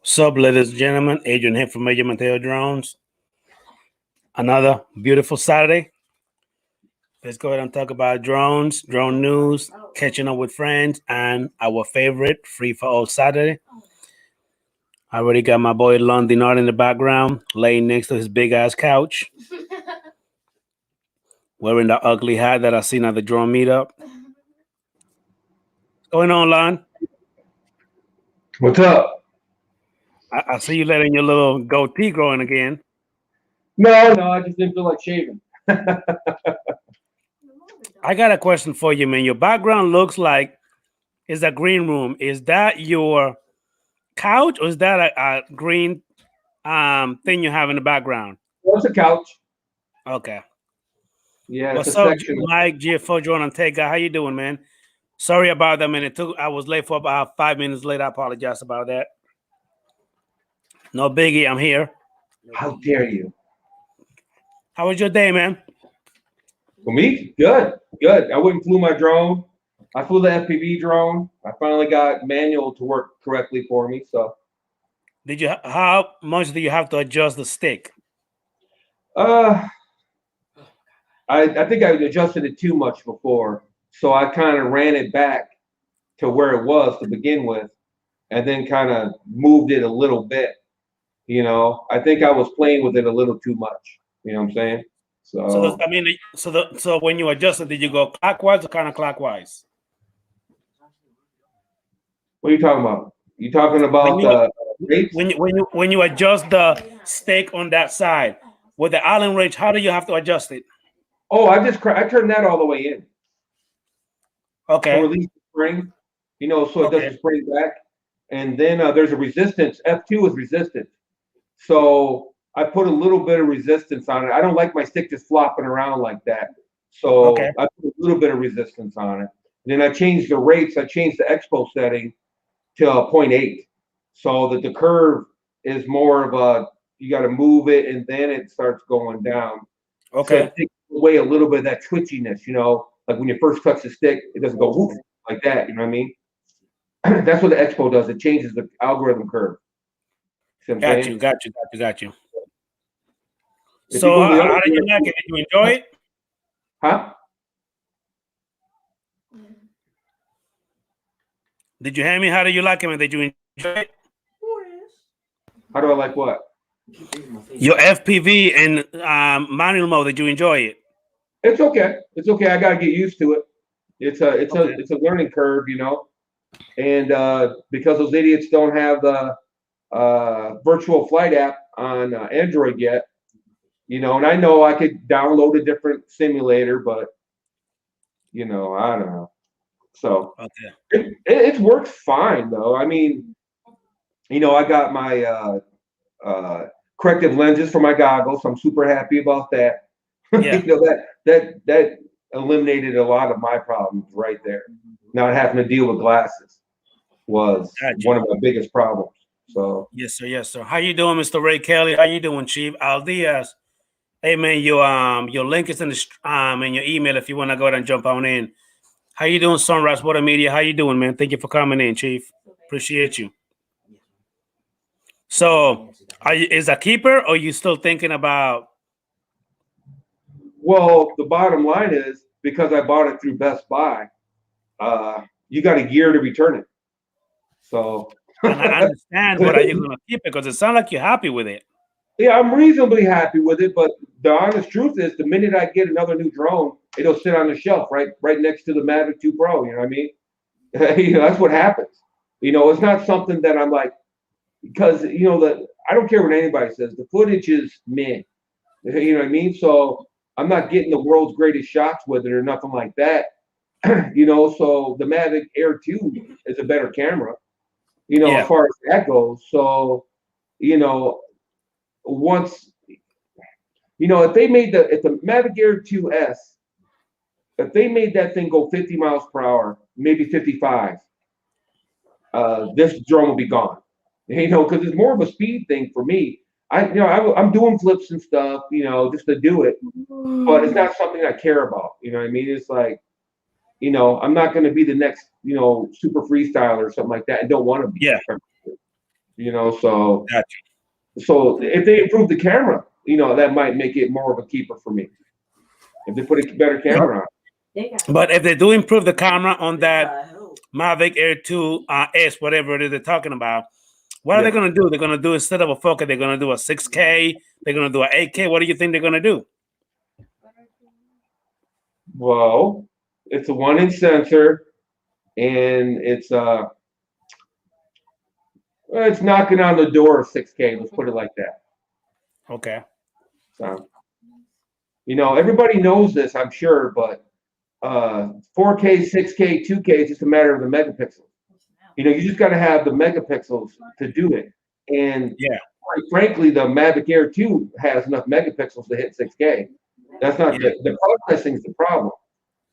Sup, ladies and gentlemen, Adrian here from Mateo Drones. Another beautiful Saturday. Let's go ahead and talk about drones, drone news, catching up with friends, and our favorite free for all Saturday. I already got my boy London Art in the background, laying next to his big ass couch, wearing the ugly hat that I seen at the drone meetup. What's going on, Lon? What's up? I see you letting your little goatee growing again. No, I just didn't feel like shaving. I got a question for you, man. Your background looks like it's a green room. Is that your couch or is that a green thing you have in the background? Well, it's a couch. Okay. Yeah, What's it's a up, section. Mike, GFO, Drone, and Tega? How you doing, man? Sorry about that, man. I was late for about 5 minutes late. I apologize about that. No biggie. I'm here. How dare you? How was your day, man? For me, good. I went and flew my drone. I flew the FPV drone. I finally got manual to work correctly for me. So, How much do you have to adjust the stick? I think I adjusted it too much before, so I kind of ran it back to where it was to begin with, and then kind of moved it a little bit. I think I was playing with it a little too much. You know what I'm saying? So when you adjusted, did you go clockwise or counterclockwise? What are you talking about? You talking about the rates? When you adjust the stake on that side with the Allen wrench, how do you have to adjust it? Oh, I turned that all the way in. Okay. To release the spring, so it doesn't spring back. And then there's a resistance. F2 is resistant. So I put a little bit of resistance on it. I don't like my stick just flopping around like that. So I put a little bit of resistance on it. Then I changed the rates. I changed the expo setting to 0.8 so that the curve is more of a, you got to move it and then it starts going down. Okay. So it takes away a little bit of that twitchiness, like when you first touch the stick, it doesn't go woof like that. You know what I mean? That's what the expo does. It changes the algorithm curve. Got you. So how did you like it? Did you enjoy it? Huh? Did you hear me? How do you like it, man? Did you enjoy it? How do I like what? Your FPV and manual mode. Did you enjoy it? It's okay. I gotta get used to it. It's a learning curve, and because those idiots don't have the virtual flight app on Android yet, and I know I could download a different simulator, but I don't know. So it works fine though. I mean, I got my corrective lenses for my goggles. So I'm super happy about that. Yeah. that eliminated a lot of my problems right there. Not having to deal with glasses was one of my biggest problems. So yes, sir. How you doing, Mr. Ray Kelly? How you doing, Chief Al Diaz? Hey man, your link is in the in your email if you want to go ahead and jump on in. How you doing, Sunrise Water Media? How you doing, man? Thank you for coming in, Chief. Appreciate you. So, is a keeper, or are you still thinking about? Well, the bottom line is because I bought it through Best Buy, you got a year to return it. So and I understand, but are you going to keep it? Because it sounds like you're happy with it. Yeah, I'm reasonably happy with it, but the honest truth is, the minute I get another new drone, it'll sit on the shelf right next to the Mavic 2 Pro. You know what I mean? That's what happens. It's not something that I'm like, because I don't care what anybody says. The footage is meh. You know what I mean? So I'm not getting the world's greatest shots with it or nothing like that. So the Mavic Air 2 is a better camera. As far as that goes. So once if they made the Mavic Air 2S, if they made that thing go 50 miles per hour, maybe 55, this drone will be gone. Because it's more of a speed thing for me. I'm doing flips and stuff, just to do it, but it's not something I care about. You know what I mean? It's like, I'm not going to be the next, super freestyler or something like that, and don't want to be. Yeah. You know, so Gotcha. so if they improve the camera, you know, that might make it more of a keeper for me. If they put a better camera on. But if they do improve the camera on that Mavic Air 2 S, whatever it is they're talking about, what are they going to do? They're going to do, instead of a 4K, they're going to do a 6K. They're going to do an 8K. What do you think they're going to do? Well, it's a 1-inch sensor, and it's knocking on the door of 6K. Let's put it like that. Okay. So, you know, everybody knows this, I'm sure, but 4K, 6K, 2K is just a matter of the megapixels. You know, you just got to have the megapixels to do it. And yeah, quite frankly, the Mavic Air 2 has enough megapixels to hit 6K. That's not the processing is the problem.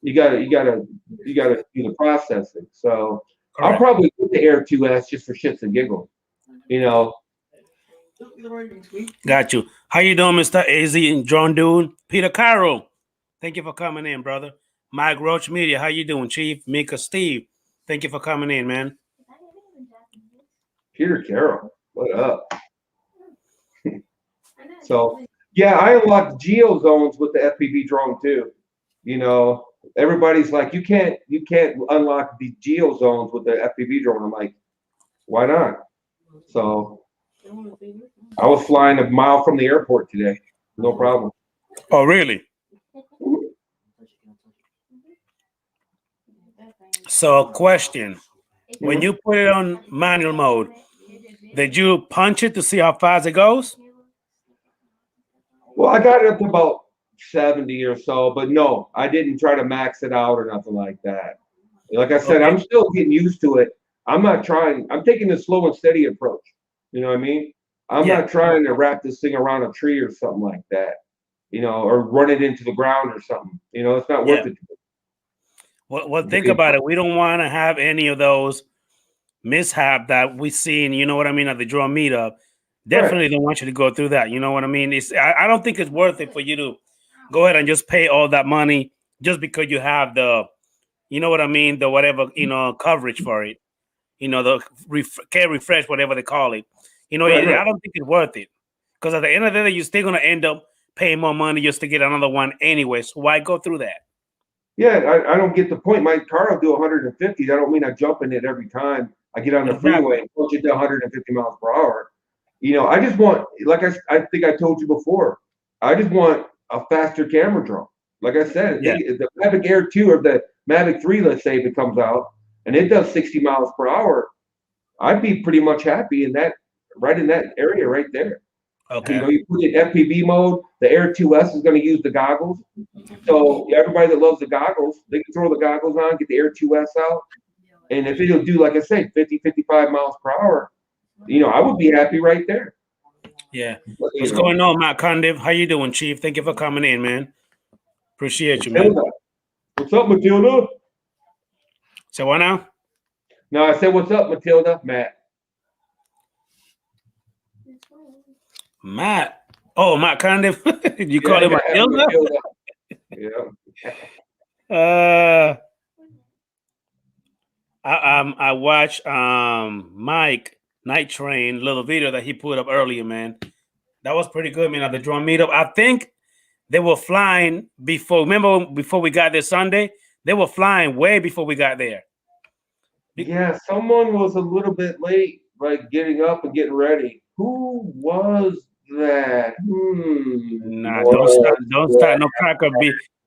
You gotta do the processing. So correct. I'll probably get the Air 2S just for shits and giggles. You know. Got you. How you doing, Mr. AZ and Drone Dude? Peter Carroll, thank you for coming in, brother. Mike Roach Media, how you doing, Chief? Mika Steve, thank you for coming in, man. Peter Carroll, what up? So yeah, I unlocked geo zones with the FPV drone too. You know, everybody's like, you can't unlock the geo zones with the FPV drone. I'm like, why not? So I was flying a mile from the airport today, no problem. Oh, really? So, question: when you put it on manual mode, did you punch it to see how fast it goes? Well, I got it up to about 70 or so, but no, I didn't try to max it out or nothing like that. Like I said, okay. I'm still getting used to it. I'm not trying. I'm taking the slow and steady approach. You know what I mean? I'm not trying to wrap this thing around a tree or something like that, you know, or run it into the ground or something. You know, it's not worth it. Well, think about it. We don't want to have any of those mishap that we seen, you know what I mean, at the drone meetup. Definitely don't want you to go through that. You know what I mean? I don't think it's worth it for you to go ahead and just pay all that money just because you have the, you know what I mean, the whatever, you know, coverage for it. You know, the care refresh, whatever they call it. You know, I don't think it's worth it. Because at the end of the day, you're still going to end up paying more money just to get another one anyway. So why go through that? Yeah, I don't get the point. My car will do 150. That don't mean I jump in it every time I get on the freeway and push it to 150 miles per hour. You know, I just want, like I think I told you before, I just want a faster camera drone. Like I said, the Mavic Air 2 or the Mavic 3, let's say, if it comes out and it does 60 miles per hour, I'd be pretty much happy in that, right in that area right there. Okay. You know, you put it in FPV mode, the Air 2S is going to use the goggles. So everybody that loves the goggles, they can throw the goggles on, get the Air 2S out. And if it'll do, like I say, 50, 55 miles per hour, you know, I would be happy right there. Yeah. What's going on, Matt Condiv? How you doing, Chief? Thank you for coming in, man. Appreciate you, man. What's up, Matilda? So what now? No, I said, what's up, Matilda? Matt. Matt. Oh, Matt Condiv. You call him Matilda? Yeah. I watched Mike Night Train little video that he put up earlier, man. That was pretty good, man. At the drone meetup, I think they were flying before. Remember before we got there Sunday? They were flying way before we got there. Yeah, someone was a little bit late, like getting up and getting ready. Who was that? Nah, don't start no cracker.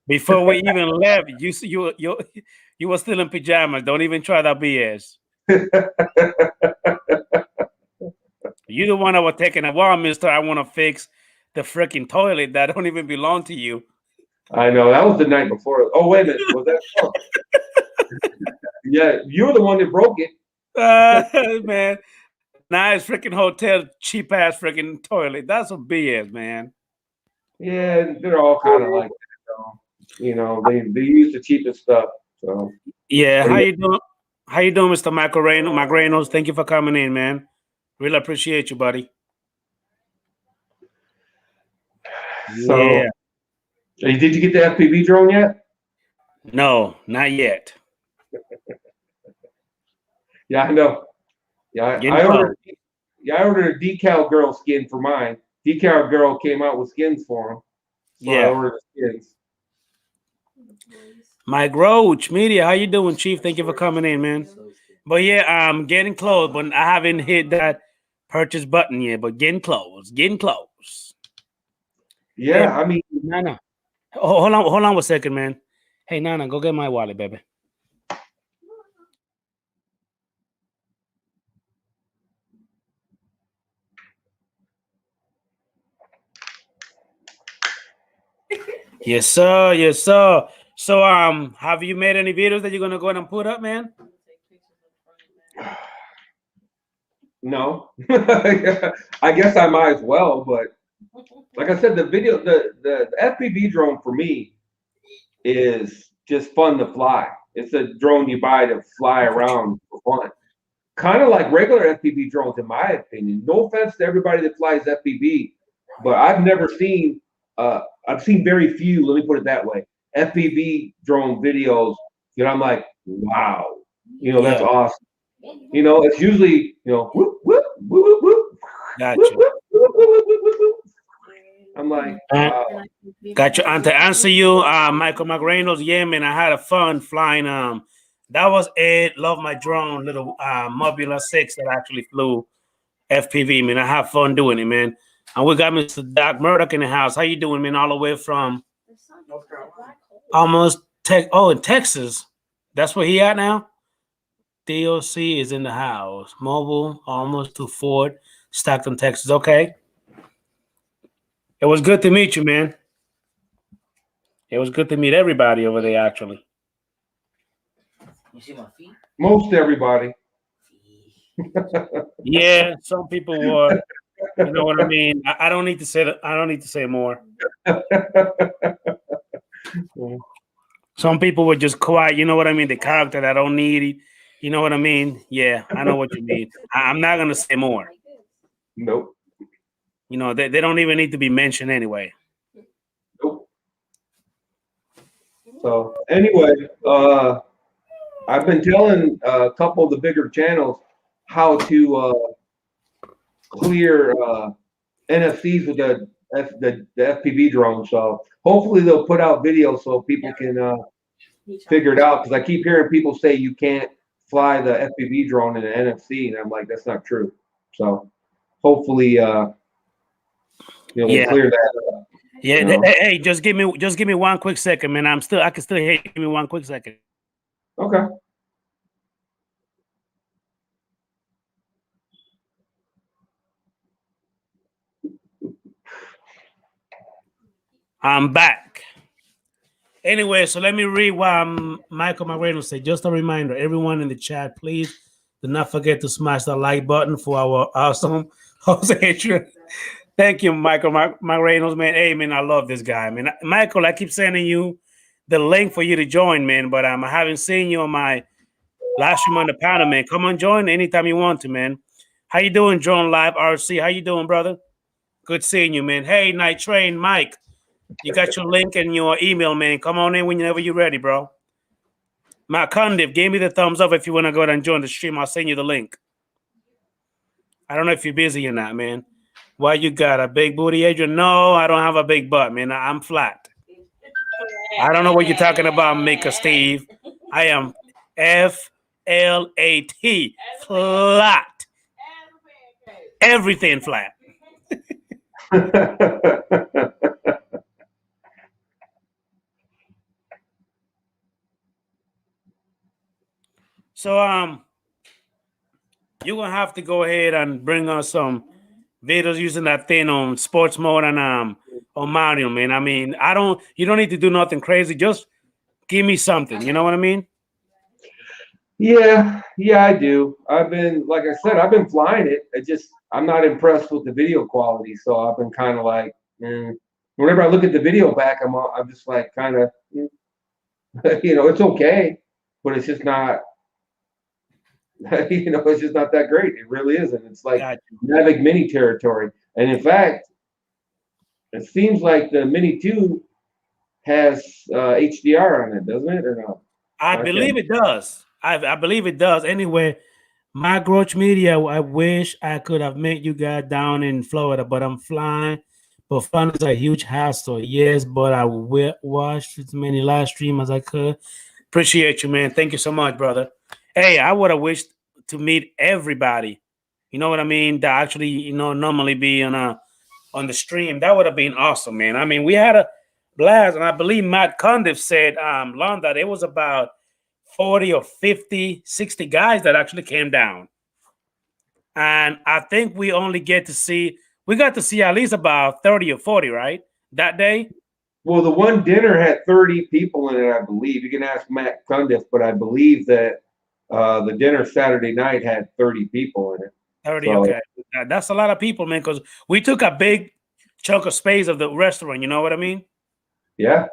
Before we even left, you were still in pajamas. Don't even try that BS. You the one that was taking a while, mister. I want to fix the freaking toilet that don't even belong to you. I know. That was the night before. Oh, wait a minute. Was that? Oh. Yeah, you're the one that broke it. Man. Nice freaking hotel, cheap ass freaking toilet. That's some BS, man. Yeah, they're all kind of like that, though. You know, they use the cheapest stuff. So yeah, how you doing? How you doing, Mr. Magrenos? Thank you for coming in, man. Really appreciate you, buddy. So, yeah. Did you get the FPV drone yet? No, not yet. Yeah, I know. Yeah, I ordered. I ordered a decal girl skin for mine. Decal girl came out with skins for them. So I ordered the skins. Mike Roach, Media, how you doing, Chief? Thank you for coming in, man. But yeah, I'm getting close, but I haven't hit that purchase button yet, but getting close, getting close. Yeah, hey, I mean, Nana, hold on 1 second, man. Hey, Nana, go get my wallet, baby. Yes, sir. Yes, sir. So, have you made any videos that you're gonna go ahead and put up, man? no. I guess I might as well, but like I said, the FPV drone for me is just fun to fly. It's a drone you buy to fly around for fun. Kind of like regular FPV drones, in my opinion. No offense to everybody that flies FPV, but I've never seen. I've seen very few. Let me put it that way. FPV drone videos. I'm like, wow. That's awesome. It's usually whoop whoop whoop whoop whoop. Gotcha. Whoop, whoop, whoop, whoop, whoop, whoop, whoop. I'm like, wow. Gotcha. And to answer you, Michael McReynolds, yeah, man, I had a fun flying. That was it. Love my drone, little Mobula 6 that actually flew FPV, man. I have fun doing it, man. And we got Mr. Doc Murdoch in the house. How you doing, man? All the way from almost in Texas. That's where he at now. DOC is in the house. Mobile, almost to Fort Stockton, Texas. Okay. It was good to meet you, man. It was good to meet everybody over there, actually. You see my feet? Most everybody. Yeah, some people were. You know what I mean? I don't need to say that. I don't need to say more. Some people were just quiet. You know what I mean? The character that I don't need it. You know what I mean? Yeah, I know what you mean. I'm not gonna say more. Nope. You know, they don't even need to be mentioned anyway. Nope. So anyway, I've been telling a couple of the bigger channels how to clear NFCs with the FPV drone. So hopefully they'll put out videos so people can figure it out. Because I keep hearing people say you can't fly the FPV drone in an NFC, and I'm like, that's not true. So hopefully, we'll clear that up. Yeah. Hey, just give me 1 quick second, man. I can still hear you. Give me 1 quick second. Okay. I'm back. Anyway, so let me read what Michael McReynolds said. Just a reminder, everyone in the chat, please do not forget to smash the like button for our awesome host, Adrian. Thank you, Michael McReynolds, man. Hey, man, I love this guy, man. Michael, I keep sending you the link for you to join, man, but I haven't seen you on my live stream on the panel, man. Come on, join anytime you want to, man. How you doing, Drone Live RC? How you doing, brother? Good seeing you, man. Hey, Night Train, Mike. You got your link and your email, man. Come on in whenever you're ready, bro. Matt Condiv, give me the thumbs up if you want to go ahead and join the stream. I'll send you the link. I don't know if you're busy or not, man. Why you got a big booty, Adrian? No, I don't have a big butt, man. I'm flat. I don't know what you're talking about, Mika Steve. I am FLAT, flat. Everything flat. So you're gonna have to go ahead and bring us some videos using that thing on sports mode and on Mario, man. I mean, you don't need to do nothing crazy. Just give me something. You know what I mean? Yeah, I do. Like I said, I've been flying it. I'm not impressed with the video quality, so I've been kind of like, whenever I look at the video back, I'm just like kind of, it's okay, but it's just not, it's just not that great. It really isn't. It's like Mavic Mini territory, and in fact, it seems like the Mini 2 has HDR on it, doesn't it, or no? I believe it does. I believe it does. Anyway, My Growth Media, I wish I could have met you guys down in Florida, but I'm flying. But flying is a huge hassle. Yes, but I will watch as many live stream as I could. Appreciate you, man. Thank you so much, brother. Hey, I would have wished to meet everybody. You know what I mean? That actually, normally be on the stream. That would have been awesome, man. I mean, we had a blast, and I believe Matt Condiff said, Lon, that it was about 40 or 50, 60 guys that actually came down. And I think we got to see at least about 30 or 40, right? That day. Well, the one dinner had 30 people in it, I believe. You can ask Matt Cundiff, but I believe that the dinner Saturday night had 30 people in it. 30, so, okay. That's a lot of people, man, because we took a big chunk of space of the restaurant. You know what I mean? Yeah.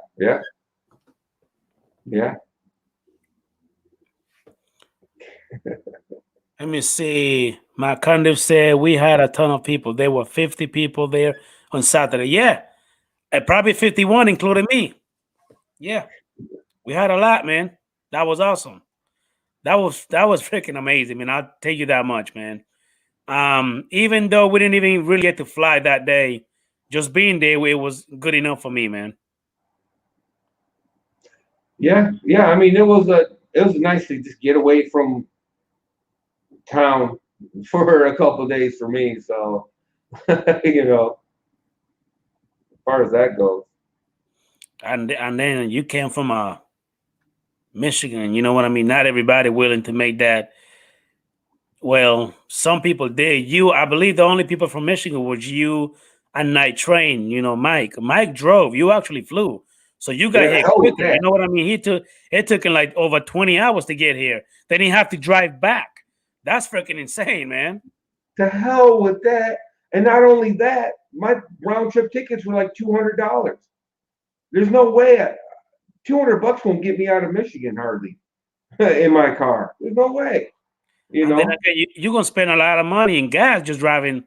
Let me see. My Condiff said we had a ton of people. There were 50 people there on Saturday. Yeah. And probably 51, including me. Yeah. We had a lot, man. That was awesome. That was freaking amazing, man. I'll tell you that much, man. Even though we didn't even really get to fly that day, just being there, it was good enough for me, man. Yeah. I mean, it was nice to just get away from town for a couple of days for me. So, as far as that goes. And then you came from Michigan, you know what I mean? Not everybody willing to make that. Well, some people did. I believe the only people from Michigan was you and Night Train, Mike. Mike drove. You actually flew. So you got here quicker. You know what I mean? It took him like over 20 hours to get here. Then he have to drive back. That's freaking insane, man. To hell with that. And not only that, my round trip tickets were like $200. There's no way $200 won't get me out of Michigan hardly in my car. There's no way. Then, okay, you're gonna spend a lot of money in gas just driving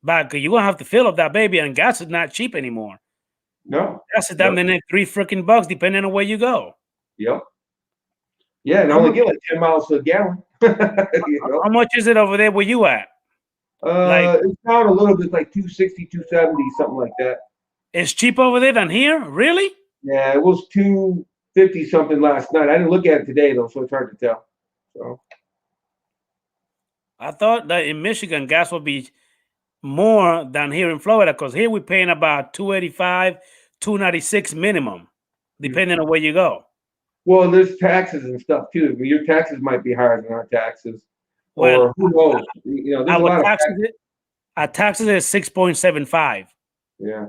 back. Because you're gonna have to fill up that baby, and gas is not cheap anymore. No, gas is down to $3 freaking bucks, depending on where you go. Yep. Yeah, and I only get like 10 miles to a gallon. How much is it over there where you at? It's down a little bit, like 260, 270, something like that. It's cheap over there than here? Really? Yeah, it was 250 something last night. I didn't look at it today though, so it's hard to tell. So I thought that in Michigan gas would be more than here in Florida, because here we're paying about $2.85, $2.96 minimum, depending on where you go. Well, there's taxes and stuff too. I mean, your taxes might be higher than our taxes. Well, or who knows? There's a lot of taxes. Our taxes is 6.75. Yeah.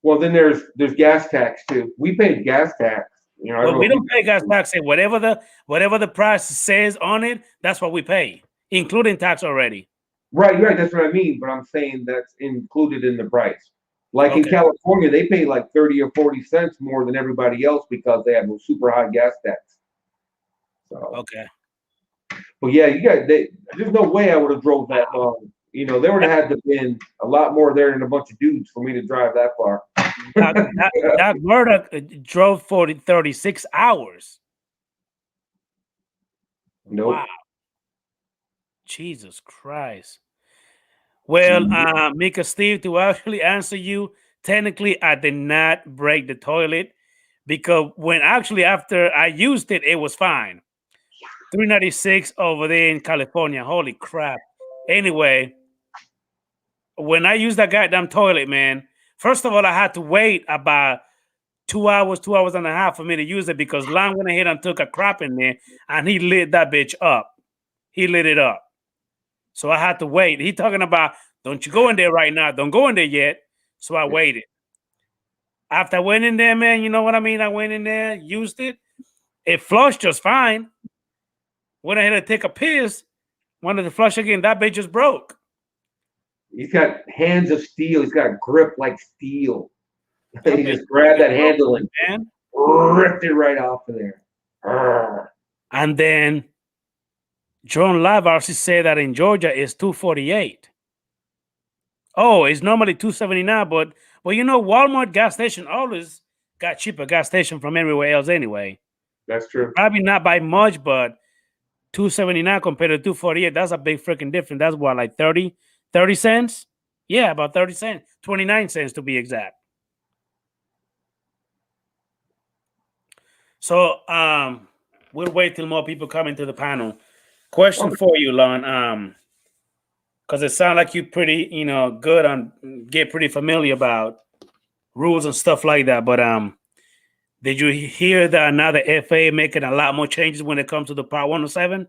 Well, then there's gas tax too. We paid gas tax. We don't pay gas tax. Whatever the price says on it, that's what we pay, including tax already. Right. That's what I mean. But I'm saying that's included in the price. Like in California, they pay like 30 or 40 cents more than everybody else because they have a super high gas tax. So okay. But yeah, there's no way I would have drove that long. There would have had to been a lot more there than a bunch of dudes for me to drive that far. Doc Murdoch drove 36 hours. Nope. Wow. Jesus Christ. Well, Mika Steve, to actually answer you, technically I did not break the toilet, because after I used it, it was fine. 396 over there in California. Holy crap. Anyway, when I used that goddamn toilet, man, first of all, I had to wait about 2 hours and a half for me to use it, because Lon went ahead and took a crap in there and he lit that bitch up. He lit it up. So I had to wait. He talking about, don't you go in there right now. Don't go in there yet. So I waited. After I went in there, man, you know what I mean? I went in there, used it. It flushed just fine. Went ahead and take a piss. Wanted to flush again. That bitch just broke. He's got hands of steel. He's got grip like steel. He just grabbed that handle and ripped it right off of there. And then Drone Live actually said that in Georgia it's $2.48. Oh, it's normally $2.79, but Walmart gas station always got cheaper gas station from everywhere else anyway. That's true. Probably not by much, but $2.79 compared to $2.48. That's a big freaking difference. That's what, like 30 cents? Yeah, about 30 cents. 29 cents to be exact. So we'll wait till more people come into the panel. Question for you, Lon. Because it sounds like you pretty, good on get pretty familiar about rules and stuff like that. But did you hear that now the FAA making a lot more changes when it comes to the Part 107?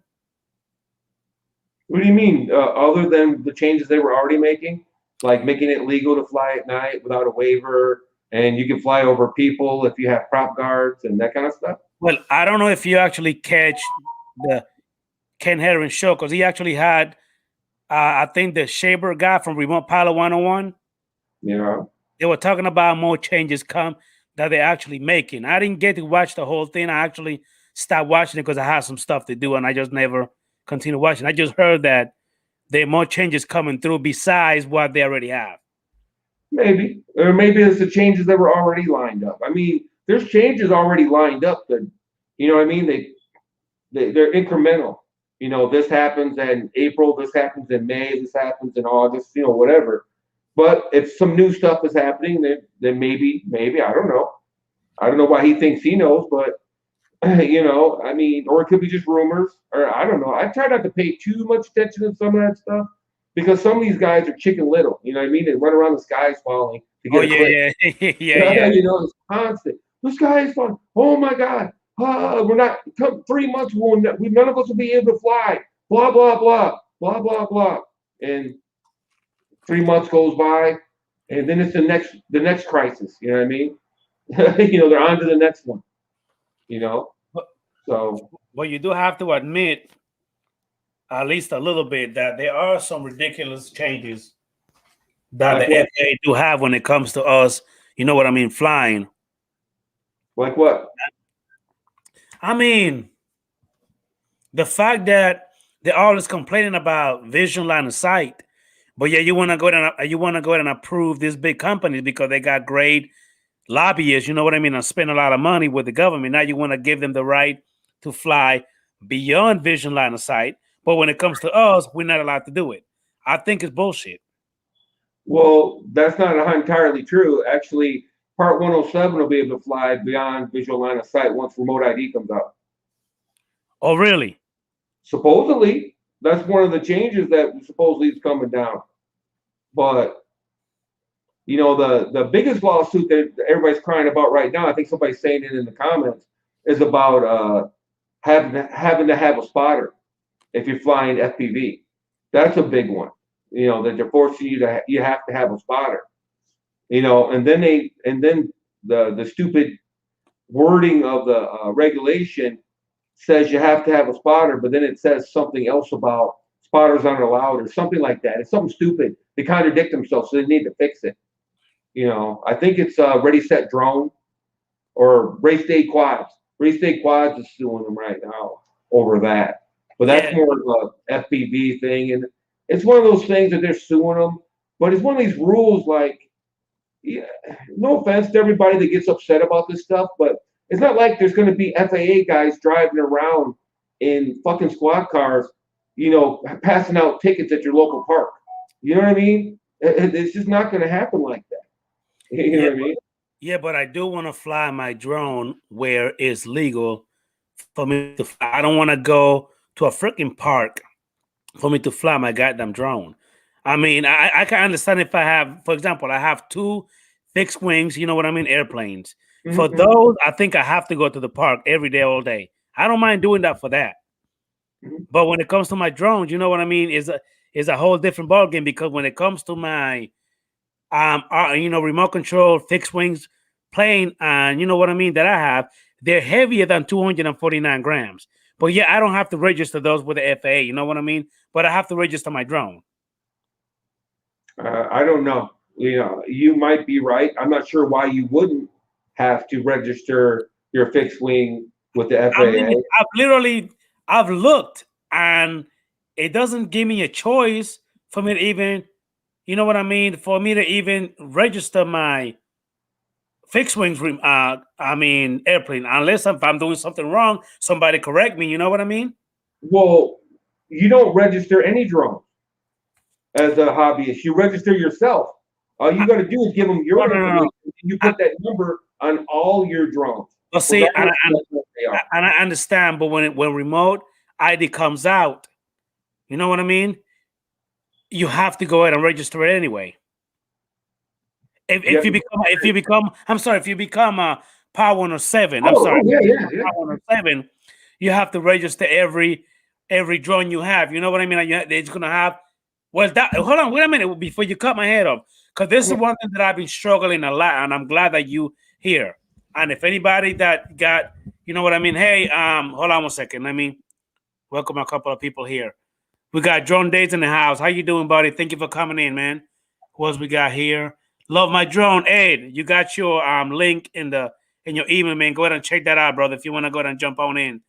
What do you mean? Other than the changes they were already making, like making it legal to fly at night without a waiver, and you can fly over people if you have prop guards and that kind of stuff? Well, I don't know if you actually catch the Ken Herring show, because he actually had, I think, the Shaber guy from Remote Pilot 101. Yeah. They were talking about more changes that they're actually making. I didn't get to watch the whole thing. I actually stopped watching it because I had some stuff to do, and I just never continued watching. I just heard that there are more changes coming through besides what they already have. Maybe. Or maybe it's the changes that were already lined up. I mean, there's changes already lined up that, you know what I mean? They're incremental. This happens in April, this happens in May, this happens in August, whatever. But if some new stuff is happening, then maybe, I don't know. I don't know why he thinks he knows, but, I mean, or it could be just rumors, or I don't know. I try not to pay too much attention to some of that stuff because some of these guys are chicken little. You know what I mean? They run around the skies falling to get a click. Yeah. It's constant. The sky is falling. Oh my God. We're not, 3 months, none of us will be able to fly. Blah, blah, blah, blah, blah, blah. And 3 months goes by, and then it's the next crisis. You know what I mean? They're on to the next one. So. Well, you do have to admit, at least a little bit, that there are some ridiculous changes that the FAA do have when it comes to us. You know what I mean? Flying. Like what? I mean, the fact that they're always complaining about vision line of sight, but yeah, you want to go ahead and approve these big companies because they got great lobbyists. You know what I mean? And spend a lot of money with the government. Now you want to give them the right to fly beyond vision line of sight, but when it comes to us, we're not allowed to do it. I think it's bullshit. Well, that's not entirely true. Actually, Part 107 will be able to fly beyond visual line of sight once remote ID comes out. Oh, really? Supposedly, that's one of the changes that supposedly is coming down. But, the biggest lawsuit that everybody's crying about right now, I think somebody's saying it in the comments, is about having to have a spotter if you're flying FPV. That's a big one. That they're forcing you have to have a spotter. And then the stupid wording of the regulation says you have to have a spotter, but then it says something else about spotters aren't allowed or something like that. It's something stupid. They contradict themselves, so they need to fix it. I think it's Ready Set Drone or Race Day Quads. Race Day Quads is suing them right now over that. But that's more of a FPV thing, and it's one of those things that they're suing them. But it's one of these rules, like, no offense to everybody that gets upset about this stuff, but it's not like there's going to be FAA guys driving around in fucking squad cars, passing out tickets at your local park. You know what I mean? It's just not going to happen like that. You know what I mean? Yeah, but I do want to fly my drone where it's legal for me to fly. I don't want to go to a freaking park for me to fly my goddamn drone. I mean, I can understand if I have, for example, I have 2 fixed wings, you know what I mean, airplanes. Mm-hmm. For those, I think I have to go to the park every day, all day. I don't mind doing that for that. Mm-hmm. But when it comes to my drones, you know what I mean, is a whole different ballgame, because when it comes to my remote control fixed wings plane, and you know what I mean, that I have, they're heavier than 249 grams. But yeah, I don't have to register those with the FAA, you know what I mean? But I have to register my drone. I don't know. You might be right. I'm not sure why you wouldn't have to register your fixed wing with the FAA. I mean, I've looked, and it doesn't give me a choice for me to even, you know what I mean, for me to even register my fixed wings, airplane, unless if I'm doing something wrong, somebody correct me, you know what I mean? Well, you don't register any drones as a hobbyist. You register yourself. All you got to do is give them your information. And you put that number on all your drones. Well, see, and regardless I understand, but when remote ID comes out, you know what I mean? You have to go ahead and register it anyway. If you become a Power 107, yeah. Power 107, you have to register every drone you have. You know what I mean? It's gonna have. Well, that hold on, wait a minute before you cut my head off, because this is one thing that I've been struggling a lot, and I'm glad that you here. And if anybody that got, you know what I mean? Hey, hold on one second. Let me welcome a couple of people here. We got Drone Days in the house. How you doing, buddy? Thank you for coming in, man. Who else we got here? Love my drone, Ed. You got your link in your email, man. Go ahead and check that out, brother. If you want to go ahead and jump on in.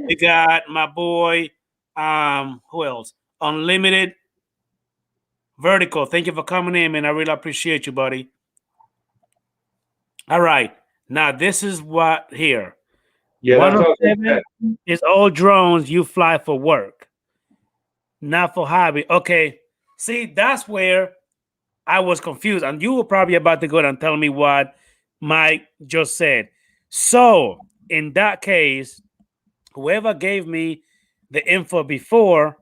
We got my boy. Who else? Unlimited Vertical. Thank you for coming in, man. I really appreciate you, buddy. All right. Now this is what here. Yeah, 107 is all drones you fly for work, not for hobby. Okay. See, that's where I was confused, and you were probably about to go and tell me what Mike just said. So in that case, whoever gave me the info before,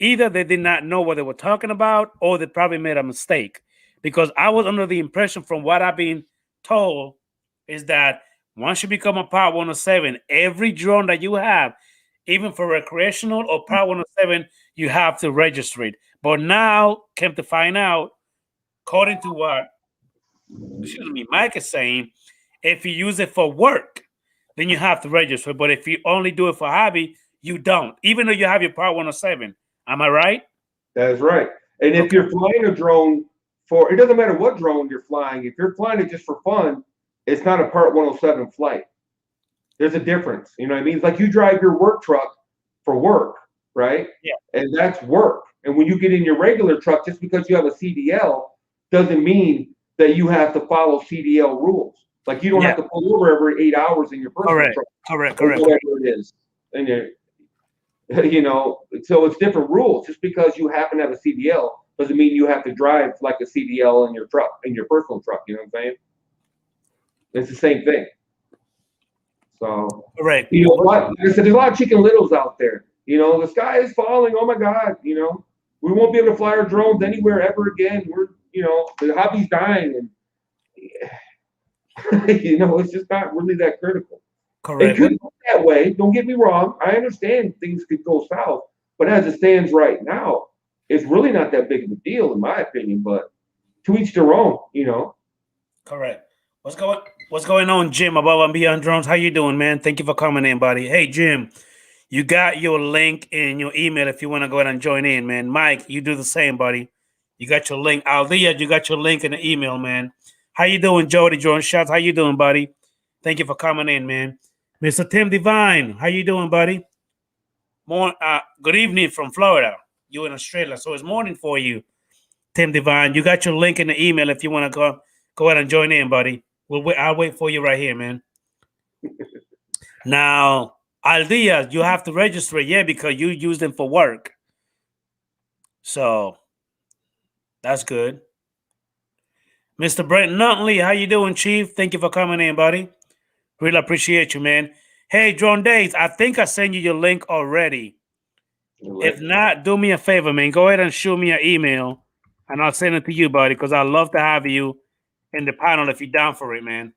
either they did not know what they were talking about, or they probably made a mistake, because I was under the impression from what I've been told is that once you become a Power 107, every drone that you have, even for recreational or Power 107, you have to register it. But now, came to find out, according to what Mike is saying, if you use it for work, then you have to register. But if you only do it for hobby, you don't, even though you have your Power 107. Am I right? That is right. And if you're flying a drone for, it doesn't matter what drone you're flying. If you're flying it just for fun, it's not a Part 107 flight. There's a difference. You know what I mean? It's like you drive your work truck for work, right? Yeah. And that's work. And when you get in your regular truck, just because you have a CDL doesn't mean that you have to follow CDL rules. Like you don't have to pull over every 8 hours in your personal truck. Correct. Whatever it is. And you know, so it's different rules. Just because you happen to have a CDL doesn't mean you have to drive like a CDL in your truck, in your personal truck. You know what I'm saying? It's the same thing. So, right. You know what? Like I said, there's a lot of Chicken Littles out there. You know, the sky is falling. Oh my God. You know, we won't be able to fly our drones anywhere ever again. We're, you know, the hobby's dying, and you know, it's just not really that critical. Correct. It could go that way. Don't get me wrong. I understand things could go south, but as it stands right now, it's really not that big of a deal, in my opinion. But to each their own, you know. Correct. What's going on, Jim? Above and Beyond Drones. How you doing, man? Thank you for coming in, buddy. Hey, Jim, you got your link in your email if you want to go ahead and join in, man. Mike, you do the same, buddy. You got your link. Aldia, you got your link in the email, man. How you doing, Jody Drone Shots? How you doing, buddy? Thank you for coming in, man. Mr. Tim Divine, how you doing, buddy? Good evening from Florida. You in Australia, so it's morning for you, Tim Divine. You got your link in the email if you want to go ahead and join in, buddy. I'll wait for you right here, man. Now, Aldia, you have to register it, because you use them for work. So that's good. Mr. Brent Nutley, how you doing, Chief? Thank you for coming in, buddy. Really appreciate you, man. Hey, Drone Days, I think I sent you your link already. If not, do me a favor, man. Go ahead and shoot me an email, and I'll send it to you, buddy, because I'd love to have you in the panel if you're down for it, man.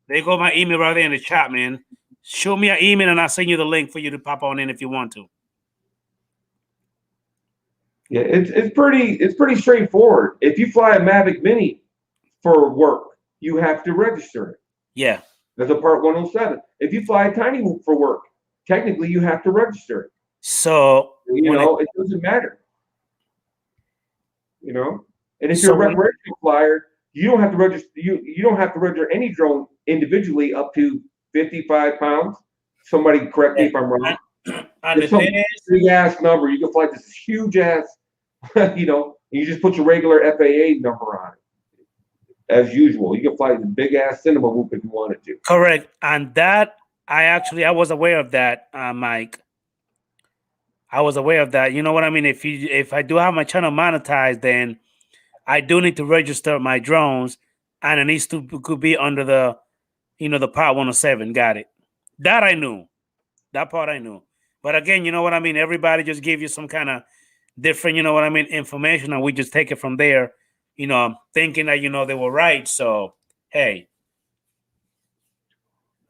There you go, my email right there in the chat, man. Show me an email, and I'll send you the link for you to pop on in if you want to. Yeah, it's pretty straightforward. If you fly a Mavic Mini for work, you have to register it. Yeah. As a Part 107. If you fly a Tiny Whoop for work, technically you have to register it. So you know, it doesn't matter. You know, and if you're a recreational flyer, you don't have to register. You don't have to register any drone individually up to 55 pounds. Somebody correct me if I'm wrong. And it's some big ass number. You can fly this huge ass, you know, and you just put your regular FAA number on it. As usual, you can fly the big ass cinema whoop if you wanted to. Correct. And that I was aware of that, Mike. I was aware of that. You know what I mean? If I do have my channel monetized, then I do need to register my drones, and it needs to could be under the the Part 107. Got it. That I knew. That part I knew. But again, you know what I mean? Everybody just gave you some kind of different, you know what I mean, information, and we just take it from there, thinking that they were right. So hey,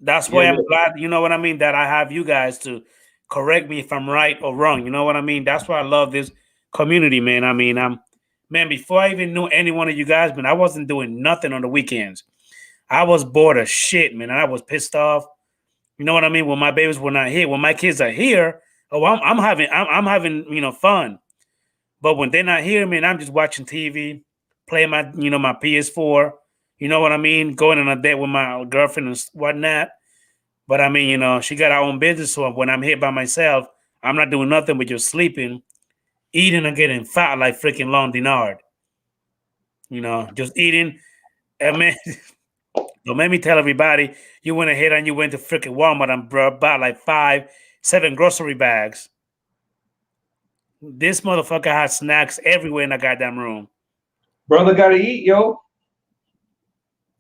that's why Yeah, I'm glad, you know what I mean, that I have you guys to correct me if I'm right or wrong. You know what I mean? That's why I love this community, man. I mean, man, before I even knew any one of you guys, man, I wasn't doing nothing on the weekends. I was bored as shit, man. And I was pissed off. You know what I mean? When my babies were not here, when my kids are here, oh, I'm having, fun. But when they're not here, man, I'm just watching TV, playing my PS4. You know what I mean? Going on a date with my girlfriend and whatnot. But I mean, she got her own business. So when I'm here by myself, I'm not doing nothing but just sleeping, eating, and getting fat like freaking Long Dinard. Just eating. And man, don't make me tell everybody you went ahead and you went to freaking Walmart and bought like 5, 7 grocery bags. This motherfucker has snacks everywhere in the goddamn room. brother, gotta eat, yo.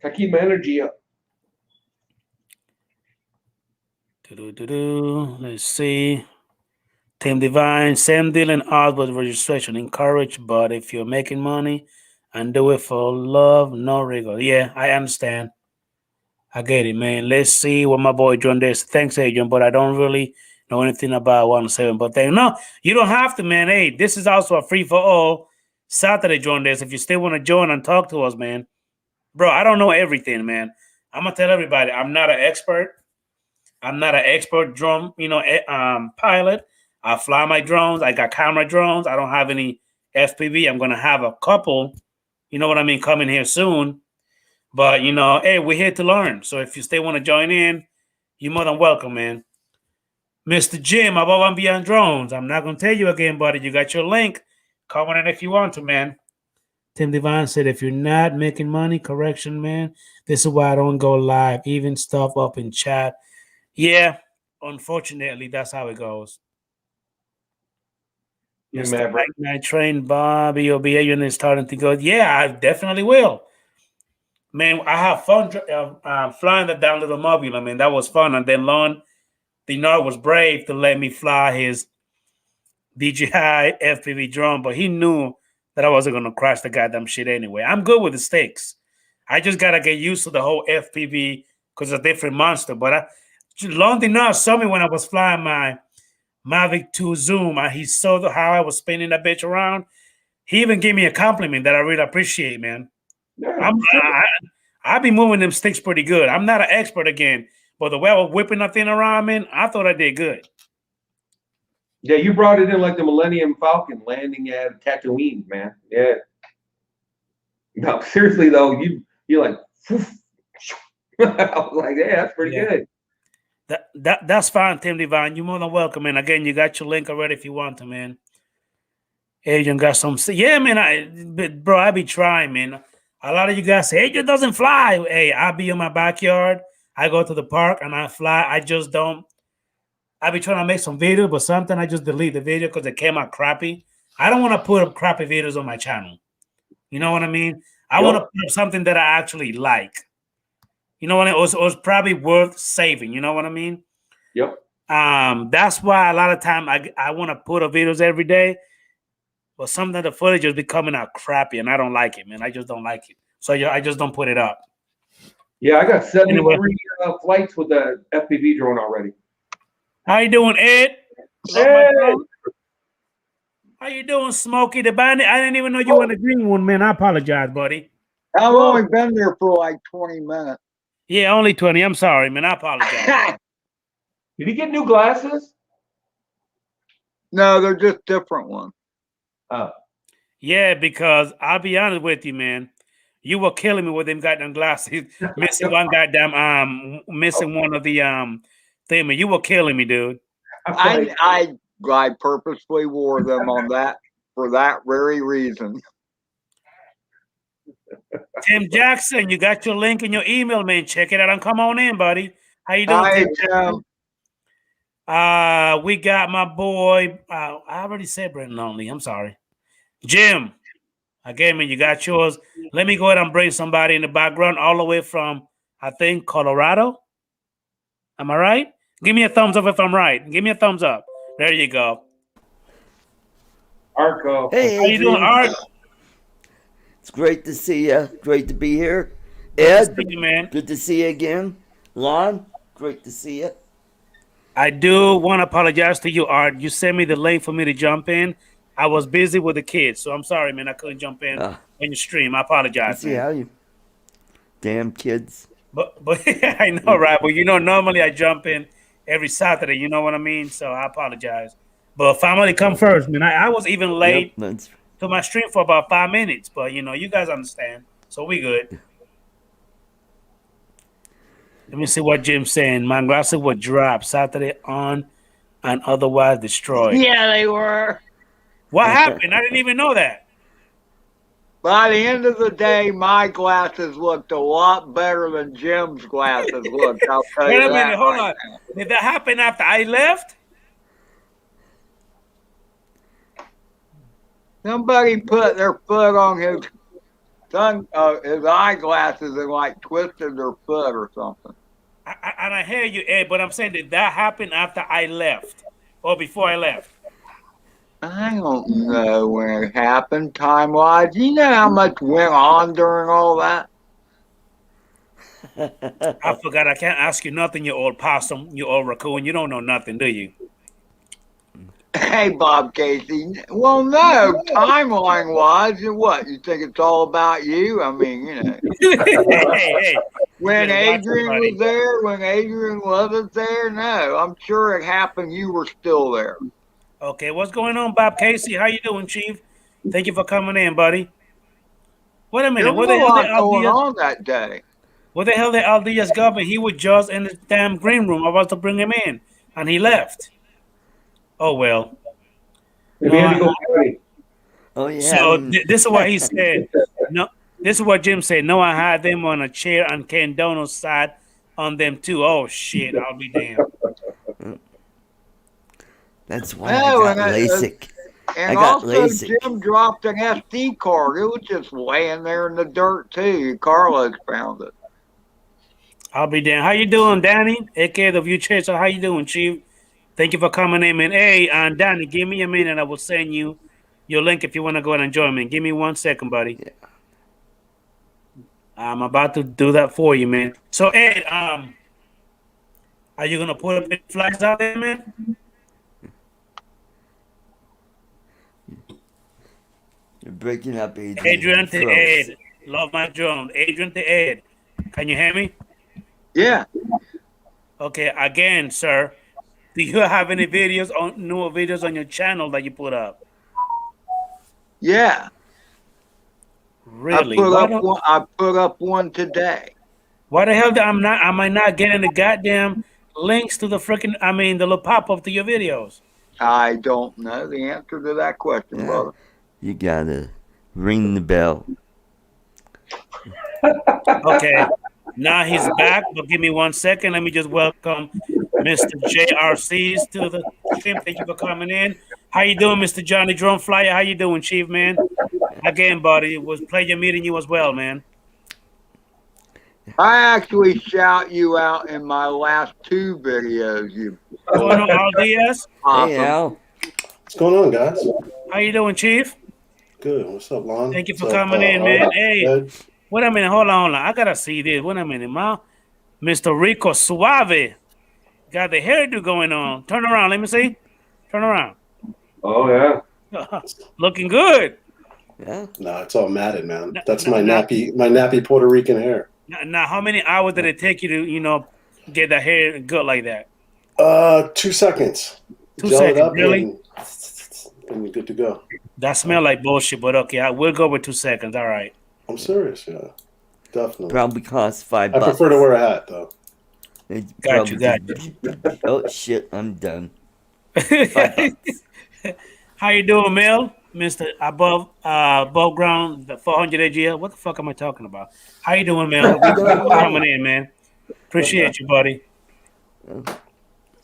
I keep my energy up. Let's see. Team Divine, same deal in art with registration. Encouraged, but if you're making money and do it for love, no regret. Yeah, I understand. I get it, man. Let's see what my boy John does. Thanks, Adrian, but I don't really know anything about 107. But no, you don't have to, man. Hey, this is also a free for all Saturday, John Days. If you still want to join and talk to us, man. Bro, I don't know everything, man. I'm gonna tell everybody I'm not an expert. I'm not an expert drone, pilot. I fly my drones. I got camera drones. I don't have any FPV. I'm gonna have a couple, you know what I mean, coming here soon. But hey, we're here to learn. So if you still want to join in, you're more than welcome, man. Mr. Jim, above and beyond drones. I'm not gonna tell you again, buddy. You got your link. Comment in if you want to, man. Tim Devine said, if you're not making money, correction, man. This is why I don't go live. Even stuff up in chat. Yeah, unfortunately, that's how it goes. Mr. Mike Night Train, Bobby, your behavior is starting to go. Yeah, I definitely will. Man, I have fun flying the down little mobile. I mean, that was fun. And then Lon Dinar was brave to let me fly his DJI FPV drone, but he knew that I wasn't going to crash the goddamn shit anyway. I'm good with the stakes. I just got to get used to the whole FPV because it's a different monster. But Lon Dinar saw me when I was flying my Mavic 2 Zoom, and he saw how I was spinning that bitch around. He even gave me a compliment that I really appreciate, man. Yeah, I be moving them sticks pretty good. I'm not an expert again, but the way I was whipping that thing around, man, I thought I did good. Yeah, you brought it in like the Millennium Falcon landing at Tatooine, man. Yeah. No, seriously though, you're like, I was like, yeah, that's pretty good. That's fine, Tim Divine. You're more than welcome, man. Again, you got your link already if you want to, man. Adrian got some. Yeah, man. Bro, I be trying, man. A lot of you guys say Adrian doesn't fly. Hey, I be in my backyard. I go to the park and I fly. I just don't. I be trying to make some videos, but sometimes I just delete the video because it came out crappy. I don't want to put up crappy videos on my channel. You know what I mean? I want to put up something that I actually like. You know what I mean? It was probably worth saving. You know what I mean? Yep. That's why a lot of time I want to put up videos every day, but sometimes the footage is becoming out crappy, and I don't like it, man. I just don't like it. So I just don't put it up. Yeah, I got 73 flights with the FPV drone already. How you doing, Ed? Hey. How you doing, Smokey the Bandit? I didn't even know you were in the green one, man. I apologize, buddy. I've only been there for like 20 minutes. Yeah, only 20. I'm sorry, man. I apologize. Did he get new glasses? No, they're just different ones. Oh. Yeah, because I'll be honest with you, man. You were killing me with them goddamn glasses. Missing one goddamn missing one of the thing, man. You were killing me, dude. I purposely wore them on that for that very reason. Tim Jackson, you got your link in your email, man. Check it out and come on in, buddy. How you doing, Hi, Tim? We got my boy. I already said Brent Lonely. I'm sorry. Jim. Again, man, you got yours. Let me go ahead and bring somebody in the background all the way from, I think, Colorado. Am I right? Give me a thumbs up if I'm right. Give me a thumbs up. There you go. Arco. Hey, How you doing, Adrian. Art? It's great to see you. Great to be here. Good to Ed, see you, man. good to see you again. Lon, great to see you. I do want to apologize to you, Art. You sent me the link for me to jump in. I was busy with the kids, so I'm sorry, man. I couldn't jump in Ah, on your stream. I I apologize, see man. how you. Damn kids. But I know, right? But normally I jump in every Saturday. You know what I mean? So I apologize. But family come first, man. I was even Yep, late that's to my stream for about 5 minutes, but you guys understand, so we good. Let me see what Jim's saying. My glasses were dropped Saturday on and otherwise destroyed. Yeah, they were. What happened? I didn't even know that. By the end of the day, my glasses looked a lot better than Jim's glasses looked. I'll tell Wait you a that. minute, hold right on. now. Did that happen after I left? Somebody put their foot on his his eyeglasses and like twisted their foot or something. And I hear you, Ed, but I'm saying, did that happen after I left or before I left? I don't know when it happened time wise. You know how much went on during all that? I forgot. I can't ask you nothing, you old possum, you old raccoon. You don't know nothing, do you? Hey, Bob Casey. Well, no, timeline wise, what? You think it's all about you? I mean, hey. When better watch Adrian somebody. was there, when Adrian wasn't there, no, I'm sure it happened. You were still there. Okay, what's going on, Bob Casey? How you doing, Chief? Thank you for coming in, buddy. Wait a There minute. was Where a the hell lot did going Aldias? on that day. Where the hell did Aldias go? And he was just in the damn green room. I was to bring him in, and he left. Oh well. Maybe No, he had to go potty. Oh yeah. so this is what he said. No, this is what Jim said. No, I had them on a chair and Ken Donald sat on them too. Oh shit! I'll be damned. That's why No, I got LASIK. and I got also LASIK. Jim dropped an SD card. It was just laying there in the dirt too. Carlos found it. I'll be damned. How you doing, Danny? aka the View Chaser. How you doing, Chief? Thank you for coming in, man. Hey, Danny, give me a minute. I will send you your link if you want to go and join me. Give me 1 second, buddy. Yeah. I'm about to do that for you, man. So, Ed, are you gonna put up any flags out there, man? You're breaking up, Adrian. Adrian to Froze. Ed. Love my drone. Adrian to Ed. Can you hear me? Yeah. Okay, again, sir. Do you have any videos on newer videos on your channel that you put up? Yeah. Really? I put up one today. Why the hell am I not getting the goddamn links to the freaking the little pop-up to your videos? I don't know the answer to that question, Yeah. brother. You gotta ring the bell. Okay. Now he's back, but give me 1 second. Let me just welcome Mr. JRCs to the stream. Thank you for coming in. How you doing, Mr. Johnny Drone Flyer? How you doing, Chief, man? Again, buddy, it was a pleasure meeting you as well, man. I actually shout you out in my last two videos. You What's going on, Al Diaz? Hey, Al. What's going on, guys? How you doing, Chief? Good. What's up, Lon? Thank you for What's up, coming in, man. Art? Hey, Ed? wait a minute. Hold on. I got to see this. Wait a minute, ma. Mr. Rico Suave. Got the hairdo going on. Turn around. Let me see. Turn around. Oh yeah. Looking good. Yeah. No, it's all matted, man. No, That's no, my no. nappy Puerto Rican hair. Now, how many hours did it take you to, get the hair good like that? 2 seconds. 2 Gel seconds, it up really? and you're good to go. That smell like bullshit, but okay, I will go with 2 seconds. All right. I'm serious, yeah. Definitely. Probably costs $5. I prefer to wear a hat, though. It Got you, probably- Oh shit! I'm done. $5. How you doing, Mel? Mr. Above ground, the 400 AGL. What the fuck am I talking about? How you doing, Mel? Thank you for coming in, man. Appreciate you, buddy. What's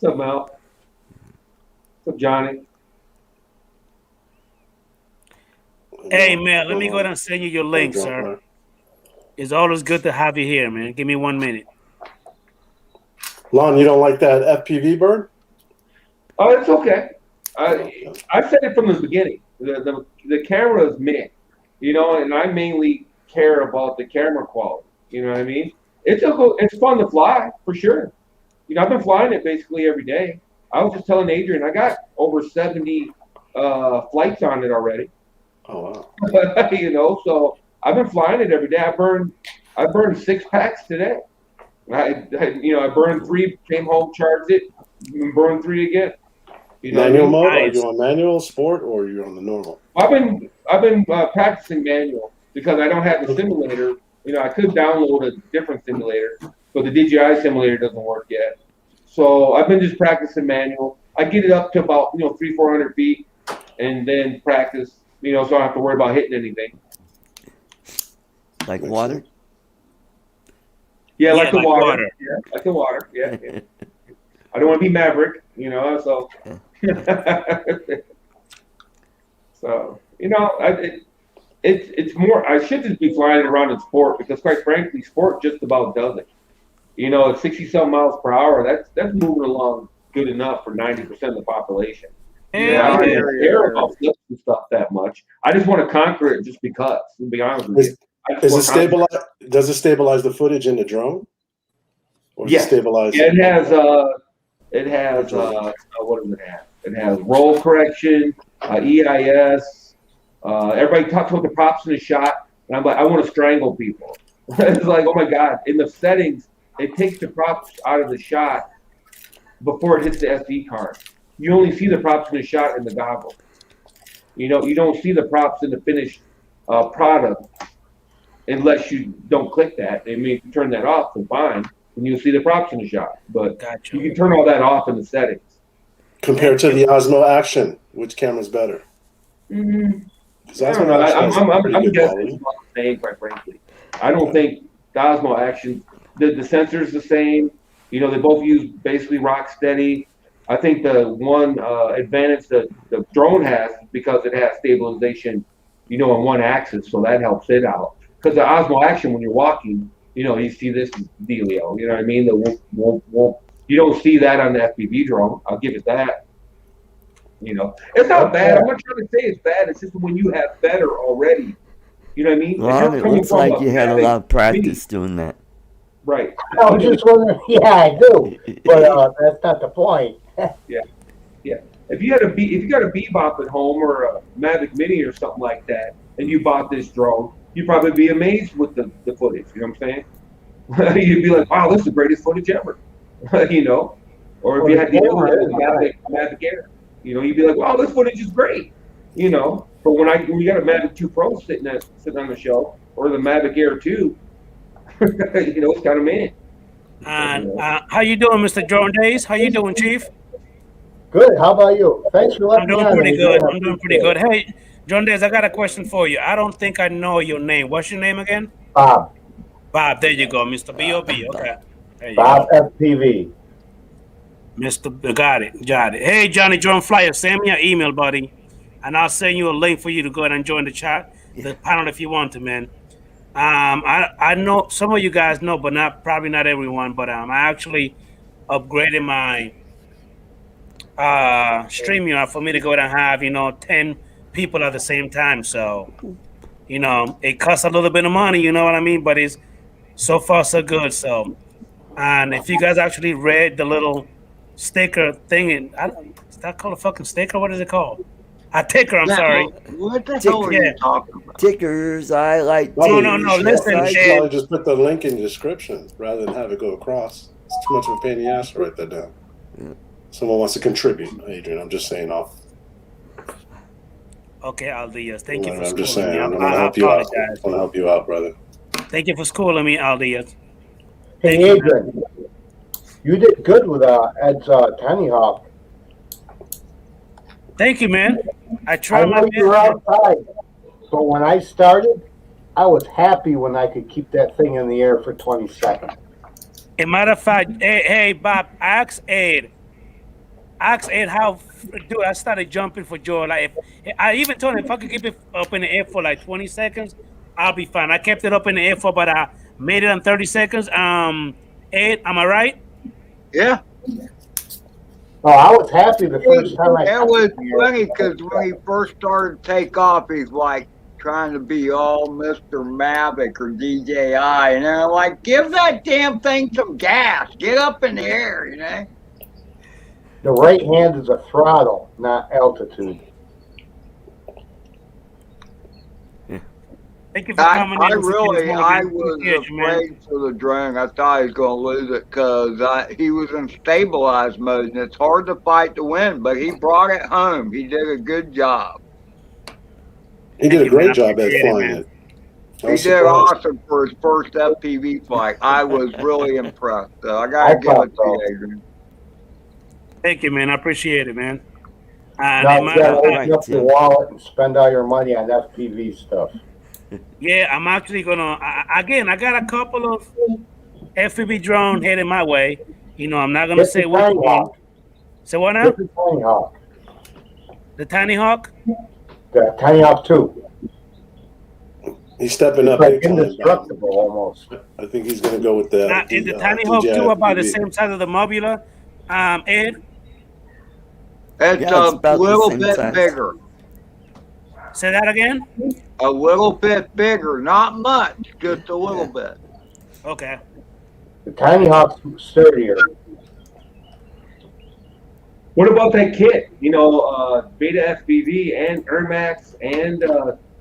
up, Mal? So Johnny. Hey, man, let me go ahead and send you your link, Drunk sir. line. It's always good to have you here, man. Give me 1 minute. Lon, you don't like that FPV bird? Oh, it's okay. I said it from the beginning. The camera is meh, and I mainly care about the camera quality. You know what I mean? It's fun to fly for sure. I've been flying it basically every day. I was just telling Adrian, I got over 70 flights on it already. Oh wow. So I've been flying it every day. I burned 6 packs today. I burned 3, came home, charged it, burned 3 again. Manual mode? Are Nice. you on manual, sport, or are you on the normal? I've been practicing manual because I don't have the simulator. I could download a different simulator, but the DJI simulator doesn't work yet. So I've been just practicing manual. I get it up to about 300-400 feet, and then practice. So I don't have to worry about hitting anything. Like Makes water? sense. Yeah, like the like water. water. Yeah, like the water. Yeah. I don't want to be Maverick. So. So it's more. I should just be flying it around in sport because, quite frankly, sport just about does it. At 60-some miles per hour, that's moving along good enough for 90% of the population. I don't really care about flips and stuff that much. I just want to conquer it just because. To be honest with you, Does it stabilize the footage in the drone? Or is Yes. it stabilized? Yeah, it has what does it have? It has roll correction, EIS. Everybody talks about the props in the shot, and I'm like, I want to strangle people. It's like, oh my God! In the settings, it takes the props out of the shot before it hits the SD card. You only see the props in the shot in the goggle. You don't see the props in the finished product unless you don't click that. I mean, if you turn that off, then fine, and you'll see the props in the shot. But Gotcha. you can turn all that off in the settings. Compared to the Osmo Action, which camera's better? Because I don't Osmo know. Action has I'm pretty good guessing quality. it's about the same, quite frankly. I don't think the Osmo Action, the sensor's the same. They both use basically rock steady. I think the one advantage that the drone has is because it has stabilization, on one axis, so that helps it out. Because the Osmo Action, when you're walking, you see this dealio. You know what I mean? You don't see that on the FPV drone. I'll give it that. It's not bad. I'm not trying to say it's bad. It's just when you have better already. You know what I mean? If Well, you're it coming looks from like you had a Mavic lot of practice Mini, doing that. right? I was just wondering. Yeah, I do, but that's not the point. Yeah. If you got a Bebop at home or a Mavic Mini or something like that, and you bought this drone, you'd probably be amazed with the footage. You know what I'm saying? You'd be like, "Wow, this is the greatest footage ever." Or if you had the Mavic Air, you'd be like, "Wow, this footage is great." But when you got a Mavic 2 Pro sitting on the shelf, or the Mavic Air 2, it's kind of meh. And how you doing, Mr. Drone Days? How you doing, Chief? Good. How about you? Thanks for I'm letting me doing on. pretty Adrian. good. I'm doing pretty good. Hey, Drone Days, I got a question for you. I don't think I know your name. What's your name again? Bob. Bob. There you go, Mr. B.O.B. Okay. There you Bob go. FPV. Mr. Got it. Hey, Johnny Drone Flyer, send me your email, buddy, and I'll send you a link for you to go ahead and join the chat, the panel if you want to, man. I know some of you guys know, but probably not everyone. But I actually upgraded my StreamYard for me to go ahead and have 10 people at the same time. So it costs a little bit of money, you know what I mean? But it's so far so good. So, and if you guys actually read the little sticker thing, is that called a fucking sticker? What is it called? A ticker, I'm sorry. What the hell are you talking about? Tickers, I like No, tickers. listen, Yes, I You Jay. should probably just put the link in the description rather than have it go across. It's too much of a pain in the ass to write that down. Yeah. Someone wants to contribute, Adrian. I'm just saying off. Okay, Aldias. Thank you for I'm just schooling saying. me. I'm going to I help you out. apologize. I'm going to help you out, brother. Thank you for schooling me, Aldias. Hey, Thank you, Adrian, you did good with Ed's Tiny Hawk. Thank you, man. I I tried my know you were best. outside, but when I started, I was happy when I could keep that thing in the air for 20 seconds. As a matter of fact, hey, Bob, ask Ed asked Ed how, dude, I started jumping for joy. Like, if I even told him if I could keep it up in the air for like 20 seconds, I'll be fine. I kept it up in the air for about made it on 30 seconds. Ed, am I right? Yeah. Oh, I was happy the first time I. That was funny because when he first started to take off, he's like trying to be all Mr. Mavic or DJI, and I'm like, give that damn thing some gas, get up in the air, you know. The right hand is a throttle, not altitude. Thank you for coming in. I was afraid for the drone. I thought he was going to lose it because he was in stabilized mode, and it's hard to fight the wind, but he brought it home. He did a good job. He did a great job at flying it. He did awesome for his first FPV flight. I was really impressed. I got to give it to you, Adrian. Thank you, man. I appreciate it, man. Now you got to open up your wallet and spend all your money on FPV stuff. Yeah, I'm actually gonna. I got a couple of FPV drone heading my way. You know, I'm not gonna say which one. Say what now? The Tiny Hawk. The Tiny Hawk. The Tiny Hawk 2. He's stepping up. Like indestructible almost. I think he's gonna go with that. Now, is the Tiny Hawk 2 about the same size of the Mobula? Ed. It's a little bit bigger. Say that again? A little bit bigger, not much, just a little bit. Okay. The Tiny Hawk's sturdier. What about that kit? You know, Beta FPV and Ermax and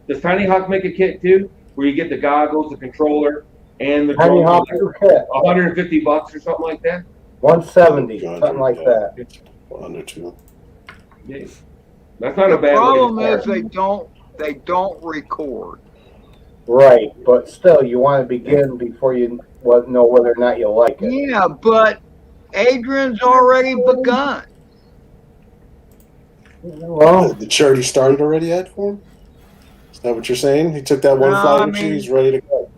does Tiny Hawk make a kit too? Where you get the goggles, the controller, and the Tiny Hawk 2 kit. $150 or something like that? 170, something like that. Under 2. Yeah. That's not a bad. The problem is they don't record. Right, but still, you want to begin before you know whether or not you like it. Yeah, but Adrian's already begun. Well, the charity started already, Ed, for him? Is that what you're saying? He took that one flight with you, he's ready to go.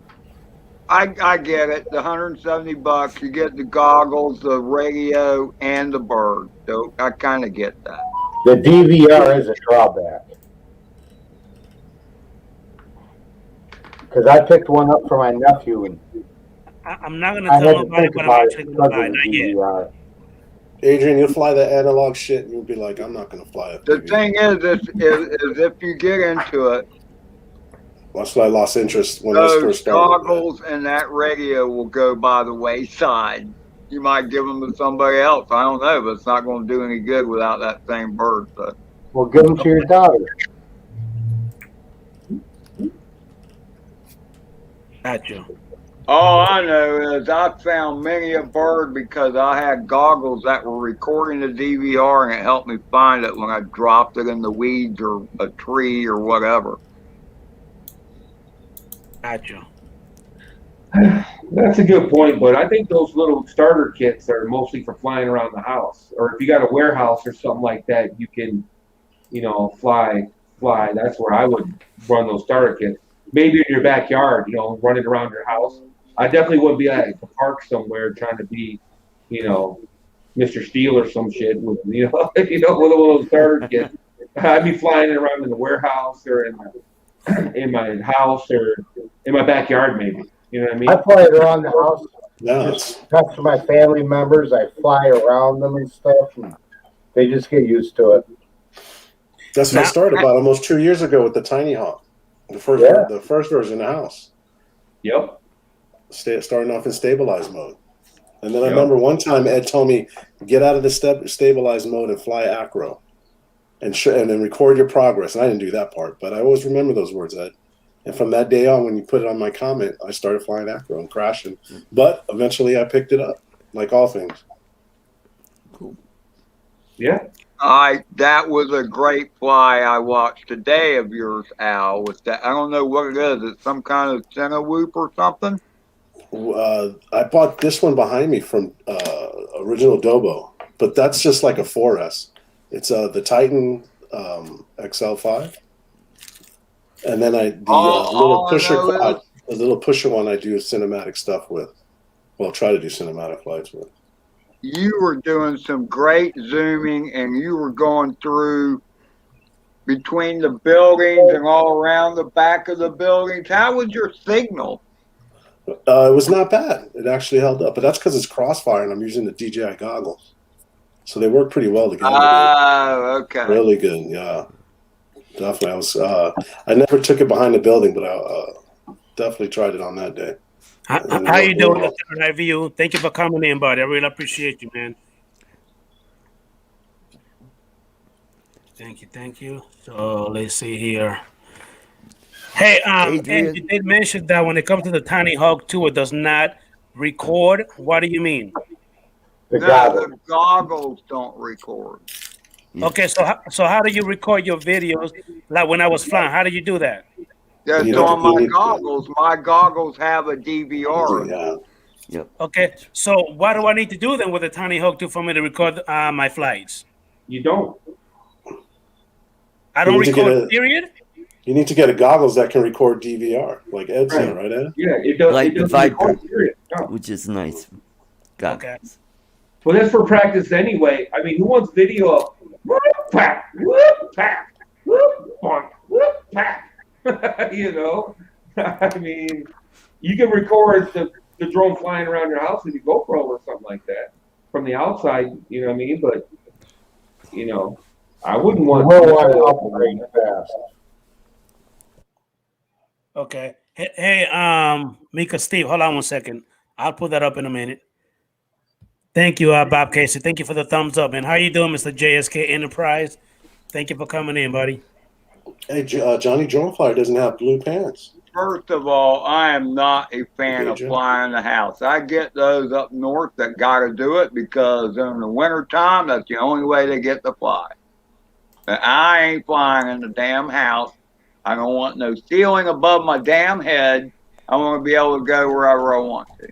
I get it. The $170, you get the goggles, the radio, and the bird. So I kind of get that. The DVR is a drawback. Because I picked one up for my nephew, and I'm not going to tell nobody, but I'm actually going to buy it. Not yet. Adrian, you'll fly the analog shit, and you'll be like, I'm not going to fly it. The thing is if you get into it, that's why I lost interest when I first started. Those goggles and that radio will go by the wayside. You might give them to somebody else. I don't know, but it's not going to do any good without that same bird. So. Well, give them to your daughter. Gotcha. All I know is I found many a bird because I had goggles that were recording the DVR, and it helped me find it when I dropped it in the weeds or a tree or whatever. Gotcha. That's a good point, but I think those little starter kits are mostly for flying around the house. Or if you got a warehouse or something like that, you can, you know, fly. That's where I would run those starter kits. Maybe in your backyard, you know, running around your house. I definitely wouldn't be at the park somewhere trying to be, you know, Mr. Steele or some shit with, you know, with a little starter kit. I'd be flying around in the warehouse or in my house or in my backyard, maybe. You know what I mean? I fly around the house. No, Just talk to my family members. I fly around them and stuff, and they just get used to it. that's what I started about almost 2 years ago with the Tiny Hawk. The first version in the house. Yep. Starting off in stabilized mode. And then I remember one time Ed told me, get out of the stabilized mode and fly acro. And then record your progress. And I didn't do that part, but I always remember those words, Ed. And from that day on, when you put it on my comment, I started flying acro and crashing. But eventually I picked it up, like all things. Cool. Yeah. That was a great fly I watched today of yours, Al. With that, I don't know what it is. It's some kind of Yahoooooo or something. I bought this one behind me from Original Dobo, but that's just like a 4S. It's the Titan XL5, and then the little pusher one I do cinematic stuff with. Well, try to do cinematic flights with. you were doing some great zooming, and you were going through between the buildings and all around the back of the buildings. How was your signal? It was not bad. It actually held up, but that's because it's crossfire and I'm using the DJI goggles, so they work pretty well together. Oh, okay. Really good, yeah. Definitely, I never took it behind the building, but I definitely tried it on that day. How you doing, Mr. Night View? Thank you for coming in, buddy. I really appreciate you, man. Thank you. So let's see here. Hey, Adrian. and you did mention that when it comes to the Tiny Hawk 2, it does not record. What do you mean? The No, goggles. the goggles don't record. Yeah. Okay, so how do you record your videos? Like when I was flying, how do you do that? That's You know, on you my need- goggles. My goggles have a DVR. Yeah. Yep. Okay, so what do I need to do then with the Tiny Hawk 2 for me to record my flights? You don't. I don't You need to get record, a- period? You need to get a goggles that can record DVR, like Ed said, right, Ed? Yeah, it does. Like it the doesn't Viper. record, period. No. Which is nice. Got Okay. Well, that's for practice anyway. I mean, who wants video of whoop pack, whoop pack, whoop bonk, whoop pack? You know, I mean, you can record the drone flying around your house with your GoPro or something like that from the outside. You know what I mean? But you know, I wouldn't want. We'll want to upgrade fast. Okay. Hey, Mika Steve, hold on one second. I'll put that up in a minute. Thank you, Bob Casey. Thank you for the thumbs up. And how you doing, Mr. JSK Enterprise? Thank you for coming in, buddy. Hey, Johnny Droneflyer doesn't have blue pants. First of all, I am not a fan of Jim. flying the house. I get those up north that got to do it because in the wintertime, that's the only way they get to fly. And I ain't flying in the damn house. I don't want no ceiling above my damn head. I want to be able to go wherever I want to.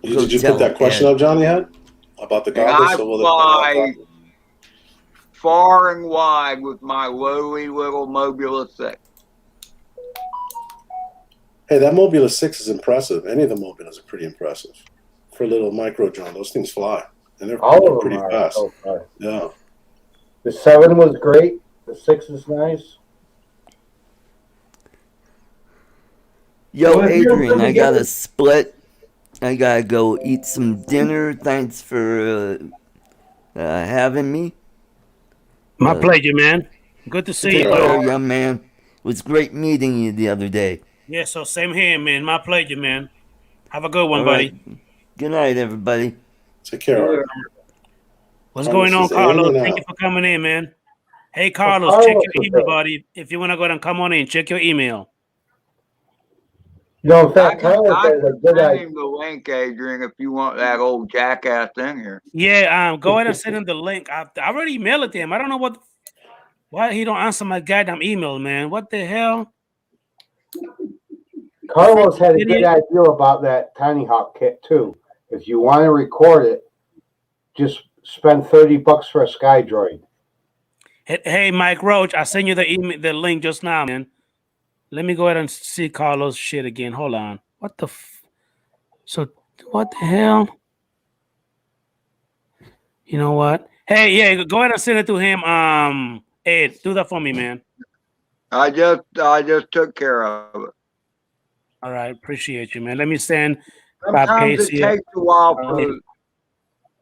Did you put that question up Johnny had? About the goggles? I fly far and wide with my lowly little Mobula 6. Hey, that Mobula 6 is impressive. Any of the Mobulas are pretty impressive. For a little micro drone, those things fly. And they're All of them pretty are fast. so far. Yeah. The 7 was great. The 6 is nice. Yo, Well, if you're Adrian, I got together- a split. I gotta go eat some dinner. Thanks for having me. My pleasure, man. Good to see Take you. care, young man. It was great meeting you the other day. Yeah, so same here, man. My pleasure, man. Have a good one, All buddy. right. Good night, everybody. Take care. Art. What's going on, This is Carlos? in and Thank you out. for coming in, man. Hey, Carlos, Carlos check is your email, there. buddy. If you want to go ahead and come on in, check your email. You know, in I fact, can Carlos has a good send idea. him the link, Adrian, if you want that old jackass in here. Yeah, go ahead and send him the link. I already emailed it to him. I don't know why he don't answer my goddamn email, man. What the hell? Carlos had a good idea about that Tiny Hawk kit too. If you want to record it, just spend $30 for a Sky Droid. Hey, Mike Roach, I sent you the link just now, man. Let me go ahead and see Carlos' shit again. Hold on. What the So what the hell? You know what? Hey, yeah, go ahead and send it to him. Ed, do that for me, man. I just took care of it. All right, appreciate you, man. Let me send Bob Sometimes Casey. it takes a while for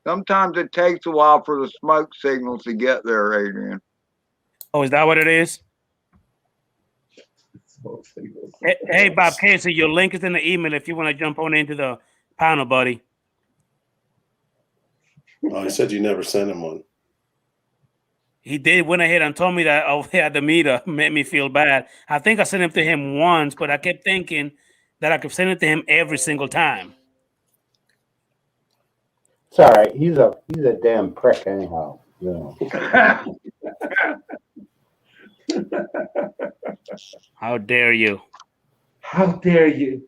sometimes it takes a while for the smoke signals to get there, Adrian. Oh, is that what it is? Hey, Bob Casey, your link is in the email if you want to jump on into the panel, buddy. Oh, he said you never sent him one. He did went ahead and told me that at the meter made me feel bad. I think I sent it to him once, but I kept thinking that I could send it to him every single time. It's all right. He's a damn prick anyhow. You know. How dare you? How dare you?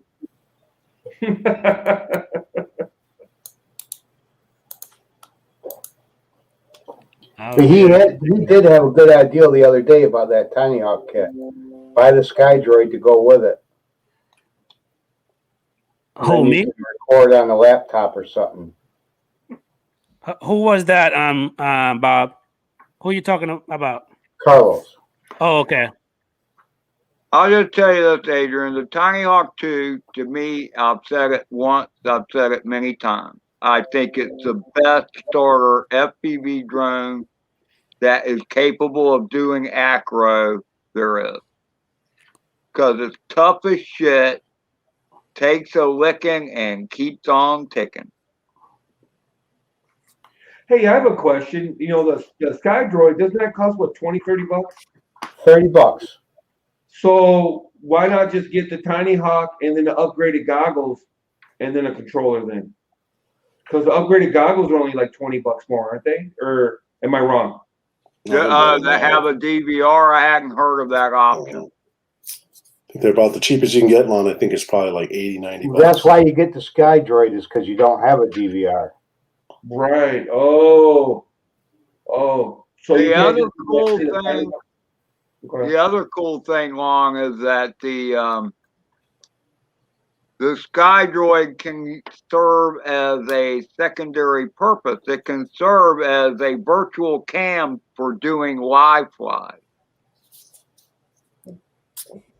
How But he dare did have a good idea the other day about that Tiny Hawk kit. Buy the Sky Droid to go with it. Who, Then me? you can record on a laptop or something. Who was that? Bob. Who you talking about? Carlos. Oh, okay. I'll just tell you this, Adrian. The Tiny Hawk 2, to me, I've said it once, I've said it many times. I think it's the best starter FPV drone that is capable of doing acro there is. Because it's tough as shit, takes a licking, and keeps on ticking. Hey, I have a question. You know, the Sky Droid, doesn't that cost, what, 20, 30 bucks? $30. So why not just get the Tiny Hawk and then the upgraded goggles and then a controller then? Because the upgraded goggles are only like 20 bucks more, aren't they? Or am I wrong? No, they're more than They that. have a DVR. I hadn't heard of that option. I think they're about the cheapest you can get one. I think it's probably like 80, 90 bucks. That's why you get the Sky Droid, is because you don't have a DVR. Right. Oh. So you The can't other just cool see the Tiny thing, Hawk? Okay. the other cool thing, Long, is that the Sky Droid can serve as a secondary purpose. It can serve as a virtual cam for doing live fly.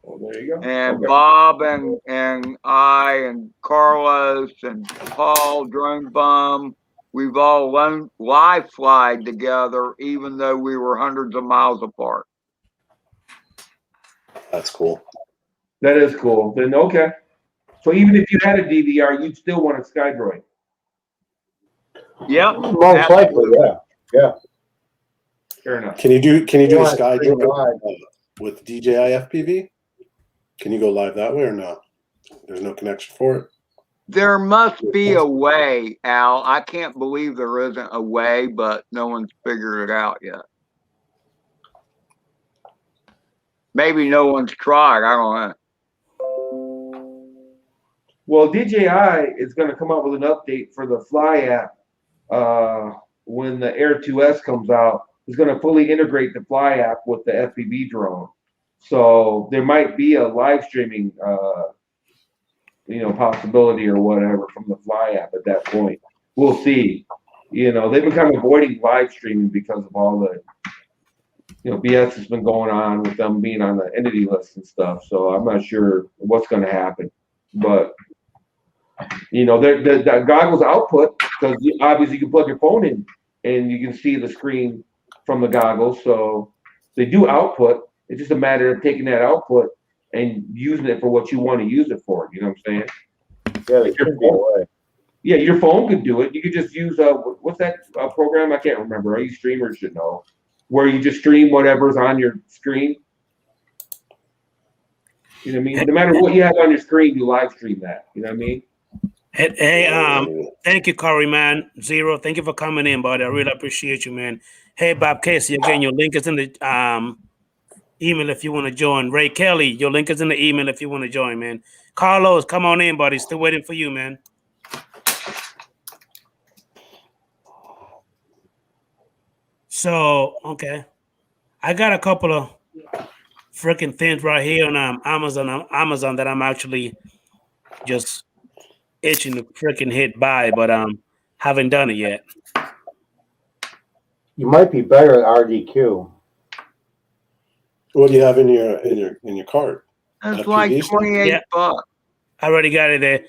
Oh, there you go. And Okay. Bob and I and Carlos and Paul, Drone Bum, we've all live flied together, even though we were hundreds of miles apart. That's cool. That is cool. Then okay. So even if you had a DVR, you'd still want a Sky Droid. Yep. Most likely, yeah. Fair enough. Can you do a Yeah, Sky stream Droid live. with DJI FPV? Can you go live that way or no? There's no connection for it. There must be a way, Al. I can't believe there isn't a way, but no one's figured it out yet. Maybe no one's tried. I don't know. Well, DJI is going to come out with an update for the Fly app when the Air 2S comes out. It's going to fully integrate the Fly app with the FPV drone. So there might be a live streaming, possibility or whatever from the Fly app at that point. We'll see. They've been kind of avoiding live streaming because of all the, BS that's been going on with them being on the entity list and stuff. So I'm not sure what's going to happen, but the goggles output, because obviously you can plug your phone in and you can see the screen from the goggles. So they do output. It's just a matter of taking that output and using it for what you want to use it for. You know what I'm saying? Yeah, there should be a way. Yeah, your phone could do it. You could just use what's that program? I can't remember. You streamers should know, where you just stream whatever's on your screen. You know what I mean? No matter what you have on your screen, you live stream that. You know what I mean? Hey, thank you, Corey, man. Zero, thank you for coming in, buddy. I really appreciate you, man. Hey, Bob Casey, again, your link is in the email if you want to join. Ray Kelly, your link is in the email if you want to join, man. Carlos, come on in, buddy. Still waiting for you, man. So, okay. I got a couple of freaking things right here on Amazon that I'm actually just itching to freaking hit buy, but haven't done it yet. You might be better at RDQ. What do you have in your cart? That's like $28. I already got it there.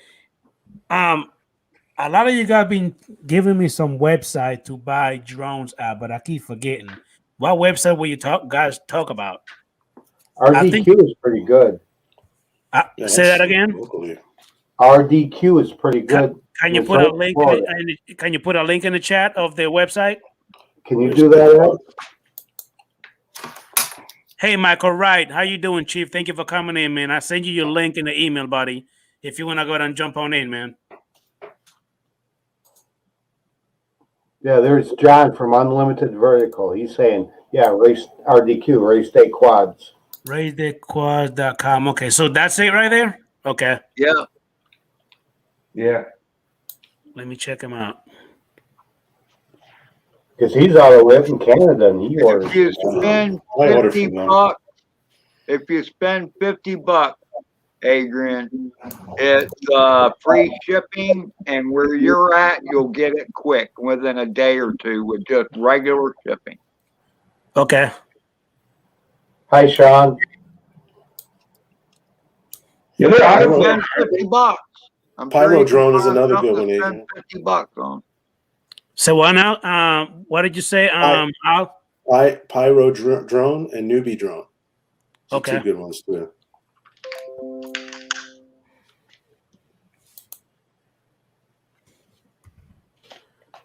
A lot of you guys been giving me some website to buy drones at, but I keep forgetting. What website will you guys talk about? RDQ is pretty good. Say that again. Locally. RDQ is pretty good. Can you put a link? Can you put a link in the chat of their website? Can you do that, Ed? Hey, Michael Wright, how you doing, Chief? Thank you for coming in, man. I send you your link in the email, buddy. If you want to go ahead and jump on in, man. Yeah, there's John from Unlimited Vertical. He's saying, yeah, race RDQ, race day quads. RaceDayQuads.com. Okay, so that's it right there? Okay. Yeah. Yeah. Let me check him out. Because he's all the way up in Canada and he orders. If you spend $50, if you spend $50 Adrian. It's free shipping, and where you're at, you'll get it quick within a day or two with just regular shipping. Okay. Hi, Sean. Yeah, they're I out will- of Spend $50. I'm Pyro sure you can drone is find another something good one, to spend Adrian. $50 on. So what now? What did you say? Al? Pyro drone and newbie drone. Those are Okay. two good ones too.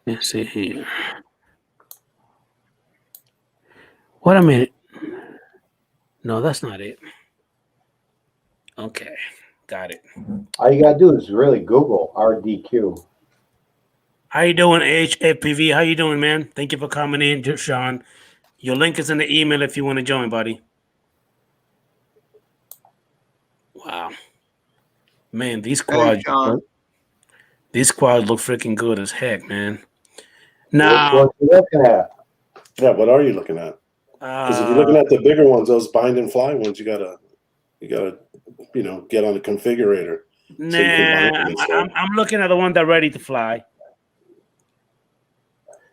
Let's see here. What a minute. No, that's not it. Okay, got it. All you gotta do is really Google RDQ. How you doing, HFPV? How you doing, man? Thank you for coming in, Sean. Your link is in the email if you want to join, buddy. Wow, man, these Hey, Sean. quads look freaking good as heck, man. Now, What you looking at? Yeah, what are you looking at? Because if you're looking at the bigger ones, those bind and fly ones, you gotta, get on the configurator. nah, you can bind them and stuff. I'm looking at the one that's ready to fly.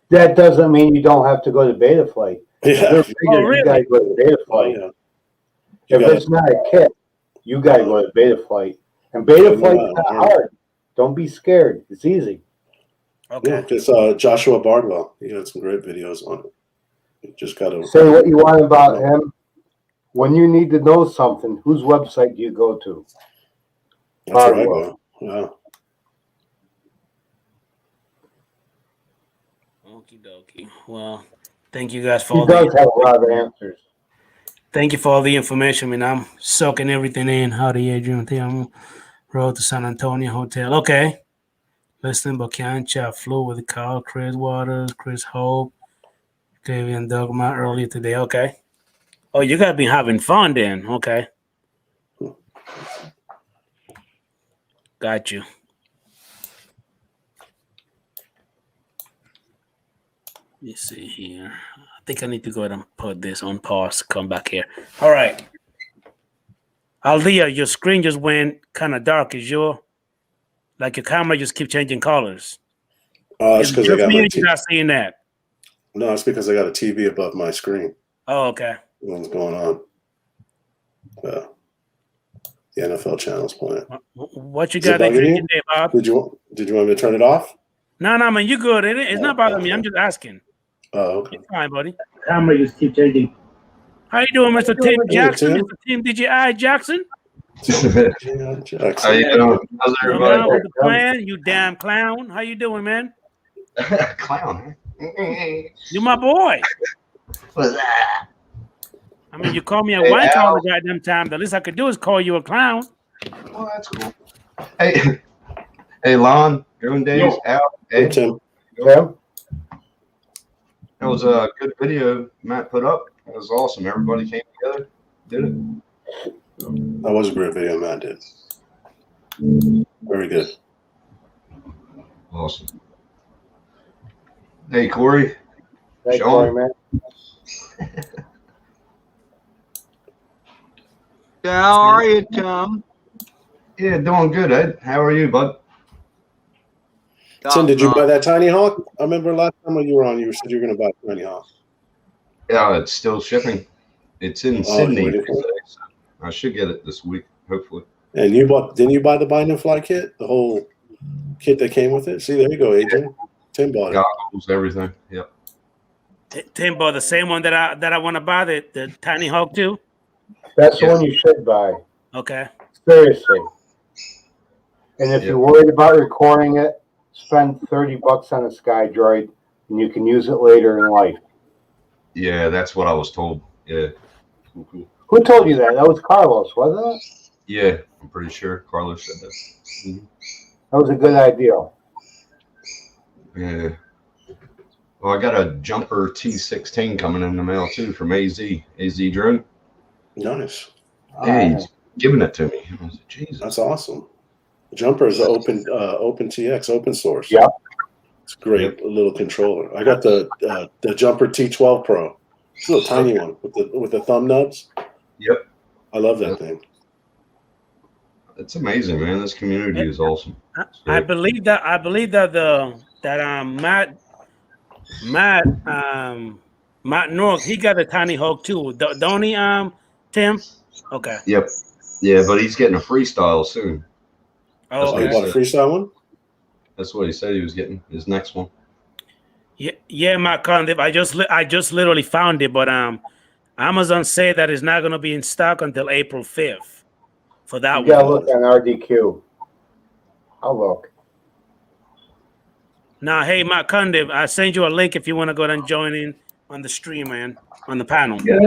That doesn't mean you don't have to go to beta flight. If Yeah. they're bigger, Oh, really? you gotta go to beta Oh, flight. yeah. You If gotta- it's not a kit, you gotta go to beta flight. And beta flight's not hard. Don't be scared. It's easy. Okay. Yeah, just Joshua Bardwell. He had some great videos on it. You just gotta Say what you want about him. When you need to know something, whose website do you go to? That's where I Bardwell. go. Yeah. Okie dokie. Well, thank you guys for He all does have a lot of answers. Thank you for all the information. I mean, I'm soaking everything in. Howdy, Adrian. I'm road to San Antonio Hotel. Okay. Listening, but can't chat. Flew with Carl, Chris Waters, Chris Hope, Davey and Dogma earlier today. Okay. Oh, you guys been having fun then. Okay. Got you. Let me see here. I think I need to go ahead and put this on pause. Come back here. All right. Aldia, your screen just went kind of dark. Is your camera just keep changing colors? It's because I got my You're TV. not seeing that. No, it's because I got a TV above my screen. Oh, okay. What's going on? The NFL channel's playing. What you Is it got there bugging you? drinking there, Bob? Did you want me to turn it off? No, man, you good. It's not bothering me. I'm just asking. Oh, okay. It's fine, buddy. Camera just keep changing. How you doing, Mr. Tim Jackson? Tim? Mr. Tim DJI Jackson? Yeah, Jackson. How you doing? How's Come everybody? on with the plan, you damn clown. How you doing, man? Clown, You my boy. What's that? I mean, you call me a Hey, white Al. collar goddamn time. The least I could do is call you a clown. Well, that's cool. Hey, Lon, Growing Days, Al. Hey, Hey, Tim. Tim? that was a good video Matt put up. It was awesome. Everybody came together, did it. That was a great video Matt did. Very good. Awesome. Hey, Corey. Thanks, Sean? Corey, man. How are you, Tom? Yeah, doing good, Ed. How are you, bud? Tim, did you buy that Tiny Hawk? I remember last time when you were on, you said you were going to buy a Tiny Hawk. Yeah, it's still shipping. It's in Oh, Sydney. you waited for it? So I should get it this week, hopefully. And didn't you buy the bind and fly kit? The whole kit that came with it? See, there you go, Adrian. Tim bought it. Goggles, everything. Yep. Tim bought the same one that I want to buy, the Tiny Hawk too. That's the one you should buy. Okay. Seriously. And if you're worried about recording it, spend $30 on a SkyDroid and you can use it later in life. Yeah, that's what I was told. Yeah. Cool. Who told you that? That was Carlos, wasn't it? Yeah, I'm pretty sure Carlos said that. Mhm. That was a good idea. Yeah. Well, I got a jumper T16 coming in the mail too from AZ Drone. Nice. Yeah, he's giving it to me. I was like, Jesus. That's awesome. Jumper is open TX, open source. Yeah. It's a great little controller. I got the Jumper T12 Pro. It's a little tiny one with the thumb nubs. Yep. I love that thing. It's amazing, man. This community is awesome. I believe that Matt North, he got a tiny hawk too. Don't he, Tim? Okay. Yep. Yeah, but he's getting a freestyle soon. Oh, Oh, you bought a freestyle one? That's what he said he was getting. His next one. Yeah, Matt Condip. I just literally found it, but Amazon said that it's not gonna be in stock until April 5th for that You gotta one. look on RDQ. I'll look. Now, hey, Matt Condip, I send you a link if you want to go and join in on the stream, man, on the panel. Yeah,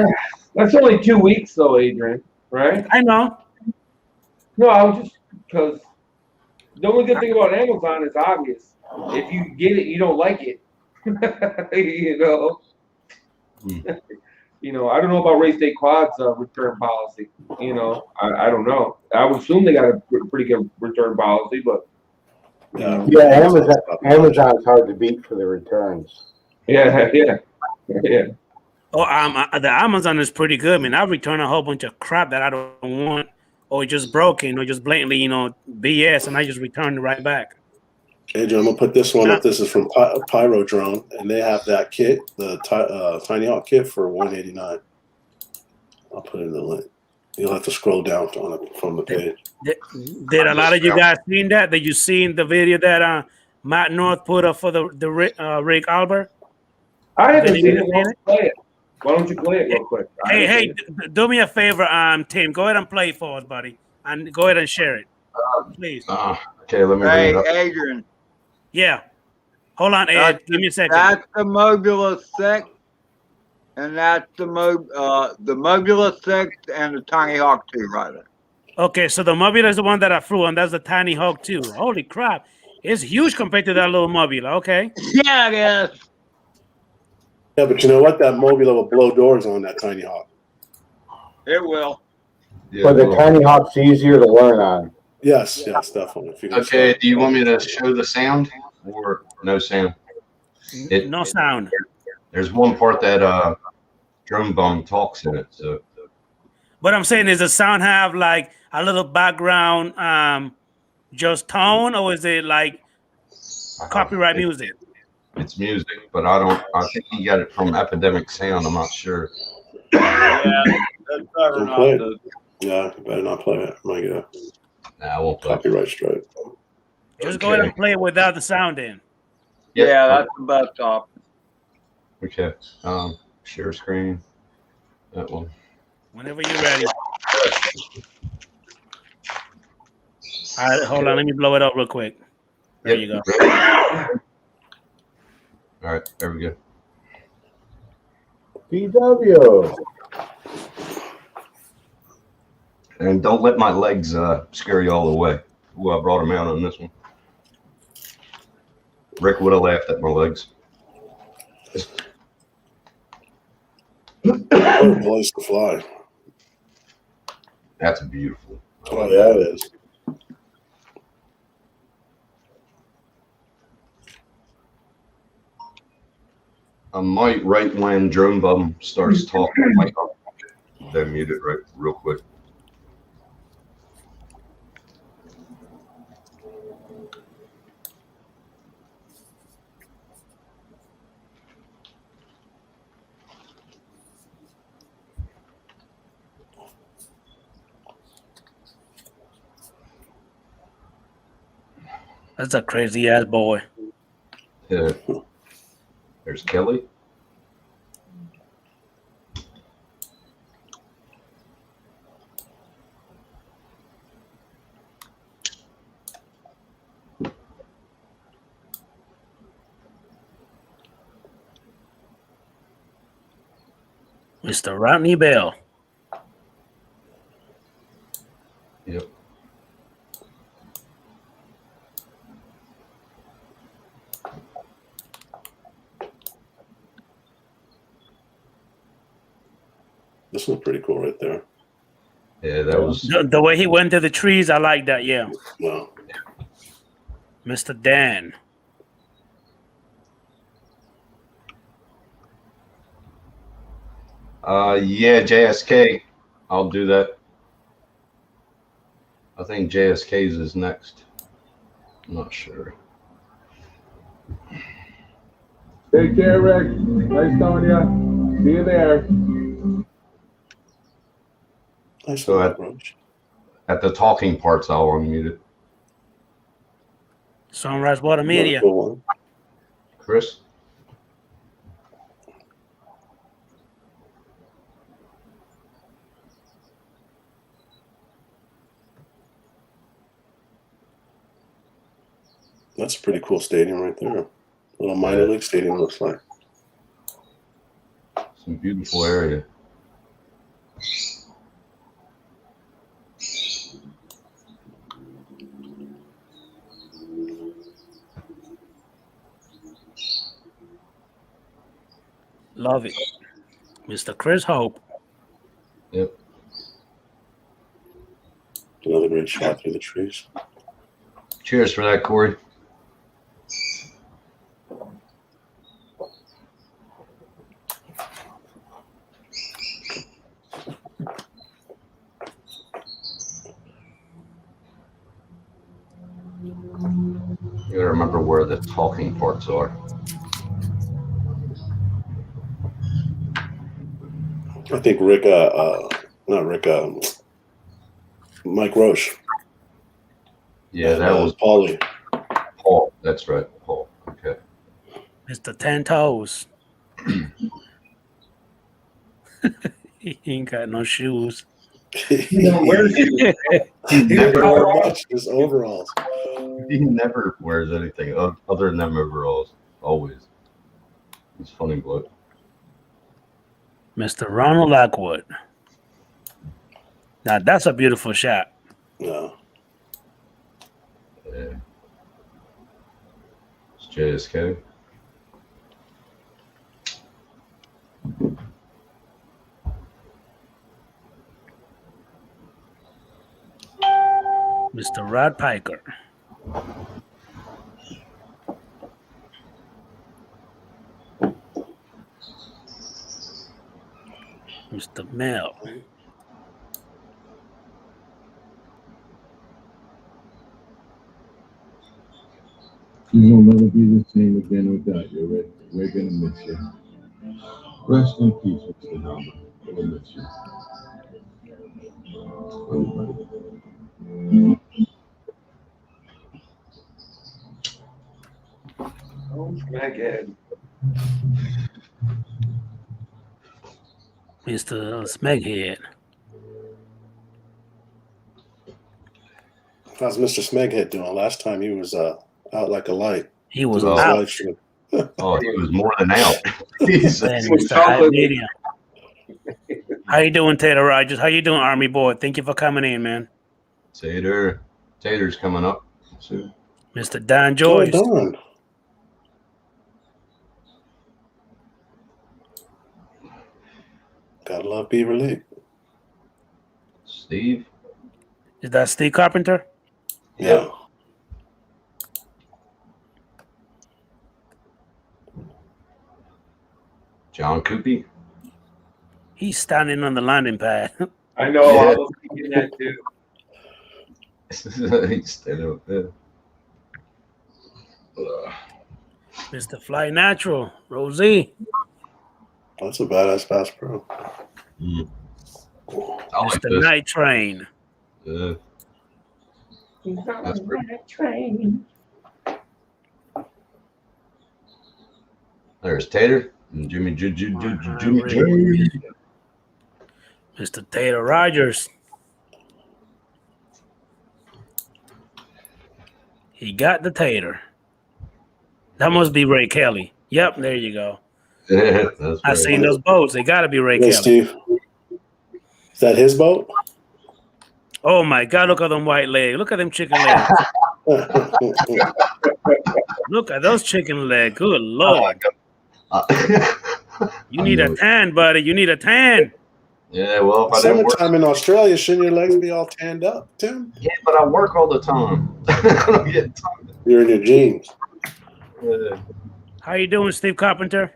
that's only 2 weeks though, Adrian. Right? I know. No, I was just because the only good thing about Amazon is obvious. If you get it, you don't like it. You know. You know, I don't know about Race Day Quad's return policy. You know, I don't know. I would assume they got a pretty good return policy, but Yeah. Yeah, Amazon's hard to beat for the returns. yeah. Oh, the Amazon is pretty good. I mean, I return a whole bunch of crap that I don't want, or just broken, or just blatantly, BS, and I just return it right back. Adrian, I'm gonna put this one up. This is from Pyro Drone, and they have that kit, the Tiny Hawk kit for $189. I'll put it in the link. You'll have to scroll down from the page. Did a lot of you guys seen that? Did you seen the video that Matt North put up for the Rick Albert? I haven't seen it. Why don't you play it real quick? Hey, do me a favor, Tim. Go ahead and play it for us, buddy, and go ahead and share it, please. Okay, let me bring it up. Adrian. Yeah. Hold on, Ed. Give me a second. That's the Mobula 6, and that's the Mobula 6 and the Tiny Hawk 2 right there. Okay, so the Mobula is the one that I flew, and that's the Tiny Hawk 2. Holy crap. It's huge compared to that little Mobula, okay? Yeah, it is. Yeah, but you know what? That Mobula will blow doors on that Tiny Hawk. It will. Yeah, But the Tiny Hawk's easier to learn on. Yes, definitely. If you can okay, do you want me to show the sound or no sound? No sound. There's one part that Drone Bum talks in it. So, What I'm saying is, does the sound have like a little background, just tone, or is it like copyright music? It's music, but I think he got it from Epidemic Sound. I'm not sure. Yeah, that's better Don't not play to. Yeah, you better not play it. I might get a Nah, I won't play. copyright strike. Just go ahead and play it without the sound in. Yeah, that's the best option. Okay. Share screen. That one. Whenever you're ready. All right, hold on. Let me blow it up real quick. There you go. All right, there we go. BW. And don't let my legs scare you all away. Ooh, I brought them out on this one. Rick would have laughed at my legs. Place to fly. That's beautiful. Oh, yeah, it is. I might, right when Drone Bum starts talking, I might then mute it right real quick. That's a crazy ass boy. Yeah. There's Kelly. Mr. Rodney Bell. Yep. This one's pretty cool right there. Yeah, that was. The way he went to the trees, I like that. Yeah. Wow. Mr. Dan. Yeah, JSK. I'll do that. I think JSK's is next. I'm not sure. Take care, Rick. Nice knowing you. See you there. Nice So approach. at the talking parts, I'll unmute it. Sunrise Water Media. Cool one. Chris? That's a pretty cool stadium right there. Little minor league stadium looks like. Some beautiful area. Love it. Mr. Chris Hope. Yep. Another great shot through the trees. Cheers for that, Corey. You gotta remember where the talking parts are. I think Rick, not Rick, Mike Roche. Yeah, that was Paulie. Paul. That's right, Paul. Okay. Mr. Ten Toes. He ain't got no shoes. He never wear much, just overalls. He never wears anything other than them overalls. Always. He's funny bloke. Mr. Ronald Lockwood. Now that's a beautiful shot. No. Yeah. It's JSK. Mr. Rod Piker. Mr. Mel. You'll never be the same again without you, Rick. We're gonna miss you. Rest in peace, Mr. Hama. We'll miss you. Oh, Smeghead. Mr. Smeghead. How's Mr. Smeghead doing? Last time he was out like a light. He was Doing his out. live stream. Oh, he was more than out. He's And Mr. Hype Media. How you doing, Tater Rogers? How you doing, Army Boy? Thank you for coming in, man. Tater's coming up soon. Mr. Don Joyce. Oh, Don. Gotta love Beaver Lake. Steve. Is that Steve Carpenter? Yeah. John Coopy. He's standing on the landing pad. I know. Yeah. I was thinking that too. He's standing up there. Mr. Fly Natural. Rosie. That's a badass pass pro. I like Mr. this. Night Train. Yeah. That's pretty. Train. There's Tater and Jimmy. Mr. Tater Rogers. He got the tater. That must be Ray Kelly. Yep, there you go. Yeah, that's I right. seen those boats. They got to be Ray Hey, Kelly. Steve. Is that his boat? Oh, my God. Look at them white legs. Look at them chicken legs. Look at those chicken legs. Good Lord. You need a tan, buddy. You need a tan. Yeah, well, if I didn't work, Summertime in Australia, shouldn't your legs be all tanned up, Tim? yeah, but I work all the time. I don't get time. You're in your jeans. Yeah. How you doing, Steve Carpenter?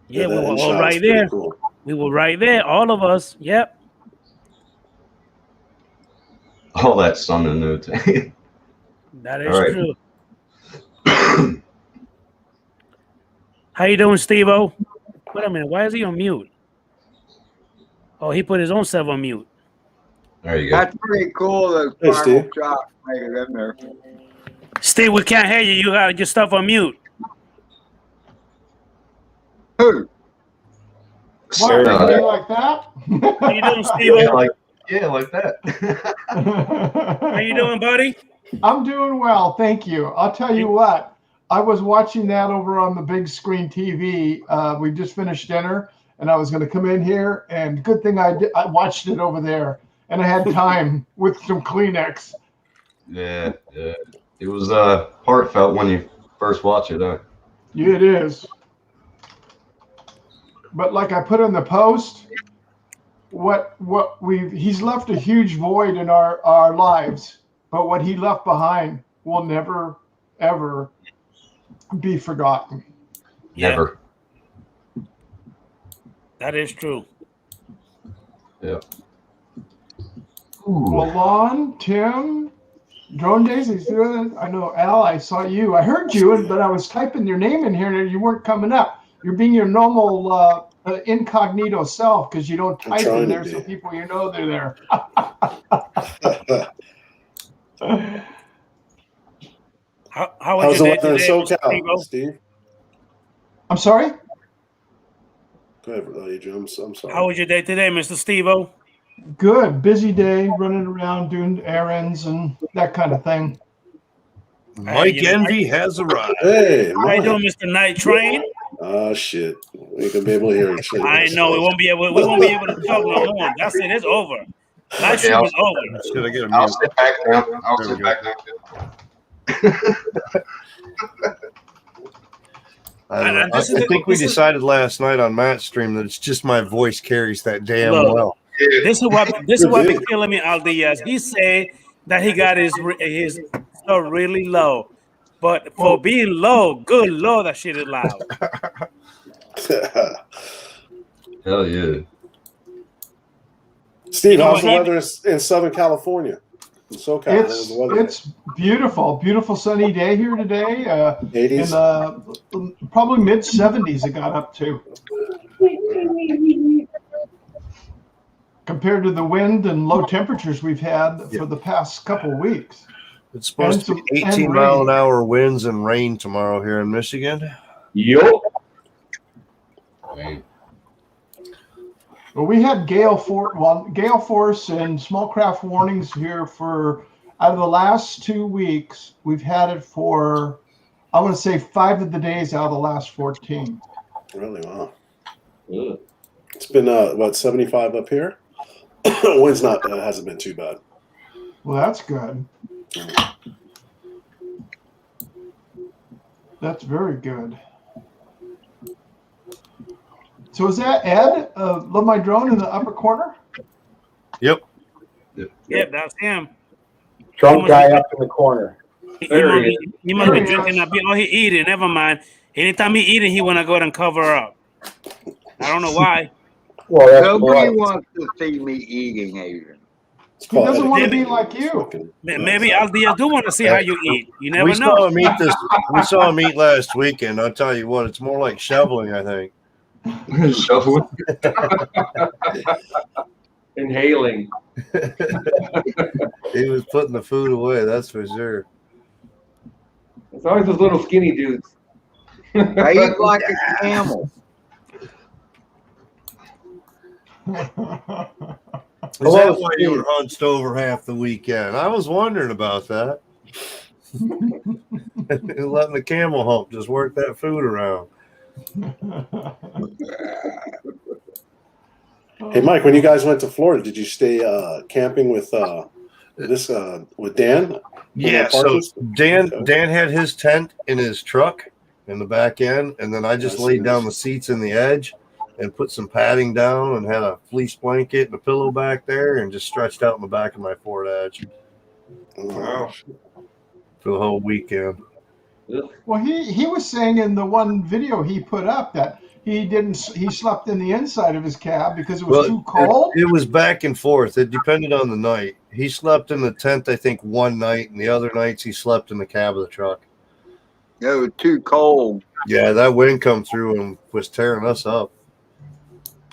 Yeah, we that were end all shot was right pretty there. Cool. We were right there, all of us. Yep. All that sun in there. That is All right. true. How you doing, Steve-O? Wait a minute. Why is he on mute? Oh, he put his own self on mute. There you go. That's pretty cool. Those Hey, final Steve. shots made it in there. Steve, we can't hear you. You got your stuff on mute. Who? What, No, somebody like that? How you doing, Steve-O? like that. How you doing, buddy? I'm doing well, thank you. I'll tell you what, I was watching that over on the big screen TV. We just finished dinner, and I was going to come in here, and good thing I watched it over there, and I had time with some Kleenex. Yeah. It was heartfelt when you first watch it, huh? Yeah, it is. But like I put in the post, he's left a huge void in our lives. But what he left behind will never, ever be forgotten. Never. That is true. Yeah. Well, Lon, Tim, Drone Daisy, I know, Al, I saw you. I heard you, but I was typing your name in here and you weren't coming up. You're being your normal incognito self because you don't type in there so people know they're there. How's the your day weather in today, SoCal, Steve? I'm sorry? Go ahead, Adrian. I'm sorry. How was your day today, Mr. Steve-O? Good. Busy day, running around doing errands and that kind of thing. Mike Envy has arrived. Hey, how you doing, Mr. Night Train? Oh shit, we can be able to hear each other. I know we won't be able to talk no more. That's it. It's over. Live stream is over. I'll sit back now. I'll sit back now. I think we decided last night on Matt's stream that it's just my voice carries that damn well. This is what been killing me all the years. He said that he got his stuff really low, but for being low, good Lord, that shit is loud. Hell yeah. Steve, how's the weather in Southern California? In SoCal, it's beautiful, beautiful sunny day here today. 80s? In probably mid-70s it got up to. Compared to the wind and low temperatures we've had for the past couple of weeks. It's supposed to be 18-mile-an-hour winds and rain tomorrow here in Michigan. Yup. Well, we had gale force and small craft warnings here for out of the last 2 weeks. We've had it for, I want to say, 5 of the days out of the last 14. Really? Wow. Yeah. It's been about 75 up here. Wind's hasn't been too bad. Well, that's good. That's very good. So is that Ed, Love My Drone in the upper corner? Yep. Yep, that's him. Drunk guy up in the corner. He must be drinking up. Oh, he eating. Never mind. Anytime he eating, he want to go ahead and cover up. I don't know why. Well, nobody wants to see me eating, Adrian. He doesn't want to be like you. Maybe Aldias do want to see how you eat. You never we know. We saw him eat last weekend. I'll tell you what, it's more like shoveling, I think. Shoveling? Inhaling. He was putting the food away, that's for sure. It's always those little skinny dudes. I eat like a camel. Is that why you were hunched over half the weekend? I was wondering about that. Letting the camel hump just work that food around. Hey, Mike, when you guys went to Florida, did you stay camping with Dan? Yeah, so Dan had his tent in his truck in the back end, and then I just laid down the seats in the edge and put some padding down and had a fleece blanket and a pillow back there and just stretched out in the back of my Ford Edge. Wow. For the whole weekend. Well, he was saying in the one video he put up that he slept in the inside of his cab because it was too cold. It was back and forth. It depended on the night. He slept in the tent, I think, one night, and the other nights he slept in the cab of the truck. It was too cold. Yeah, that wind come through and was tearing us up.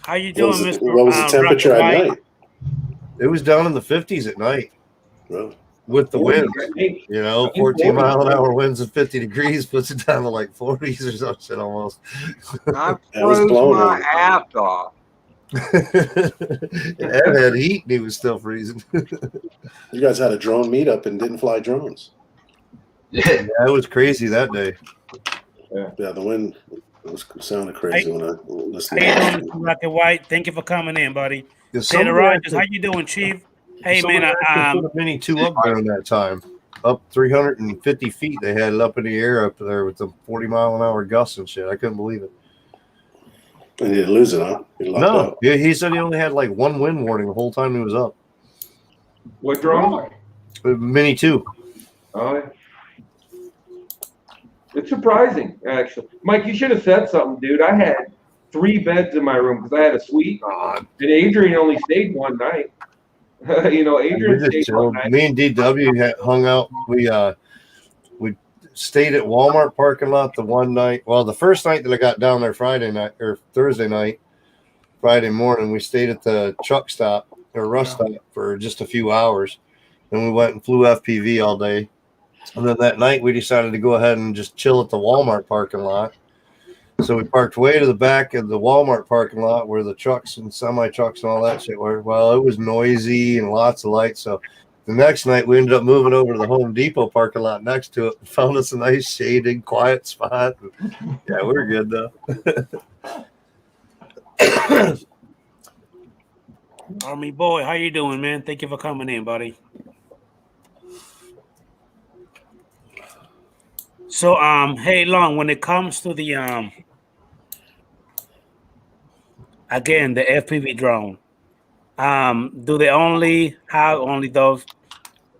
How you doing, Mr. What was the temperature at night? It was down in the 50s at night. Really? With the wind, 14 mile an hour winds at 50 degrees puts it down to like 40s or something almost. I froze my ass off. Ed had heat and he was still freezing. You guys had a drone meetup and didn't fly drones. Yeah, it was crazy that day. Yeah, the wind sounded crazy when I listened. Hey, Rocket White, thank you for coming in, buddy. Taylor Rogers, how you doing, Chief? Hey, man, put a Mini 2 up during that time. Up 350 feet. They had it up in the air up there with the 40 mile an hour gusts and shit. I couldn't believe it. And he didn't lose it, huh? No. Yeah, he said he only had like one wind warning the whole time he was up. What drone? Mini 2. Oh, yeah. It's surprising, actually. Mike, you should have said something, dude. I had 3 beds in my room because I had a suite. And Adrian only stayed one night. Adrian stayed one night. Me and DW had hung out. We stayed at Walmart parking lot the one night. Well, the first night that I got down there Friday night or Thursday night, Friday morning, we stayed at the truck stop or rust stop for just a few hours. Then we went and flew FPV all day. And then that night we decided to go ahead and just chill at the Walmart parking lot. So we parked way to the back of the Walmart parking lot where the trucks and semi-trucks and all that shit were. Well, it was noisy and lots of lights. So the next night we ended up moving over to the Home Depot parking lot next to it and found us a nice shaded, quiet spot. Yeah, we're good though. Army boy, how you doing, man? Thank you for coming in, buddy. So, hey, Long, when it comes to the again, the FPV drone, do they only have those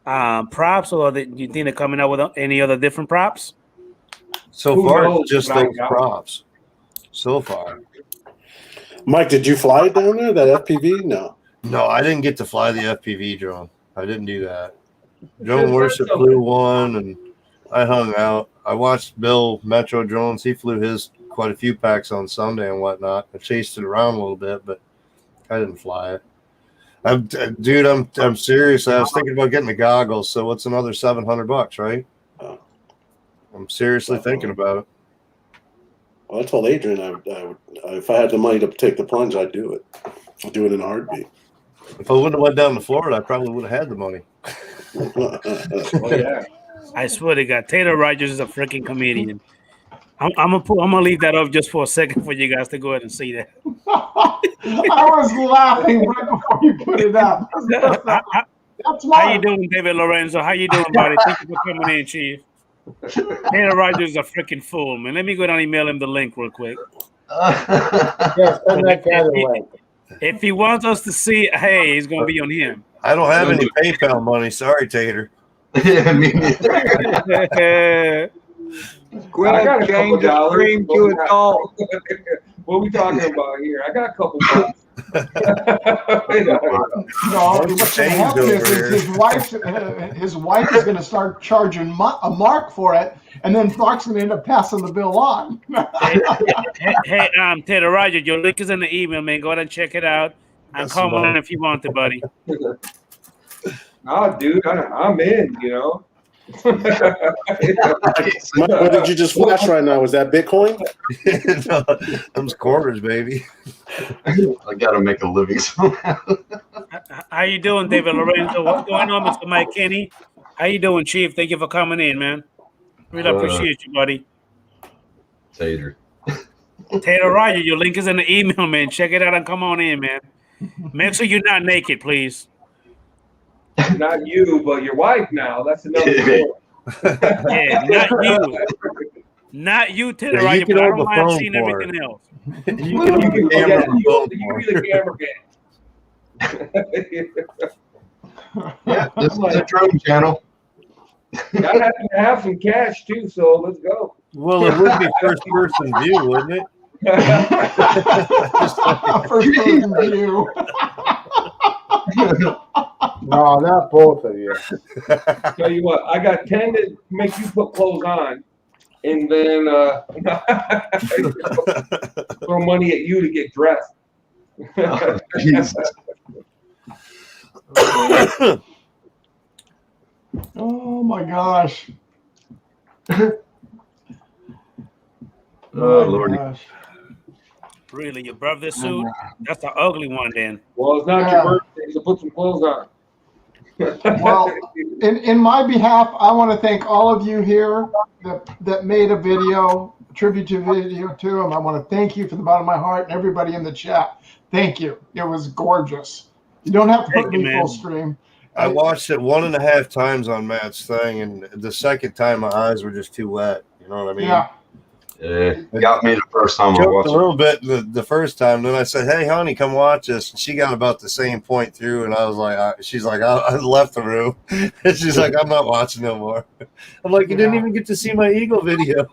props, or do you think they're coming out with any other different props? So far, it's just those props. So far. Mike, did you fly it down there, that FPV? No. No, I didn't get to fly the FPV drone. I didn't do that. Drone Worship flew one, and I hung out. I watched Bill Metro Drones. He flew his quite a few packs on Sunday and whatnot. I chased it around a little bit, but I didn't fly it. I'm serious. I was thinking about getting the goggles. So what's another $700, right? I'm seriously thinking about it. Well, I told Adrian I would, if I had the money to take the plunge, I'd do it. I'd do it in a heartbeat. If I wouldn't have went down to Florida, I probably would have had the money. Oh, yeah. I swear to God, Taylor Rogers is a freaking comedian. I'm gonna leave that off just for a second for you guys to go ahead and see that. I was laughing right before you put it up. That's why. How you doing, David Lorenzo? How you doing, buddy? Thank you for coming in, Chief. Taylor Rogers is a freaking fool, man. Let me go down and email him the link real quick. Yes, send that guy the link. If he wants us to see, hey, it's gonna be on him. I don't have any PayPal money. Sorry, Tater. Yeah, me neither. Well, I got a couple dollars. Dream to adult. What are we talking about here? I got a couple bucks. No, what's going to happen is his wife is going to start charging a mark for it, and then Mark's going to end up passing the bill on. hey, Taylor Rogers, your link is in the email, man. Go ahead and check it out. And come on if you want to, buddy. Oh, dude, I'm in, Mike, what did you just flash right now? Was that Bitcoin? No, them's quarters, baby. I gotta make a living somehow. How you doing, David Lorenzo? What's going on, Mr. Mike Kenny? How you doing, Chief? Thank you for coming in, man. Really appreciate you, buddy. Tater. Taylor Rogers, your link is in the email, man. Check it out and come on in, man. Make sure you're not naked, please. Not you, but your wife now. That's another story. Yeah, not you. Not you, Taylor Rogers, but I don't mind seeing everything else. You can be the camera. Yeah, this is a drone channel. I happen to have some cash too, so let's go. Well, it would be first person view, wouldn't it? First person view. No, not both of you. Tell you what, I got 10 to make you put clothes on, and then throw money at you to get dressed. Oh, Jesus. Oh my gosh. Oh, Lordy. Gosh. Really, your brother's suit? That's an ugly one then. Well, it's not Yeah. your birthday, so put some clothes on. Well, in my behalf, I want to thank all of you here that made a video, a tribute to video to him. I want to thank you from the bottom of my heart and everybody in the chat. Thank you. It was gorgeous. You don't have to put Thank you, me man. full stream. I watched it 1.5 times on Matt's thing, and the second time my eyes were just too wet. You know what I mean? Yeah. Yeah, got me the first time I Joked watched a it. little bit the first time. Then I said, "Hey, honey, come watch this." And she got about the same point through, and I was like, "She's like, I left the room." And she's like, "I'm not watching no more." I'm like, "You didn't even get to see my Eagle video."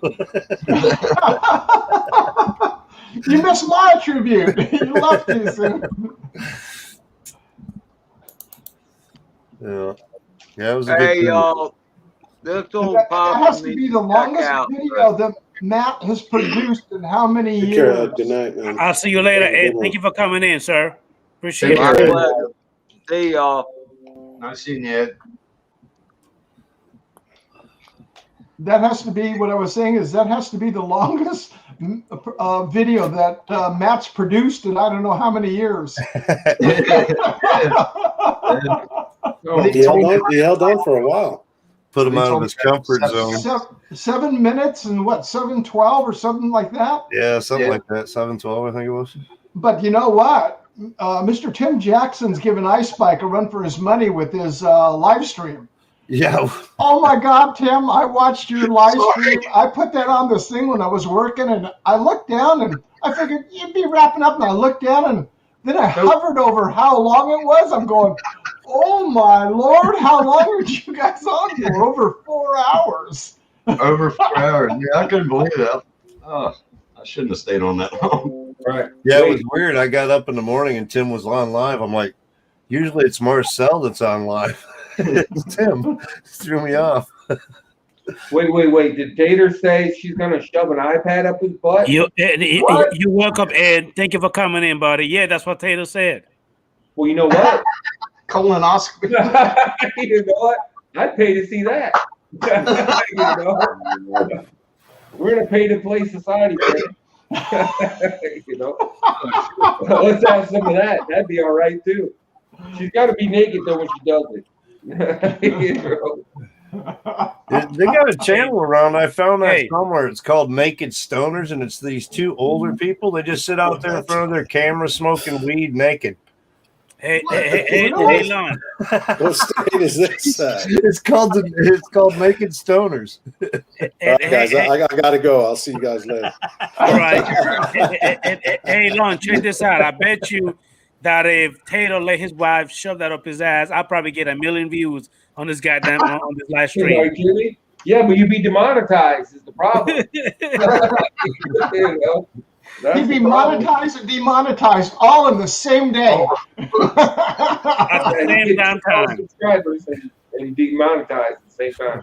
You missed my tribute. You left too soon. Yeah, it was a good Hey, tribute. y'all. This old That papa has to needs be the check longest out. video that Matt has produced in how many Take care. years? Good night, man. I'll see you later, Have a Ed. good one. Thank you for coming in, sir. Appreciate Take it. My care. pleasure. See y'all. Nice seeing you, Ed. That has to be what I was saying is that has to be the longest video that Matt's produced in I don't know how many years. Oh, He held on for a while. Put him They out of told his me comfort that zone. 7 minutes and what 7:12 or something like that. Yeah, something Yeah. like that. 7:12, I think it was. But you know what? Mr. Tim Jackson's giving Ice Spike a run for his money with his live stream. Yeah. Oh my God, Tim! I watched your live stream. I put that on this thing when I was working, and I looked down and I figured you'd be wrapping up. And I looked down, and then I hovered over how long it was. I'm going, oh my Lord, how long were you guys on for? Over 4 hours. Over 4 hours. Yeah, I couldn't believe it. Oh, I shouldn't have stayed on that long. right. Yeah, it was Wait, weird. I got up in the morning and Tim was on live. I'm like, usually it's Marcel that's on live. It's Tim. Threw me off. wait. Did Tater say she's gonna shove an iPad up his butt? You're What? welcome, Ed. Thank you for coming in, buddy. Yeah, that's what Taylor said. Well, you know what? Colonoscopy. You know what? I'd pay to see that. You know? We're in a pay-to-play society, man. You know? Let's have some of that. That'd be all right, too. She's got to be naked, though, when she does it. You know? They got a channel around. I found that Hey. somewhere. It's called Naked Stoners, and it's these two older people. They just sit out there in front of their camera smoking weed naked. Hey, Lon. What state is this? It's called Naked Stoners. All right, guys, I gotta go. I'll see you guys later. All right. Hey, Lon, check this out. I bet you that if Taylor let his wife shove that up his ass, I'll probably get 1 million views on this goddamn on this live Are stream. you kidding me? Yeah, but you'd be demonetized is the problem. You know? That's He'd be the problem. monetized and demonetized all in the same day. At the And same you get damn 2,000 time. subscribers and demonetized at the same time.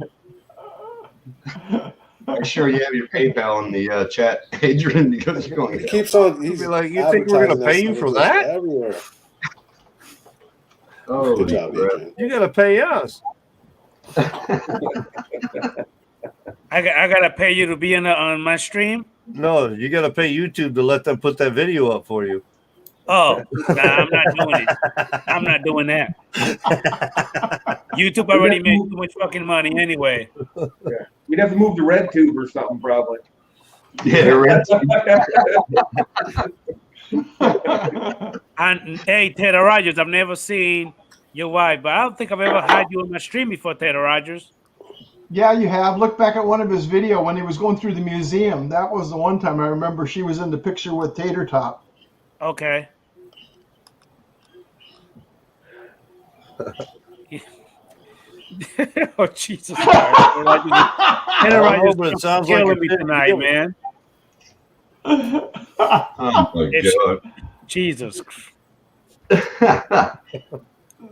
Make sure you have your PayPal in the chat, Adrian, because you're going He to keeps on. He's Be like, you think we're gonna pay you for that? Everywhere. Oh, Good job, Adrian. You gotta pay us. I gotta pay you to be on my stream. No, you gotta pay YouTube to let them put that video up for you. Oh, nah, I'm not doing it. I'm not doing that. YouTube already made too much fucking money anyway. We'd have to move to RedTube or something, probably. Yeah, right. And hey, Taylor Rogers, I've never seen your wife, but I don't think I've ever had you on my stream before, Taylor Rogers. Yeah, you have. Look back at one of his video when he was going through the museum. That was the one time I remember she was in the picture with Tater Top. Okay. Oh Jesus Christ! Taylor I don't know, Rogers but it is sounds like killing a me big tonight, deal. man. Oh my Jesus.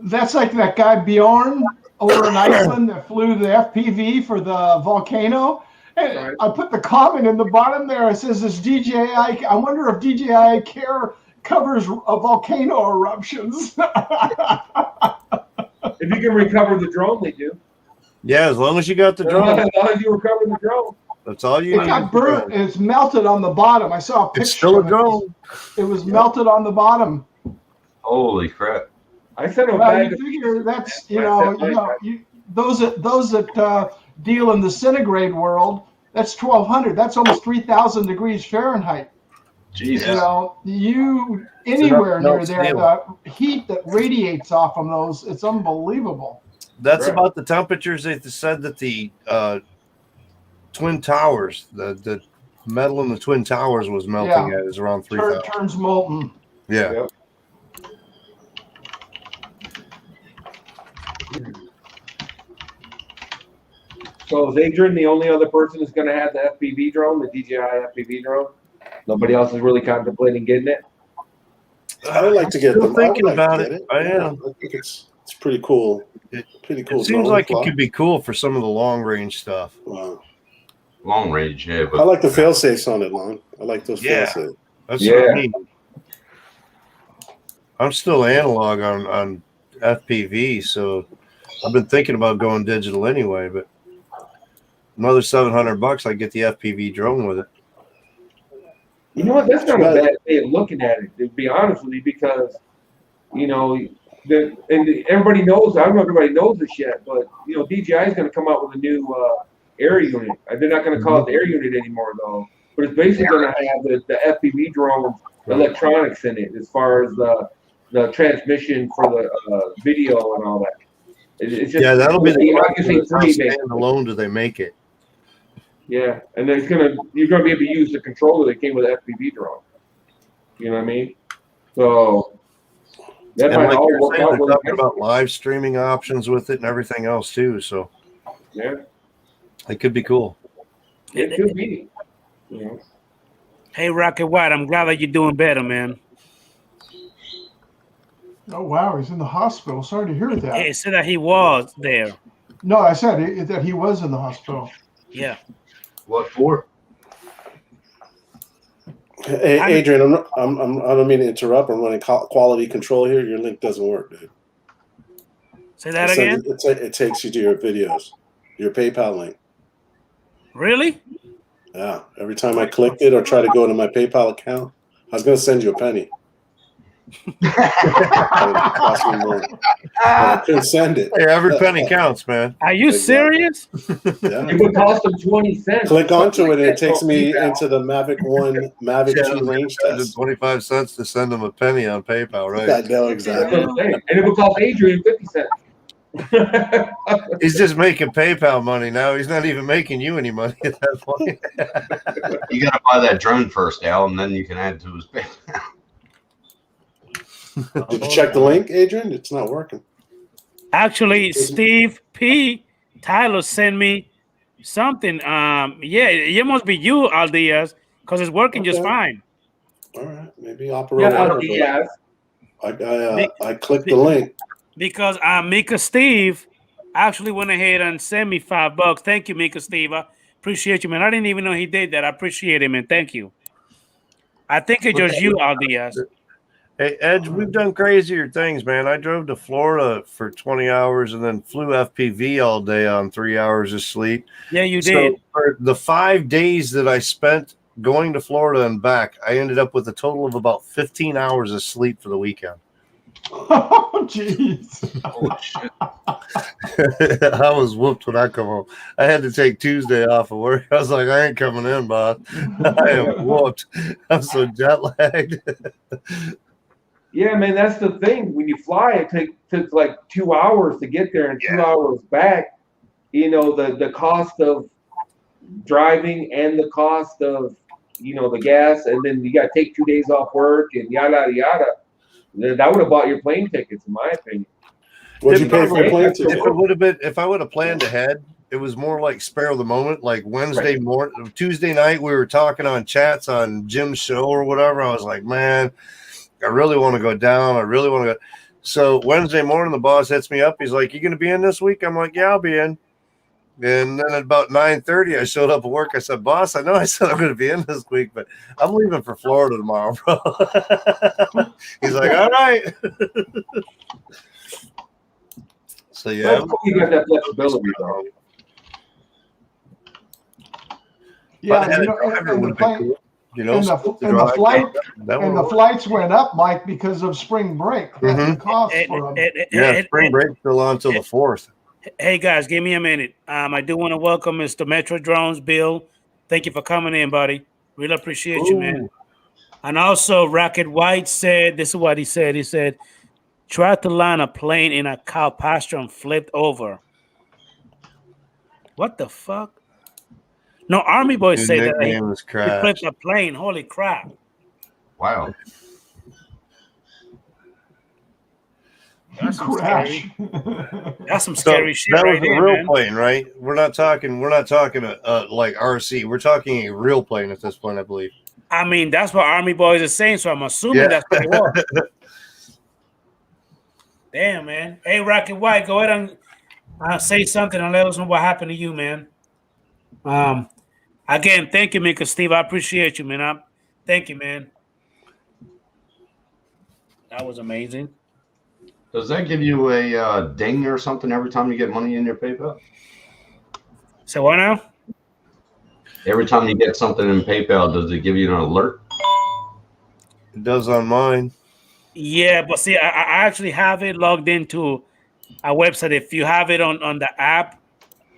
That's like that guy Bjorn over in Iceland that flew the FPV for the volcano. And Right. I put the comment in the bottom there. It says, "Is DJI? I wonder if DJI Care covers volcano eruptions." If you can recover the drone, they do. Yeah, as long as you got the drone, As long as you recover the drone. that's all you It need. got burnt. It's melted on the bottom. I saw a picture. It's still a of it. drone. It was melted on the bottom. Holy crap! I sent him Well, back. you figure that's those that deal in the centigrade world. That's 1,200. That's almost 3,000 degrees Fahrenheit. Jesus. You know, you anywhere enough near there, steel. the heat that radiates off from those, it's unbelievable. That's Right. about the temperatures they said that the Twin Towers, the metal in the Twin Towers was melting Yeah. at is around 3,000. Turns molten. Yeah. Yep. So is Adrian the only other person who's going to have the FPV drone, the DJI FPV drone? Nobody else is really contemplating getting it. I would like to get Still them. I would thinking like to about get it. I am. I think it's pretty cool. Pretty cool. It seems drone like fly. it could be cool for some of the long range stuff. Wow. Long range, yeah. I But like the fail safes on it, Lon. I like those Yeah. fail safes. That's Yeah. what I mean. I'm still analog on FPV, so I've been thinking about going digital anyway, but another $700, I get the FPV drone with it. You know what? That's not a bad way of looking at it, to be honest with you, because, you know, everybody knows, I don't know if everybody knows this yet, but, you know, DJI is going to come out with a new air unit. They're not going to call it the air unit anymore, though. But it's basically going to have the FPV drone electronics in it as far as the transmission for the video and all that. It's just, Yeah, that'll be the obviously question. How free, basically. standalone do they make it? Yeah, and then you're gonna be able to use the controller that came with the FPV drone. You know what I mean? So that And might like all you're work saying, out. they're really talking nice. about live streaming options with it and everything else too. So Yeah, it could be cool. it could be. You know. Hey, Rocket White, I'm glad that you're doing better, man. Oh wow, he's in the hospital. Sorry to hear that. It said that he was there. No, I said that he was in the hospital. Yeah. what for? Hey, Adrian, I don't mean to interrupt. I'm running quality control here. Your link doesn't work, dude. Say that again? It takes you to your videos, your PayPal link. Really? Yeah. Every time I clicked it or try to go into my PayPal account, I was going to send you a penny. Cost me more. But I couldn't send it. Hey, every penny counts, man. Are you serious? Yeah. It would cost them 20 cents. Click onto it, and it takes me into the Mavic 1, Mavic 2 range test. 25 cents to send them a penny on PayPal, right? I know exactly. And it would cost Adrian 50 cents. He's just making PayPal money now. He's not even making you any money at that point. You got to buy that drone first, Al, and then you can add to his PayPal. Did you check the link, Adrian? It's not working. Actually, Steve P. Tyler sent me something. Yeah, it must be you, Aldias, because it's working just Okay. fine. All right, maybe operator. Yeah, I clicked the link. Because Mika Steve actually went ahead and sent me $5. Thank you, Mika Steve. I appreciate you, man. I didn't even know he did that. I appreciate it, man. Thank you. I think it's just you, Aldias. Hey, Edge, we've done crazier things, man. I drove to Florida for 20 hours and then flew FPV all day on 3 hours of sleep. Yeah, you So did. for the 5 days that I spent going to Florida and back, I ended up with a total of about 15 hours of sleep for the weekend. Oh, jeez. Holy shit. I was whooped when I come home. I had to take Tuesday off of work. I was like, I ain't coming in, boss. I am whooped. I'm so jet lagged. Yeah, man, that's the thing. When you fly, it takes like 2 hours to get there and 2 hours back. You know, the cost of driving and the cost of, you know, the gas, and then you got to take 2 days off work and yada, yada. That would have bought your plane tickets, in my opinion. What'd you pay for your plane ticket? If I would have planned ahead it was more like spare of the moment. Like Wednesday morning, Tuesday night, we were talking on chats on Jim's show or whatever. I was like, man, I really want to go down. I really want to go. So Wednesday morning, the boss hits me up. He's like, you going to be in this week? I'm like, yeah, I'll be in. And then at about 9:30, I showed up at work. I said, boss, I know I said I'm going to be in this week, but I'm leaving for Florida tomorrow, bro. He's like, all right. So, yeah. That's cool. You got that flexibility, though. Yeah, and the flights went up, Mike, because of spring break. That's the cost for them. Yeah, spring break's still on until the 4th. Hey guys, give me a minute. I do want to welcome Mr. Metro Drones, Bill. Thank you for coming in, buddy. Really appreciate you, man. And also, Rocket White said, this is what he said. He said, tried to land a plane in a cow pasture and flipped over. What the fuck? No, Army Boy His said that he flipped a plane. Holy crap. Wow. That's some scary. That's some scary shit. That was right a there, real man. plane, right? We're not talking like RC. We're talking a real plane at this point, I believe. I mean, that's what Army Boys are saying, so I'm assuming that's what it was. Damn, man. Hey, Rocket White, go ahead and say something and let us know what happened to you, man. Again, thank you, Mika Steve. I appreciate you, man. Thank you, man. That was amazing. Does that give you a ding or something every time you get money in your PayPal? So what now? Every time you get something in PayPal, does it give you an alert? It does on mine. Yeah, but see, I actually have it logged into a website. If you have it on the app,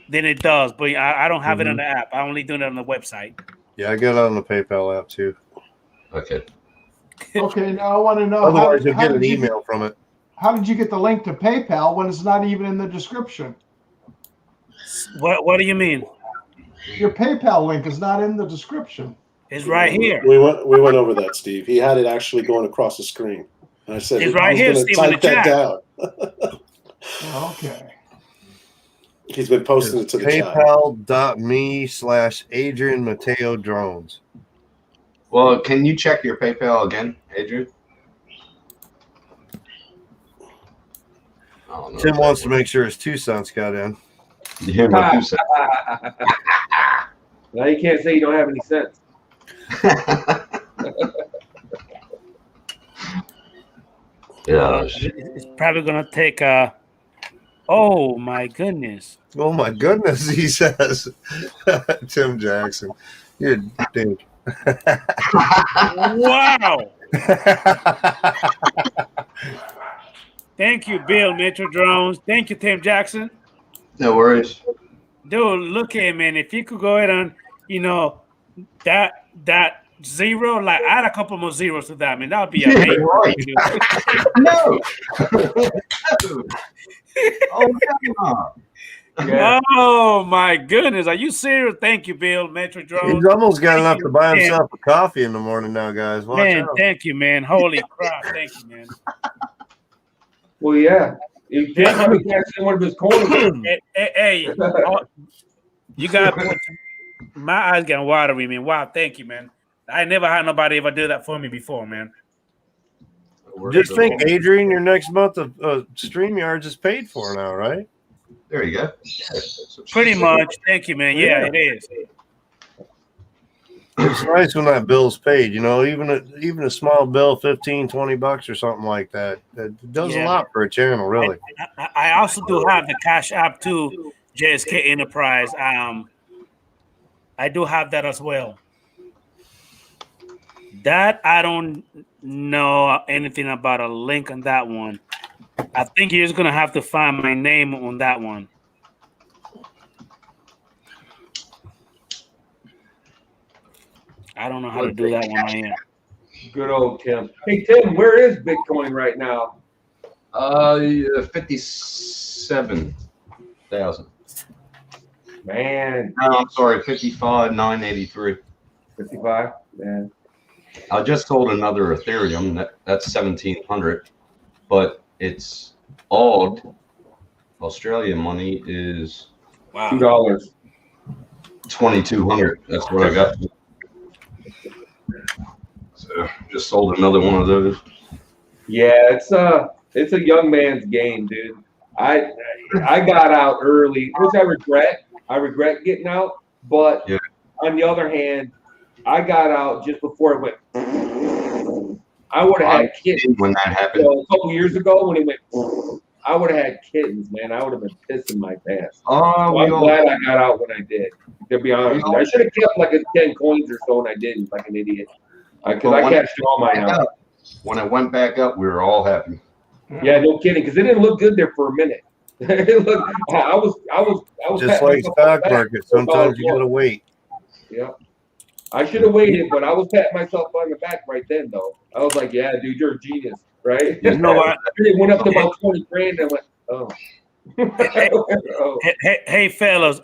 then it does. But I don't have it on the app. I only do it on the website. Yeah, I got it on the PayPal app too. Okay. Okay, now I want to know. Otherwise, you'll get an email from it. How did you get the link to PayPal when it's not even in the description? What do you mean? Your PayPal link is not in the description. It's right here. We went over that, Steve. He had it actually going across the screen. And I said, it's right here, Steve, in the chat. Down. Okay. He's been posting it to the chat. PayPal.me/Adrian Mateo Drones. Well, can you check your PayPal again, Adrian? Tim wants to make sure his 2 cents got in. Yeah, my 2 cents. Now you can't say you don't have any sense. Yeah. It's probably gonna take oh my goodness. Oh my goodness, he says. Tim Jackson. You're a dink. Wow. Thank you, Bill Metro Drones. Thank you, Tim Jackson. No worries. Dude, look at man. If you could go ahead and that zero, like add a couple more zeros to that, man. That would be amazing. Right. No. Oh, come on. Yeah. Oh my goodness. Are you serious? Thank you, Bill Metro Drones. He's almost got enough to buy man. himself a coffee in the morning now, guys. Watch Man, out. thank you, man. Holy crap. Thank you, man. Well, yeah. If Jim probably can't see one of his corners. Hey, you got my eyes getting watery, man. Wow, thank you, man. I never had nobody ever do that for me before, man. Just think, Adrian, your next month of StreamYards is paid for now, right? There you go. Pretty much. Thank you, man. Yeah, it is. It's nice when that bill's paid, even a small bill, $15-20 or something like that. That does a lot for a channel, really. I also do have the Cash App too, JSK Enterprise. I do have that as well. That I don't know anything about a link on that one. I think you're just gonna have to find my name on that one. I don't know how to do that one right here. Good old Tim. Hey, Tim, where is Bitcoin right now? 57,000. Man. No, I'm sorry, 55,983. 55? Man. I just sold another Ethereum. That's 1,700, but it's AUD. Australian money is Wow. $2. 2,200. That's what I got. So just sold another one of those. Yeah, it's a young man's game, dude. I got out early, which I regret. I regret getting out, but Yeah. on the other hand, I got out just before it went. I would have had kittens when that happened. a couple years ago when it went. I would have had kittens, man. I would have been pissing my pants. Oh, So I'm glad I got out when I did. To be honest, with you. I should have kept like 10 coins or so, and I didn't, like an idiot. Because I cashed all mine out. When it went back up, we were all happy. Yeah, no kidding. Because it didn't look good there for a minute. It looked. I was Just like stock market. Sometimes you gotta wait. Yeah. I should have waited, but I was patting myself on the back right then, though. I was like, "Yeah, dude, you're a genius, right?" You know what? It went up to about 20 grand, and I went, "Oh." Oh. Hey, fellas.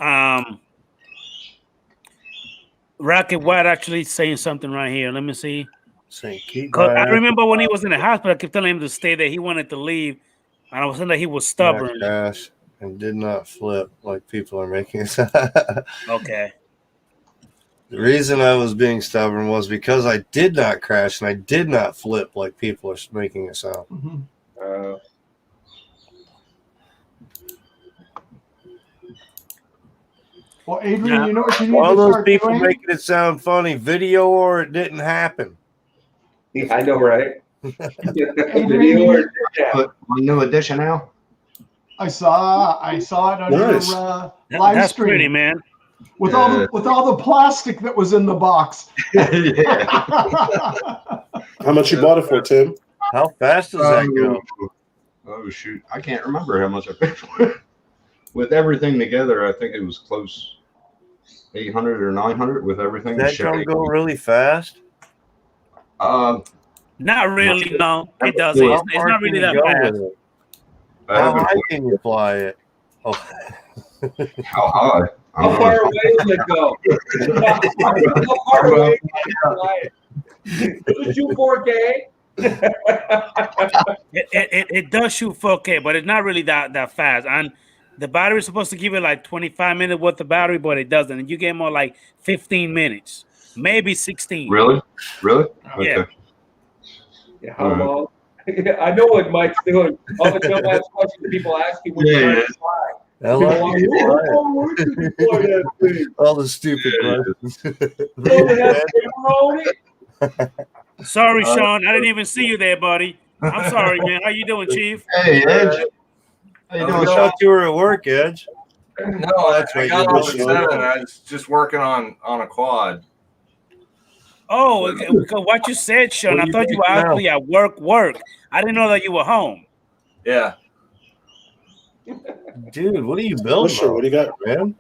Rocket White actually saying something right here. Let me see. Saying keep. 'Cause I remember when he was in the hospital, I kept telling him to stay there. He wanted to leave, and I was saying that he was stubborn. Crash and did not flip like people are making it. Okay. The reason I was being stubborn was because I did not crash and I did not flip like people are making it sound. Mm-hmm. Well, Adrian, you know what you need All to those start people doing? making it sound funny, video or it didn't happen. Yeah, I know, right? Adrian, But new edition now. I saw it on Nice. your live That's stream. pretty, man. With all the plastic that was in the box. How much you bought it for, Tim? How fast does that go? Oh shoot, I can't remember how much I paid for it. With everything together, I think it was close 800 or 900 with everything. Does that drum go really fast? Not really, no. It does. How It's far not can really you that go fast. with it? How high can you fly it? Oh. How high? How far away does it go? How far away can you fly it? Does it shoot 4K? It does shoot 4K, but it's not really that fast. And the battery is supposed to give it like 25 minutes worth of battery, but it doesn't. And you get more like 15 minutes, maybe 16. Really? Really? Yeah. Okay. Yeah, how long? I know what Mike's doing. All the dumbass questions people ask you when you're trying to fly. How long did you fly it? All the stupid questions. Sorry, Sean. I didn't even see you there, buddy. I'm sorry, man. How you doing, Chief? Hey, Edge. How you doing, I thought you were at work, Edge. No, That's I right, got you're off at doing 7. it. I was just working on a quad. Oh, because what you said, Sean, What I are you thought you were making now? actually at work. I didn't know that you were home. Yeah. Dude, what are you building? Sure, what do you got, man?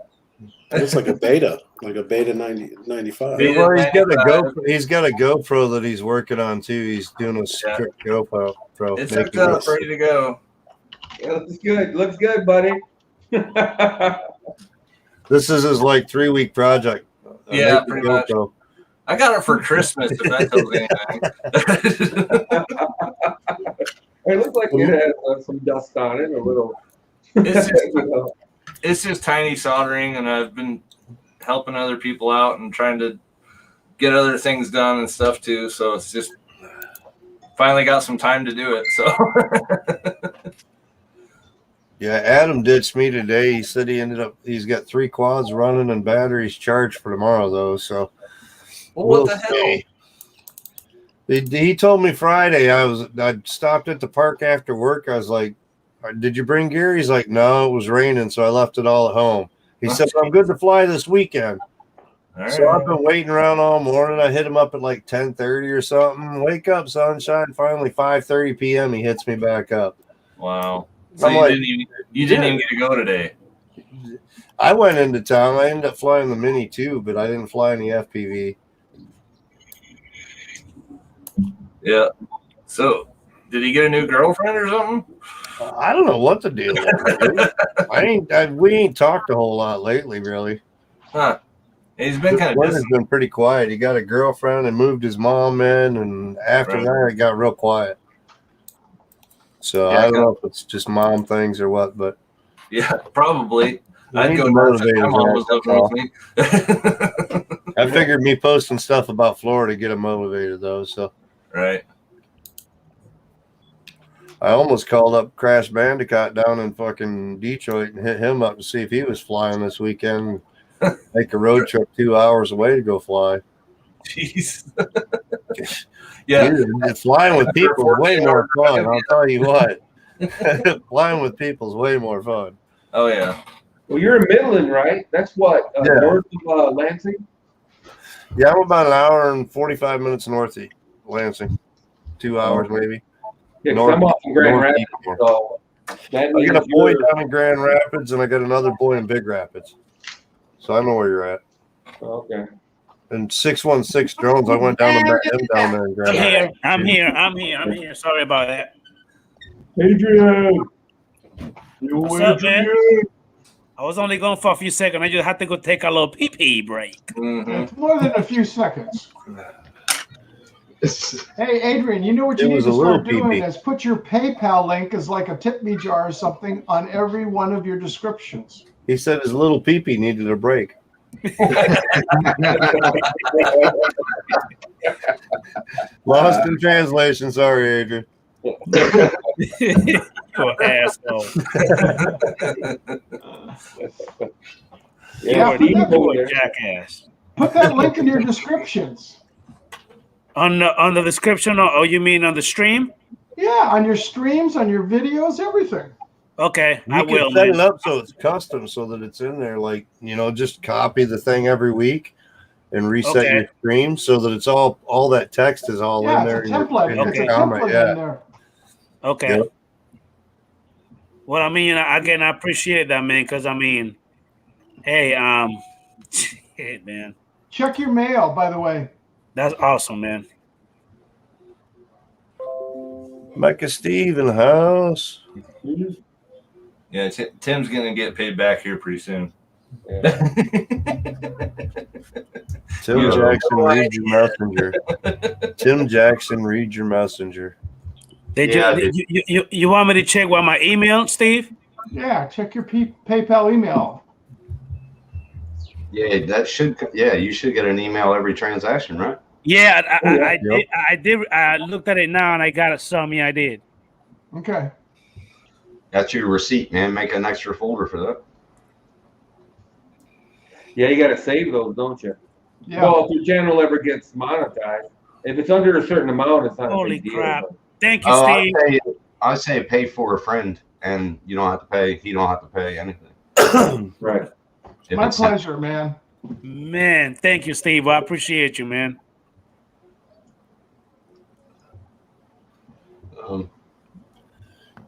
It's like a beta 95. Well, he's got a GoPro that he's working on too. He's doing a strict GoPro. It's hooked up, ready to go. Yeah, looks good. Looks good, buddy. This is his like 3-week project. Yeah, pretty much. I got it for Christmas, if that tells anything. It looks like it has some dust on it, a little. It's just tiny soldering, and I've been helping other people out and trying to get other things done and stuff too. So it's just finally got some time to do it. So Yeah, Adam ditched me today. He said he's got 3 quads running and batteries charged for tomorrow though. So what the hell? He told me Friday. I stopped at the park after work. I was like, "Did you bring gear?" He's like, "No, it was raining, so I left it all at home." He said, "I'm good to fly this weekend." So I've been waiting around all morning. I hit him up at like 10:30 or something. Wake up, sunshine. Finally, 5:30 p.m. He hits me back up. Wow. So I'm you didn't even get to go today. I went into town. I ended up flying the Mini too, but I didn't fly any FPV. Yeah. So did he get a new girlfriend or something? I don't know what the deal is. We ain't talked a whole lot lately, really. Huh. He's been kind of Weather's been pretty quiet. He got a girlfriend and moved his mom in, and after that, it got real quiet. So Yeah, I don't know if it's just mom things or what, but yeah, probably. I'd need go to nuts motivate if my his mom ass, was that's living with me. I figured me posting stuff about Florida to get him motivated, though. So Right. I almost called up Crash Bandicoot down in fucking Detroit and hit him up to see if he was flying this weekend. Make a road trip 2 hours away to go fly. Jeez. Yeah. Dude, flying with people is way more fun. I'll tell you what. Flying with people is way more fun. Oh yeah. Well, you're in Midland, right? That's what Yeah. north of Lansing. Yeah, I'm about an hour and 45 minutes north of Lansing. 2 hours maybe. Yeah, 'cause I'm off in Grand north Rapids, Eastmore. so that I means got a boy you're. down in Grand Rapids, and I got another boy in Big Rapids. So I know where you're at. Okay. And 616 drones, I went down and met him down there in Grand Rapids. I'm here. Sorry about that. Adrian. What's up, man? I was only gone for a few seconds. I just had to go take a little pee-pee break. It's more than a few seconds. Hey, Adrian, you know what you need to start doing is put your PayPal link as like a tip me jar or something on every one of your descriptions. He said his little pee-pee needed a break. Lost in translation. Sorry, Adrian. You asshole. Yeah, You a jackass. Put that link in your descriptions. On the description, or you mean on the stream? Yeah, on your streams, on your videos, everything. Okay, You I can will. set Man. it up so it's custom, so that it's in there. Like, just copy the thing every week and reset your stream so that it's all that text is all in there. It's a template. It's a template in there. Okay. Yep. Well, I mean, again, I appreciate that, man, because I mean, hey, shit, man. Check your mail, by the way. That's awesome, man. Micah Steve in the house. Yeah, Tim's gonna get paid back here pretty soon. Tim Jackson, read your messenger. Tim Jackson, read your messenger. You want me to check what my email, Steve? Yeah, check your PayPal email. Yeah, you should get an email every transaction, right? Yeah, I did. I looked at it now and I got some. Yeah, I did. Okay. That's your receipt, man. Make an extra folder for that. Yeah, you got to save those, don't you? Yeah. Well, if your channel ever gets monetized, if it's under a certain amount, it's not Holy a big crap. deal. Thank you, Steve. I say pay for a friend, and you don't have to pay. He don't have to pay anything. Right. My pleasure, man. Man, thank you, Steve. I appreciate you, man.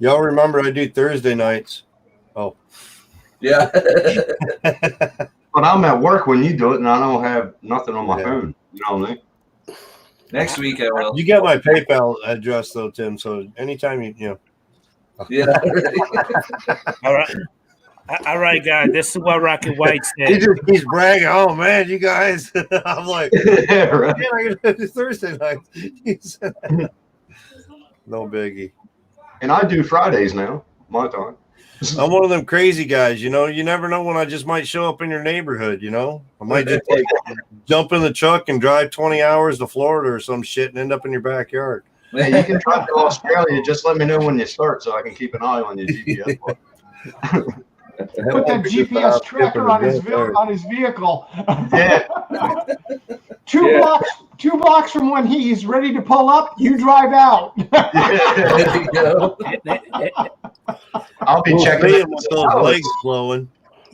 Y'all remember I do Thursday nights? Oh, yeah. But I'm at work when you do it, and I don't have nothing on my phone. You know what I mean? Next week I will. You got my PayPal address though, Tim. So anytime you. Yeah. All right, guys. This is what Rocket White said. He's bragging. Oh man, you guys! I'm like, yeah, right. Man, I gotta do Thursday night. No biggie. And I do Fridays now, my time. I'm one of them crazy guys, you never know when I just might show up in your neighborhood, I might just jump in the truck and drive 20 hours to Florida or some shit and end up in your backyard. Yeah, you can drive to Australia. Just let me know when you start so I can keep an eye on your GPS. Put that GPS tracker on his vehicle. Yeah. Two blocks from when he's ready to pull up, you drive out. There you go. I'll be checking with those legs flowing.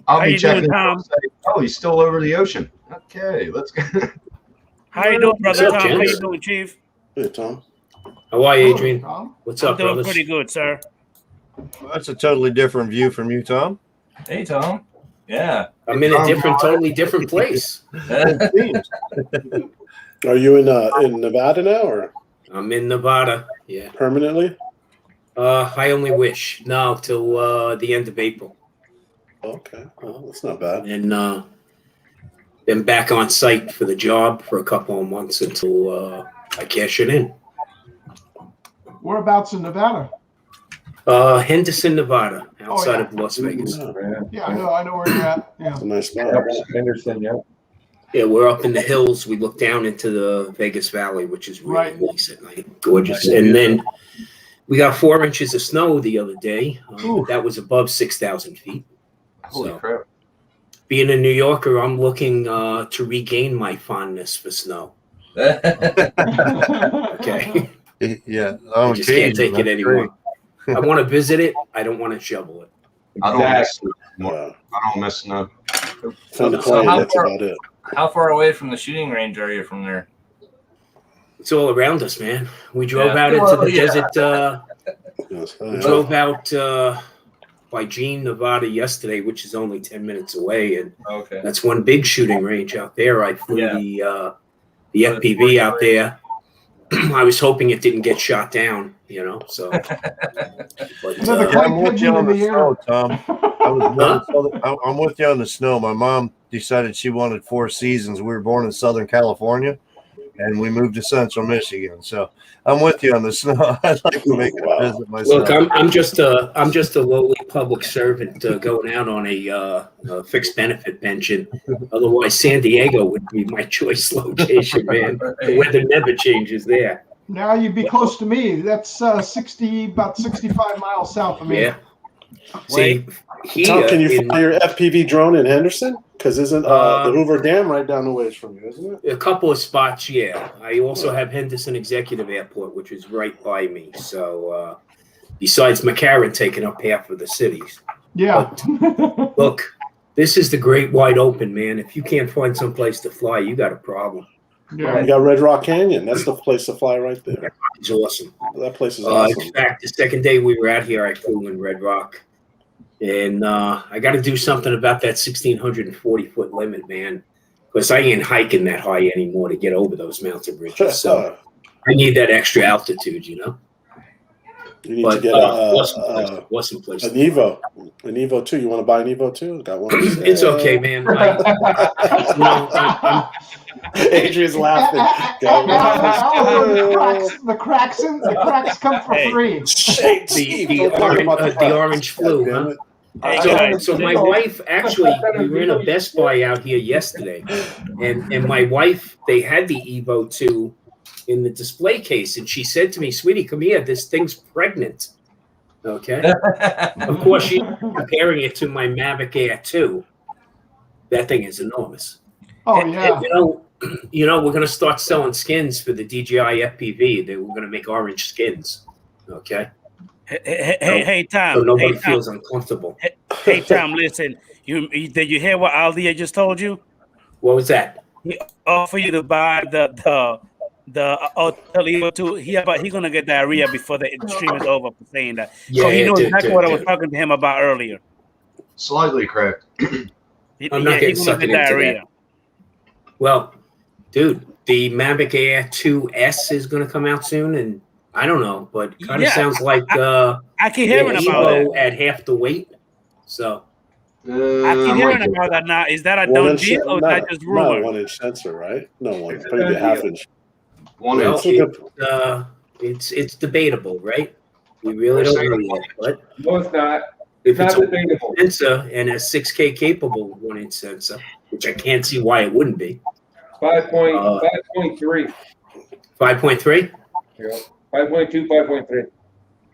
I'll be checking. Oh, he's still over the ocean. Okay, let's go. How you doing, brother Tom? How you doing, Chief? Good, Tom. How are you, Adrian? What's I'm up, doing brothers? pretty good, sir. Well, that's a totally different view from you, Tom. Hey, Tom. Yeah. I'm in a totally different place. Are you in Nevada now, or? I'm in Nevada. Yeah. Permanently? I only wish. No, till the end of April. Okay. Well, that's not bad. And then back on site for the job for a couple of months until I cash it in. Whereabouts in Nevada? Henderson, Nevada, outside of Las Vegas. Yeah, no, I know where you're at. Yeah. It's a nice spot. Henderson, yeah. Yeah, we're up in the hills. We look down into the Vegas Valley, which is really nice at night. Gorgeous. And then we got 4 inches of snow the other day. That was above 6,000 feet. Holy crap. Being a New Yorker, I'm looking to regain my fondness for snow. Okay. Yeah. I just can't take it anymore. I want to visit it. I don't want to shovel it. I don't miss snow. I don't miss snow. So how far away from the shooting range are you from there? It's all around us, man. We drove out into the desert. We drove out by Jean, Nevada yesterday, which is only 10 minutes away, and that's one big shooting range out there. I flew the FPV out there. I was hoping it didn't get shot down, you know. So, but, I'm with you on the snow, Tom. I'm with you on the snow. My mom decided she wanted 4 seasons. We were born in Southern California, and we moved to Central Michigan. So I'm with you on the snow. I'd like to make a visit myself. Look, I'm just a lowly public servant going out on a fixed benefit pension. Otherwise, San Diego would be my choice location, man. The weather never changes there. Now you'd be close to me. That's about 65 miles south of me. Yeah. See, Tom, can you fly your FPV drone in Henderson? Because isn't the Hoover Dam right down the ways from you, isn't it? A couple of spots, yeah. I also have Henderson Executive Airport, which is right by me. So besides McCarran taking up half of the cities. Yeah. But, look, this is the great wide open, man. If you can't find some place to fly, you got a problem. Yeah. You got Red Rock Canyon. That's the place to fly right there. It's awesome. That place is awesome. In fact, the second day we were out here, I flew in Red Rock. And I got to do something about that 1,640-foot limit, man, because I ain't hiking that high anymore to get over those mountain bridges. So I need that extra altitude, you know. You need to get an Evo. An Evo 2. You want to buy an Evo 2? Got one. It's okay, man. Adrian's laughing. The cracks come for free. The orange flu, huh? So my wife, actually, we were in a Best Buy out here yesterday, and my wife, they had the Evo 2 in the display case, and she said to me, "Sweetie, come here, this thing's pregnant." Okay. Of course, she's comparing it to my Mavic Air 2. That thing is enormous. Oh, yeah. And, you know, we're going to start selling skins for the DJI FPV. We're going to make orange skins. Okay. Hey, Tom. So nobody feels uncomfortable. Hey, Tom, listen. Did you hear what Aldia just told you? What was that? He offered you to buy the Evo 2. He gonna get diarrhea before the stream is over for saying that. Yeah, so he knows exactly what I was talking to him about earlier. Slightly correct. I'm not getting sucked into that. Well, dude, the Mavic Air 2S is going to come out soon, and I don't know, but kind of sounds like I keep hearing about it at half the weight. So I keep hearing about that now. Is that a done deal or is that just rumor? Not a 1-inch sensor, right? No one, maybe a half-inch. It's debatable, right? We really don't know yet, but no, it's not. If it's a sensor and a 6K capable 1-inch sensor, which I can't see why it wouldn't be. 5.3. 5.3? Yeah. 5.2, 5.3.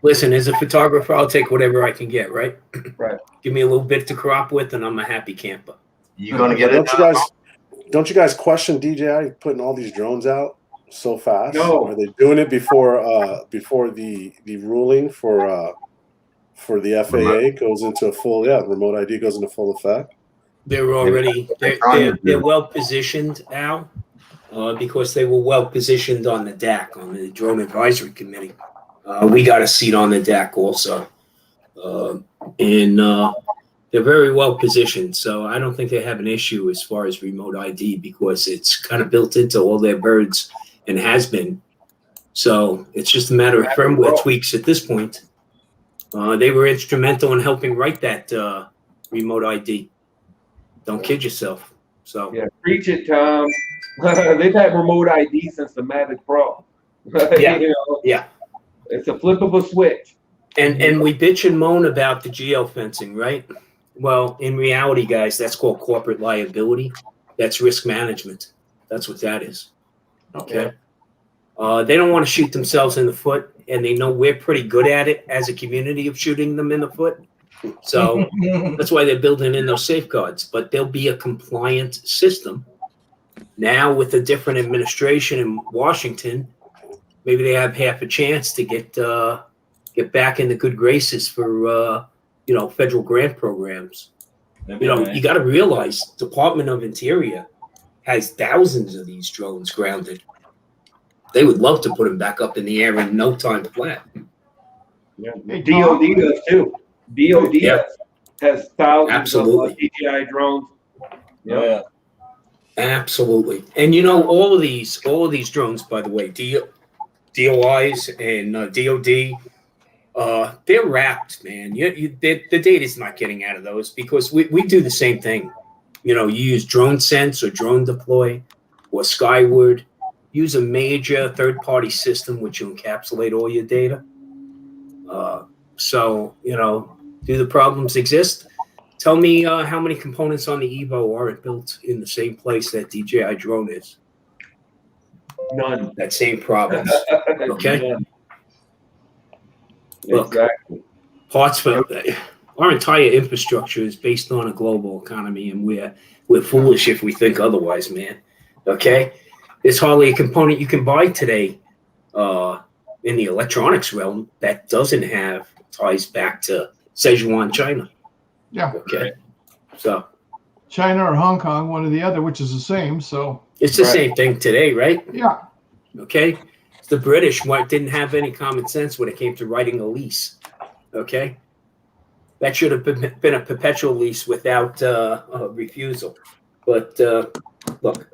Listen, as a photographer, I'll take whatever I can get, right? Right. Give me a little bit to crop with, and I'm a happy camper. You gonna get it? Don't you guys question DJI putting all these drones out so fast? No. Are they doing it before the ruling for the FAA goes into full remote ID goes into full effect? They're already they're well positioned now because they were well positioned on the DAC, on the Drone Advisory Committee. We got a seat on the DAC also, and they're very well positioned. So I don't think they have an issue as far as remote ID because it's kind of built into all their birds and has been. So it's just a matter of firmware tweaks at this point. They were instrumental in helping write that remote ID. Don't kid yourself. So yeah, preach it, Tom. They've had remote ID since the Mavic Pro. Yeah, you know, yeah. It's a flippable switch. And we bitch and moan about the geofencing, right? Well, in reality, guys, that's called corporate liability. That's risk management. That's what that is. Okay. They don't want to shoot themselves in the foot, and they know we're pretty good at it as a community of shooting them in the foot. So that's why they're building in those safeguards. But there'll be a compliant system. Now, with a different administration in Washington, maybe they have half a chance to get back in the good graces for federal grant programs. You got to realize Department of Interior has thousands of these drones grounded. They would love to put them back up in the air in no time flat. Yeah. DOD does too. DOD has thousands Absolutely. of DJI drones. Yeah. Absolutely. And all of these drones, by the way, DOIs and DOD, they're wrapped, man. The data's not getting out of those because we do the same thing. You use Drone Sense or Drone Deploy or Skyward. Use a major third-party system which will encapsulate all your data. Do the problems exist? Tell me how many components on the Evo aren't built in the same place that DJI drone is. None. That same problem. Okay? None. Look, Exactly. parts for our entire infrastructure is based on a global economy, and we're foolish if we think otherwise, man. Okay? There's hardly a component you can buy today in the electronics realm that doesn't have ties back to Sichuan, China. Yeah. Okay. So China or Hong Kong, one or the other, which is the same. So it's the same thing today, right? Yeah. Okay. The British didn't have any common sense when it came to writing a lease. Okay. That should have been a perpetual lease without a refusal. But look,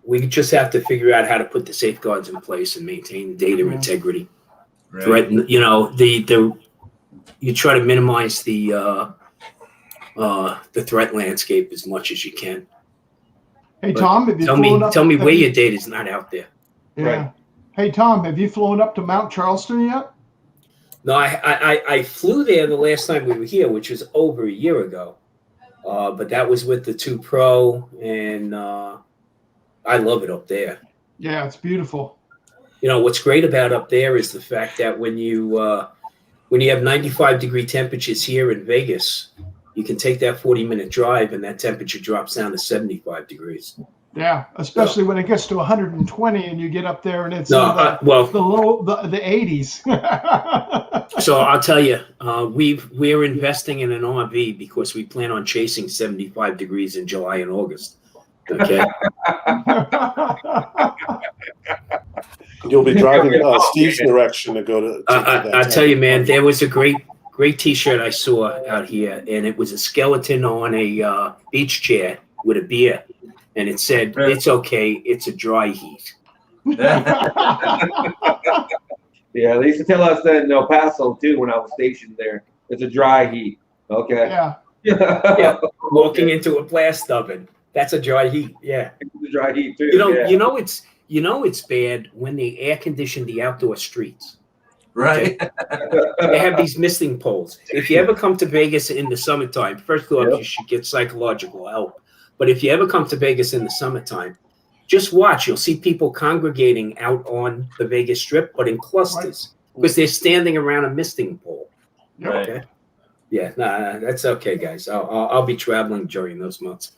we just have to figure out how to put the safeguards in place and maintain data integrity. Right. You try to minimize the threat landscape as much as you can. Hey, But Tom, have you tell me where your data is not out there. Yeah. Right. Hey, Tom, have you flown up to Mount Charleston yet? No, I flew there the last time we were here, which was over a year ago. But that was with the 2 Pro, and I love it up there. Yeah, it's beautiful. What's great about up there is the fact that when you have 95-degree temperatures here in Vegas, you can take that 40-minute drive and that temperature drops down to 75 degrees. Yeah, especially when it gets to 120 and you get up there and it's No, in the well- the 80s. So I'll tell you, we're investing in an RV because we plan on chasing 75 degrees in July and August. Okay. You'll be driving Steve's direction to go to. I tell you, man, there was a great T-shirt I saw out here, and it was a skeleton on a beach chair with a beer, and it said, "It's okay, it's a dry heat." Yeah, they used to tell us that in El Paso too when I was stationed there. It's a dry heat. Okay. Yeah. Yeah, walking into a blast oven, that's a dry heat. Yeah, It's a dry heat too. You know it's bad when they air condition the outdoor streets. Right. They have these misting poles. If you ever come to Vegas in the summertime, first off, you should get psychological help. But if you ever come to Vegas in the summertime, just watch. You'll see people congregating out on the Vegas Strip, but in clusters, because they're standing around a misting pole. Right. Okay. Yeah, that's okay, guys. I'll be traveling during those months.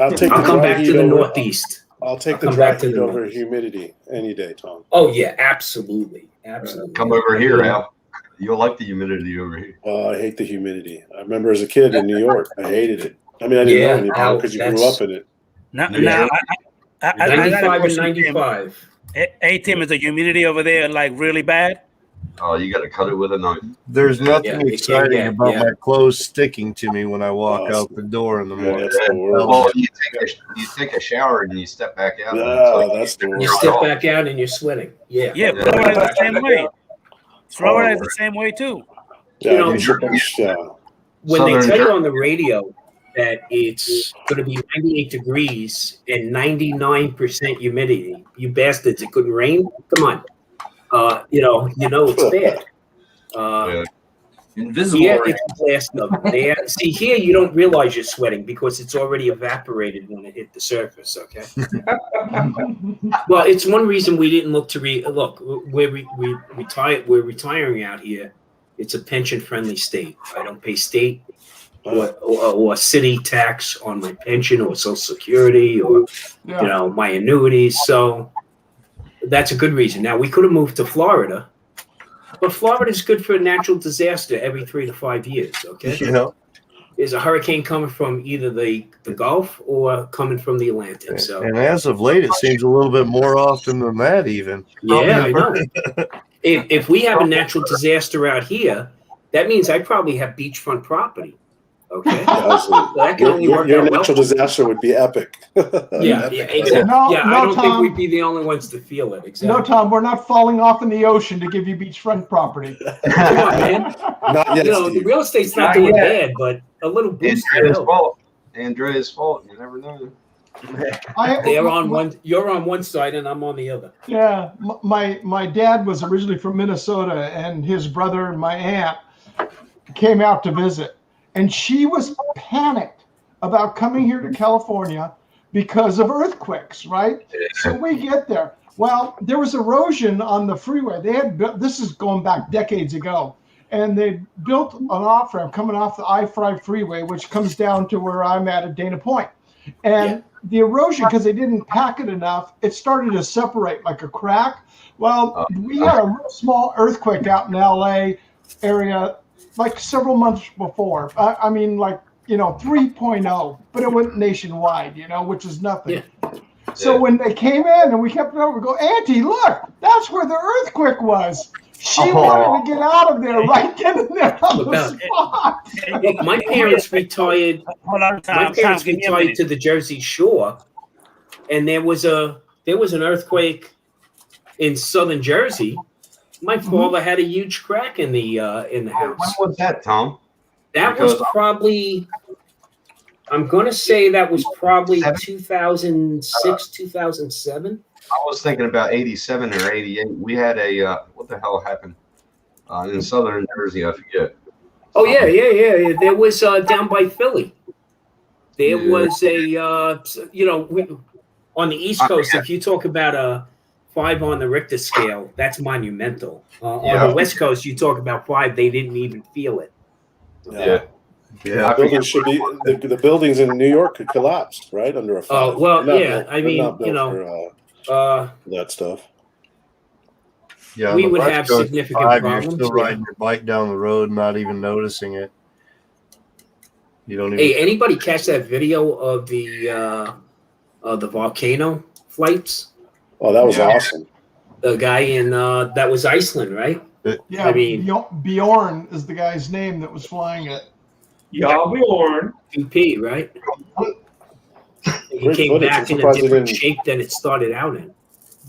I'll come back to the Northeast. I'll take I'll the come dry back to heat the over Northeast. humidity any day, Tom. Oh yeah, absolutely. Come over here, Al. You'll like the humidity over here. Oh, I hate the humidity. I remember as a kid in New York, I hated it. I mean, I didn't know any better because you grew up in it. Now, Yeah. I got a 95 and question, Tim. 95. Hey, Tim, is the humidity over there like really bad? Oh, you got to cut it with a knife. There's nothing Yeah, it exciting can, about yeah. my clothes sticking to me when I walk Oh, out the door in the yeah, morning. that's the worst. Well, you take a shower and you step back out. and it's Yeah, like that's the you're You worst. step back out and you're sweating. Yeah. Yeah, Yeah. Florida is the same way. Florida is Oh. the same way too. Yeah, You know, yeah. When they Southern tell you Germany. on the radio that it's going to be 98 degrees and 99% humidity, you bastards, it couldn't rain? Come on. You know it's bad. Invisible Yeah, rain. it's blast of it. See, here you don't realize you're sweating because it's already evaporated when it hit the surface. Okay. Well, it's one reason we didn't look to look. We retire. We're retiring out here. It's a pension-friendly state. I don't pay state or city tax on my pension or Social Security or my annuities. So that's a good reason. Now we could have moved to Florida. But Florida is good for a natural disaster every 3 to 5 years. Okay. There's a hurricane coming from either the Gulf or coming from the Atlantic. So, and as of late, it seems a little bit more often than that, even. Yeah, I know. If we have a natural disaster out here, that means I probably have beachfront property. Okay. Your natural disaster would be epic. Exactly. I don't think we'd be the only ones to feel it. Exactly. No, Tom, we're not falling off in the ocean to give you beachfront property. Come on, man. Not yet, the real estate's not doing bad, but a little boost. Andrea's fault. You never know. You're on one side and I'm on the other. Yeah, my dad was originally from Minnesota, and his brother and my aunt came out to visit. And she was panicked about coming here to California because of earthquakes, right? So we get there. Well, there was erosion on the freeway. They had built, this is going back decades ago, and they built an off-ramp coming off the I-5 freeway, which comes down to where I'm at Dana Point. And the erosion, because they didn't pack it enough, it started to separate like a crack. Well, we had a real small earthquake out in LA area like several months before. I mean, like, 3.0, but it went nationwide, which is nothing. So when they came in and we kept it over, we go, Auntie, look, that's where the earthquake was. She wanted to get out of there, right? Get in there on the spot. My parents retired. My parents retired to the Jersey Shore, and there was an earthquake in southern Jersey. My father had a huge crack in the house. When was that, Tom? That was probably. I'm going to say that was probably 2006, 2007. I was thinking about 87 or 88. We had a what the hell happened in southern Jersey? I forget. Oh yeah. There was down by Philly. There was a on the East Coast. If you talk about a 5 on the Richter scale, that's monumental. On the West Coast, you talk about 5, they didn't even feel it. The buildings should be the buildings in New York could collapse right under a 5. Oh well, that stuff. Yeah, we would have significant problems. You're still riding your bike down the road, not even noticing it. You don't even. Hey, anybody catch that video of the volcano flights? Oh, that was awesome. The guy in that was Iceland, right? Yeah, I mean, Bjorn is the guy's name that was flying it. Yeah, Bjorn. BP, right? He came back in a different shape than it started out in.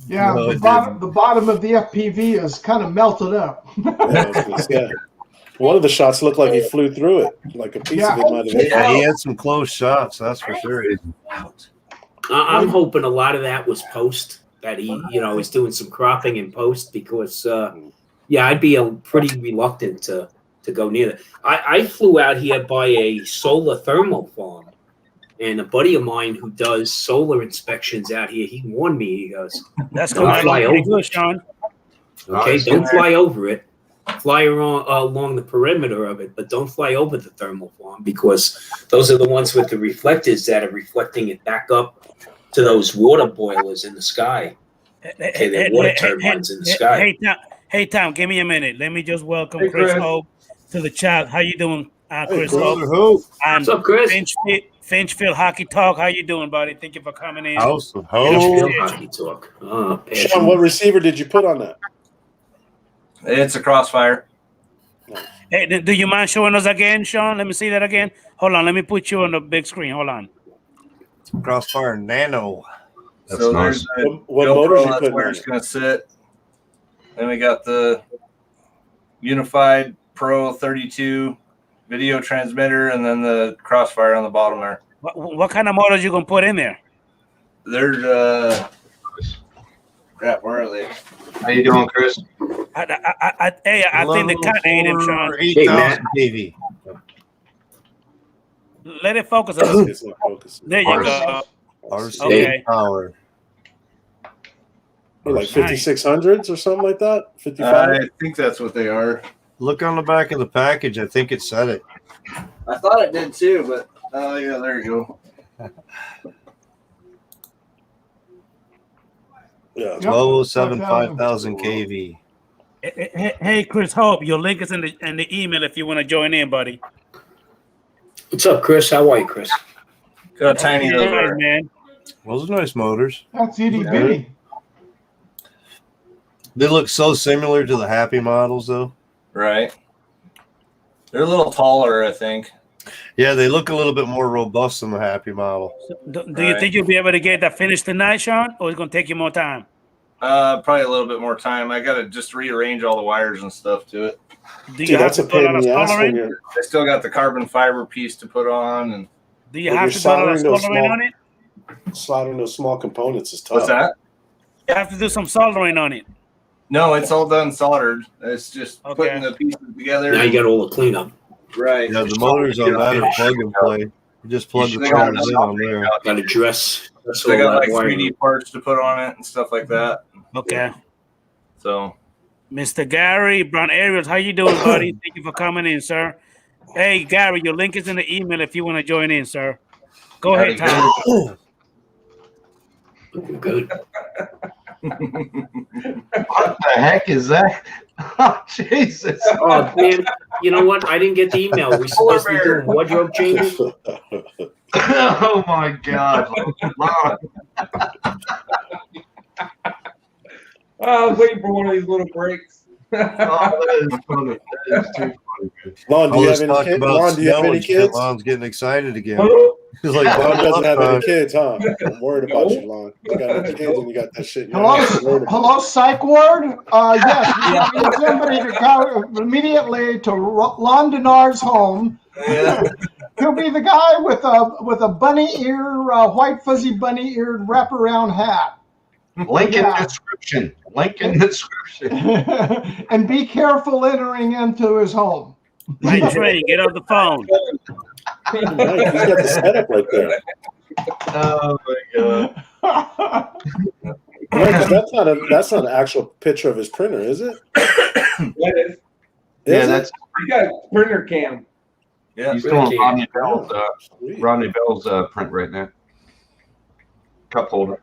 Yeah, No, the bottom of the FPV is kind of melted up. One of the shots looked like he flew through it, like a piece of it might have. Yeah, he had some close shots, that's for sure. I'm hoping a lot of that was post, that he, is doing some cropping in post, because, I'd be pretty reluctant to go near that. I flew out here by a solar thermal farm, and a buddy of mine who does solar inspections out here, he warned me, he goes, "That's don't fly over good, Sean. Okay, don't fly over it. Fly along the perimeter of it, but don't fly over the thermal farm, because those are the ones with the reflectors that are reflecting it back up to those water boilers in the sky. Okay, the water turbines in the sky." Hey, Tom, give me a minute. Let me just welcome Chris Hope to the chat. How you doing, Chris Hope? What's up, Chris? Finchfield Hockey Talk. How you doing, buddy? Thank you for coming in. Finchfield Hockey Talk. Sean, what receiver did you put on that? It's a Crossfire. Hey, do you mind showing us again, Sean? Let me see that again. Hold on. Let me put you on the big screen. Hold on. Crossfire Nano. That's so nice. What GoPro, that's where it's going to sit. Then we got the Unified Pro 32 video transmitter, and then the Crossfire on the bottom there. What kind of motors you going to put in there? They're crap, where are they? How you doing, Chris? I think the cat ate him, Sean. 8,000 kV. Let it focus a little. It's not focusing. There you go. RC Okay. power. Or like 5600s or something like that. 55. I think that's what they are. Look on the back of the package. I think it said it. I thought it did too, but oh yeah, there you go. Yeah. 1207 5000 kV. Hey, Chris Hope, your link is in the email if you want to join in, buddy. What's up, Chris? How are you, Chris? Got tiny Hey, over. man. Those are nice motors. That's itty bitty. They look so similar to the Happy models, though. Right. They're a little taller, I think. Yeah, they look a little bit more robust than the Happy model. Do you think you'll be able to get that finished tonight, Sean, or it's going to take you more time? Probably a little bit more time. I got to just rearrange all the wires and stuff to it. Do you have to put a lot of soldering? I still got the carbon fiber piece to put on, and do you have to put a lot of soldering on it? Soldering those small components is tough. What's that? You have to do some soldering on it. No, it's all done soldered. It's just putting the pieces together. Now you got all the cleanup. Right. Yeah, the motors on that are plug and play. You just plug the chargers in on there. Got to dress. So I got like 3D parts to put on it and stuff like that. Okay. So, Mr. Gary Brown Ariels, how you doing, buddy? Thank you for coming in, sir. Hey, Gary, your link is in the email if you want to join in, sir. Go ahead, Tom. Looking good. What the heck is that? Oh, Jesus. Oh, man. You know what? I didn't get the email. We're supposed to be doing wardrobe changes. Oh, my God. I was waiting for one of these little breaks. Oh, that is funny. That is too funny. Lon, do you have any kids? Lon, do you have any kids? Lon's getting excited again. He's like, Lon doesn't have any kids, huh? I'm worried about you, Lon. You got no kids and you got that shit. Hello, psych ward. Yes, we need somebody to go immediately to Lon Denard's home. He'll be the guy with a bunny ear, white fuzzy bunny eared wraparound hat. Link in description. Link in description. And be careful entering into his home. Hey, Trey, get off the phone. He's got the setup right there. Oh my God. That's not an actual picture of his printer, is it? That is. Yeah, that's. You got a printer cam. Yeah, He's doing Rodney Bell's print right now. Cup holder.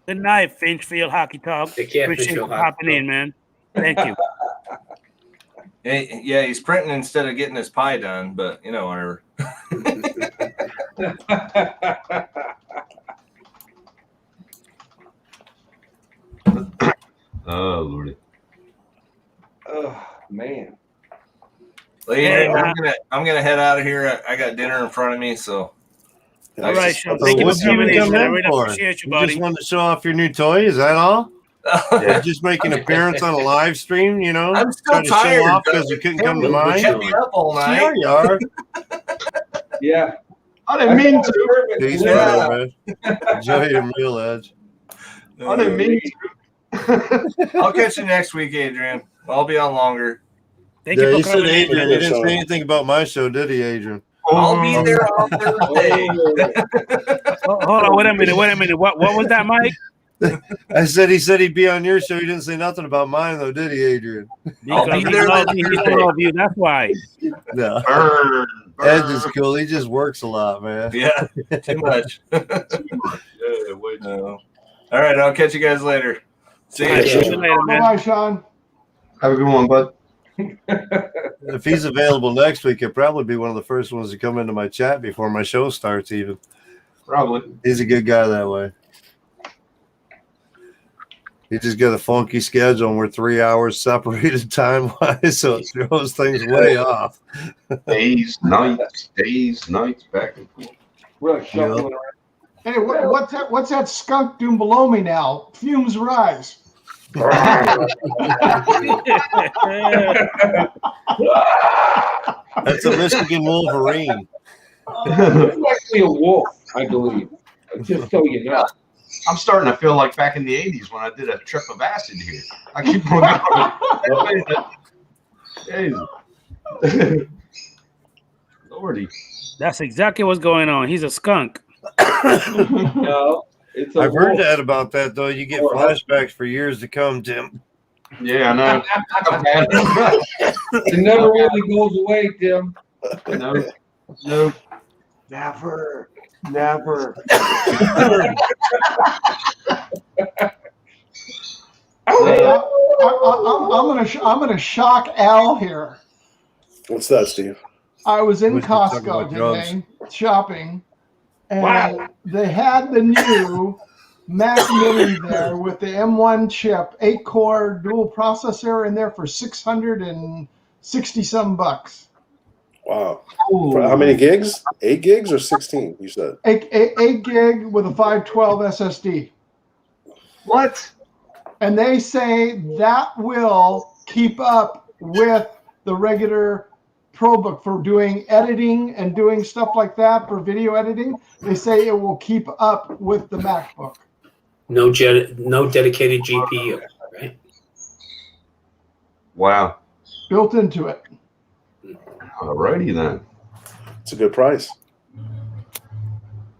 Good night, Finchfield Hockey Talk. Appreciate you popping in, man. Thank you. Hey, yeah, he's printing instead of getting his pie done, but you know, whatever. Oh, Lordy. Oh, man. Well, yeah, I'm gonna head out of here. I got dinner in front of me, so. All right, Sean. Thank you for coming in. I really appreciate you, buddy. You just wanted to show off your new toy? Is that all? Yeah. Just make an appearance on a live stream, you know? I'm still tired. Show off because you couldn't come to mine. You kept me up all night. There you are. Yeah. I didn't mean to. Peace, brother, man. Enjoy your meal, Edge. I didn't mean to. I'll catch you next week, Adrian. I'll be on longer. Thank you for said coming Adrian. in. He didn't say anything about my show, did he, Adrian? I'll be there on Thursday. Hold on, wait a minute. What was that, Mike? I said he said he'd be on your show. He didn't say nothing about mine, though, did he, Adrian? Because he loves you. That's why. No. Burn. Edge is cool. He just works a lot, man. Yeah, too much. Yeah, way too much. All right, I'll catch you guys later. See you. See you later, man. Bye, Sean. Have a good one, bud. If he's available next week, he'll probably be one of the first ones to come into my chat before my show starts, even. Probably. He's a good guy that way. He just got a funky schedule, and we're 3 hours separated time-wise, so it throws things way off. Days, nights, back and forth. Really shuffling around. Hey, what's that skunk doing below me now? Fumes rise. That's a Michigan Wolverine. It's actually a wolf, I believe. Just so you know. I'm starting to feel like back in the 80s when I did a trip of acid here. I keep on going. Lordy. That's exactly what's going on. He's a skunk. No, it's a I've heard wolf. that about that though. You get flashbacks for years to come, Tim. Yeah, I know. It never really goes away, Tim. No, no. Never, never. I'm gonna shock Al here. What's that, Steve? I was in We should talk Costco about drugs. today shopping, and Wow. they had the new Mac Mini there with the M1 chip, 8-core dual processor in there for $660 Wow. For how many gigs? 8 gigs or 16? You said. 8 gig with a 512 SSD. What? And they say that will keep up with the regular ProBook for doing editing and doing stuff like that for video editing. They say it will keep up with the MacBook. No dedicated GPU, right? Wow. Built into it. Alrighty then. It's a good price.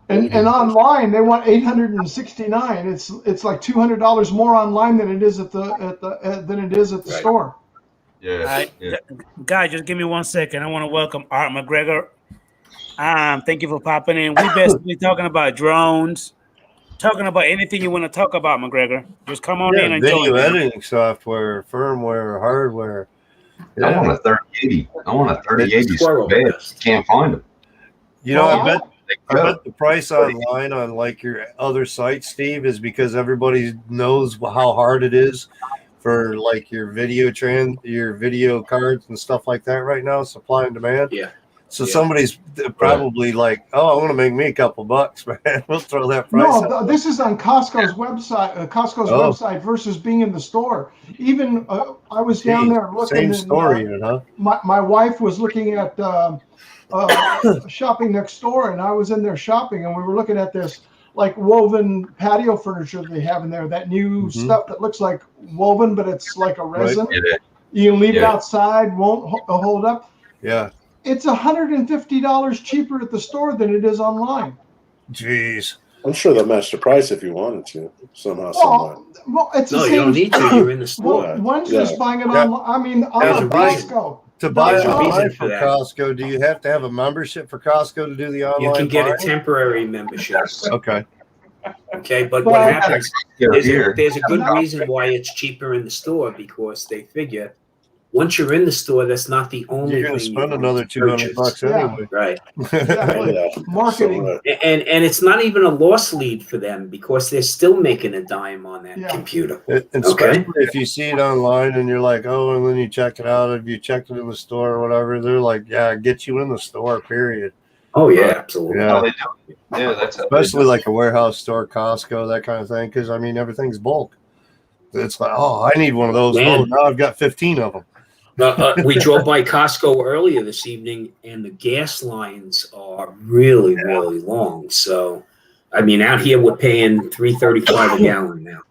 And online they want $869. It's like $200 more online than it is at the store. Yeah. Guys, just give me 1 second. I want to welcome Art McGregor. Thank you for popping in. We basically talking about drones, talking about anything you want to talk about, McGregor. Just come on in and video join. editing software, firmware, hardware. I want a 3080. I want a 3080 so bad. Can't find them. You know, I bet the price online on like your other sites, Steve, is because everybody knows how hard it is for like your video cards and stuff like that right now, supply and demand. Yeah. So somebody's probably like, "Oh, I want to make me a couple bucks, man. We'll throw that price." No, this is on Costco's website. Website versus being in the store. Even I was down there looking. Same story, huh? My wife was looking at shopping next door, and I was in there shopping, and we were looking at this like woven patio furniture they have in there. That new stuff that looks like woven, but it's like a resin. Right. You can leave it outside, won't hold up. Yeah. It's $150 cheaper at the store than it is online. Jeez. I'm sure they'll match the price if you wanted to somehow. Well, it's the No, same. you don't need to. You're in the store. One's just buying it online. I mean, on Costco. To buy There's a online reason for for that. Costco, do you have to have a membership for Costco to do the online? You can get a buying? temporary membership. Okay. Okay, but what happens? There's a good No. reason why it's cheaper in the store, because they figure once you're in the store, that's not the only You're going to thing spend you're another going to $200 Yeah. anyway. Right. Exactly. Marketing. So, And it's not even a loss lead for them because they're still making a dime on that Yeah. computer. And especially if you see it online and you're like, oh, and then you check it out. If you checked it in the store or whatever, they're like, yeah, get you in the store, period. Oh yeah, absolutely. Yeah. They do. Yeah, that's Especially like a warehouse store, Costco, that kind of thing. Because, I mean, everything's bulk. It's like, oh, I need one of those. Man. Oh, now I've got 15 of them. We drove by Costco earlier this evening, and the gas lines are really, really long. So, I mean, out here we're paying $3.35 a gallon now.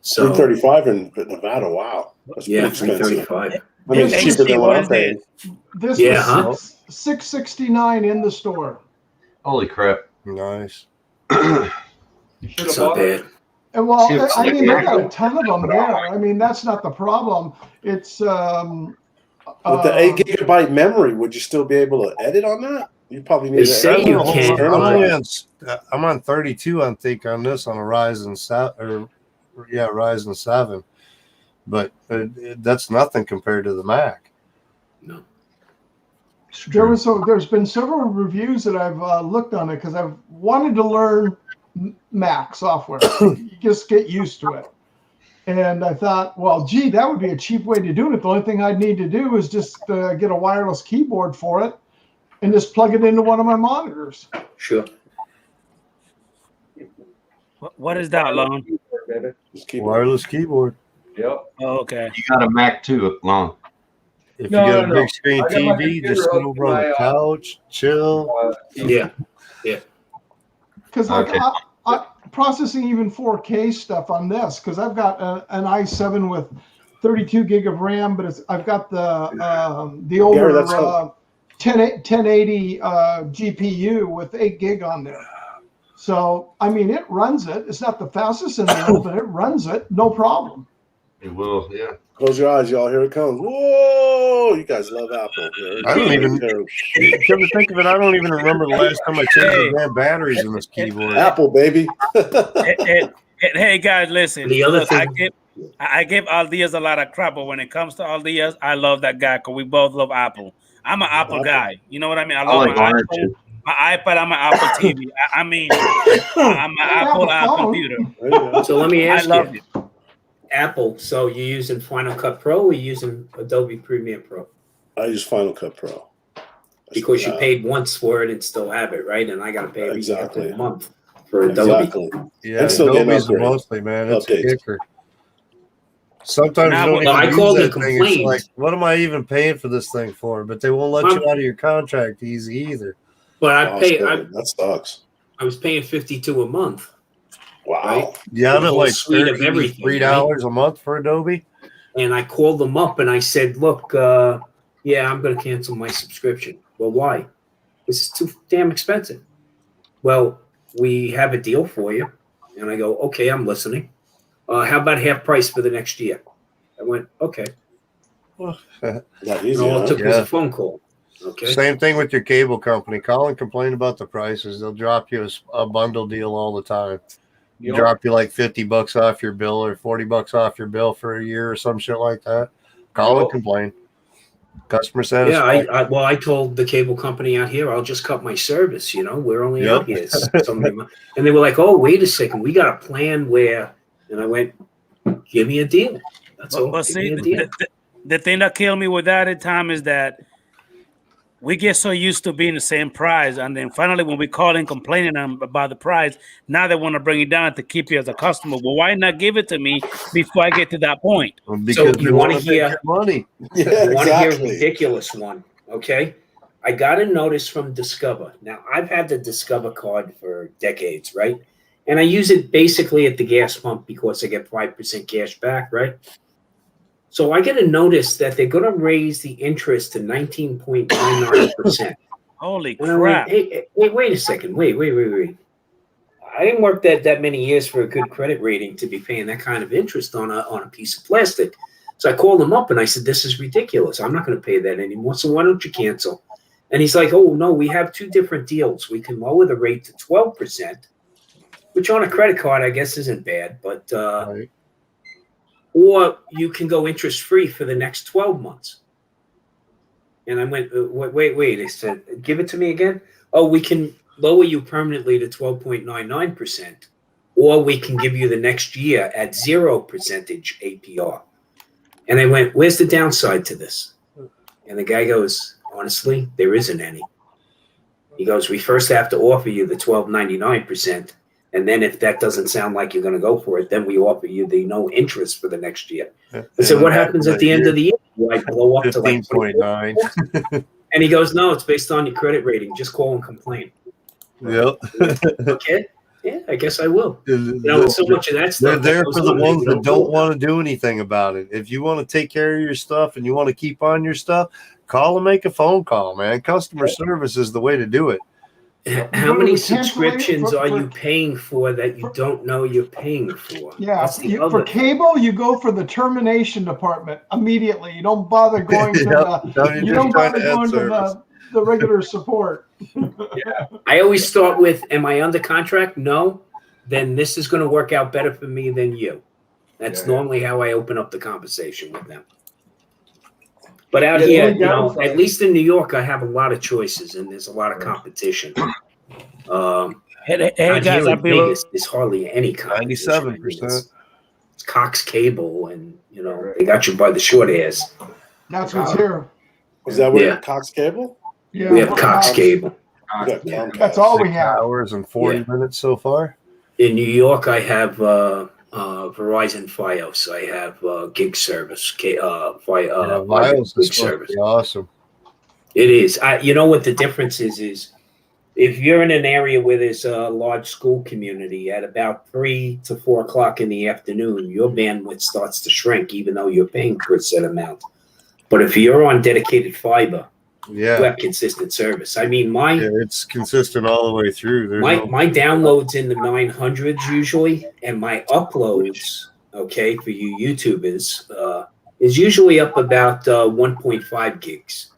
So, $3.35 in Nevada. Wow. That's yeah, pretty expensive. $3.35. I mean, it's cheaper than what I'm paying. This Yeah, was $669 in the store. Holy crap. Nice. It's not bad. And well, See, it's I like mean, they got a that. ton of them there. I mean, that's not the problem. It's With the 8 gigabyte memory, would you still be able to edit on that? You probably need They to say edit you on can. external I'm on 32, I think, on this on a Ryzen 7, but that's nothing compared to the Mac. No. there's been several reviews that I've looked on it because I've wanted to learn Mac software. You just get used to it. And I thought, well, gee, that would be a cheap way to do it. The only thing I'd need to do is just get a wireless keyboard for it and just plug it into one of my monitors. Sure. What is that, Lon? Wireless keyboard. Yep. Oh, okay. You got a Mac too, Long. If No, you got no, a no. big screen I got my TV, computer just sit hooked over to on my, the couch, chill. Because like Okay. processing even 4K stuff on this because I've got an i7 with 32 gig of RAM, but I've got the older 1080 GPU with 8 gig on there. So I mean, it runs it. It's not the fastest in the world, but it runs it, no problem. It will, yeah. Close your eyes, y'all. Here it comes. Whoa! You guys love Apple. I don't even. Come to think of it, I don't even remember the last time I changed the damn batteries in this keyboard. Apple, baby. Hey guys, listen. The other Look, thing- I give Aldias a lot of crap, but when it comes to Aldias, I love that guy because we both love Apple. I'm an Apple guy. You know what I mean? I love like my orange, iPhone, too. my iPad, I'm an Apple TV. I mean, I'm an Apple computer. So let me ask I love you, Apple. So you're using Final Cut Pro or you're using Adobe Premiere Pro? I use Final Cut Pro. Because you paid once for it and still have it, right? And I got to pay every Exactly. month for Adobe. Exactly. Yeah, And still getting Adobe's upgrades. mostly, man. It's Updates. a kicker. Sometimes Now, you don't well, I even called use and that thing. It's complained. like, what am I even paying for this thing for? But they won't let you out of your contract easy either. But That sucks. I was paying $52 a month. Wow. Right? Yeah, I'm The at whole like suite of everything, $33 a month for Adobe. And I called them up and I said, look, yeah, I'm going to cancel my subscription. Well, why? This is too damn expensive. Well, we have a deal for you. And I go, okay, I'm listening. How about half price for the next year? I went, okay. That And easy, all huh? it took was a phone call. Okay. Same thing with your cable company. Call and complain about the prices. They'll drop you a bundle deal all the time. Yep. Drop you like $50 off your bill or $40 off your bill for a year or some shit like that. Call and Yep. complain. Customer Yeah, satisfaction. I told the cable company out here, I'll just cut my service. You know, we're only Yep. out here so many months. And they were like, oh, wait a second. We got a plan where, and I went, give me a deal. That's all. But Give see, me a deal. the thing that killed me with that at time is that we get so used to being the same price, and then finally when we call in complaining about the price, now they want to bring it down to keep you as a customer. Well, why not give it to me before I get to that point? Because you they want to want to make hear your money. Yeah, You want to hear a exactly. ridiculous one, okay? I got a notice from Discover. Now, I've had the Discover card for decades, right? And I use it basically at the gas pump because I get 5% cash back, right? So I get a notice that they're going to raise the interest to 19.99%. Holy And I went, crap! hey, wait a second. Wait. I didn't work that many years for a good credit rating to be paying that kind of interest on a piece of plastic. So I called him up and I said, this is ridiculous. I'm not going to pay that anymore. So why don't you cancel? And he's like, oh, no, we have two different deals. We can lower the rate to 12%, which on a credit card, I guess, isn't bad. But Right. or you can go interest-free for the next 12 months. And I went, wait. I said, give it to me again. Oh, we can lower you permanently to 12.99%, or we can give you the next year at 0% APR. And I went, where's the downside to this? And the guy goes, honestly, there isn't any. He goes, we first have to offer you the 12.99%. And then if that doesn't sound like you're going to go for it, then we offer you the no interest for the next year. I said, what happens at the end of the year? Do I blow up to like 15.9? And he goes, no, it's based on your credit rating. Just call and complain. Yep. Okay. Yeah, I guess I will. You know, so much of that They're stuff. there goes for the on, ones we that don't do want to do anything about it. If you want to take care of your stuff and you want to keep on your stuff, call and make a phone call, man. Customer service is the way to do it. How many the subscriptions cancellation are for- you paying for that you don't know you're paying for? Yeah, That's the for other. cable, you go for the termination department immediately. You don't bother going to Yep. No, you're you just don't trying bother to add going to service. the regular support. I always start with, am I under contract? No. Then this is going to work out better for me than you. That's normally how I open up the conversation with them. But out Yeah, the here, only you know, downside- at least in New York, I have a lot of choices and there's a lot of competition. Hey Out guys, here I'll in be Vegas, there's hardly any competition. 97%. It's Cox Cable, and you know they got you by the short hairs. That's what's here. Is that where Yeah. Cox Cable? Yeah, We have Cox Cable. You got Comcast. That's all we 6 have. hours and 40 minutes so far. In New York, I have Verizon Fios. I have gig service. Vios is gig supposed to service. be awesome. It is. You know what the difference is if you're in an area where there's a large school community, at about 3 to 4 o'clock in the afternoon, your bandwidth starts to shrink, even though you're paying per set amount. But if you're on dedicated fiber, you have consistent service. I mean, it's consistent all the way through. My downloads in the 900s usually, and my uploads, okay, for you YouTubers, is usually up about 1.5 gigs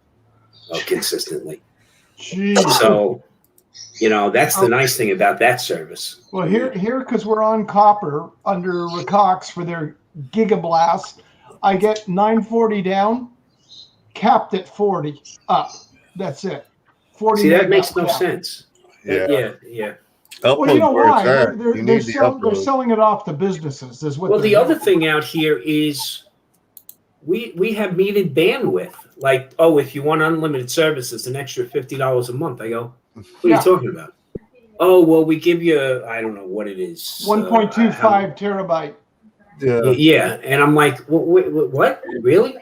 consistently. Jeez. So, you know, that's the nice thing about that service. Well, here, because we're on copper under Cox for their Gigablast, I get 940 down, capped at 40 up. That's it. 40. See, that makes meg no up. sense. Yeah. Yeah. Well, you know why? They're Upload. selling it off to businesses. Is what. Well, the other thing out here is we have metered bandwidth. Like, oh, if you want unlimited service, it's an extra $50 a month. I go, what are you talking about? Oh, well, we give you, I don't know what it is. 1.25 terabyte. Yeah, and I'm like, what? Really?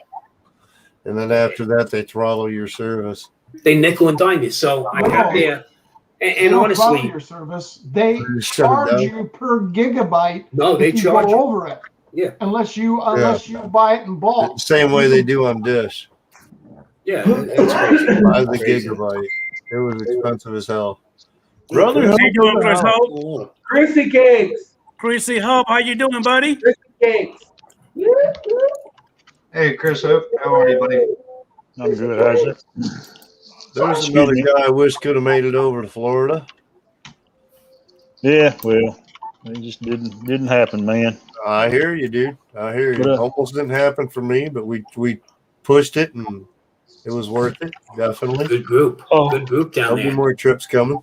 And then after that, they throttle your service. They nickel and dime you. So I got there, and They honestly, don't your service. They charge you per gigabyte. No, they if you charge go you. over it. Yeah. Unless you buy it in bulk. Same way they do on Dish. Yeah, it's crazy. By the gigabyte. It was expensive as hell. Brother, how you doing, Chris Hope? Chrissy Cakes. Chrissy Hope, how you doing, buddy? Chrissy Cakes. Hey, Chris Hope, how are you, buddy? I'm good, Isaac. There's another guy I wish could have made it over to Florida. Yeah, well, it just didn't happen, man. I hear you, dude. I hear you. But, Almost didn't happen for me, but we pushed it and it was worth it. Definitely. Good group. Oh. Good group down There'll there. be more trips coming.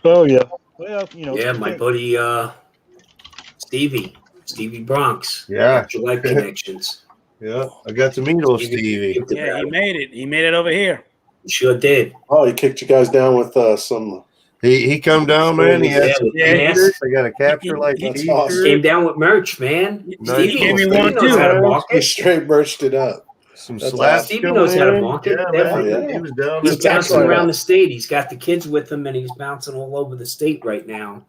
Oh yeah. Well, you know. Yeah, my buddy Stevie Bronx. Yeah. July connections. Yeah, I got to meet old Stevie. Yeah, he made it. He made it over here. Sure did. Oh, he kicked you guys down with some. He come down, man. He had some Yes. t-shirts. I got a capture like That's t-shirt. awesome. Came down with merch, man. Nice. Stevie Gave me Stevie one knows too. how to He market. straight merched it up. Some That's slaps. Stevie coming knows how to in. market. Yeah, Definitely. man. He was down He's there. bouncing around the state. He's got the kids with him, and he's bouncing all over the state right now.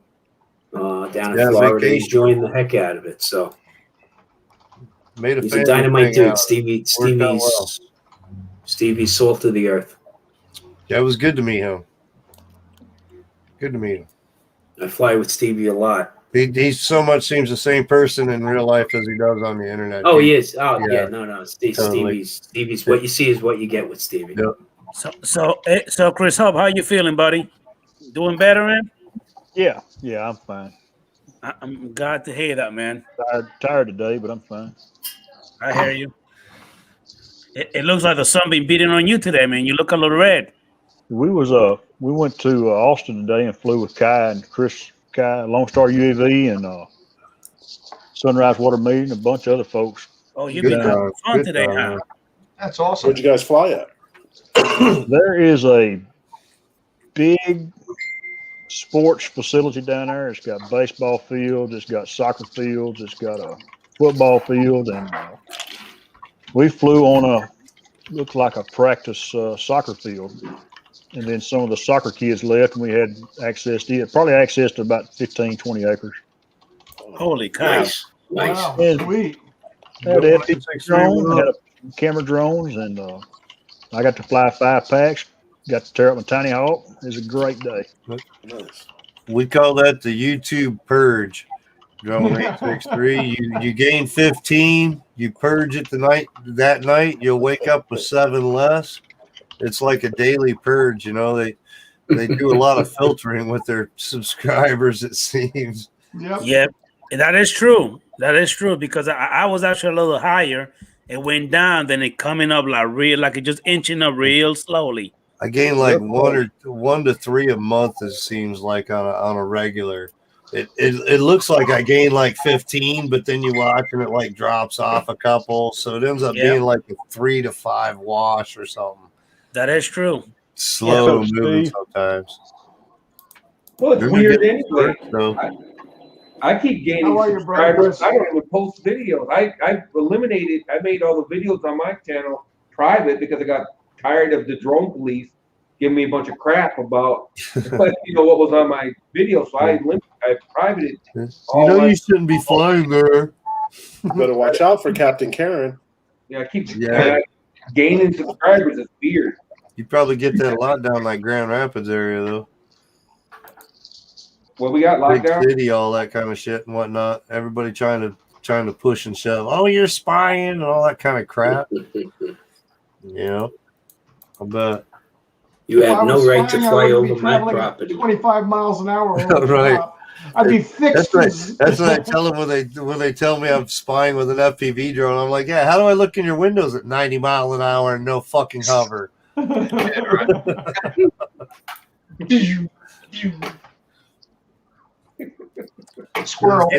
Down in Yeah, Florida, he's vacation. enjoying the heck out of it. So Made a he's a family dynamite thing dude. out. Stevie's well. salt of the earth. Yeah, it was good to meet him. Good to meet him. I fly with Stevie a lot. He so much seems the same person in real life as he does on the internet. Oh, dude. he is. Oh, Yeah. yeah. No. Totally. Stevie's what you see is what you get with Stevie. Yep. So Chris Hope, how you feeling, buddy? Doing better, man? Yeah, I'm fine. I'm glad to hear that, man. Tired today, but I'm fine. I hear you. It looks like the sun been beating on you today, man. You look a little red. We went to Austin today and flew with Kai and Chris Kai, Lone Star UAV, and Sunrise Water Meeting, a bunch of other folks. Oh, you've Good been having time. fun Good today, time, huh? man. That's awesome. Where'd you guys fly at? There is a big sports facility down there. It's got baseball fields, it's got soccer fields, it's got a football field, and we flew on looked like a practice soccer field. And then some of the soccer kids left, and we had access to it. Probably access to about 15, 20 acres. Holy cow. Nice. Wow, And sweet. had FPV drones, had a camera drones, and I got to fly 5 packs. Got to tear up my tiny hawk. It was a great day. Nice. We call that the YouTube purge. Drone 863. You gain 15. You purge it that night. You'll wake up with 7 less. It's like a daily purge, you know. They do a lot of filtering with their subscribers, it seems. Yep. That is true. That is true because I was actually a little higher. It went down, then it coming up like it just inching up real slowly. I gain like 1 to 3 a month. It seems like on a regular. It looks like I gain like 15, but then you watch and it like drops off a couple, so it ends up being like a 3 to 5 wash or something. That is true. Slow moving sometimes. Well, it's weird anyway. So. I keep gaining How are you, subscribers. brother? I don't even post videos. I made all the videos on my channel private because I got tired of the drone police giving me a bunch of crap about what was on my video. So I privated. You shouldn't be flying there. Better watch out for Captain Karen. Yeah, I keep Yeah. gaining subscribers. It's weird. You probably get that a lot down like Grand Rapids area though. Well, we got Big lockdown. city, all that kind of shit and whatnot. Everybody trying to push and shove. Oh, you're spying and all that kind of crap. I bet. You If I have no was right to flying, I fly wouldn't be over my traveling at property. 25 miles an hour. over the Right. top. I'd be fixed. That's what I tell them when they tell me I'm spying with an FPV drone. I'm like, yeah, how do I look in your windows at 90 miles an hour and no fucking hover? Squirrel.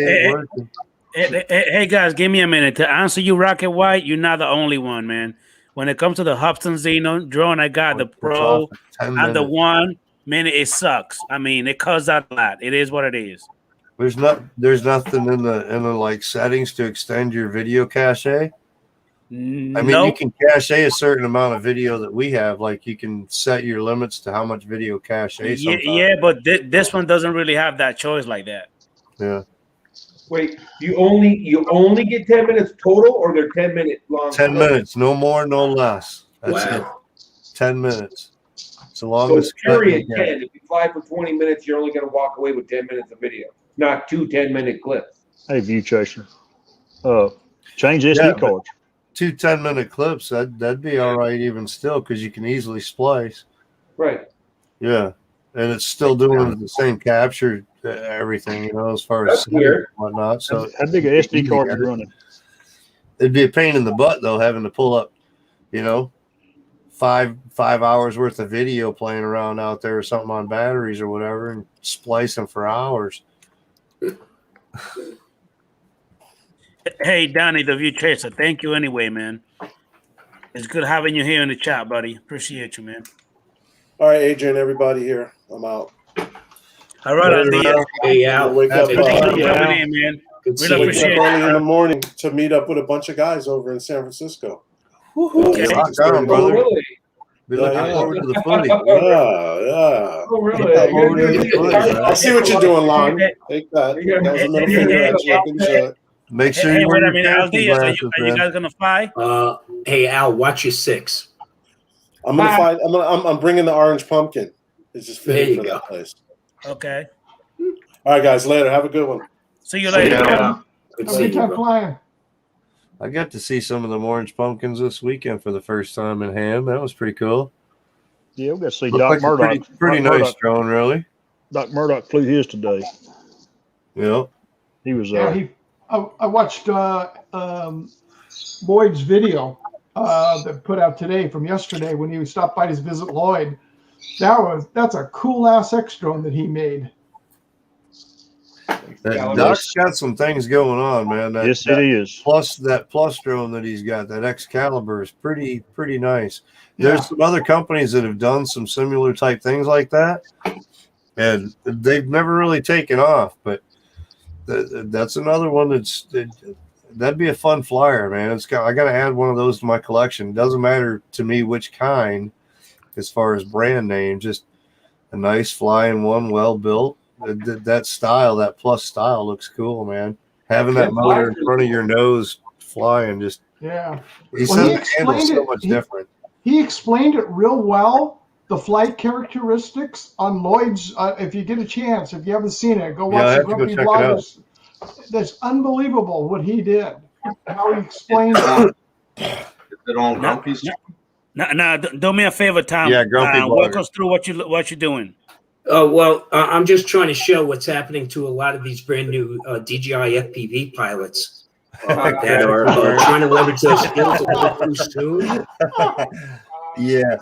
Hey guys, give me a minute to answer you, Rocket White. You're not the only one, man. When it comes to the Hubson Xeno drone, I got the Pro and the 1. Man, it sucks. I mean, it cuts out a lot. It is what it is. There's nothing in the like settings to extend your video cache. I mean, you can cache a certain amount of video that we have. Like you can set your limits to how much video cache. Yeah, but this one doesn't really have that choice like that. Yeah. Wait, you only get 10 minutes total, or they're 10-minute long? 10 minutes, no more, no less. That's it. 10 minutes. So long as period 10. If you fly for 20 minutes, you're only going to walk away with 10 minutes of video, not 2 10-minute clips. Hey, View Chaser. Change SD cards. 2 10-minute clips, that'd be all right even still, because you can easily splice. Right. Yeah. And it's still doing the same capture, everything, as far as weird. whatnot. So how big an SD card is running? It'd be a pain in the butt though, having to pull up, 5 hours worth of video playing around out there or something on batteries or whatever, and splicing for hours. Hey, Donnie, the View Chaser. Thank you anyway, man. It's good having you here in the chat, buddy. Appreciate you, man. All right, Adrian, everybody here. I'm out. All right, Adrian. Hey, Al. Wake up, Thanks for coming in, man. Really appreciate early in it. the morning to meet up with a bunch of guys over in San Francisco. Okay. Rock on, brother. Really? Be looking forward to the footy. Yeah. Oh, really? I see what you're doing, Lon. Take that. That was a middle finger action. I didn't show it. Make sure Hey, you wait wear a your minute, safety Aldias, glasses, are you guys gonna fly? Hey, Al, watch your 6. I'm gonna find. I'm bringing the orange pumpkin. It's just fitting for that place. Okay. All right, guys. Later. Have a good one. See you later. Have a good time flying. I got to see some of the orange pumpkins this weekend for the first time in hand. That was pretty cool. Yeah, we got to see Looked Doc like a Murdoch. pretty Doc nice Murdoch. drone, really. Doc Murdoch flew his today. Yeah. He was. I watched Lloyd's video that put out today from yesterday when he stopped by to visit Lloyd. That's a cool ass X drone that he made. Doc's got some things going on, man. Yes, it is. Plus that plus drone that he's got, that Excalibur, is pretty nice. There's some other companies that have done some similar type things like that, and they've never really taken off. But that's another one that'd be a fun flyer, man. I got to add one of those to my collection. It doesn't matter to me which kind, as far as brand name, just a nice flying one, well built. That style, that plus style, looks cool, man. Having that motor in front of your nose flying, just he said the handle's so much different. He explained it real well. The flight characteristics on Lloyd's. If you get a chance, if you haven't seen it, go watch the Grumpy Vloggers. That's unbelievable what he did. How he explained it. Is it on Grumpy's? Now, do me a favor, Tom. Yeah, Grumpy walk us through what you're doing. Oh, well, I'm just trying to show what's happening to a lot of these brand new DJI FPV pilots that are trying to leverage their skills a little too soon. Yeah,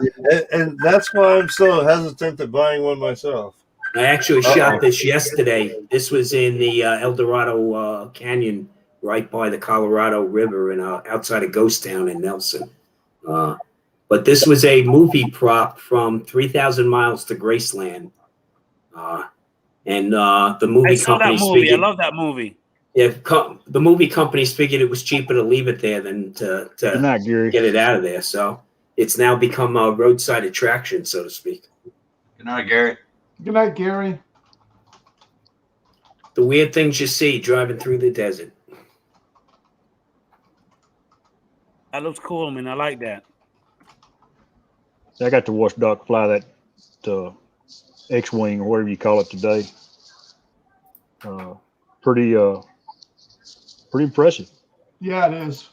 and that's why I'm so hesitant at buying one myself. I actually shot this yesterday. This was in the El Dorado Canyon, right by the Colorado River, and outside of Ghost Town in Nelson. But this was a movie prop from 3,000 Miles to Graceland. And the movie companies I love that movie. Yeah, the movie companies figured it was cheaper to leave it there than to get it out of there. So it's now become a roadside attraction, so to speak. Good night, Gary. Good night, Gary. The weird things you see driving through the desert. That looks cool, man. I like that. I got to watch Doc fly that X-wing or whatever you call it today. Pretty impressive. Yeah, it is.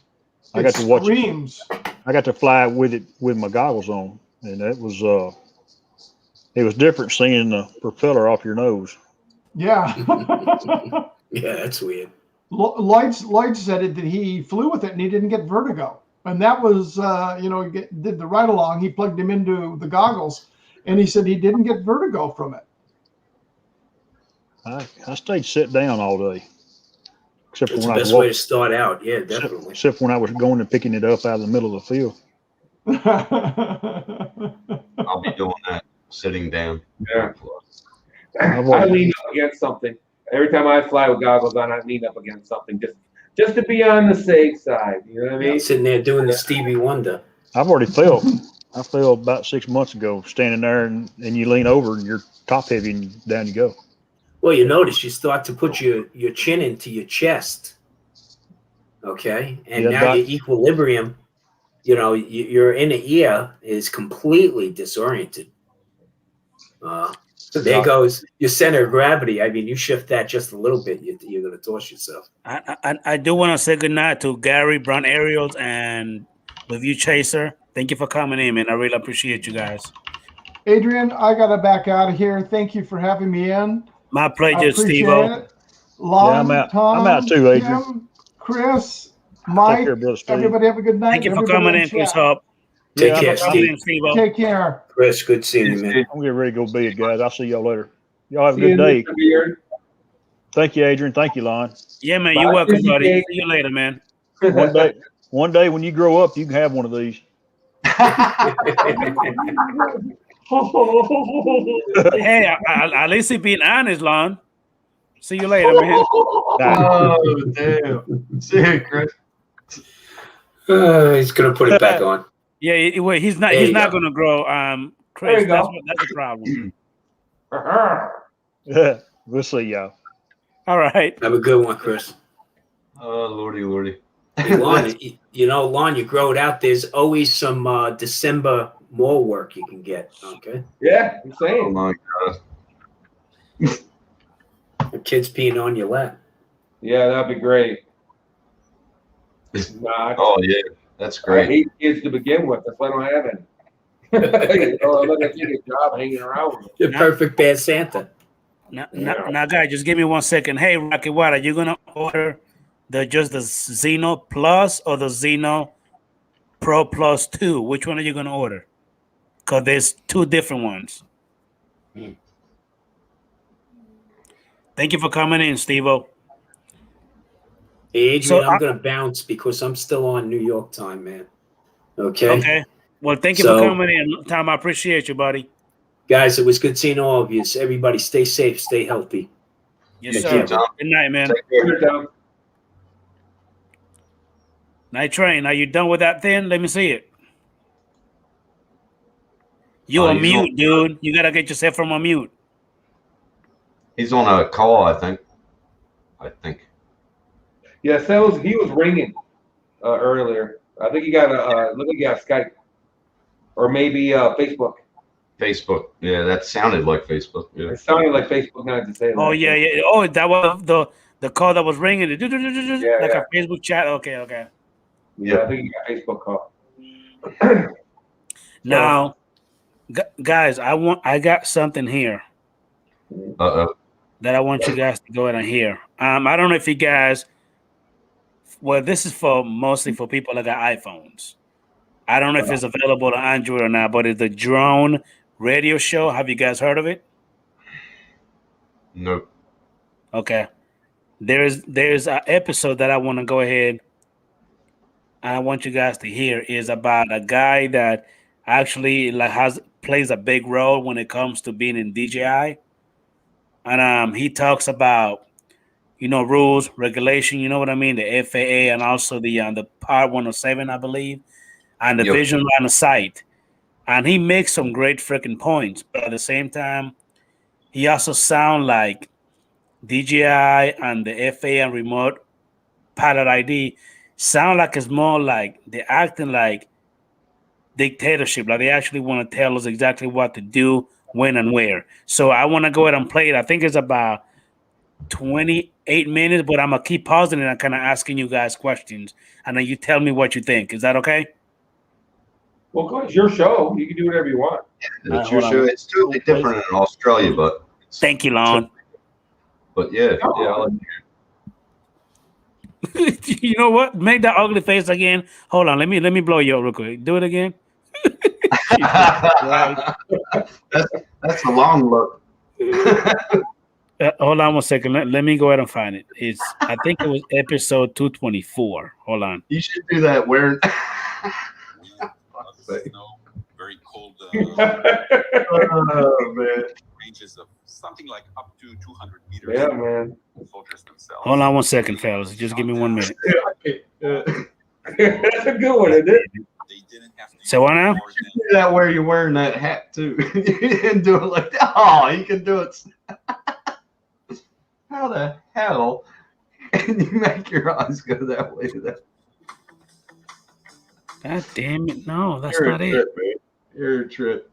I got to watch screams. I got to fly with it with my goggles on, and it was different seeing the propeller off your nose. Yeah. Yeah, that's weird. Lloyd said it that he flew with it and he didn't get vertigo. And that was, he did the ride along. He plugged him into the goggles, and he said he didn't get vertigo from it. I stayed sit down all day, except for It's when the I was best way to start out. Yeah, definitely. except when I was going and picking it up out of the middle of the field. I'll be doing that sitting down. Yeah. I lean up against something. Every time I fly with goggles on, I lean up against something just to be on the safe side. You know what I mean? Sitting there doing the Stevie Wonder. I've already fell. I fell about 6 months ago, standing there, and you lean over and you're top heavy and down you go. Well, you notice you start to put your chin into your chest. Okay. And Yeah, now Doc. your equilibrium, your inner ear is completely disoriented. There goes your center of gravity. I mean, you shift that just a little bit, you're going to toss yourself. I do want to say good night to Gary, Brown Ariels, and Review Chaser. Thank you for coming in, man. I really appreciate you guys. Adrian, I got to back out of here. Thank you for having me in. My pleasure, Appreciate Steve-O. it. Lon, I'm out. Tom, I'm out too, Adrian. Tim, Chris, Mike, care, Brother Steve. everybody have a good night. Thank you for Everybody coming in in, Chris chat. Hop. Take Yeah, care, I'm Steve. Steve-O. Take care. Chris, good seeing you, man. getting ready to go bed, guys. I'll see y'all later. Y'all have a See you, good day. Mr. Beard. Thank you, Adrian. Thank you, Lon. Yeah, man. Bye, You're welcome, Busy buddy. Day. See you later, man. One day when you grow up, you can have one of these. Hey, at least he being honest, Lon. See you later, man. Oh, damn. See you, Chris. He's going to put it back on. Yeah, he's not. There He's you not go. going to grow. There Chris, you go. that's the problem. We'll see y'all. All right. Have a good one, Chris. Oh, lordy. Hey, Lon, Lon, you grow it out. There's always some December mall work you can get. Okay. Yeah, I'm Oh, saying. my God. The kids peeing on your lap. Yeah, that'd be great. Nah, Oh, yeah. That's I great. hate kids to begin with. That's why I don't have any. I'm not gonna take a job hanging around with them. The perfect bad Santa. Now, guys, just give me 1 second. Hey, Rocky, what are you gonna order? Just the Xeno Plus or the Xeno Pro Plus 2? Which one are you gonna order? Because there's two different ones. Thank you for coming in, Steve-O. Hey, Adrian, So I'm going to bounce because I'm still on New York time, man. Okay. Okay. Well, thank you for coming in, Tom. I appreciate you, buddy. Guys, it was good seeing all of you. So everybody stay safe, stay healthy. Yes, Thank sir. you, Good night, man. Take care. Tom. Night Train, are you done with that thing? Let me see it. You on he's mute, on- dude. You gotta get yourself from a mute. He's on a call, I think. Yes, he was ringing earlier. I think he got look like he got Skype or maybe Facebook. Facebook. Yeah, that sounded like Facebook. Yeah. It sounded like Facebook, not to say. Oh that. yeah, yeah. Oh, that was the call that was ringing. Like yeah. a Facebook chat. Okay. Yeah, I think he got Facebook call. Now, guys, I got something here that I want you guys to go ahead and hear. I don't know if you guys. Well, this is mostly for people that got iPhones. I don't know if it's available on Android or not, but it's the Drone Radio Show. Have you guys heard of it? Nope. Okay. There's an episode that I want to go ahead and I want you guys to hear is about a guy that actually plays a big role when it comes to being in DJI. And he talks about rules, regulation, you know what I mean, the FAA, and also the Part 107, I believe, and the vision line of sight. and he makes some great freaking points. But at the same time, he also sound like DJI and the FA and remote pilot ID sound like it's more like they're acting like dictatorship. Like they actually want to tell us exactly what to do, when, and where. So I want to go ahead and play it. I think it's about 28 minutes, but I'm gonna keep pausing it and kind of asking you guys questions, and then you tell me what you think. Is that okay? Well, go. It's your show. You can do whatever you want. It's your show. It's totally different in Australia, but thank you, Lon. But yeah, I'll let You know what? Make that ugly face again. Hold on. Let me blow you up real quick. Do it again. that's a long look. Hold on 1 second. Let me go ahead and find it. I think it was episode 224. Hold on. You should do that wearing. Very cold. Oh man. Ranges of something like up to 200 meters. Yeah, man. Soldiers themselves. Hold on 1 second, fellas. Just give me 1 minute. That's a good one, isn't it? So what now? You should do that where you're wearing that hat too. You didn't do it like that. Oh, you can do it. How the hell can you make your eyes go that way to that? God damn it. No, that's You're not a it. trip, man. You're a trip.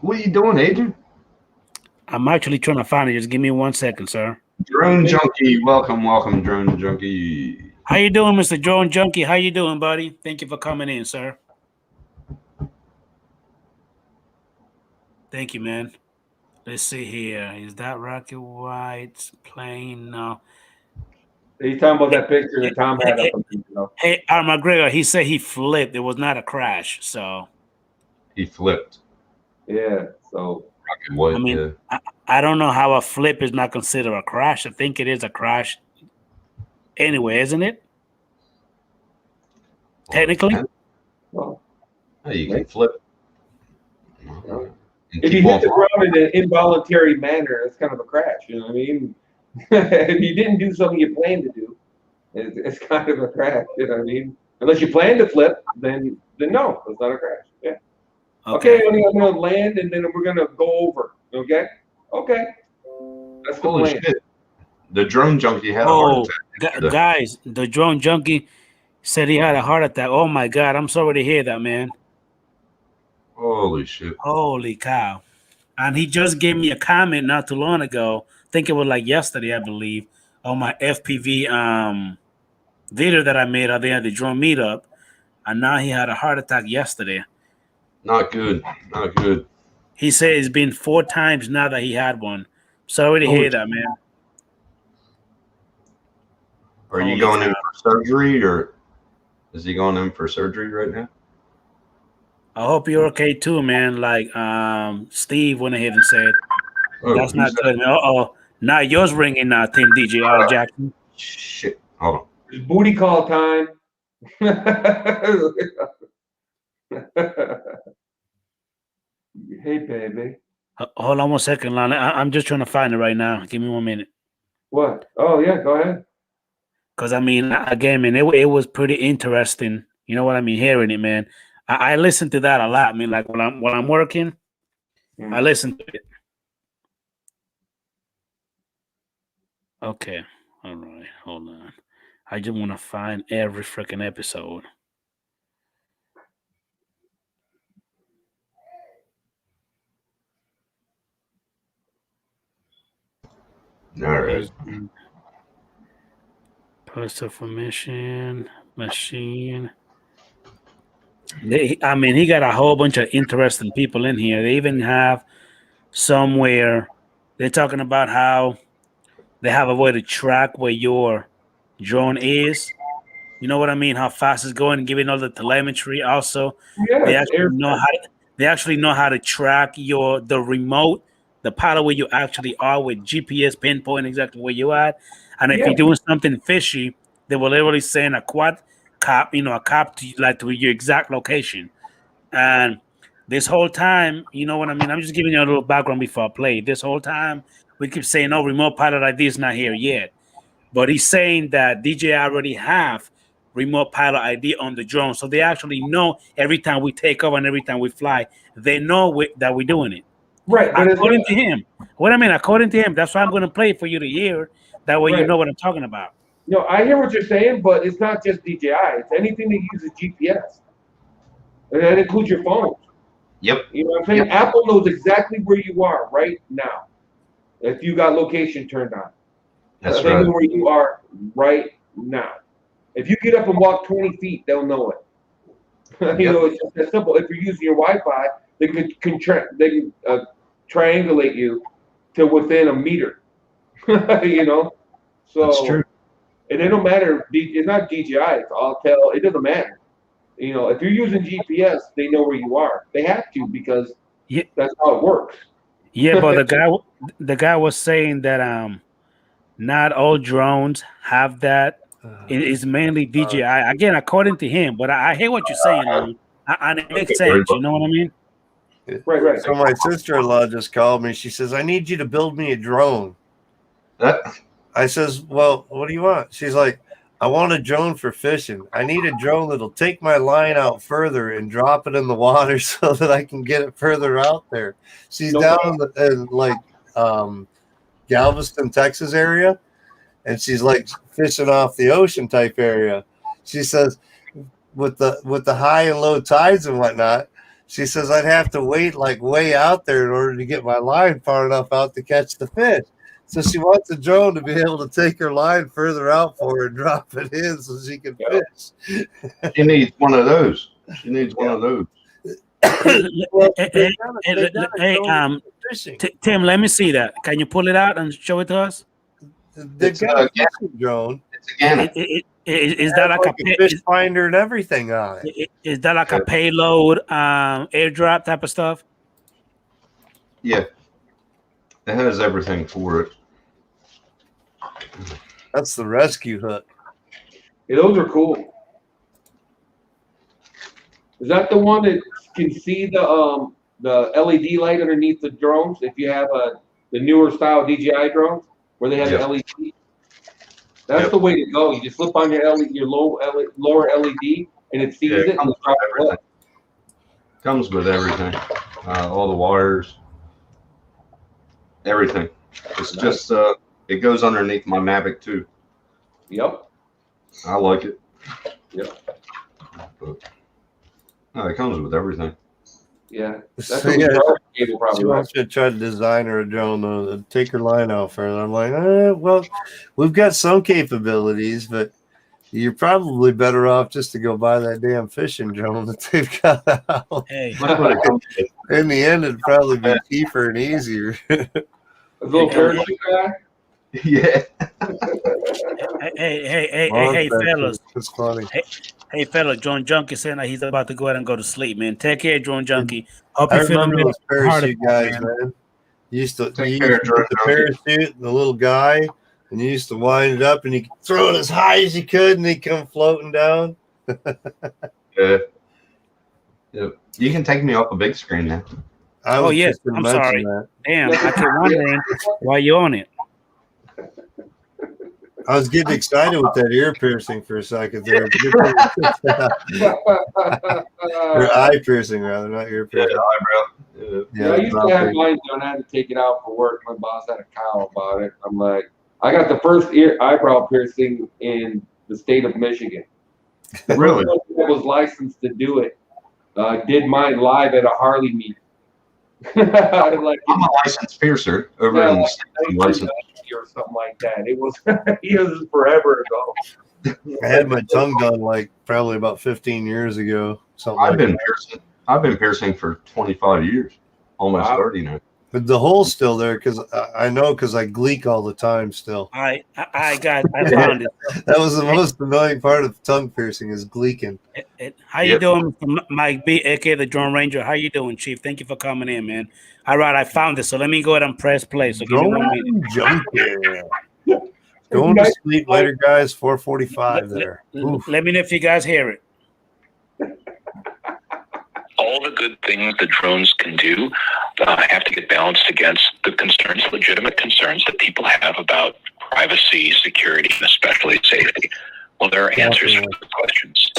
What are you doing, Adrian? I'm actually trying to find it. Just give me 1 second, sir. Drone Junkie, welcome, Drone Junkie. How you doing, Mr. Drone Junkie? How you doing, buddy? Thank you for coming in, sir. Thank you, man. Let's see here. Is that Rocket White's plane? No. He's talking about that picture that Tom had up. Hey, McGregor, he said he flipped. It was not a crash, so. He flipped. Yeah, so. Rocket White, I mean, yeah. I don't know how a flip is not considered a crash. I think it is a crash anyway, isn't it? Technically? Well, you can flip. If you hit the ground in an involuntary manner, it's kind of a crash. You know what I mean? If you didn't do something you planned to do, it's kind of a crash. You know what I mean? Unless you plan to flip, then no, it's not a crash. Yeah. Okay, I'm going to land and then we're going to go over. Okay? Okay. That's the Holy plan. shit. The Drone Junkie had a heart attack. Guys, the Drone Junkie said he had a heart attack. Oh my God, I'm sorry to hear that, man. Holy shit. Holy cow. And he just gave me a comment not too long ago. I think it was like yesterday, I believe, on my FPV video that I made out there at the drone meetup. And now he had a heart attack yesterday. Not good. Not good. He said it's been 4 times now that he had one. Sorry to hear that, man. Are you going in for surgery, or is he going in for surgery right now? I hope you're okay too, man. Like Steve went ahead and said, that's not good. Uh-oh. Now yours ringing now, Team DJ Al Jackson. Shit. Hold on. It's booty call time. Hey, baby. Hold on 1 second, Lana. I'm just trying to find it right now. Give me 1 minute. What? Oh, yeah, go ahead. Because, I mean, again, man, it was pretty interesting. You know what I mean? Hearing it, man. I listen to that a lot. I mean, like when I'm working, I listen to it. Okay. All right. Hold on. I just want to find every freaking episode. All right. Post information, machine. I mean, he got a whole bunch of interesting people in here. They even have somewhere they're talking about how they have a way to track where your drone is. You know what I mean? How fast it's going, and giving all the telemetry. Also, they actually know how to track the remote, the pilot where you actually are with GPS pinpoint exactly where you at. And if you're doing something fishy, they will literally send a cop to your exact location. And this whole time, you know what I mean? I'm just giving you a little background before I play. This whole time, we keep saying, "Oh, remote pilot ID is not here yet." But he's saying that DJI already have remote pilot ID on the drone, so they actually know every time we take off and every time we fly, they know that we're doing it. Right, but according to him, according to him, that's why I'm going to play it for you to hear. That way, you know what I'm talking about. No, I hear what you're saying, but it's not just DJI. It's anything that uses GPS, and that includes your phone. Yep. You know what I'm saying? Yep. Apple knows exactly where you are right now. If you got location turned on, that's they right. know where you are right now. If you get up and walk 20 feet, they'll know it. You know, it's just that simple. If you're using your Wi-Fi, they can triangulate you to within a meter. You know, so that's true. And it don't matter. It's not DJI. It's Autel. It doesn't matter. You know, if you're using GPS, they know where you are. They have to because that's how it works. Yeah, but the guy was saying that not all drones have that. It's mainly DJI. Again, according to him, but I hear what you're saying, and it makes sense. You know what I mean? Right. So my sister-in-law just called me. She says, I need you to build me a drone. I says, well, what do you want? She's like, I want a drone for fishing. I need a drone that'll take my line out further and drop it in the water so that I can get it further out there. She's down in Galveston, Texas area, and she's like fishing off the ocean type area. She says, with the high and low tides and whatnot, she says I'd have to wait like way out there in order to get my line far enough out to catch the fish. So she wants a drone to be able to take her line further out for her and drop it in so she can fish. She needs one of those. She needs one of those. Tim, let me see that. Can you pull it out and show it to us? They got a fishing drone. Is that like a fish finder and everything on it? Is that like a payload, airdrop type of stuff? Yeah, it has everything for it. That's the rescue hook. Yeah, those are cool. Is that the one that can see the LED light underneath the drones? If you have the newer style DJI drones where they have the LED, that's the way to go. You just flip on your LED, lower LED, and it sees it. And Comes with everything, all the wires, everything. It's just it goes underneath my Mavic too. Yep. I like it. Yep. But, no, it comes with everything. Yeah. That's So, what she wants me to try to design her a drone to take her line out further. I'm like, well, we've got some capabilities, but you're probably better off just to go buy that damn fishing drone that they've got out. Hey. In the end, it'd probably be cheaper and easier. A little parachute guy? Yeah. Hey, fellas. It's funny. Hey, fellas, Drone Junkie saying that he's about to go ahead and go to sleep, man. Take care, Drone Junkie. Hope I you feeling remember those parachute guys, man. man. You used to Take use care, the parachute, the little guy, and you used to wind it up, and you could throw it as high as you could, and he'd come floating down. Yeah. You can take me off a big screen now. Oh, yes. I'm sorry. That. Damn, I keep wondering why you on it. I was getting excited with that ear piercing for a second there. Or eye piercing, rather, not ear piercing. Eyebrow. Yeah, I used to have mine done. I had to take it out for work. My boss had a cow about it. I'm like, I got the first eyebrow piercing in the state of Michigan. Really? I was licensed to do it. Did mine live at a Harley meet. I'm a licensed piercer over in the license. Or something like that. It was forever ago. I had my tongue done like probably about 15 years ago. Something I've been piercing for 25 years, almost 30 now. But the hole's still there because I know because I gleek all the time still. I found it. That was the most annoying part of tongue piercing is gleeking. How you doing, Mike B, aka the Drone Ranger? How you doing, Chief? Thank you for coming in, man. All right, I found it. So let me go ahead and press play. So give me 1 minute. Junkie. Going to sleep later, guys. 4:45 there. Let me know if you guys hear it. All the good things that drones can do have to get balanced against the concerns, legitimate concerns that people have about privacy, security, and especially safety. Well, there are answers for the questions.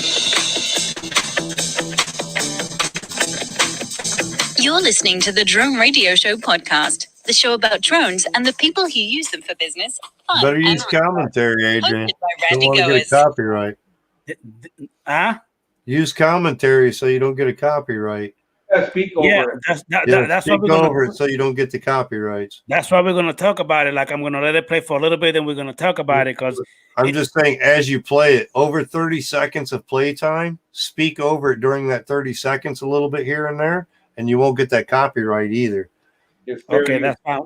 You're listening to the Drone Radio Show podcast, the show about drones and the people who use them for business, fun, Better and use commentary, Adrian. hosted by Don't Randy want to get a Goers. copyright. Huh? Use commentary so you don't get a copyright. Speak over Yeah, it. that's speak what we're over gonna. it so you don't get the copyrights. That's why we're gonna talk about it. Like I'm gonna let it play for a little bit, and we're gonna talk about it because I'm just saying, as you play it, over 30 seconds of playtime, speak over it during that 30 seconds a little bit here and there, and you won't get that copyright either. okay, that's fine.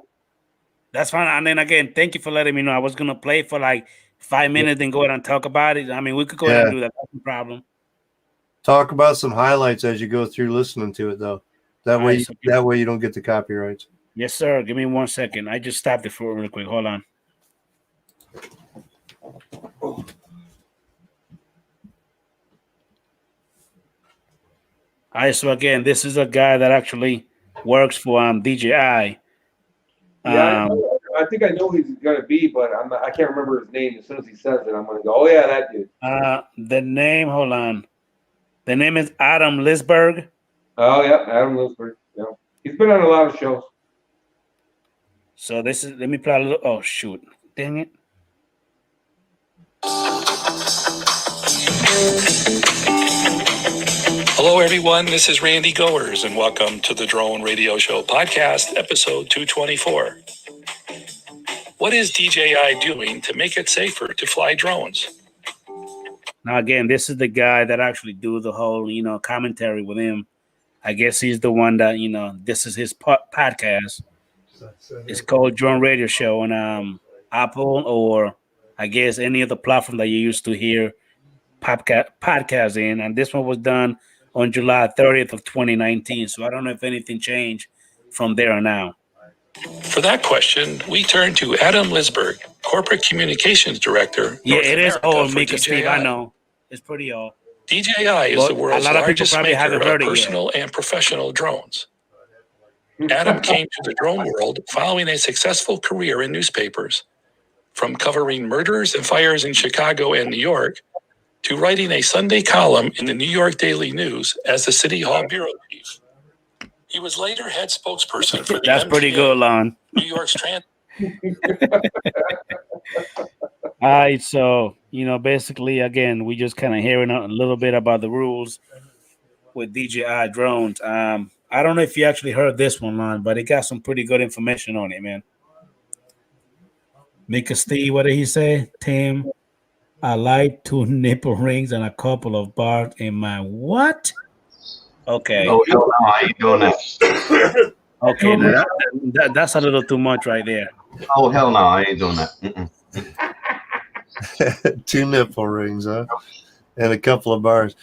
That's fine. And then again, thank you for letting me know. I was gonna play for like 5 minutes, then go ahead and talk about it. I mean, we could go ahead and do that. That's no problem. Talk about some highlights as you go through listening to it, though. That way you don't get the copyrights. Yes, sir. Give me 1 second. I just stopped it for real quick. Hold on. All right. So again, this is a guy that actually works for DJI. Yeah, I think I know who he's gonna be, but I can't remember his name. As soon as he says it, I'm gonna go, oh yeah, that dude. The name. Hold on. The name is Adam Lisberg. Oh yeah, Adam Lisberg. Yeah, he's been on a lot of shows. So this is. Let me play a little. Oh shoot! Dang it. Hello, everyone. This is Randy Goers, and welcome to the Drone Radio Show podcast, episode 224. What is DJI doing to make it safer to fly drones? Now, again, this is the guy that actually do the whole, commentary with him. I guess he's the one that, this is his podcast. It's called Drone Radio Show on Apple or I guess any other platform that you used to hear podcast in. And this one was done on July 30th of 2019. So I don't know if anything changed from there on now. For that question, we turn to Adam Lisberg, Corporate Communications Director. Yeah, North it is America old, for Mika DJI. Steve. I know. It's pretty old. DJI is But the world's a lot of people largest probably maker haven't of heard it yet. personal and professional drones. Adam came to the drone world following a successful career in newspapers, from covering murders and fires in Chicago and New York to writing a Sunday column in the New York Daily News as the City Hall bureau chief. He was later head spokesperson for the That's pretty MTA, good, Lon. New York's transit. All right, so basically, again, we just kind of hearing a little bit about the rules with DJI drones. I don't know if you actually heard this one, Lon, but it got some pretty good information on it, man. Mika Steve, what did he say? Tim, I like 2 nipple rings and a couple of bars in my what? Okay. Oh, hell no, I ain't doing that. Okay, now that's a little too much right there. Oh, hell no, I ain't doing that. 2 nipple rings, huh? And a couple of bars.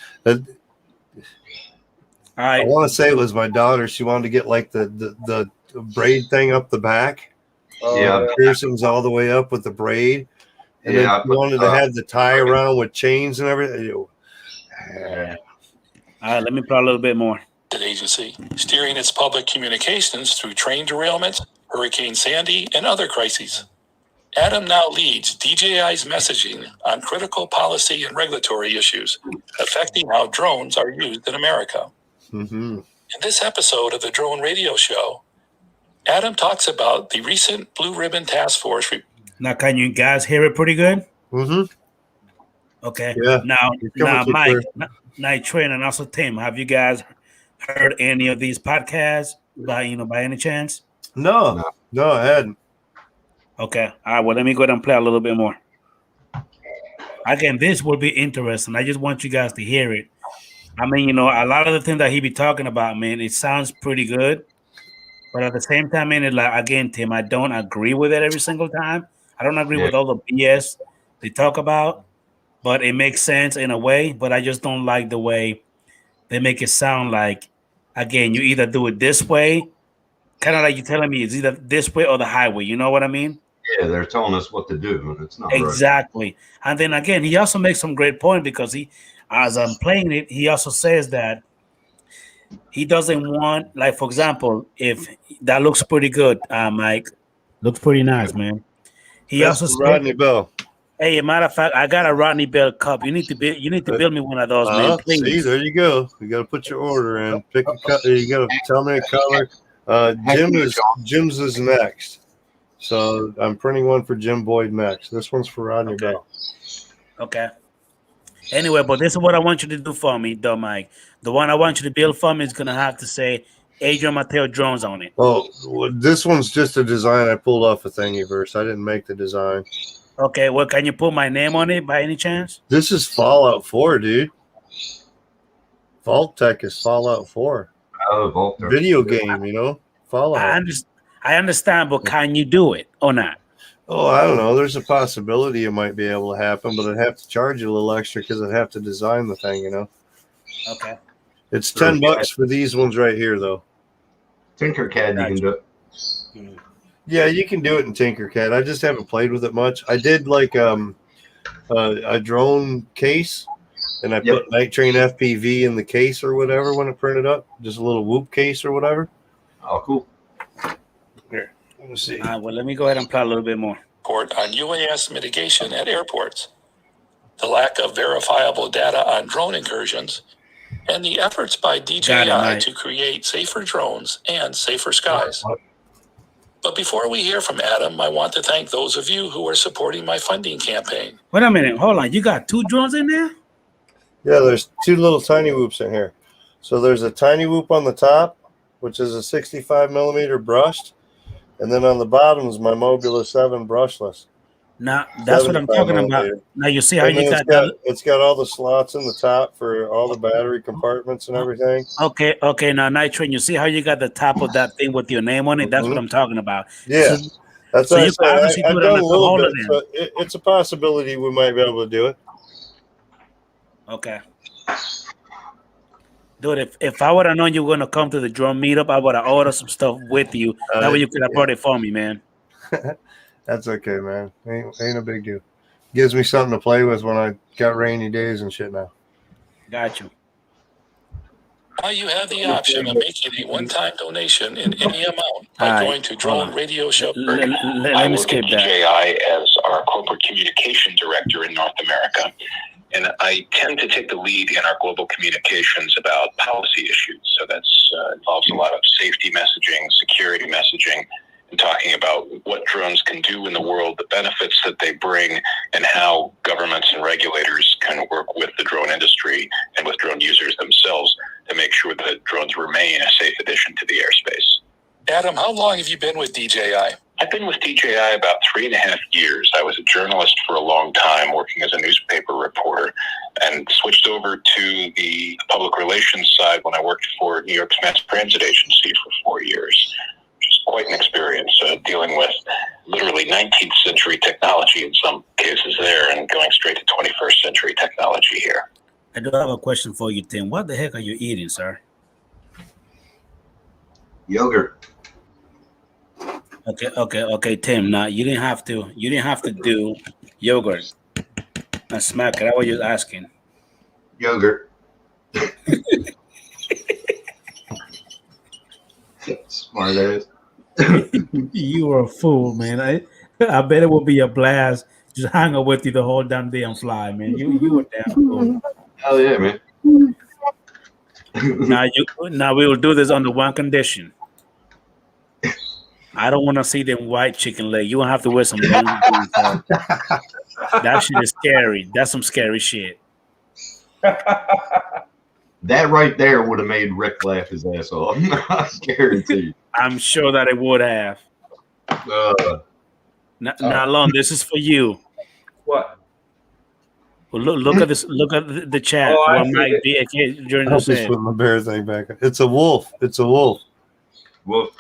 I want to say it was my daughter. She wanted to get like the braid thing up the back. Yeah. Piercings all the way up with the braid. And then Yeah, she wanted to have the tie around with chains and everything. All right, let me play a little bit more. Agency, steering its public communications through train derailments, Hurricane Sandy, and other crises. Adam now leads DJI's messaging on critical policy and regulatory issues affecting how drones are used in America. Mm-hmm. In this episode of the Drone Radio Show, Adam talks about the recent Blue Ribbon Task Force. Now, can you guys hear it pretty good? Mm-hmm. Okay. Yeah. Now, coming Mike, through. Night Train, and also Tim, have you guys heard any of these podcasts by any chance? No, I hadn't. Okay. All right. Well, let me go ahead and play a little bit more. Again, this will be interesting. I just want you guys to hear it. I mean, a lot of the things that he be talking about, man, it sounds pretty good. But at the same time, man, again, Tim, I don't agree with it every single time. I don't agree with all the BS they talk about, but it makes sense in a way. But I just don't like the way they make it sound like, again, you either do it this way, kind of like you're telling me it's either this way or the highway. You know what I mean? Yeah, they're telling us what to do, and it's not Exactly. right. And then again, he also makes some great point because as I'm playing it, he also says that he doesn't want, like, for example, if that looks pretty good, Mike, looks pretty nice, man. He That's also Rodney Bell. Hey, a matter of fact, I got a Rodney Bell cup. You need to build me one of those, man. Please. See, there you go. You got to put your order in. Pick a color. You got to tell me a color. Jim's is next. So I'm printing one for Jim Boyd next. This one's for Rodney Bell. Okay. Anyway, but this is what I want you to do for me, though, Mike. The one I want you to build for me is gonna have to say Adrian Mateo Drones on it. Oh, well, this one's just a design I pulled off a Thingiverse. I didn't make the design. Okay, well, can you put my name on it by any chance? This is Fallout 4, dude. Vault Tech is Fallout 4. Oh, Vault Tech. Video game, you know? Fallout. I understand, but can you do it or not? Oh, I don't know. There's a possibility it might be able to happen, but I'd have to charge you a little extra because I'd have to design the thing, you know? Okay. It's $10 for these ones right here, though. Tinkercad, you can do it. Yeah, you can do it in Tinkercad. I just haven't played with it much. I did like a drone case, and I put Night Train FPV in the case or whatever when it printed up. Just a little whoop case or whatever. Oh, cool. Here, let me see. Well, let me go ahead and plot a little bit more. Report on UAS mitigation at airports, the lack of verifiable data on drone incursions, and the efforts by DJI to create safer drones and safer skies. But before we hear from Adam, I want to thank those of you who are supporting my funding campaign. Wait a minute. Hold on. You got 2 drones in there? Yeah, there's 2 little tiny whoops in here. So there's a tiny whoop on the top, which is a 65 millimeter brushed. And then on the bottom is my Mobula 7 brushless. Now, that's what I'm talking about. Now, you see how you got that? It's got all the slots in the top for all the battery compartments and everything. Okay. Now, Nitro, you see how you got the top of that thing with your name on it? That's what I'm talking about. Yeah. That's what I said. I've done a little bit. So it's a possibility we might be able to do it. Okay. Dude, if I would have known you were going to come to the drone meetup, I would have ordered some stuff with you. That way you could have brought it for me, man. That's okay, man. Ain't a big deal. Gives me something to play with when I got rainy days and shit now. Got you. Now you have the option of making a one-time donation in any amount by going to Drone Radio Show. Let me skip that. DJI as our corporate communication director in North America. And I tend to take the lead in our global communications about policy issues. So that's involves a lot of safety messaging, security messaging, and talking about what drones can do in the world, the benefits that they bring, and how governments and regulators can work with the drone industry and with drone users themselves to make sure that drones remain a safe addition to the airspace. Adam, how long have you been with DJI? I've been with DJI about 3.5 years. I was a journalist for a long time, working as a newspaper reporter, and switched over to the public relations side when I worked for New York's Mass Transit Agency for 4 years, which is quite an experience, dealing with literally 19th century technology in some cases there and going straight to 21st century technology here. I do have a question for you, Tim. What the heck are you eating, sir? Yogurt. Okay, Tim. Now you didn't have to do yogurt. Now smack it. That's what you're asking. Yogurt. Smart ass. You are a fool, man. I bet it will be a blast. Just hang out with you the whole damn day and fly, man. You a damn fool. Hell yeah, man. Now we will do this under one condition. I don't want to see them white chicken leg. You won't have to wear some blue boots. That shit is scary. That's some scary shit. That right there would have made Rick laugh his ass off. I guarantee you. I'm sure that it would have. Now, Lon, this is for you. What? Well, look at this. Look at the chat. I'll just put my bear thing back. It's a wolf. It's a wolf. Wolf.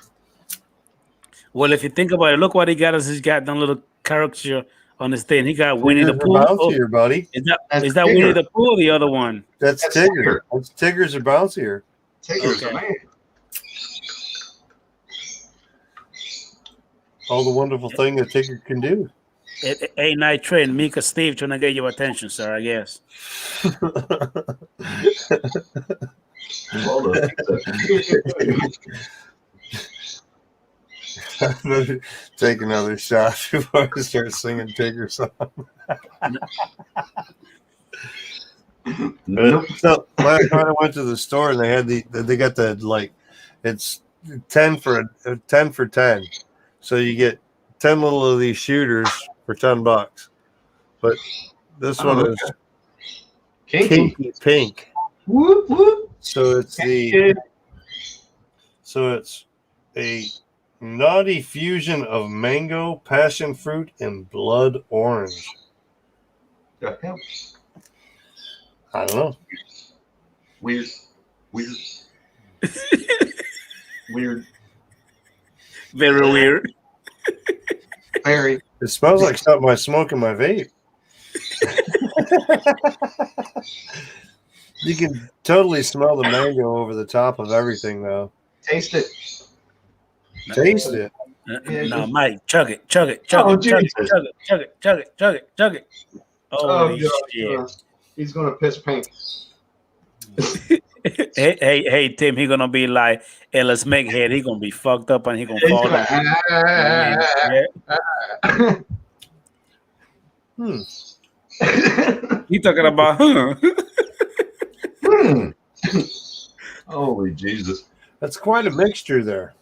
Well, if you think about it, look what he got us. He's got them little caricature on his thing. He got Winnie the Pooh. Bouncier, buddy. Is that Winnie the Pooh or the other one? That's Tigger. That's Tiggers are bouncier. Tigger's a man. All the wonderful thing that Tigger can do. Hey, Night Train, Mika Steve trying to get your attention, sir, I guess. Take another shot before I start singing Tigger song. Nope. So last night I went to the store and they got the like it's 10 for 10. So you get 10 little of these shooters for $10. But this one is kinky pink. Whoop, whoop. So it's a naughty fusion of mango, passion fruit, and blood orange. The hell? I don't know. Weird. Very weird. Very. It smells like something I smoke in my vape. You can totally smell the mango over the top of everything, though. Taste it. Taste it. No, Mike, chug it. Oh, Chug it. Holy shit. He's gonna piss pink. hey, Tim, he gonna be like Ellis Meghead. He gonna be fucked up and he gonna fall down. You talking about Holy Jesus. That's quite a mixture there.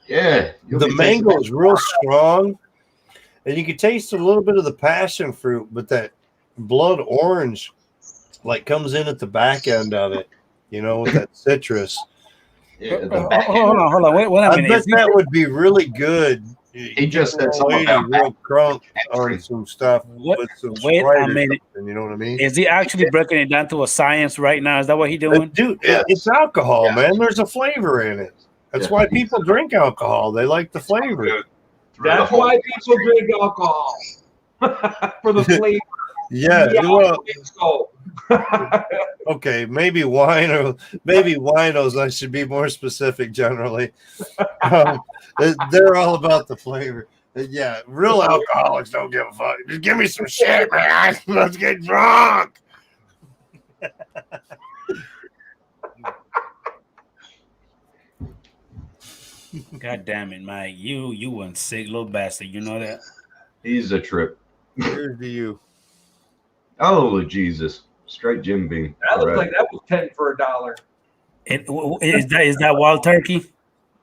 Yeah. The mango is real strong, and you can taste a little bit of the passion fruit, but that blood orange like comes in at the back end of it, with that citrus. Yeah, hold on. Wait a minute. I bet that would be really good. He just said something lady about real crunk on some stuff with some Wait Sprite a or minute. something, you know what I mean? Is he actually breaking it down to a science right now? Is that what he's doing? Dude, it's alcohol, man. There's a flavor in it. That's why people drink alcohol. They like the flavor. That's why people drink alcohol. For the flavor. Yeah, well, okay, maybe winos. I should be more specific generally. They're all about the flavor. Yeah, real alcoholics don't give a fuck. Just give me some shit, man. Let's get drunk. God damn it, Mike. You one sick little bastard. You know that? He's a trip. Here's to you. Oh, Jesus. Straight Jim Beam. That looks like that was 10 for $1. Is that wild turkey?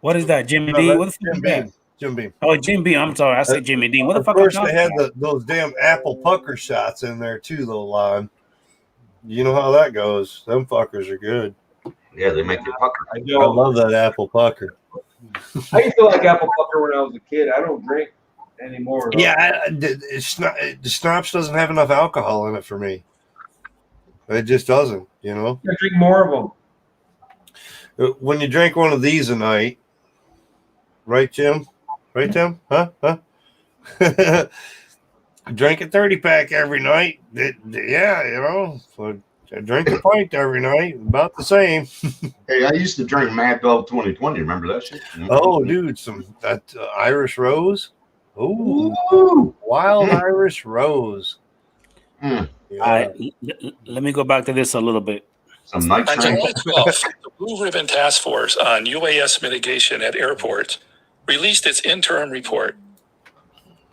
What is that, Jimmy Dean? What the fuck is that? Jim Beam. Oh, Jim Beam. I'm sorry. I said Jimmy Dean. What the fuck? Of course, they had those damn apple pucker shots in there too, though, Lon. You know how that goes. Them fuckers are good. Yeah, they make you pucker. I love that apple pucker. I used to like apple pucker when I was a kid. I don't drink anymore. Yeah, the schnapps doesn't have enough alcohol in it for me. It just doesn't, I drink more of them. When you drink one of these a night, right, Jim? Right, Tim? Huh? Drink a 30-pack every night. I drink a pint every night, about the same. Hey, I used to drink Mad Dog 2020. Remember that shit? Oh, dude, that Irish Rose. Ooh, wild Irish Rose. All right, let me go back to this a little bit. On July 12th, the Blue Ribbon Task Force on UAS mitigation at airports released its interim report.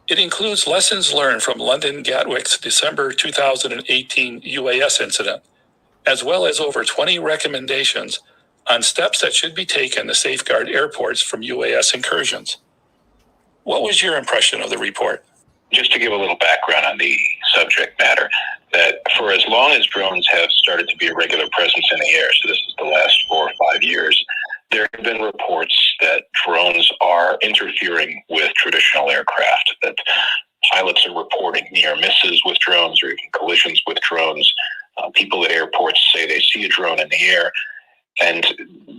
It includes lessons learned from London Gatwick's December 2018 UAS incident, as well as over 20 recommendations on steps that should be taken to safeguard airports from UAS incursions. What was your impression of the report? Just to give a little background on the subject matter, that for as long as drones have started to be a regular presence in the air, so this is the last 4 or 5 years, there have been reports that drones are interfering with traditional aircraft, that pilots are reporting near misses with drones or even collisions with drones. People at airports say they see a drone in the air, and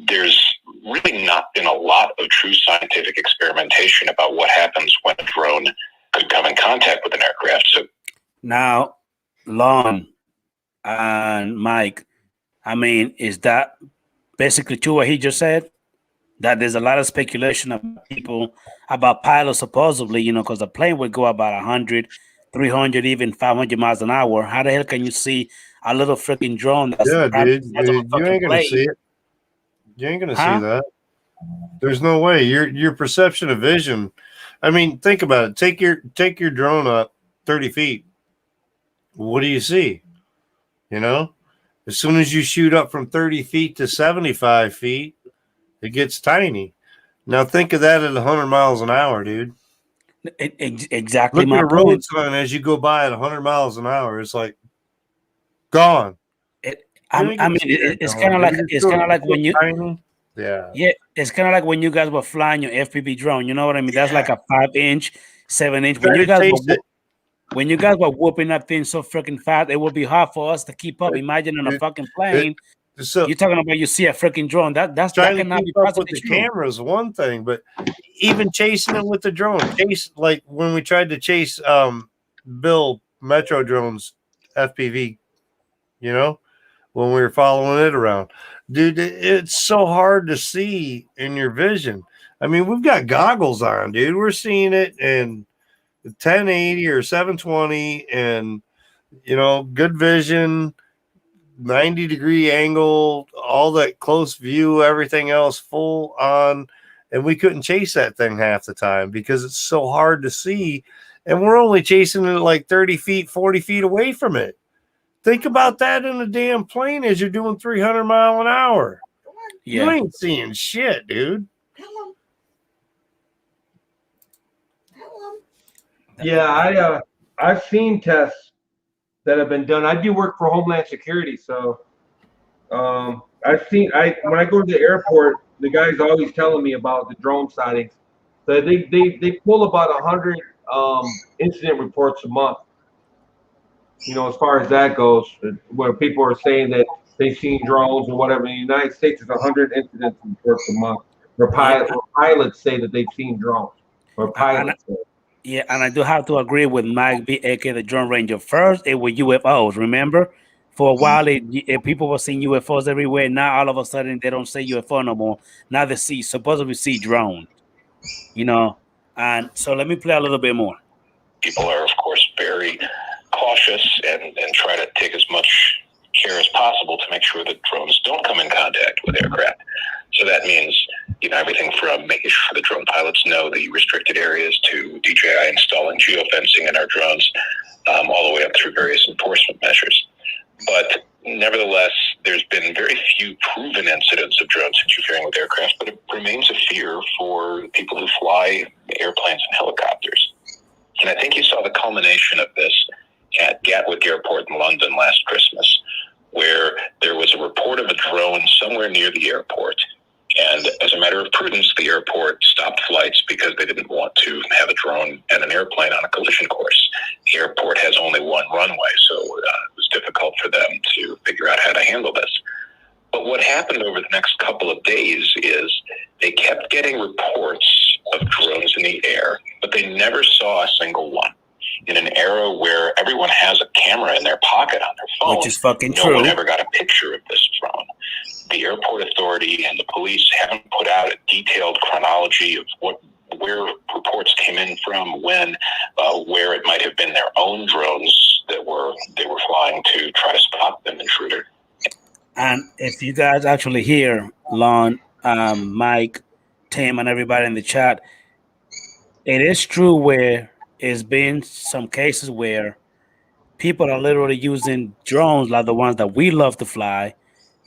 there's really not been a lot of true scientific experimentation about what happens when a drone could come in contact with an aircraft. So now, Lon and Mike, is that basically true what he just said? That there's a lot of speculation about pilots supposedly, because the plane would go about 100, 300, even 500 miles an hour. How the hell can you see a little freaking drone? Dude, you ain't gonna see it. You ain't gonna see that. There's no way. Your perception of vision. I mean, think about it. Take your drone up 30 feet. What do you see? You know, as soon as you shoot up from 30 feet to 75 feet, it gets tiny. Now think of that at 100 miles an hour, dude. Exactly. Look my at a road point. sign as you go by at 100 miles an hour. It's like gone. I mean, it's kind of like when you. Tiny. Yeah. Yeah, it's kind of like when you guys were flying your FPV drone. You know what I mean? That's like a 5-inch, 7-inch. Try to chase it. When you guys were whooping that thing so freaking fast, it would be hard for us to keep up. Imagine on a fucking plane. You're talking about you see a freaking drone. That Trying cannot to be keep up possibly with the true. camera is one thing, but even chasing it with the drone, like when we tried to chase Bill Metro drones FPV, you know, when we were following it around, dude, it's so hard to see in your vision. I mean, we've got goggles on, dude. We're seeing it in 1080 or 720, and you know, good vision. 90-degree angle, all that close view, everything else full on, and we couldn't chase that thing half the time because it's so hard to see, and we're only chasing it like 30 feet, 40 feet away from it. Think about that in a damn plane as you're doing 300 mile an hour. Yeah. You ain't seeing shit, dude. Yeah, I've seen tests that have been done. I do work for Homeland Security, so I've seen. When I go to the airport, the guy's always telling me about the drone sightings. So they pull about 100 incident reports a month. You know, as far as that goes, where people are saying that they've seen drones or whatever. In the United States, there's 100 incident reports a month. Where pilots say that they've seen drones, or pilots. Yeah, and I do have to agree with Mike B, aka the Drone Ranger. First, it was UFOs. Remember, for a while, people were seeing UFOs everywhere. Now, all of a sudden, they don't say UFO no more. Now they supposedly see drones. You know, and so let me play a little bit more. People are, of course, very cautious and try to take as much care as possible to make sure that drones don't come in contact with aircraft. So that means, you know, everything from making sure the drone pilots know the restricted areas to DJI installing geofencing in our drones, all the way up through various enforcement measures. But nevertheless, there's been very few proven incidents of drones interfering with aircraft, but it remains a fear for people who fly airplanes and helicopters. And I think you saw the culmination of this at Gatwick Airport in London last Christmas, where there was a report of a drone somewhere near the airport. And as a matter of prudence, the airport stopped flights because they didn't want to have a drone and an airplane on a collision course. The airport has only one runway, so it was difficult for them to figure out how to handle this. But what happened over the next couple of days is they kept getting reports of drones in the air, but they never saw a single one. In an era where everyone has a camera in their pocket on their phone, which is fucking no true. one ever got a picture of this drone. The airport authority and the police haven't put out a detailed chronology of where reports came in from, when, where it might have been their own drones that they were flying to try to spot an intruder. And if you guys actually hear Lon, Mike, Tim, and everybody in the chat, it is true where it's been some cases where people are literally using drones like the ones that we love to fly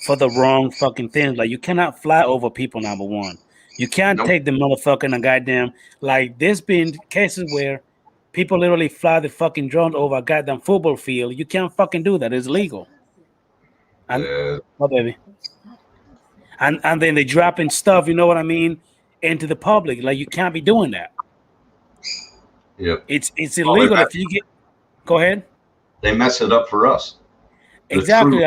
for the wrong fucking things. Like, you cannot fly over people, number one. You can't take the motherfucking and goddamn, like, there's been cases where people literally fly the fucking drones over a goddamn football field. You can't fucking do that. It's legal. And oh, baby. And then they dropping stuff, you know what I mean, into the public. Like, you can't be doing that. Yep. It's illegal if you get. Go ahead. They mess it up for us. Exactly.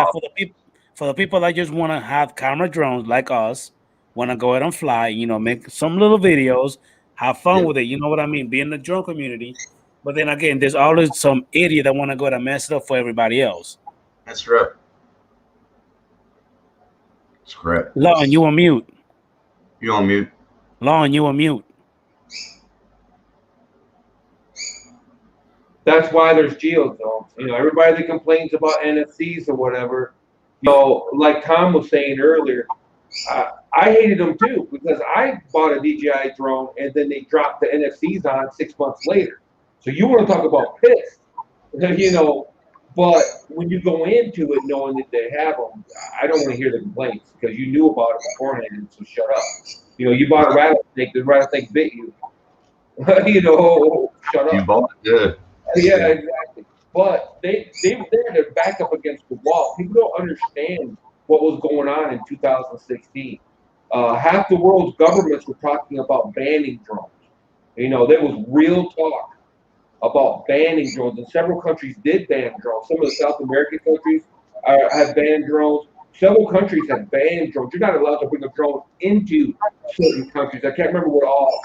For the people that just want to have camera drones like us, want to go ahead and fly, you know, make some little videos, have fun with it. You know what I mean? Be in the drone community. But then again, there's always some idiot that want to go ahead and mess it up for everybody else. That's right. That's correct. Lon, you on mute. You on mute. Lon, you on mute. That's why there's geozones. You know, everybody that complains about NFCs or whatever, you know, like Tom was saying earlier, I hated them too because I bought a DJI drone and then they dropped the NFCs on 6 months later. So you want to talk about pissed, you know. But when you go into it knowing that they have them, I don't want to hear the complaints because you knew about it beforehand. So shut up. You know, you bought a rattlesnake. The rattlesnake bit you. You know, shut You up. bought it, Yeah, exactly. But they were there to back up against the wall. People don't understand what was going on in 2016. Half the world's governments were talking about banning drones. You know, there was real talk about banning drones, and several countries did ban drones. Some of the South American countries have banned drones. Several countries have banned drones. You're not allowed to bring a drone into certain countries. I can't remember what all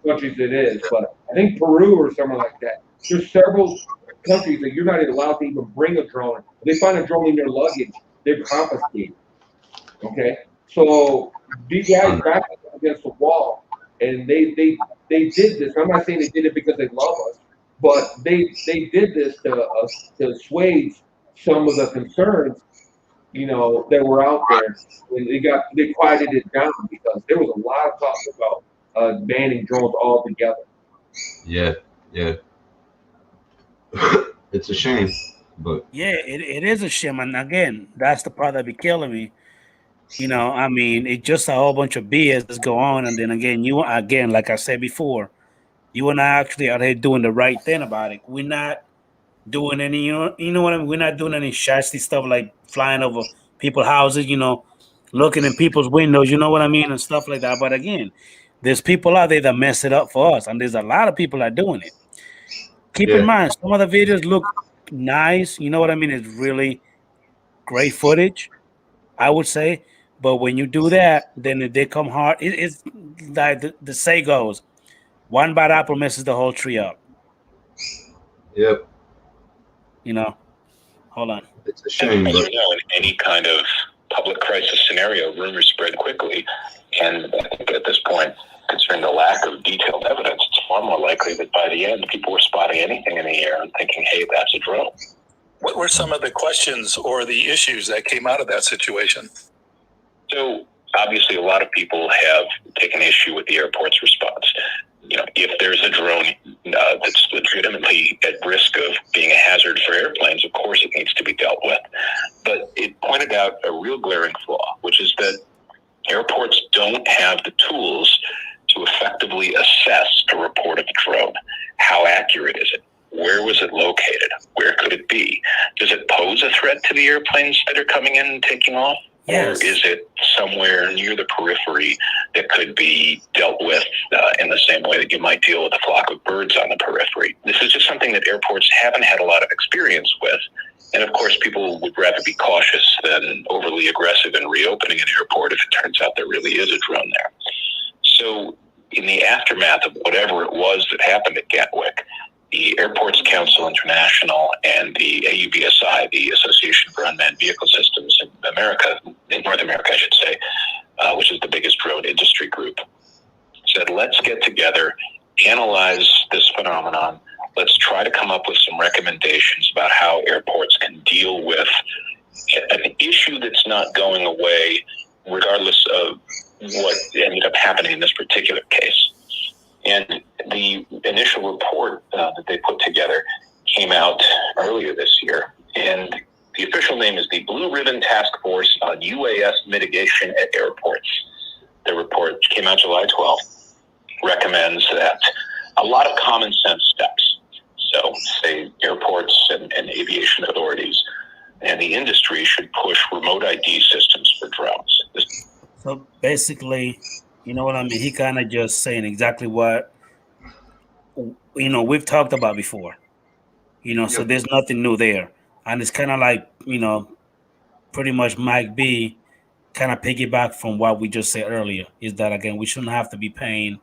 countries it is, but I think Peru or somewhere like that. There's several countries that you're not allowed to even bring a drone. If they find a drone in your luggage, they're confiscated. Okay, so DJI is back against the wall, and they did this. I'm not saying they did it because they love us, but they did this to assuage some of the concerns, you know, that were out there. And they quieted it down because there was a lot of talk about banning drones altogether. Yeah. It's a shame, but Yeah, it is a shame. And again, that's the part that be killing me. You know, I mean, it's just a whole bunch of BS that's go on. And then again, like I said before, you and I actually out here doing the right thing about it. We're not doing any, you know what I mean? We're not doing any shasty stuff like flying over people's houses, you know, looking in people's windows, you know what I mean, and stuff like that. But again, there's people out there that mess it up for us, and there's a lot of people that are doing it. Keep in mind, some of the videos look nice, you know what I mean? It's really great footage, I would say. But when you do that, then they come hard. It's like the say goes, one bad apple messes the whole tree up. Yep. You know, hold on. It's a shame, As but you know, in any kind of public crisis scenario, rumors spread quickly. And I think at this point, considering the lack of detailed evidence, it's far more likely that by the end, people were spotting anything in the air and thinking, hey, that's a drone. What were some of the questions or the issues that came out of that situation? So obviously, a lot of people have taken issue with the airport's response. You know, if there's a drone that's legitimately at risk of being a hazard for airplanes, of course it needs to be dealt with. But it pointed out a real glaring flaw, which is that airports don't have the tools to effectively assess a report of a drone. How accurate is it? Where was it located? Where could it be? Does it pose a threat to the airplanes that are coming in and taking off? Yes. Or is it somewhere near the periphery that could be dealt with in the same way that you might deal with a flock of birds on the periphery? This is just something that airports haven't had a lot of experience with. And of course, people would rather be cautious than overly aggressive in reopening an airport if it turns out there really is a drone there. So in the aftermath of whatever it was that happened at Gatwick, the Airports Council International and the AUVSI, the Association for Unmanned Vehicle Systems in North America, I should say, which is the biggest drone industry group, said, let's get together, analyze this phenomenon. Let's try to come up with some recommendations about how airports can deal with an issue that's not going away, regardless of what ended up happening in this particular case. And the initial report that they put together came out earlier this year. And the official name is the Blue Ribbon Task Force on UAS Mitigation at Airports. The report came out July 12th, recommends that a lot of common sense steps. So, say airports and aviation authorities and the industry should push remote ID systems for drones. So basically, you know what I mean? He kind of just saying exactly what, you know, we've talked about before. You know, so there's nothing new there. And it's kind of like, you know, pretty much Mike B kind of piggyback from what we just said earlier is that, again, we shouldn't have to be paying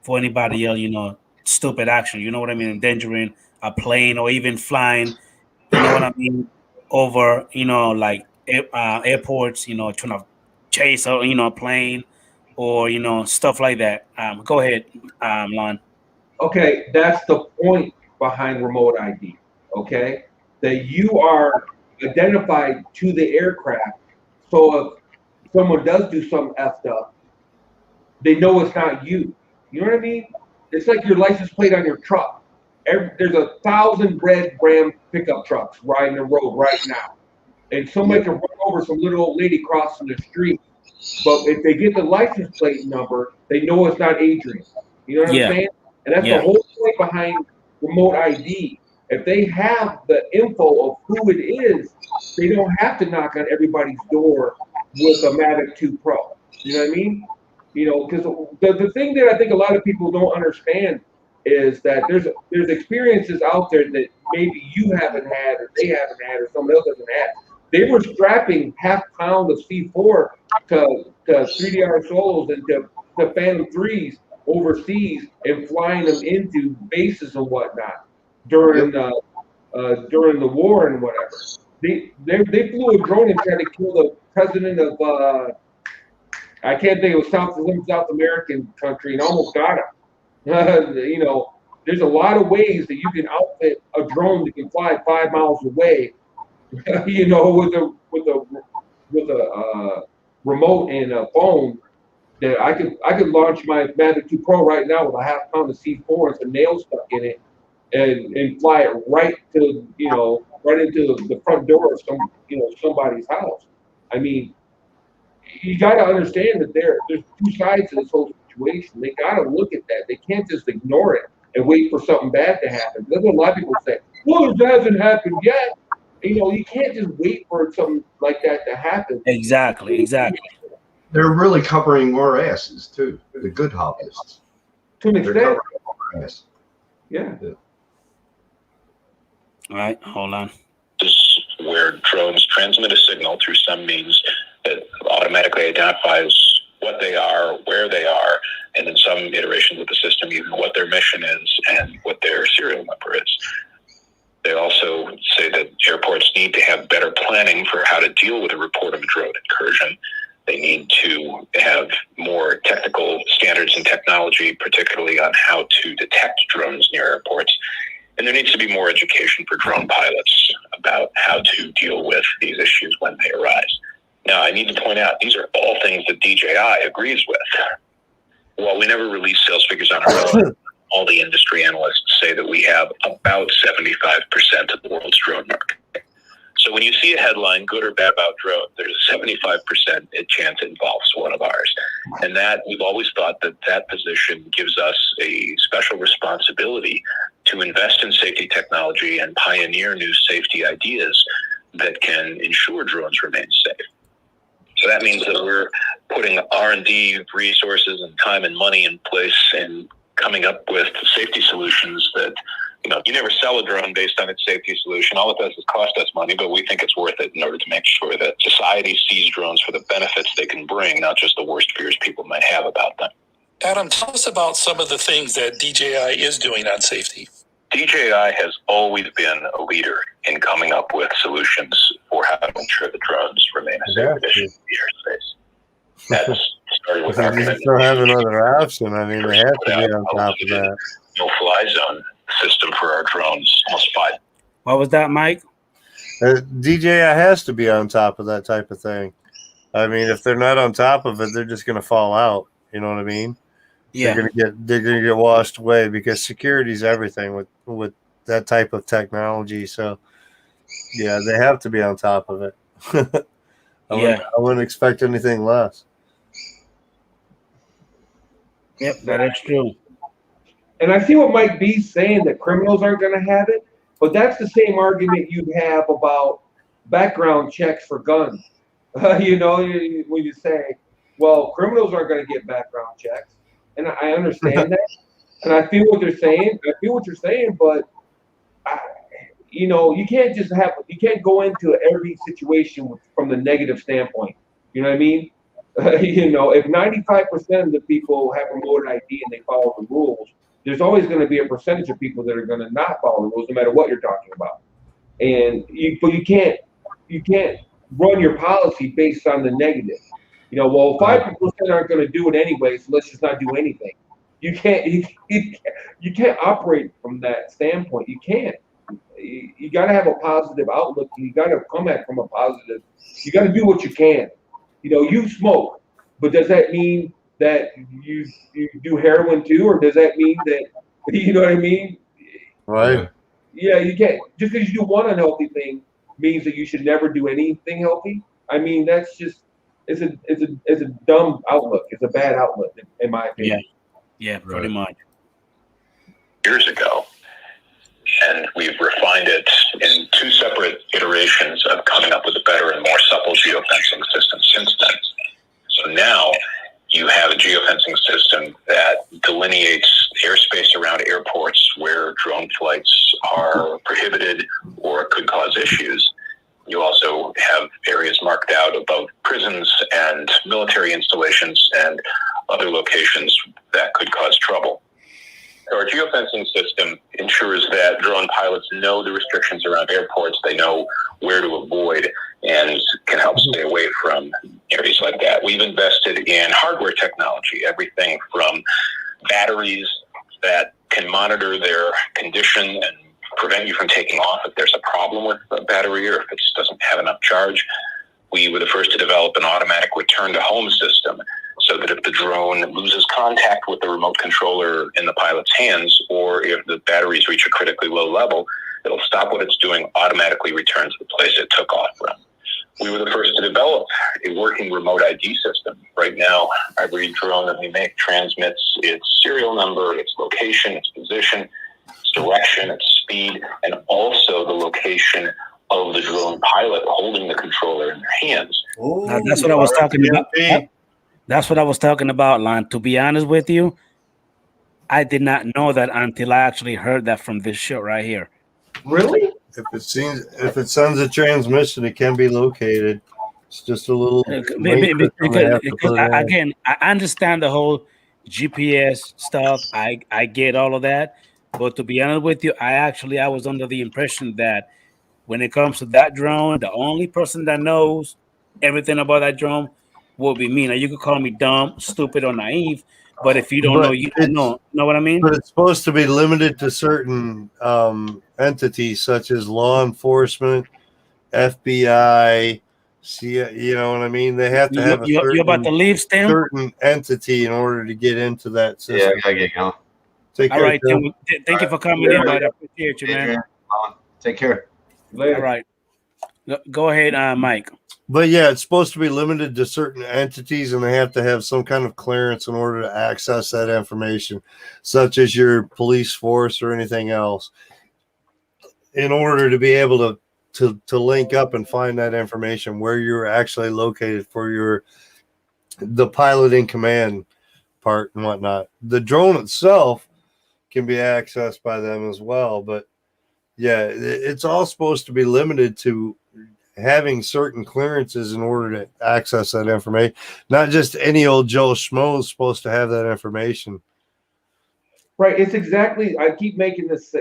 for anybody else, you know, stupid action. You know what I mean? Endangering a plane or even flying, you know what I mean, over, you know, like airports, you know, trying to chase a, you know, a plane or, you know, stuff like that. Go ahead, Lon. Okay, that's the point behind remote ID. Okay, that you are identified to the aircraft. So someone does do something effed up, they know it's not you. You know what I mean? It's like your license plate on your truck. There's 1,000 red Ram pickup trucks riding the road right now. And somebody can run over some little old lady crossing the street. But if they get the license plate number, they know it's not Adrian. You know what I'm saying? And that's the whole point behind remote ID. If they have the info of who it is, they don't have to knock on everybody's door with a Mavic 2 Pro. You know what I mean? You know, because the thing that I think a lot of people don't understand is that there's experiences out there that maybe you haven't had or they haven't had or someone else hasn't had. They were strapping half pound of C4 to 3DR solos and to Phantom 3s overseas and flying them into bases and whatnot during the war and whatever. They flew a drone and tried to kill the president of I can't think of some South American country and almost got him. You know, there's a lot of ways that you can outfit a drone that can fly 5 miles away. You know, with a remote and a phone, that I could launch my Mavic 2 Pro right now with a half pound of C4 and some nails stuck in it, and fly it right to right into the front door of somebody's house. I mean, you got to understand that there's two sides to this whole situation. They got to look at that. They can't just ignore it and wait for something bad to happen. That's what a lot of people say. Well, it hasn't happened yet. You know, you can't just wait for something like that to happen. Exactly. They're really covering our asses too. The good hobbyists. To an extent. Our ass. Yeah. All right, hold on. Where drones transmit a signal through some means that automatically identifies what they are, where they are, and in some iterations of the system, even what their mission is and what their serial number is. They also say that airports need to have better planning for how to deal with a report of a drone incursion. They need to have more technical standards and technology, particularly on how to detect drones near airports. And there needs to be more education for drone pilots about how to deal with these issues when they arise. Now, I need to point out, these are all things that DJI agrees with. While we never release sales figures on our own, all the industry analysts say that we have about 75% of the world's drone market. So when you see a headline, good or bad about drones, there's a 75% chance it involves one of ours. And that we've always thought that position gives us a special responsibility to invest in safety technology and pioneer new safety ideas that can ensure drones remain safe. So that means that we're putting R&D resources and time and money in place and coming up with safety solutions that, you never sell a drone based on its safety solution. All it does is cost us money, but we think it's worth it in order to make sure that society sees drones for the benefits they can bring, not just the worst fears people might have about them. Adam, tell us about some of the things that DJI is doing on safety. DJI has always been a leader in coming up with solutions for how to ensure that drones remain a safe addition to the airspace. That's started with our They just don't have another option. I mean, they have to be on top of that. No-fly zone system for our drones almost 5. What was that, Mike? DJI has to be on top of that type of thing. I mean, if they're not on top of it, they're just going to fall out. You know what I mean? Yeah. They're gonna get washed away because security is everything with that type of technology. So yeah, they have to be on top of it. I wouldn't expect anything less. Yep, that is true. And I see what Mike B's saying, that criminals aren't going to have it, but that's the same argument you have about background checks for guns. When you say, well, criminals aren't going to get background checks. And I understand that. And I feel what they're saying. But you can't go into every situation from the negative standpoint. You know what I mean? If 95% of the people have remote ID and they follow the rules, there's always going to be a percentage of people that are going to not follow the rules, no matter what you're talking about. And you can't run your policy based on the negative. 5% aren't going to do it anyway, so let's just not do anything. You can't operate from that standpoint. You can't. You got to have a positive outlook. You got to come at it from a positive. You got to do what you can. you smoke, but does that mean that you do heroin too, or does that mean that you know what I mean? Right. Yeah, you can't just because you do one unhealthy thing means that you should never do anything healthy. I mean, that's just it's a dumb outlook. It's a bad outlook, in my opinion. Yeah, pretty much. Years ago, and we've refined it in 2 separate iterations of coming up with a better and more supple geofencing system since then. So now you have a geofencing system that delineates airspace around airports where drone flights are prohibited or could cause issues. You also have areas marked out above prisons and military installations and other locations that could cause trouble. Our geofencing system ensures that drone pilots know the restrictions around airports, they know where to avoid, and can help stay away from areas like that. We've invested in hardware technology, everything from batteries that can monitor their condition and prevent you from taking off if there's a problem with the battery or if it just doesn't have enough charge. We were the first to develop an automatic return to home system so that if the drone loses contact with the remote controller in the pilot's hands, or if the batteries reach a critically low level, it'll stop what it's doing, automatically return to the place it took off from. We were the first to develop a working remote ID system. Right now, every drone that we make transmits its serial number, its location, its position, its direction, its speed, and also the location of the drone pilot holding the controller in their hands. Now, that's what I was talking about. That's what I was talking about, Lon. To be honest with you, I did not know that until I actually heard that from this show right here. Really? If it sends a transmission, it can be located. It's just a little Again, I understand the whole GPS stuff. I get all of that, but to be honest with you, I was under the impression that when it comes to that drone, the only person that knows everything about that drone will be me. Now you could call me dumb, stupid, or naive, but if you don't know, you don't know. Know what I mean? But it's supposed to be limited to certain entities such as law enforcement, FBI. You know what I mean? They have to have you're about to leave, Stan? certain entity in order to get into that system. Yeah, I gotta get going. Take All care, right, Tim. thank you for coming in, buddy. I appreciate you, man. Adrian, take care. Later. All right. Go ahead, Mike. But yeah, it's supposed to be limited to certain entities, and they have to have some kind of clearance in order to access that information, such as your police force or anything else, in order to be able to link up and find that information where you're actually located for the piloting command part and whatnot. The drone itself can be accessed by them as well, but yeah, it's all supposed to be limited to having certain clearances in order to access that information. Not just any old Joe Schmo is supposed to have that information. Right. It's exactly. I keep making this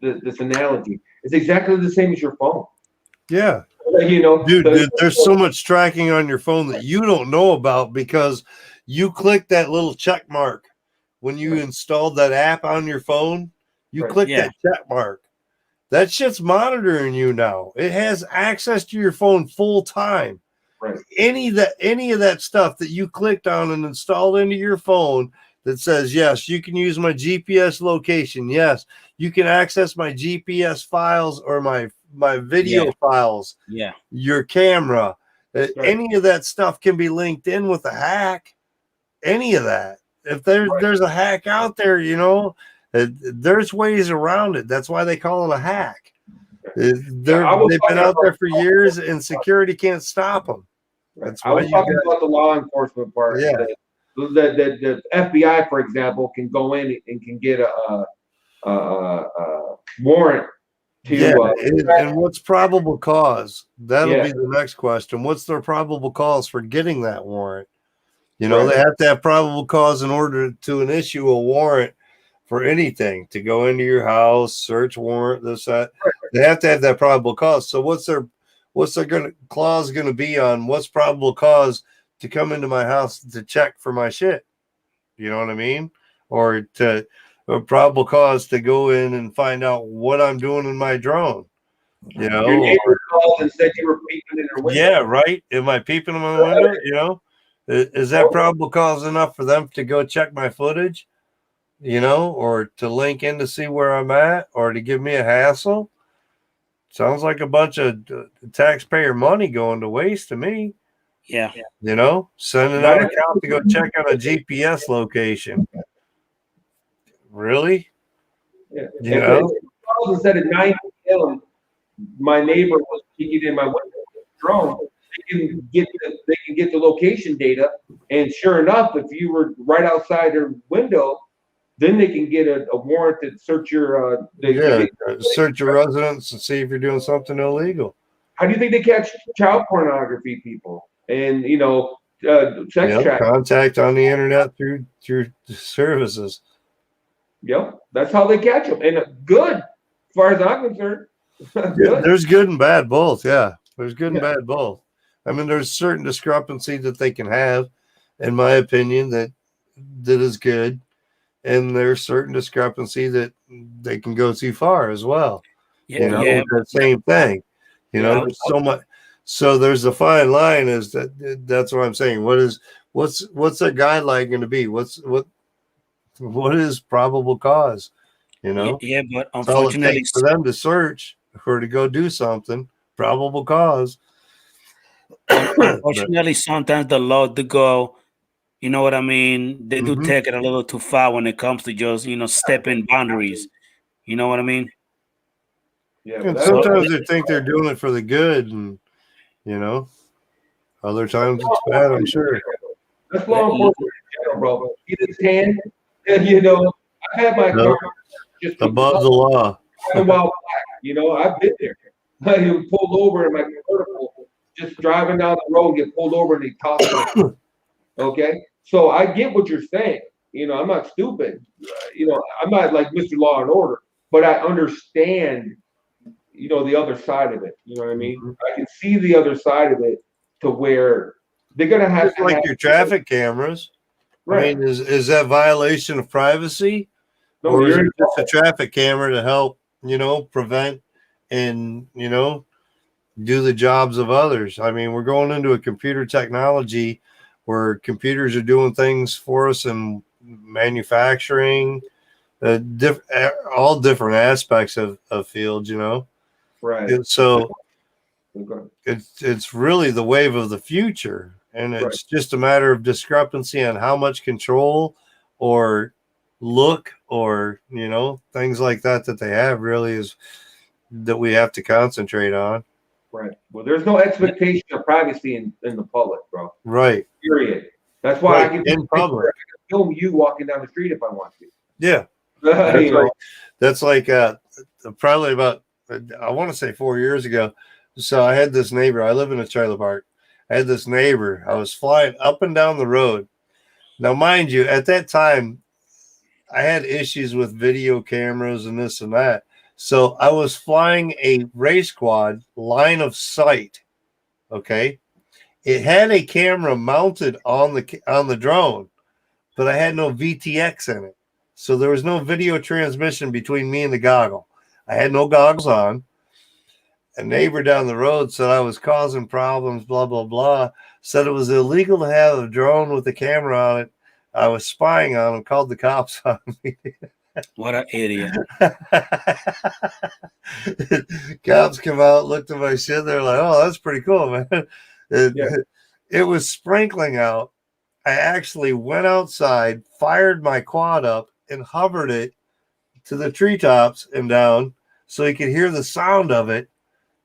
analogy. It's exactly the same as your phone. Yeah. Dude, there's so much tracking on your phone that you don't know about because you click that little check mark when you installed that app on your phone. You click that check mark. That shit's monitoring you now. It has access to your phone full time. Right. Any of that stuff that you clicked on and installed into your phone that says, yes, you can use my GPS location. Yes, you can access my GPS files or my video files. Yeah. Your camera. Any of that stuff can be linked in with a hack. Any of that. If there's a hack out there, there's ways around it. That's why they call it a hack. They've been out there for years, and security can't stop them. That's why I was talking about the law enforcement part. Yeah. The FBI, for example, can go in and can get a warrant to. And what's probable cause? That'll be the next question. What's their probable cause for getting that warrant? They have to have probable cause in order to issue a warrant for anything, to go into your house, search warrant, this, that. They have to have that probable cause. So what's their clause going to be on what's probable cause to come into my house to check for my shit? You know what I mean? Or a probable cause to go in and find out what I'm doing in my drone. Your neighbor called and said you were peeping in their window. Yeah, right. Am I peeping in my window? You know, is that probable cause enough for them to go check my footage? You know, or to link in to see where I'm at, or to give me a hassle? Sounds like a bunch of taxpayer money going to waste to me. Yeah. You know, sending out a cop to go check on a GPS location. Really? Yeah. You know? If said at 9 p.m. my neighbor was peeking in my window with a drone, they can get the location data, and sure enough, if you were right outside their window, then they can get a warrant to search your search your residence and see if you're doing something illegal. How do you think they catch child pornography people and sex trafficking? Contact on the internet through services. Yep, that's how they catch them, and good, as far as I'm concerned. Yeah, there's good and bad both. Yeah, there's good and bad both. I mean, there's certain discrepancy that they can have, in my opinion, that is good, and there's certain discrepancy that they can go too far as well. Yeah, you know, the same thing. You know, there's so much. So there's a fine line. That's what I'm saying. What's a guideline going to be? What is probable cause? You know, yeah, but it's all it unfortunately, takes for them to search or to go do something. Probable cause. Unfortunately, sometimes the law do go. You know what I mean? They do take it a little too far when it comes to just stepping boundaries. You know what I mean? Yeah. And sometimes they think they're doing it for the good, and other times it's bad. I'm sure. That's law enforcement in general, bro. Get his hand, and I've had my car just above the law. While black, I've been there. I pulled over in my convertible, just driving down the road, get pulled over, and they toss me. Okay, so I get what you're saying. I'm not stupid. I'm not like Mr. Law and Order, but I understand. The other side of it. You know what I mean? I can see the other side of it to where they're gonna have to your traffic cameras. Right. I mean, is that violation of privacy, No, or is it just a traffic camera to help prevent and do the jobs of others? I mean, we're going into a computer technology where computers are doing things for us in manufacturing, all different aspects of fields. Right. And so it's really the wave of the future, and it's just a matter of discrepancy on how much control or look or things like that they have really is that we have to concentrate on. Right. Well, there's no expectation of privacy in the public, bro. Right. Period. That's why I can in public. I can film you walking down the street if I want to. Yeah. That's like probably about, I want to say 4 years ago. So I had this neighbor. I live in a trailer park. I had this neighbor. I was flying up and down the road. Now, mind you, at that time, I had issues with video cameras and this and that. So I was flying a race quad line of sight. Okay. It had a camera mounted on the drone, but I had no VTX in it. So there was no video transmission between me and the goggle. I had no goggles on. A neighbor down the road said I was causing problems, blah, blah, blah. Said it was illegal to have a drone with a camera on it. I was spying on him, called the cops on me. What an idiot. Cops come out, looked at my shit. They're like, oh, that's pretty cool, man. It was sprinkling out. I actually went outside, fired my quad up, and hovered it to the treetops and down so he could hear the sound of it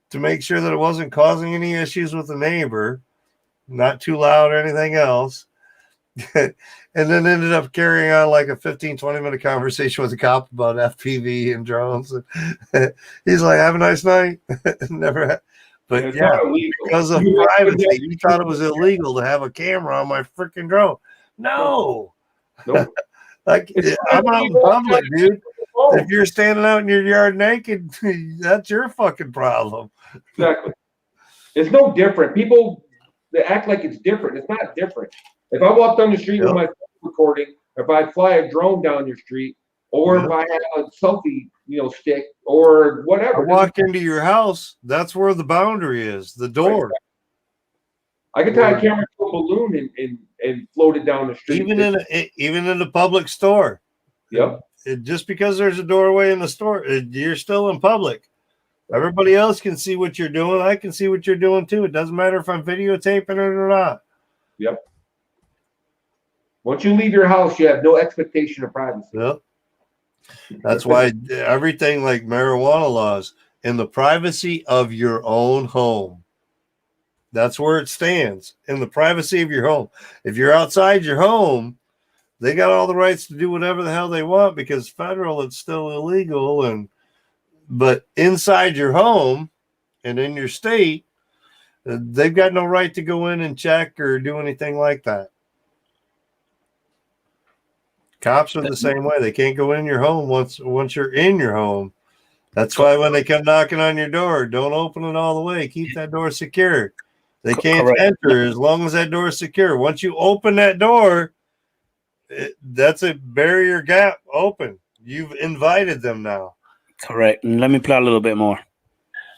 to make sure that it wasn't causing any issues with the neighbor, not too loud or anything else. And then ended up carrying on like a 15-20 minute conversation with the cop about FPV and drones. He's like, have a nice night. Never. But yeah, because of privacy, you thought it was illegal to have a camera on my freaking drone. No. Nope. Like, I'm out in public, dude. If you're standing out in your yard naked, that's your fucking problem. Exactly. It's no different. People, they act like it's different. It's not different. If I walk down the street with my phone recording, if I fly a drone down your street, or if I have a selfie stick or whatever. I walk into your house. That's where the boundary is. The door. I can tie a camera to a balloon and float it down the street. Even in a public store. Yep. Just because there's a doorway in the store, you're still in public. Everybody else can see what you're doing. I can see what you're doing too. It doesn't matter if I'm videotaping it or not. Yep. Once you leave your house, you have no expectation of privacy. Yep. That's why everything like marijuana laws in the privacy of your own home. That's where it stands, in the privacy of your home. If you're outside your home, they got all the rights to do whatever the hell they want because federal, it's still illegal. But inside your home and in your state, they've got no right to go in and check or do anything like that. Cops are the same way. They can't go in your home once you're in your home. That's why when they come knocking on your door, don't open it all the way. Keep that door secure. They can't enter as long as that door is secure. Once you open that door, that's a barrier gap open. You've invited them now. Correct. And let me play a little bit more.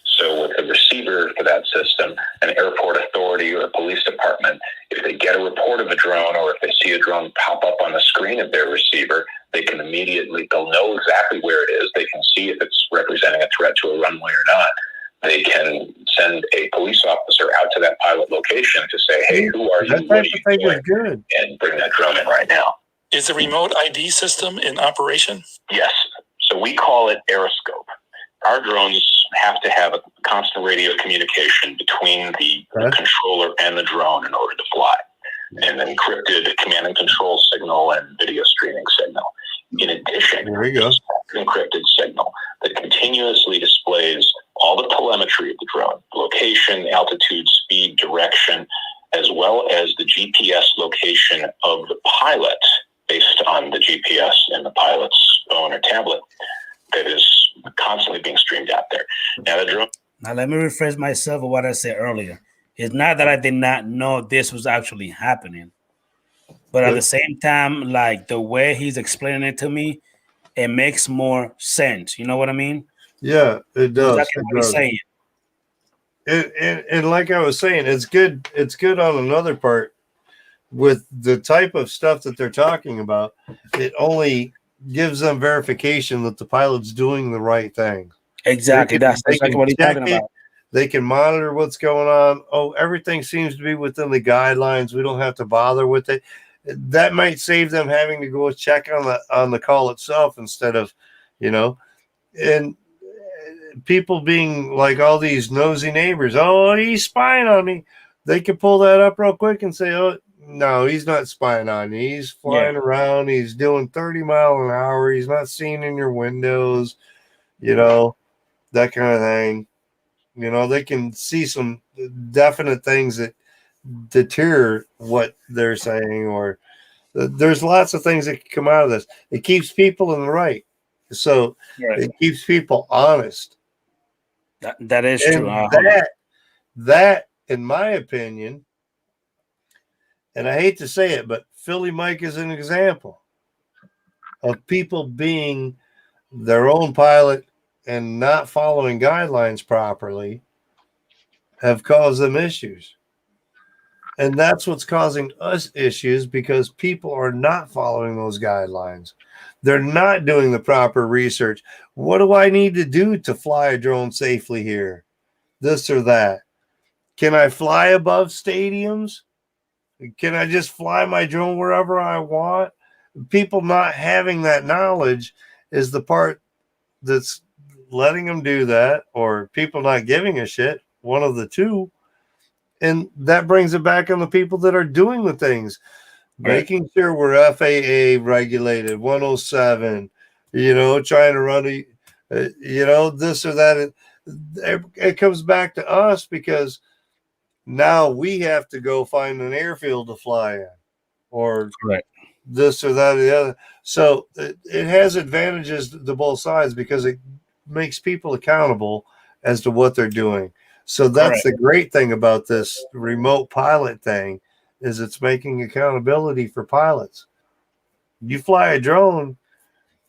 So with a receiver for that system, an airport authority or a police department, if they get a report of a drone or if they see a drone pop up on the screen of their receiver, they can they'll know exactly where it is. They can see if it's representing a threat to a runway or not. They can send a police officer out to that pilot location to say, hey, who are you? That type of thing is good. And bring that drone in right now. Is the remote ID system in operation? Yes. So we call it Aeroscope. Our drones have to have a constant radio communication between the controller and the drone in order to fly. An encrypted command and control signal and video streaming signal. In addition, there you go. An encrypted signal that continuously displays all the telemetry of the drone, location, altitude, speed, direction, as well as the GPS location of the pilot based on the GPS in the pilot's phone or tablet that is constantly being streamed out there. Now, the drone. Now, let me rephrase myself of what I said earlier. It's not that I did not know this was actually happening, but at the same time, like the way he's explaining it to me, it makes more sense. You know what I mean? Yeah, it does. Exactly what he's saying. And like I was saying, it's good. It's good on another part with the type of stuff that they're talking about. It only gives them verification that the pilot's doing the right thing. Exactly. That's exactly what he's talking about. They can monitor what's going on. Oh, everything seems to be within the guidelines. We don't have to bother with it. That might save them having to go check on the call itself instead of, and people being like all these nosy neighbors. Oh, he's spying on me. They can pull that up real quick and say, oh, no, he's not spying on you. He's flying around. He's doing 30 miles an hour. He's not seeing in your windows, that kind of thing. They can see some definite things that deter what they're saying, or there's lots of things that can come out of this. It keeps people in the right. So it keeps people honest. That is true. That, in my opinion, and I hate to say it, but Philly Mike is an example of people being their own pilot and not following guidelines properly have caused them issues. And that's what's causing us issues because people are not following those guidelines. They're not doing the proper research. What do I need to do to fly a drone safely here? This or that. Can I fly above stadiums? Can I just fly my drone wherever I want? People not having that knowledge is the part that's letting them do that, or people not giving a shit, one of the two. And that brings it back on the people that are doing the things, making sure we're FAA regulated, 107, trying to run this or that. It comes back to us because now we have to go find an airfield to fly in, or this or that or the other. So it has advantages to both sides because it makes people accountable as to what they're doing. So that's the great thing about this remote pilot thing is it's making accountability for pilots. You fly a drone,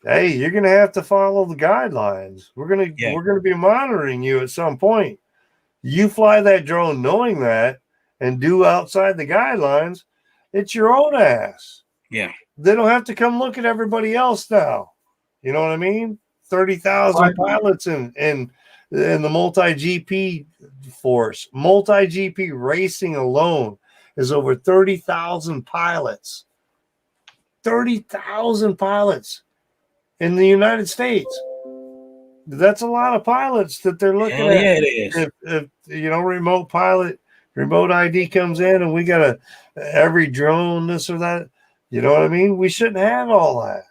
hey, you're going to have to follow the guidelines. We're going to be monitoring you at some point. You fly that drone knowing that and do outside the guidelines, it's your own ass. Yeah. They don't have to come look at everybody else now. You know what I mean? 30,000 pilots in the multi-GP force. Multi-GP racing alone is over 30,000 pilots. 30,000 pilots in the United States. That's a lot of pilots that they're looking at. Yeah, it is. If remote pilot, remote ID comes in and we got every drone, this or that, you know what I mean? We shouldn't have all that.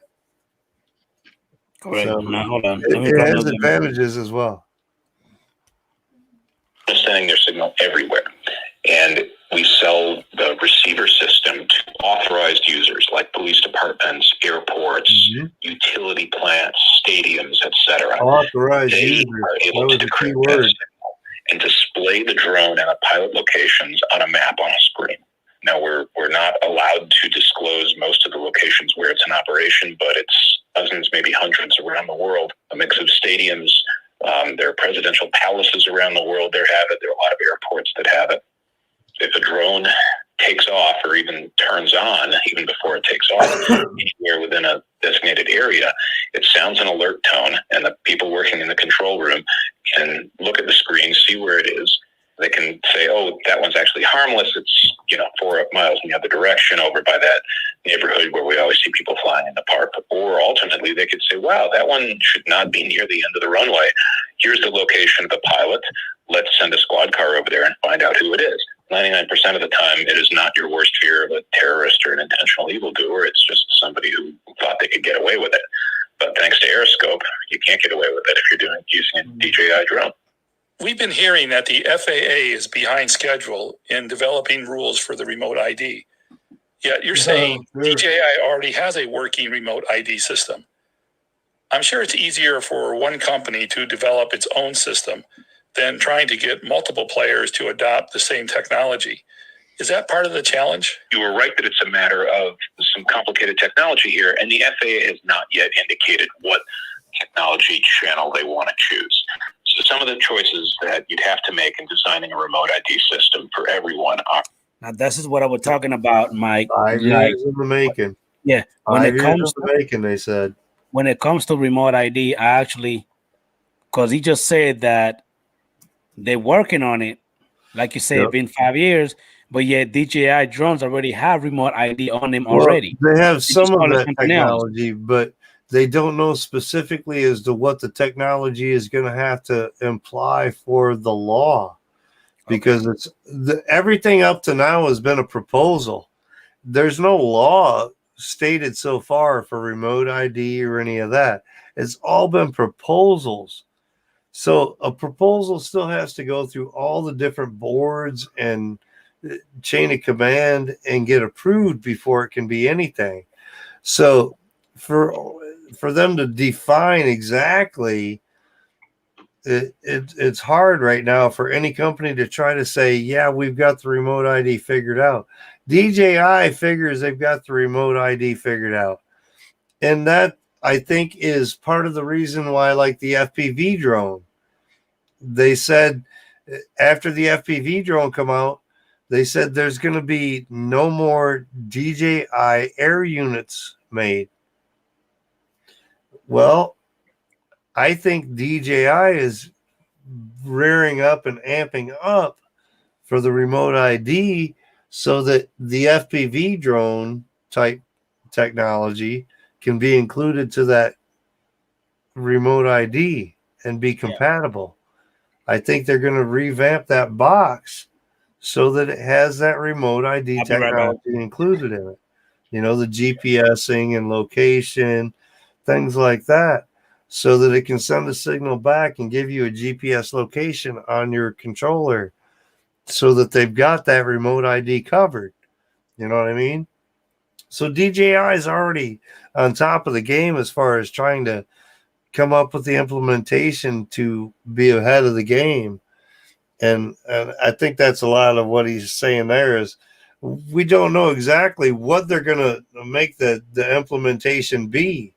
Correct. So now, hold on. it has advantages as well. Sending their signal everywhere. And we sell the receiver system to authorized users like police departments, airports, utility plants, stadiums, etc. Authorized they users. are able to decrypt that signal and display the drone at pilot locations on a map on a screen. Now, we're not allowed to disclose most of the locations where it's in operation, but it's dozens, maybe hundreds around the world, a mix of stadiums. There are presidential palaces around the world that have it. There are a lot of airports that have it. If a drone takes off or even turns on, even before it takes off, anywhere within a designated area, it sounds an alert tone, and the people working in the control room can look at the screen, see where it is. They can say, oh, that one's actually harmless. It's 4 miles in the other direction over by that neighborhood where we always see people flying in the park. Or alternately, they could say, wow, that one should not be near the end of the runway. Here's the location of the pilot. Let's send a squad car over there and find out who it is. 99% of the time, it is not your worst fear of a terrorist or an intentional evildoer. It's just somebody who thought they could get away with it. But thanks to Aeroscope, you can't get away with it if you're using a DJI drone. We've been hearing that the FAA is behind schedule in developing rules for the remote ID. Yet you're saying DJI already has a working remote ID system. I'm sure it's easier for one company to develop its own system than trying to get multiple players to adopt the same technology. Is that part of the challenge? You were right that it's a matter of some complicated technology here, and the FAA has not yet indicated what technology channel they want to choose. So some of the choices that you'd have to make in designing a remote ID system for everyone are. Now, this is what I was talking about, Mike. 5 years in the making. Yeah. When it comes to the making, they said. When it comes to remote ID, I actually, because he just said that they're working on it, like you said, been 5 years, but yet DJI drones already have remote ID on them already. They have some of that technology, but they don't know specifically as to what the technology is going to have to imply for the law, because everything up to now has been a proposal. There's no law stated so far for remote ID or any of that. It's all been proposals. So a proposal still has to go through all the different boards and chain of command and get approved before it can be anything. So for them to define exactly, it's hard right now for any company to try to say, yeah, we've got the remote ID figured out. DJI figures they've got the remote ID figured out. And that, I think, is part of the reason why, like the FPV drone, they said after the FPV drone come out, they said there's going to be no more DJI air units made. Well, I think DJI is rearing up and amping up for the remote ID so that the FPV drone type technology can be included to that remote ID and be compatible. I think they're going to revamp that box so that it has that remote ID technology included in it. You know, the GPSing and location, things like that, so that it can send a signal back and give you a GPS location on your controller so that they've got that remote ID covered. You know what I mean? So DJI is already on top of the game as far as trying to come up with the implementation to be ahead of the game. And I think that's a lot of what he's saying there is we don't know exactly what they're going to make the implementation be.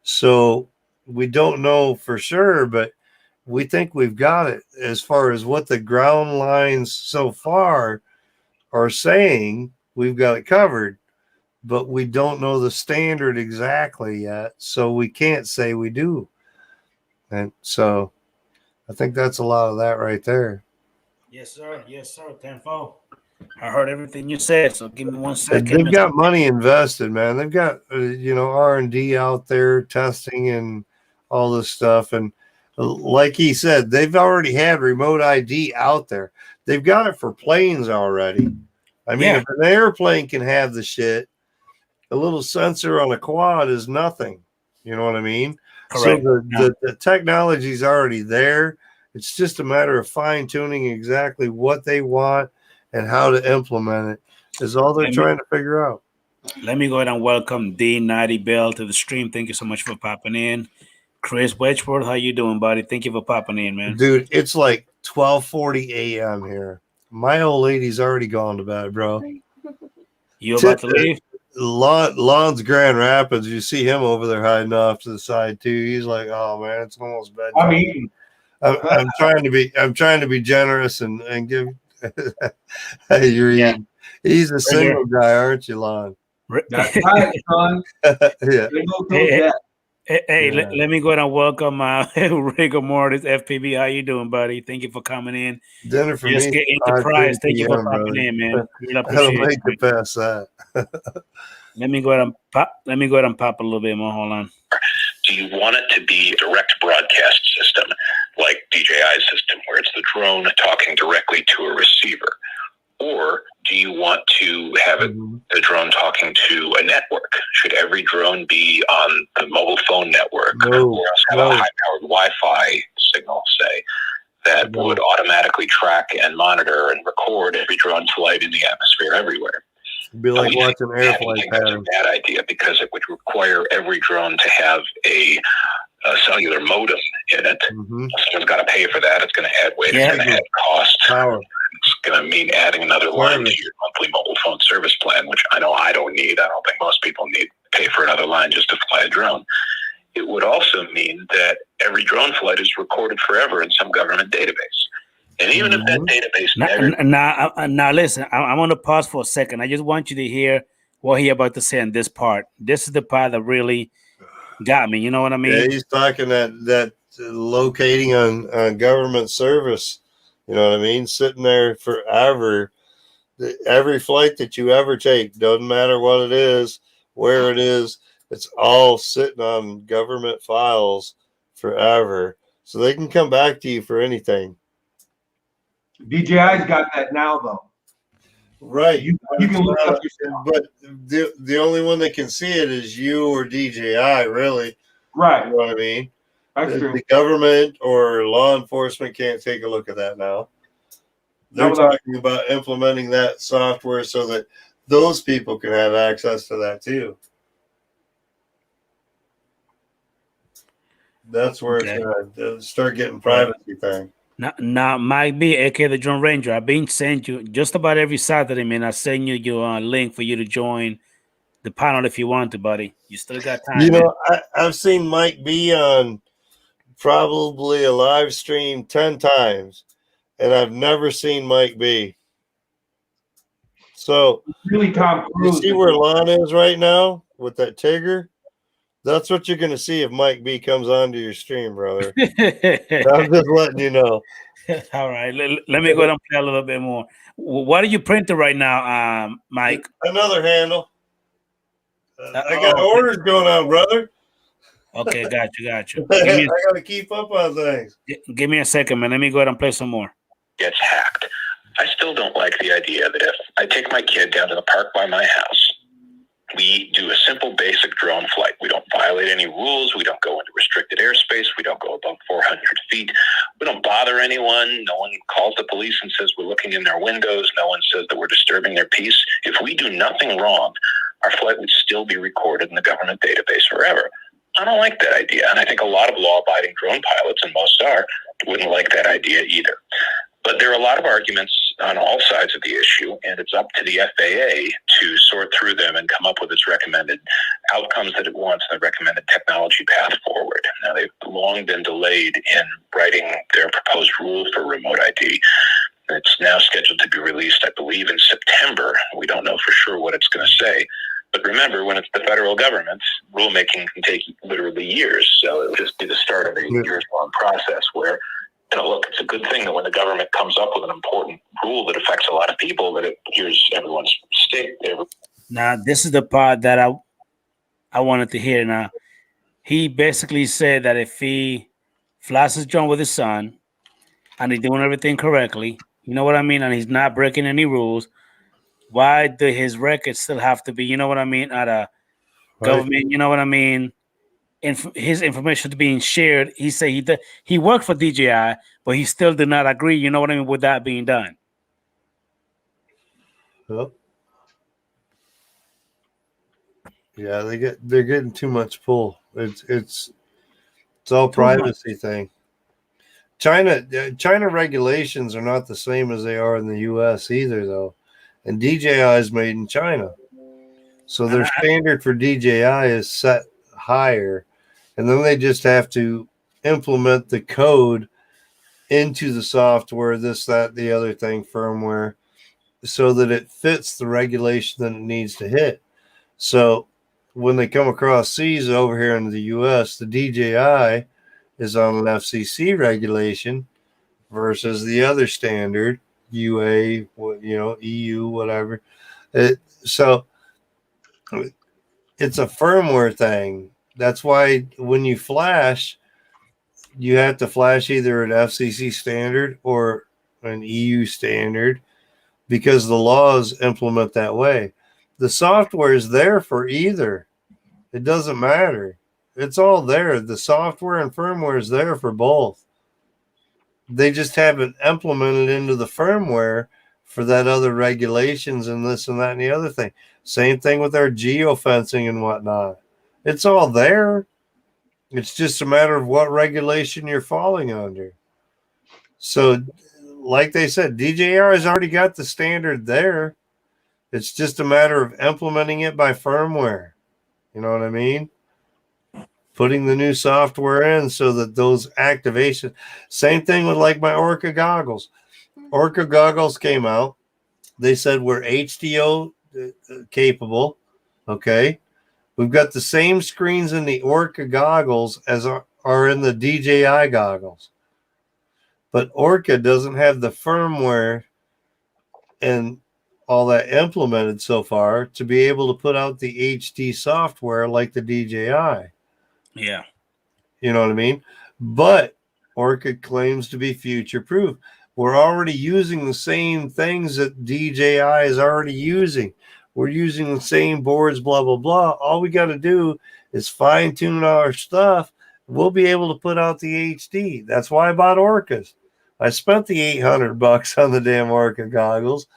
So we don't know for sure, but we think we've got it as far as what the ground lines so far are saying. We've got it covered, but we don't know the standard exactly yet. So we can't say we do. And so I think that's a lot of that right there. Yes, sir. Yes, sir. 10-4. I heard everything you said, so give me 1 And second. they've got money invested, man. They've got R&D out there testing and all this stuff. And like he said, they've already had remote ID out there. They've got it for planes already. I mean, if an airplane can have the shit, a little sensor on a quad is nothing. You know what I mean? Correct. So the technology's already there. It's just a matter of fine tuning exactly what they want and how to implement it is all they're trying to figure out. Let me go ahead and welcome D90 Bell to the stream. Thank you so much for popping in. Chris Wedgworth, how you doing, buddy? Thank you for popping in, man. Dude, it's like 12:40 a.m. here. My old lady's already gone to bed, bro. You about to leave? Lon's Grand Rapids. You see him over there hiding off to the side too. He's like, "Oh man, it's almost bedtime." I'm eating. I'm trying to be generous and give. Hey, you're eating. He's a single guy, aren't you, Lon? That's right, son. Yeah. Hey, let me go ahead and welcome Rigor Mortis, FPB. How you doing, buddy? Thank you for coming in. Dinner for Just me. get Enterprise. Thank you for popping in, man. Really I don't appreciate make it past that. Let me go ahead and pop. Let me go ahead and pop a little bit more. Hold on. Do you want it to be a direct broadcast system like DJI's system where it's the drone talking directly to a receiver? Or do you want to have the drone talking to a network? Should every drone be on the mobile phone network or else have a high-powered Wi-Fi signal, say, that would automatically track and monitor and record every drone flight in the atmosphere everywhere? It'd be like watching airplane patterns. That's a bad idea because it would require every drone to have a cellular modem in it. Someone's got to pay for that. It's going to add weight. It's going to add cost. It's going to mean adding another line to your monthly mobile phone service plan, which I know I don't need. I don't think most people need to pay for another line just to fly a drone. It would also mean that every drone flight is recorded forever in some government database. And even if that database now listen, I'm going to pause for a second. I just want you to hear what he about to say in this part. This is the part that really got me. You know what I mean? Yeah, he's talking that locating on government service. You know what I mean? Sitting there forever. Every flight that you ever take, doesn't matter what it is, where it is, it's all sitting on government files forever. So they can come back to you for anything. DJI's got that now, though. Right. You can look up yourself. But the only one that can see it is you or DJI, really. Right. You know what I mean? That's true. The government or law enforcement can't take a look at that now. They're talking about implementing that software so that those people can have access to that too. That's where it's going to start getting privacy thing. Now, Mike B, aka the Drone Ranger, I've been sent you just about every Saturday, man. I send you your link for you to join the panel if you want to, buddy. You still got time. You know, I've seen Mike B on probably a live stream 10 times, and I've never seen Mike B. So, really, Tom Cruise. You see where Lon is right now with that Tigger? That's what you're going to see if Mike B comes onto your stream, brother. I'm just letting you know. All right. Let me go ahead and play a little bit more. What are you printing right now, Mike? Another handle. I got orders going on, brother. Okay, got you. I got to keep up on things. Give me a second, man. Let me go ahead and play some more. Gets hacked. I still don't like the idea that if I take my kid down to the park by my house, we do a simple basic drone flight. We don't violate any rules. We don't go into restricted airspace. We don't go above 400 feet. We don't bother anyone. No one calls the police and says we're looking in their windows. No one says that we're disturbing their peace. If we do nothing wrong, our flight would still be recorded in the government database forever. I don't like that idea. And I think a lot of law-abiding drone pilots, and most are, wouldn't like that idea either. But there are a lot of arguments on all sides of the issue, and it's up to the FAA to sort through them and come up with its recommended outcomes that it wants and the recommended technology path forward. Now, they've long been delayed in writing their proposed rule for remote ID. It's now scheduled to be released, I believe, in September. We don't know for sure what it's going to say. But remember, when it's the federal government, rulemaking can take literally years. So it'll just be the start of a years-long process where, look, it's a good thing that when the government comes up with an important rule that affects a lot of people, that it hears everyone's stake. Now, this is the part that I wanted to hear. Now, he basically said that if he flies his drone with his son and he's doing everything correctly, you know what I mean, and he's not breaking any rules, why do his records still have to be, you know what I mean, at a government, you know what I mean, his information being shared? He said he worked for DJI, but he still did not agree, you know what I mean, with that being done. Yep. Yeah, they're getting too much pull. It's all privacy thing. China regulations are not the same as they are in the US either, though. And DJI is made in China. So their standard for DJI is set higher. And then they just have to implement the code into the software, this, that, the other thing, firmware, so that it fits the regulation that it needs to hit. So when they come across seas over here in the US, the DJI is on an FCC regulation versus the other standard, UA, EU, whatever. So it's a firmware thing. That's why when you flash, you have to flash either an FCC standard or an EU standard because the laws implement that way. The software is there for either. It doesn't matter. It's all there. The software and firmware is there for both. They just haven't implemented into the firmware for that other regulations and this and that and the other thing. Same thing with our geofencing and whatnot. It's all there. It's just a matter of what regulation you're falling under. So, like they said, DJI has already got the standard there. It's just a matter of implementing it by firmware. You know what I mean? Putting the new software in so that those activations. Same thing with like my Orca goggles. Orca goggles came out. They said we're HDO capable. Okay. We've got the same screens in the Orca goggles as are in the DJI goggles. But Orca doesn't have the firmware and all that implemented so far to be able to put out the HD software like the DJI. Yeah. You know what I mean? But Orca claims to be future-proof. We're already using the same things that DJI is already using. We're using the same boards, blah, blah, blah. All we got to do is fine-tune our stuff. We'll be able to put out the HD. That's why I bought Orcas. I spent the $800 on the damn Orca goggles.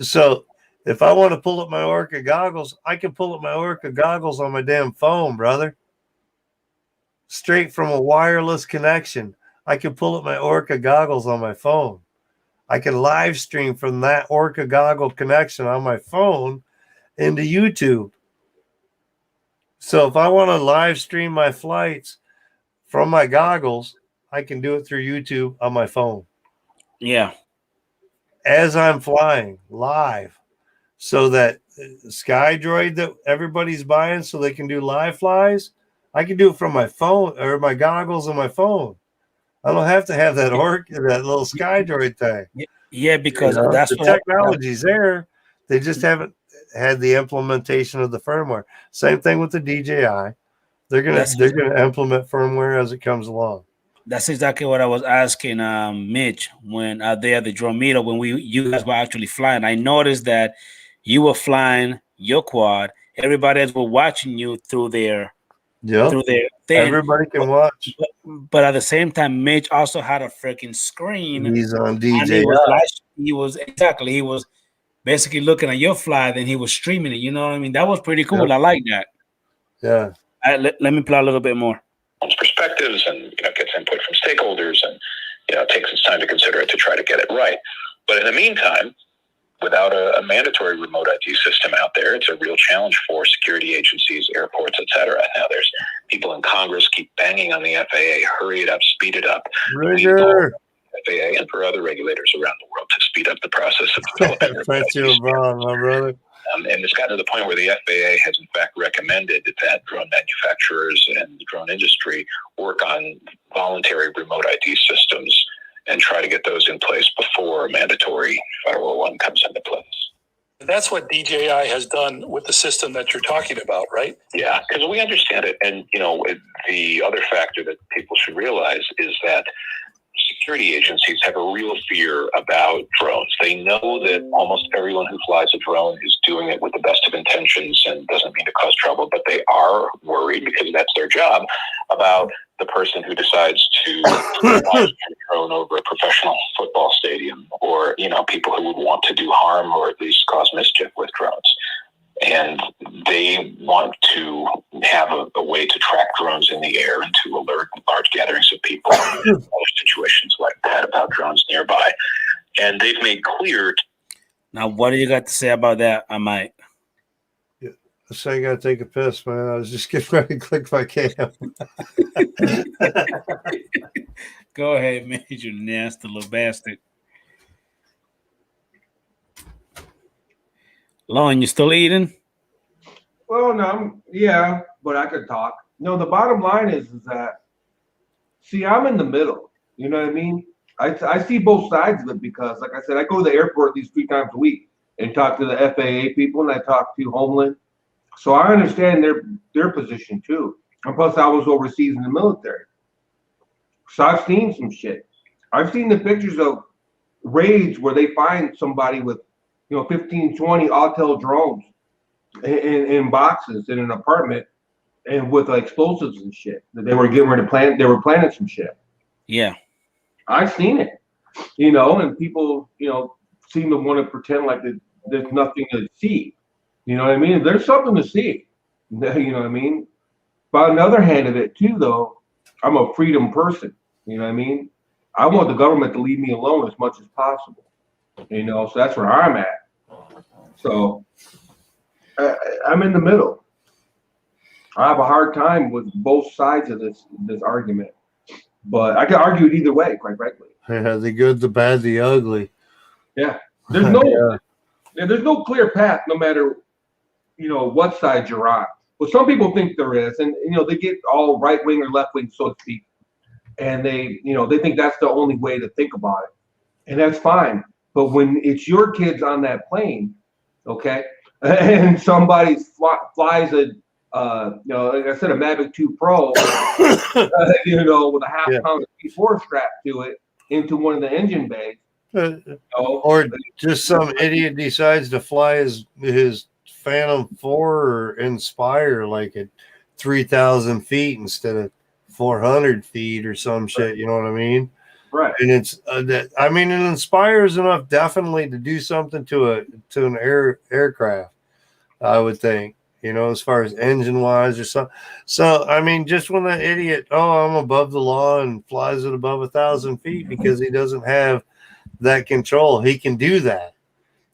So if I want to pull up my Orca goggles, I can pull up my Orca goggles on my damn phone, brother. Straight from a wireless connection. I can pull up my Orca goggles on my phone. I can live stream from that Orca goggle connection on my phone into YouTube. So if I want to live stream my flights from my goggles, I can do it through YouTube on my phone. Yeah. As I'm flying live. So that SkyDroid that everybody's buying so they can do live flies, I can do it from my phone or my goggles on my phone. I don't have to have that that little SkyDroid thing. Yeah, because that's the technology's there. They just haven't had the implementation of the firmware. Same thing with the DJI. They're gonna implement firmware as it comes along. That's exactly what I was asking Mitch when they at the drone meetup when you guys were actually flying. I noticed that you were flying your quad. Everybody else were watching you through their thing. Everybody can watch. But at the same time, Mitch also had a freaking screen. He's on DJI. He was basically looking at your fly, then he was streaming it. You know what I mean? That was pretty cool. Yep. I like that. Yeah. Let me play a little bit more. Perspectives and gets input from stakeholders and takes its time to consider it to try to get it right. But in the meantime, without a mandatory remote ID system out there, it's a real challenge for security agencies, airports, et cetera. Now, there's people in Congress keep banging on the FAA, hurry it up, speed it up. Rigor. FAA and for other regulators around the world to speed up the process of developing Thank you, Bob, my brother. and it's gotten to the point where the FAA has in fact recommended that drone manufacturers and the drone industry work on voluntary remote ID systems and try to get those in place before a mandatory federal one comes into place. That's what DJI has done with the system that you're talking about, right? Yeah, because we understand it. And, the other factor that people should realize is that security agencies have a real fear about drones. They know that almost everyone who flies a drone is doing it with the best of intentions and doesn't mean to cause trouble, but they are worried, because that's their job, about the person who decides to fly a drone over a professional football stadium, or, people who would want to do harm or at least cause mischief with drones. And they want to have a way to track drones in the air and to alert large gatherings of people in other situations like that about drones nearby. And they've made clear. Now, what do you got to say about that? I might. So I got to take a piss, man. I was just getting ready to click my cam. Go ahead, man. You nasty little bastard. Lon, you still eating? Well, no, yeah, but I could talk. No, the bottom line is that, see, I'm in the middle. You know what I mean? I see both sides of it, because, like I said, I go to the airport at least 3 times a week and talk to the FAA people, and I talk to Homeland. So I understand their position too. And plus, I was overseas in the military. So I've seen some shit. I've seen the pictures of raids where they find somebody with 15, 20 Autel drones in boxes in an apartment, and with explosives and shit that they were getting ready to plant. They were planning some shit. Yeah, I've seen it. And people, seem to want to pretend like there's nothing to see. You know what I mean? There's something to see. You know what I mean? But on the other hand of it too, though, I'm a freedom person. You know what I mean? I want the government to leave me alone as much as possible. So that's where I'm at. So I'm in the middle. I have a hard time with both sides of this argument, but I can argue it either way, quite frankly. Yeah, the good, the bad, the ugly. Yeah, there's no, there's no clear path, no matter what side you're on. Well, some people think there is, and they get all right wing or left wing, so to speak, and they think that's the only way to think about it, and that's fine. But when it's your kids on that plane, okay, and somebody flies a like I said, a Mavic 2 Pro, with a half-pound P4 strapped to it into one of the engine bays, or just some idiot decides to fly his Phantom 4 or Inspire like at 3,000 feet instead of 400 feet or some shit. You know what I mean? Right. And it's it inspires enough definitely to do something to an aircraft, I would think. As far as engine wise or something. So I mean, just when that idiot, I'm above the law, and flies it above 1,000 feet because he doesn't have that control. He can do that.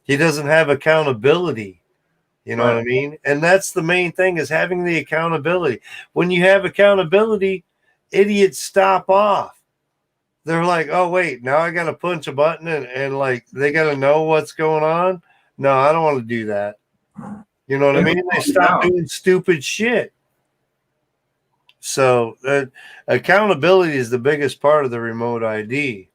He doesn't have accountability. You know what I mean? And that's the main thing, is having the accountability. When you have accountability, idiots stop off. They're like, oh, wait, now I got to punch a button and like they got to know what's going on. No, I don't want to do that. You know what I mean? They stop doing stupid shit. So accountability is the biggest part of the remote ID.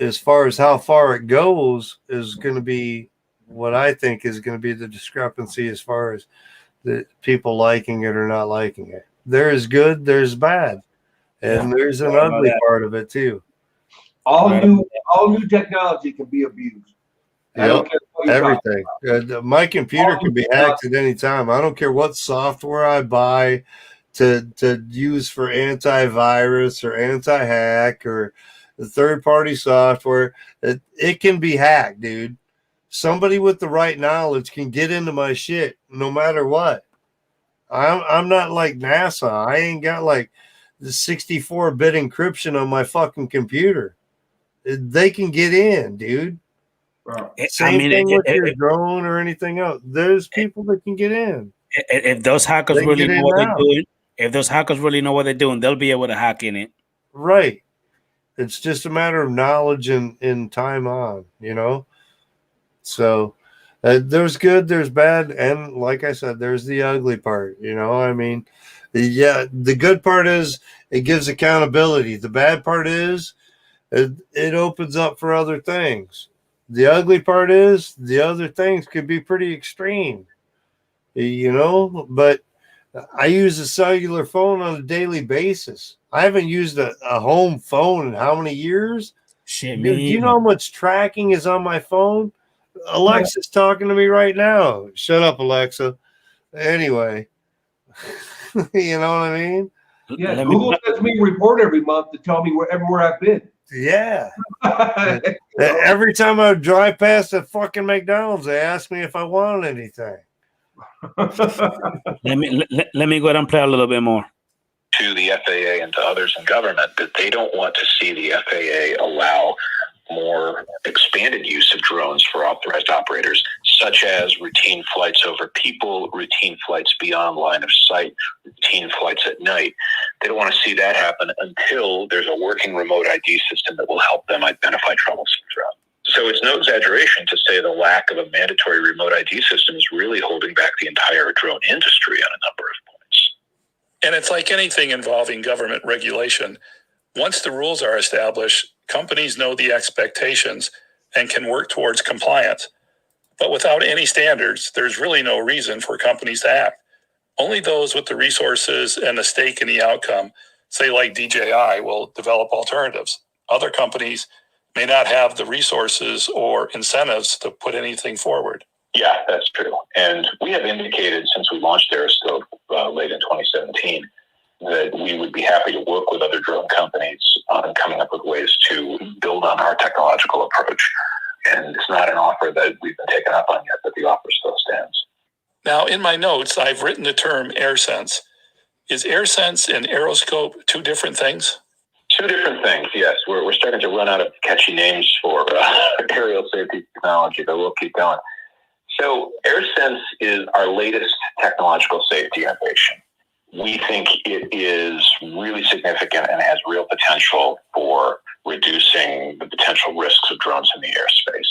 As far as how far it goes is going to be what I think is going to be the discrepancy as far as the people liking it or not liking it. There is good, there's bad, and there's an ugly part of it too. All new technology can be abused. Yep. Everything. My computer can be hacked at any time. I don't care what software I buy to use for antivirus or anti-hack or the third-party software. It can be hacked, dude. Somebody with the right knowledge can get into my shit no matter what. I'm not like NASA. I ain't got like the 64-bit encryption on my fucking computer. They can get in, dude. Same thing with your drone or anything else. There's people that can get in. If those hackers They can really get know in what they're now. doing, if those hackers really know what they're doing, they'll be able to hack in it. Right. It's just a matter of knowledge and time on, you know? So there's good, there's bad. And like I said, there's the ugly part, you know? I mean, yeah, the good part is it gives accountability. The bad part is it opens up for other things. The ugly part is the other things could be pretty extreme, you know? But I use a cellular phone on a daily basis. I haven't used a home phone in how many years? Shit, Dude, do you know how much tracking is on my phone? Alexa's talking to me right now. Shut up, Alexa. Anyway, you know what I mean? Yeah, Google sends me a report every month to tell me everywhere I've been. Yeah. Every time I drive past a fucking McDonald's, they ask me if I want anything. Let me go ahead and play a little bit more. To the FAA and to others in government that they don't want to see the FAA allow more expanded use of drones for authorized operators, such as routine flights over people, routine flights beyond line of sight, routine flights at night. They don't want to see that happen until there's a working remote ID system that will help them identify troublesome drones. So it's no exaggeration to say the lack of a mandatory remote ID system is really holding back the entire drone industry on a number of points. And it's like anything involving government regulation. Once the rules are established, companies know the expectations and can work towards compliance. But without any standards, there's really no reason for companies to act. Only those with the resources and a stake in the outcome, say like DJI, will develop alternatives. Other companies may not have the resources or incentives to put anything forward. Yeah, that's true. And we have indicated since we launched Aeroscope late in 2017 that we would be happy to work with other drone companies on coming up with ways to build on our technological approach. And it's not an offer that we've been taken up on yet, but the offer still stands. Now, in my notes, I've written the term AirSense. Is AirSense and Aeroscope two different things? Two different things, yes. We're starting to run out of catchy names for aerial safety technology, but we'll keep going. So AirSense is our latest technological safety innovation. We think it is really significant and has real potential for reducing the potential risks of drones in the airspace.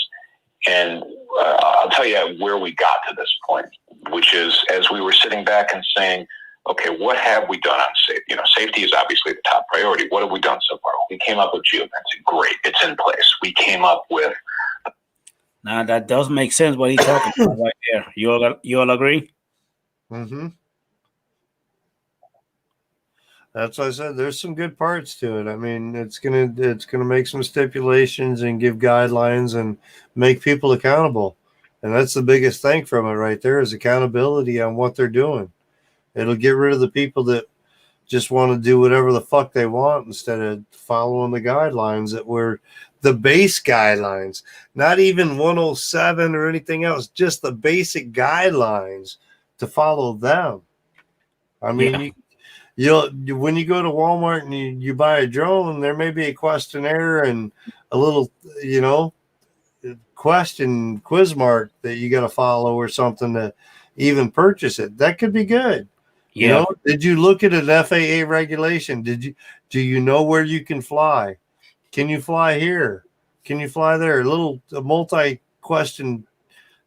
And I'll tell you where we got to this point, which is as we were sitting back and saying, okay, what have we done on safety? You know, safety is obviously the top priority. What have we done so far? We came up with geofencing. Great. It's in place. We came up with... Now, that does make sense what he's talking about right there. You all agree? Mm-hmm. That's what I said. There's some good parts to it. I mean, it's gonna make some stipulations and give guidelines and make people accountable. And that's the biggest thing from it right there is accountability on what they're doing. It'll get rid of the people that just want to do whatever the fuck they want instead of following the guidelines that were the base guidelines, not even 107 or anything else, just the basic guidelines to follow them. I mean, when you go to Walmart and you buy a drone, there may be a questionnaire and a little, you know, quiz mark that you got to follow or something to even purchase it. That could be good. Yeah. You know, did you look at an FAA regulation? Do you know where you can fly? Can you fly here? Can you fly there? A multi-question,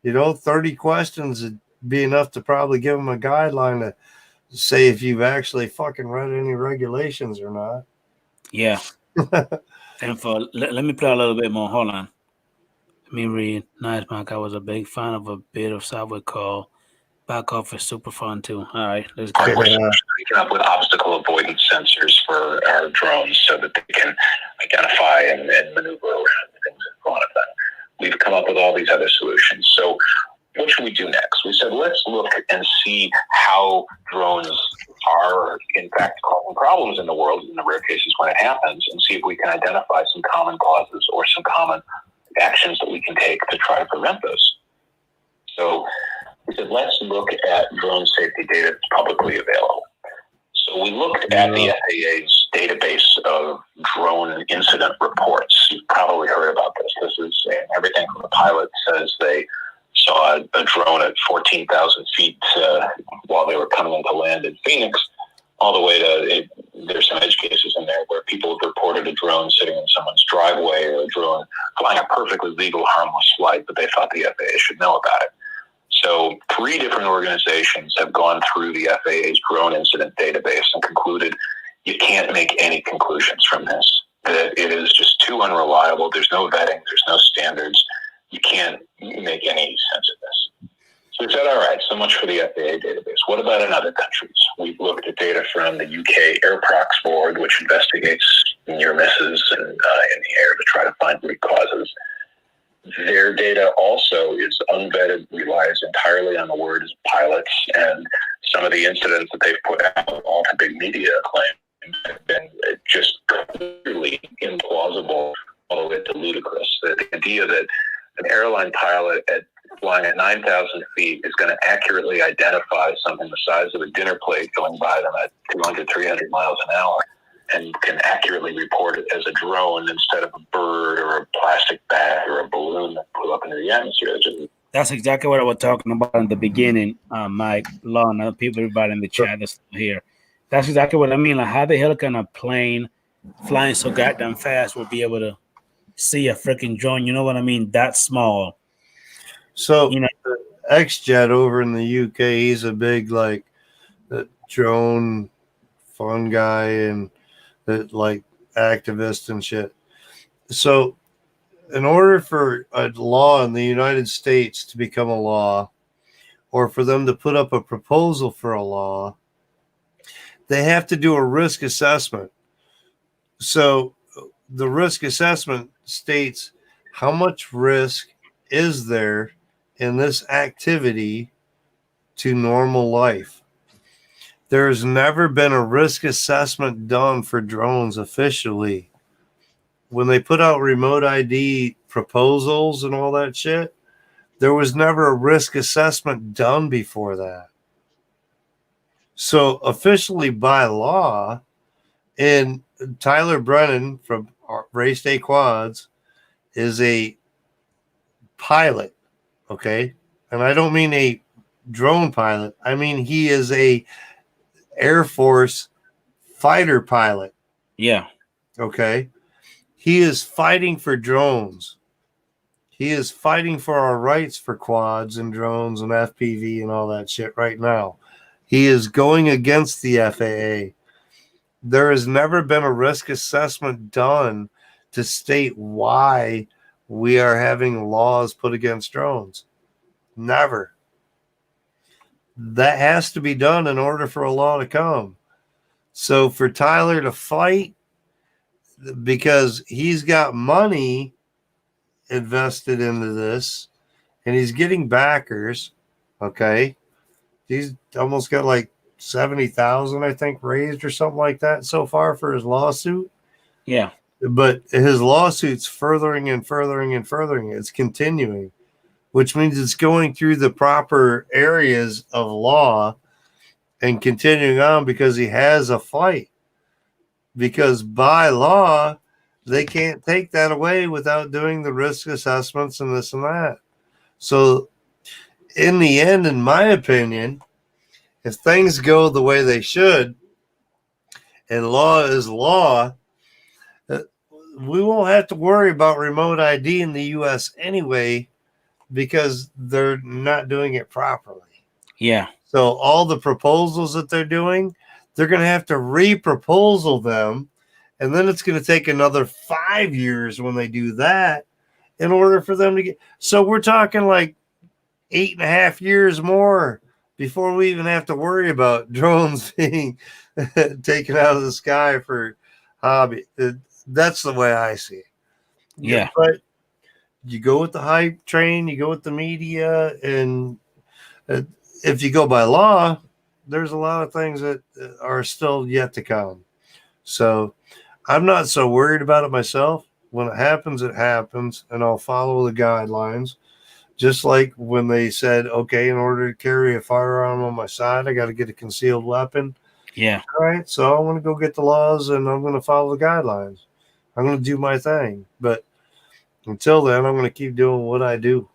you know, 30 questions would be enough to probably give them a guideline to say if you've actually fucking read any regulations or not. Yeah. And let me play a little bit more. Hold on. Let me read. Nice, Mike. I was a big fan of a bit of software called Back Office. Super fun too. All right, let's go. We're coming up with obstacle avoidance sensors for our drones so that they can identify and maneuver around things in front of them. We've come up with all these other solutions. So what should we do next? We said, let's look and see how drones are, in fact, causing problems in the world in the rare cases when it happens, and see if we can identify some common causes or some common actions that we can take to try to prevent those. So we said, let's look at drone safety data that's publicly available. So we looked at the FAA's database of drone incident reports. You've probably heard about this. This is everything from the pilot says they saw a drone at 14,000 feet while they were coming into land in Phoenix, all the way to, there's some edge cases in there where people have reported a drone sitting in someone's driveway or a drone flying a perfectly legal, harmless flight, but they thought the FAA should know about it. So 3 different organizations have gone through the FAA's drone incident database and concluded you can't make any conclusions from this, that it is just too unreliable. There's no vetting. There's no standards. You can't make any sense of this. So we said, all right, so much for the FAA database. What about in other countries? We've looked at data from the UK Air Prox Board, which investigates near misses in the air to try to find root causes. Their data also is unvetted, relies entirely on the word of pilots, and some of the incidents that they've put out, all the big media claims, have been just clearly implausible, all the way to ludicrous. The idea that an airline pilot flying at 9,000 feet is going to accurately identify something the size of a dinner plate going by them at 200, 300 miles an hour and can accurately report it as a drone instead of a bird or a plastic bag or a balloon that flew up into the atmosphere. That's exactly what I was talking about in the beginning, Mike, Lon, people, everybody in the chat that's here. That's exactly what I mean. Like, how the hell can a plane flying so goddamn fast will be able to see a freaking drone? You know what I mean? That small. So, X-Jet over in the UK, he's a big, like, drone fun guy and like activist and shit. So in order for a law in the United States to become a law, or for them to put up a proposal for a law, they have to do a risk assessment. So the risk assessment states how much risk is there in this activity to normal life. There's never been a risk assessment done for drones officially. When they put out remote ID proposals and all that shit, there was never a risk assessment done before that. So officially by law, and Tyler Brennan from Race Day Quads is a pilot, okay? And I don't mean a drone pilot. I mean he is a Air Force fighter pilot. Yeah. Okay. He is fighting for drones. He is fighting for our rights for quads and drones and FPV and all that shit right now. He is going against the FAA. There has never been a risk assessment done to state why we are having laws put against drones. Never. That has to be done in order for a law to come. So for Tyler to fight, because he's got money invested into this and he's getting backers, okay? He's almost got like 70,000, I think, raised or something like that so far for his lawsuit. Yeah. But his lawsuit's furthering and furthering and furthering. It's continuing, which means it's going through the proper areas of law and continuing on because he has a fight. Because by law, they can't take that away without doing the risk assessments and this and that. So in the end, in my opinion, if things go the way they should, and law is law, we won't have to worry about remote ID in the U.S. anyway, because they're not doing it properly. Yeah. So all the proposals that they're doing, they're going to have to re-proposal them. And then it's going to take another 5 years when they do that in order for them to get. So we're talking like 8.5 years more before we even have to worry about drones being taken out of the sky for hobby. That's the way I see it. Yeah. But you go with the hype train, you go with the media, and if you go by law, there's a lot of things that are still yet to come. So I'm not so worried about it myself. When it happens, and I'll follow the guidelines. Just like when they said, okay, in order to carry a firearm on my side, I got to get a concealed weapon. Yeah. All right, so I'm going to go get the laws and I'm going to follow the guidelines. I'm going to do my thing. But until then, I'm going to keep doing what I do.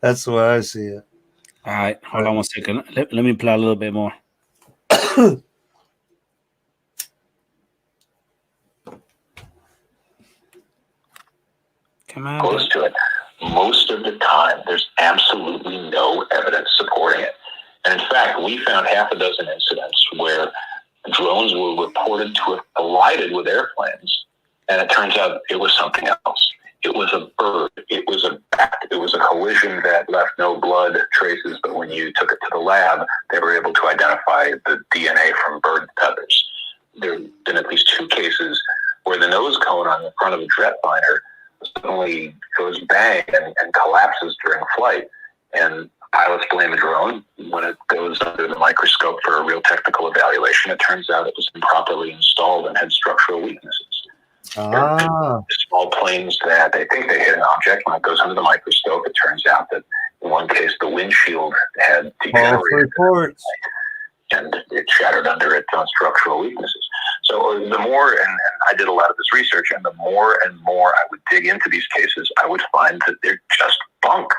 That's the way I see it. All right. Hold on one second. Let me play a little bit more. Come on. Close to it. Most of the time, there's absolutely no evidence supporting it. And in fact, we found half a dozen incidents where drones were reported to have collided with airplanes, and it turns out it was something else. It was a bird. It was a bat. It was a collision that left no blood traces, but when you took it to the lab, they were able to identify the DNA from bird feathers. There have been at least 2 cases where the nose cone on the front of a jetliner suddenly goes bang and collapses during flight. And pilots blame a drone. When it goes under the microscope for a real technical evaluation, it turns out it was improperly installed and had structural weaknesses. Small planes that they think they hit an object. When it goes under the microscope, it turns out that in one case the windshield had degenerated and it shattered under its own structural weaknesses. So the more, and I did a lot of this research, and the more and more I would dig into these cases, I would find that they're just bunk.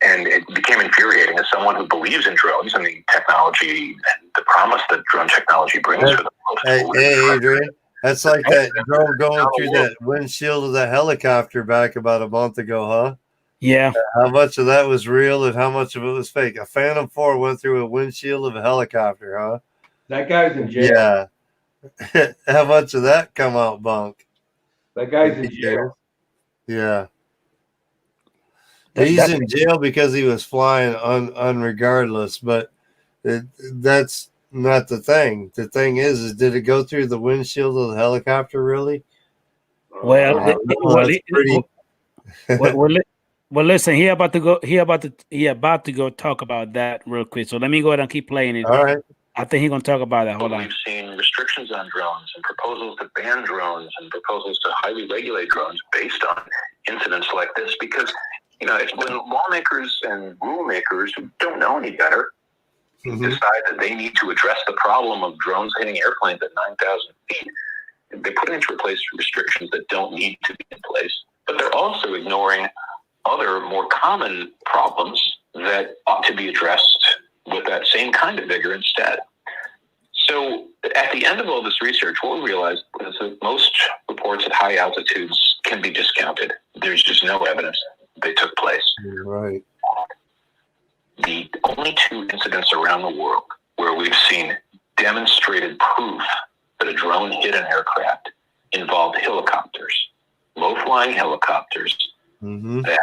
And it became infuriating as someone who believes in drones and the technology and the promise that drone technology brings for the world. Hey, Adrian, that's like that drone going through that windshield of the helicopter back about a month ago, huh? Yeah. How much of that was real and how much of it was fake? A Phantom 4 went through a windshield of a helicopter, huh? That guy's in jail. Yeah. How much of that come out bunk? That guy's in jail. Yeah. He's in jail because he was flying unregardless, but that's not the thing. The thing is did it go through the windshield of the helicopter really? Well, well, listen. He about to go talk about that real quick. So let me go ahead and keep playing it. All right. I think he's gonna talk about that. Hold on. We've seen restrictions on drones and proposals to ban drones and proposals to highly regulate drones based on incidents like this, because it's when lawmakers and rule makers who don't know any better decide that they need to address the problem of drones hitting airplanes at 9,000 feet, they put into place restrictions that don't need to be in place. But they're also ignoring other more common problems that ought to be addressed with that same kind of vigor instead. So at the end of all this research, what we realized was that most reports at high altitudes can be discounted. There's just no evidence they took place. Right. The only 2 incidents around the world where we've seen demonstrated proof that a drone hit an aircraft involved helicopters, low-flying helicopters that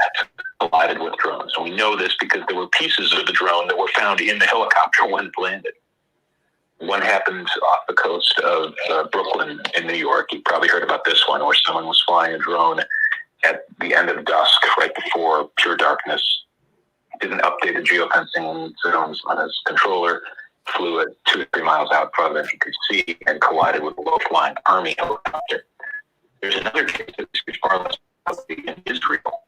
collided with drones. And we know this because there were pieces of the drone that were found in the helicopter when it landed. One happened off the coast of Brooklyn in New York. You probably heard about this one, where someone was flying a drone at the end of dusk, right before pure darkness, didn't update the geofencing zones on his controller, flew at 2 to 3 miles out farther than he could see, and collided with a low-flying Army helicopter. There's another case that is far less in Israel,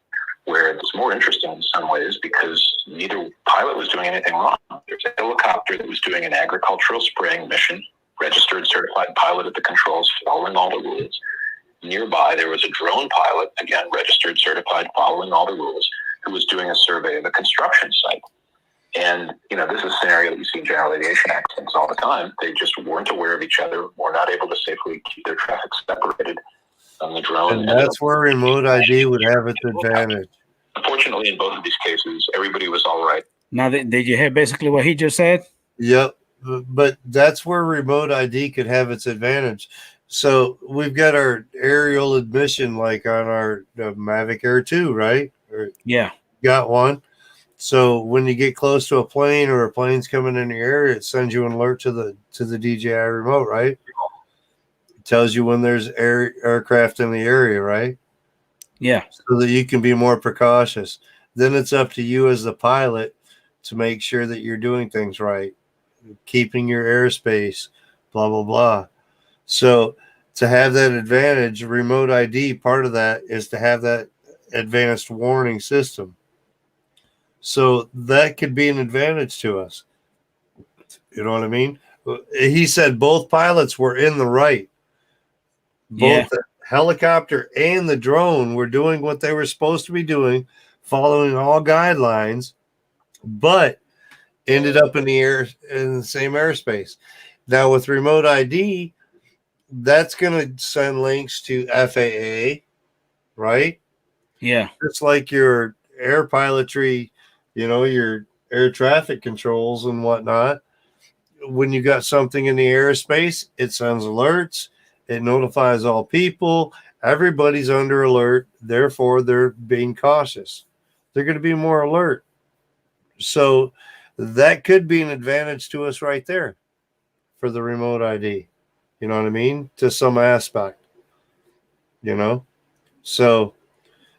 where it's more interesting in some ways because neither pilot was doing anything wrong. There's a helicopter that was doing an agricultural spraying mission, registered certified pilot at the controls, following all the rules. Nearby, there was a drone pilot, again, registered, certified, following all the rules, who was doing a survey of a construction site. And, this is a scenario that you see in general aviation accidents all the time. They just weren't aware of each other, were not able to safely keep their traffic separated on the drone. And that's where remote ID would have its advantage. Unfortunately, in both of these cases, everybody was all right. Now, did you hear basically what he just said? Yep. But that's where remote ID could have its advantage. So we've got our aerial admission like on our Mavic Air 2, right? Yeah. Got one. So when you get close to a plane or a plane's coming in the area, it sends you an alert to the DJI remote, right? It tells you when there's aircraft in the area, right? Yeah. So that you can be more precautious. Then it's up to you as the pilot to make sure that you're doing things right, keeping your airspace, blah, blah, blah. So to have that advantage, remote ID, part of that is to have that advanced warning system. So that could be an advantage to us. You know what I mean? he said both pilots were in the right. Both the helicopter and the drone were doing what they were supposed to be doing, following all guidelines, but ended up in the air in the same airspace. Now with remote ID, that's going to send links to FAA, right? Yeah. Just like your air pilotry, your air traffic controls and whatnot. When you got something in the airspace, it sends alerts. It notifies all people. Everybody's under alert. Therefore, they're being cautious. They're going to be more alert. So that could be an advantage to us right there for the remote ID. You know what I mean? To some aspect, So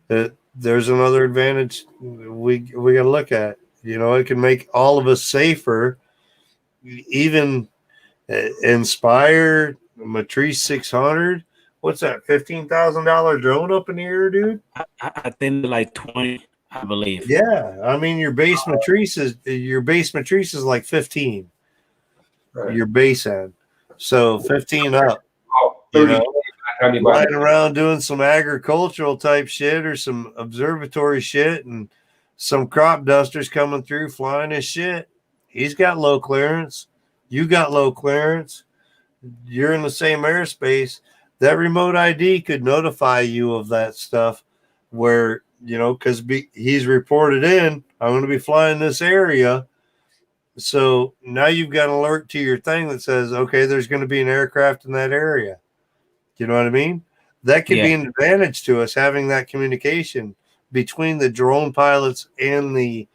there's another advantage we got to look at. It can make all of us safer. Even Inspire Matrice 600. What's that? $15,000 drone up in the air, dude? I think like 20, I believe. Yeah, I mean your base matrice is like 15. Right. Your base end, so 15 up. Riding around doing some agricultural type shit or some observatory shit, and some crop dusters coming through flying his shit. He's got low clearance. You got low clearance. You're in the same airspace. That remote ID could notify you of that stuff where, because he's reported in, I'm going to be flying this area. So now you've got an alert to your thing that says, okay, there's going to be an aircraft in that area. You know what I mean? That could be an advantage to us, having that communication between the drone pilots and the,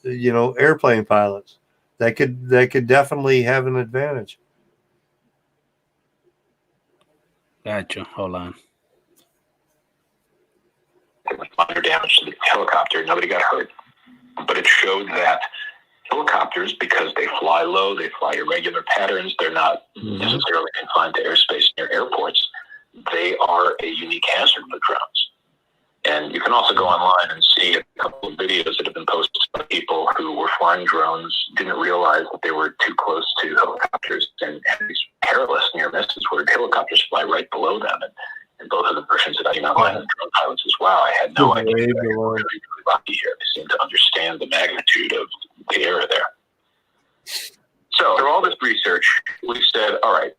airplane pilots. That could definitely have an advantage. Gotcha. Hold on. Minor damage to the helicopter. Nobody got hurt. But it showed that helicopters, because they fly low, they fly irregular patterns, they're not necessarily confined to airspace near airports. They are a unique hazard for drones. And you can also go online and see a couple of videos that have been posted by people who were flying drones, didn't realize that they were too close to helicopters, and had these perilous near misses where helicopters fly right below them. And both of the versions that I've seen online, and drone pilots as well, I had no idea. They were really, really lucky here. They seem to understand the magnitude of the error there. So through all this research, we said, all right,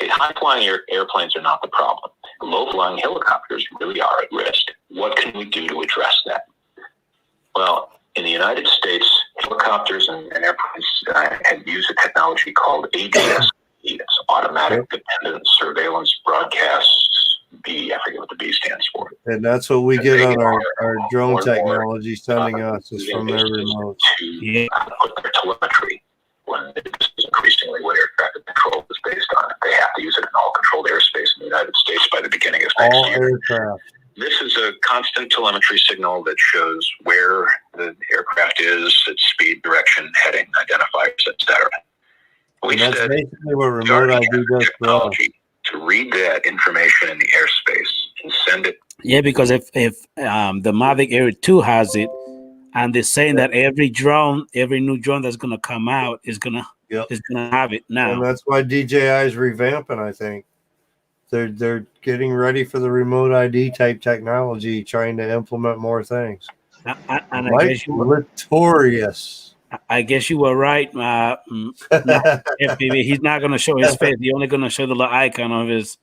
high-flying airplanes are not the problem. Low-flying helicopters really are at risk. What can we do to address that? Well, in the United States, helicopters and airplanes had used a technology called ADS. It's Automatic Dependent Surveillance Broadcast B. I forget what the B stands for. And that's what we get on our drone technology sending us is from their remote. To put their telemetry when this is increasingly what air traffic control is based on. They have to use it in all controlled airspace in the United States by the beginning of next year. Aircraft. This is a constant telemetry signal that shows where the aircraft is, its speed, direction, heading, identifiers, etc. And that's basically what remote ID does for us. To read that information in the airspace and send it. Yeah, because if the Mavic Air 2 has it, and they're saying that every new drone that's gonna come out is gonna have it now. And that's why DJI is revamping. I think they're getting ready for the remote ID type technology, trying to implement more things. And Mike Litorius. I guess you were right. FPV, he's not going to show his face. He's only going to show the little icon of his.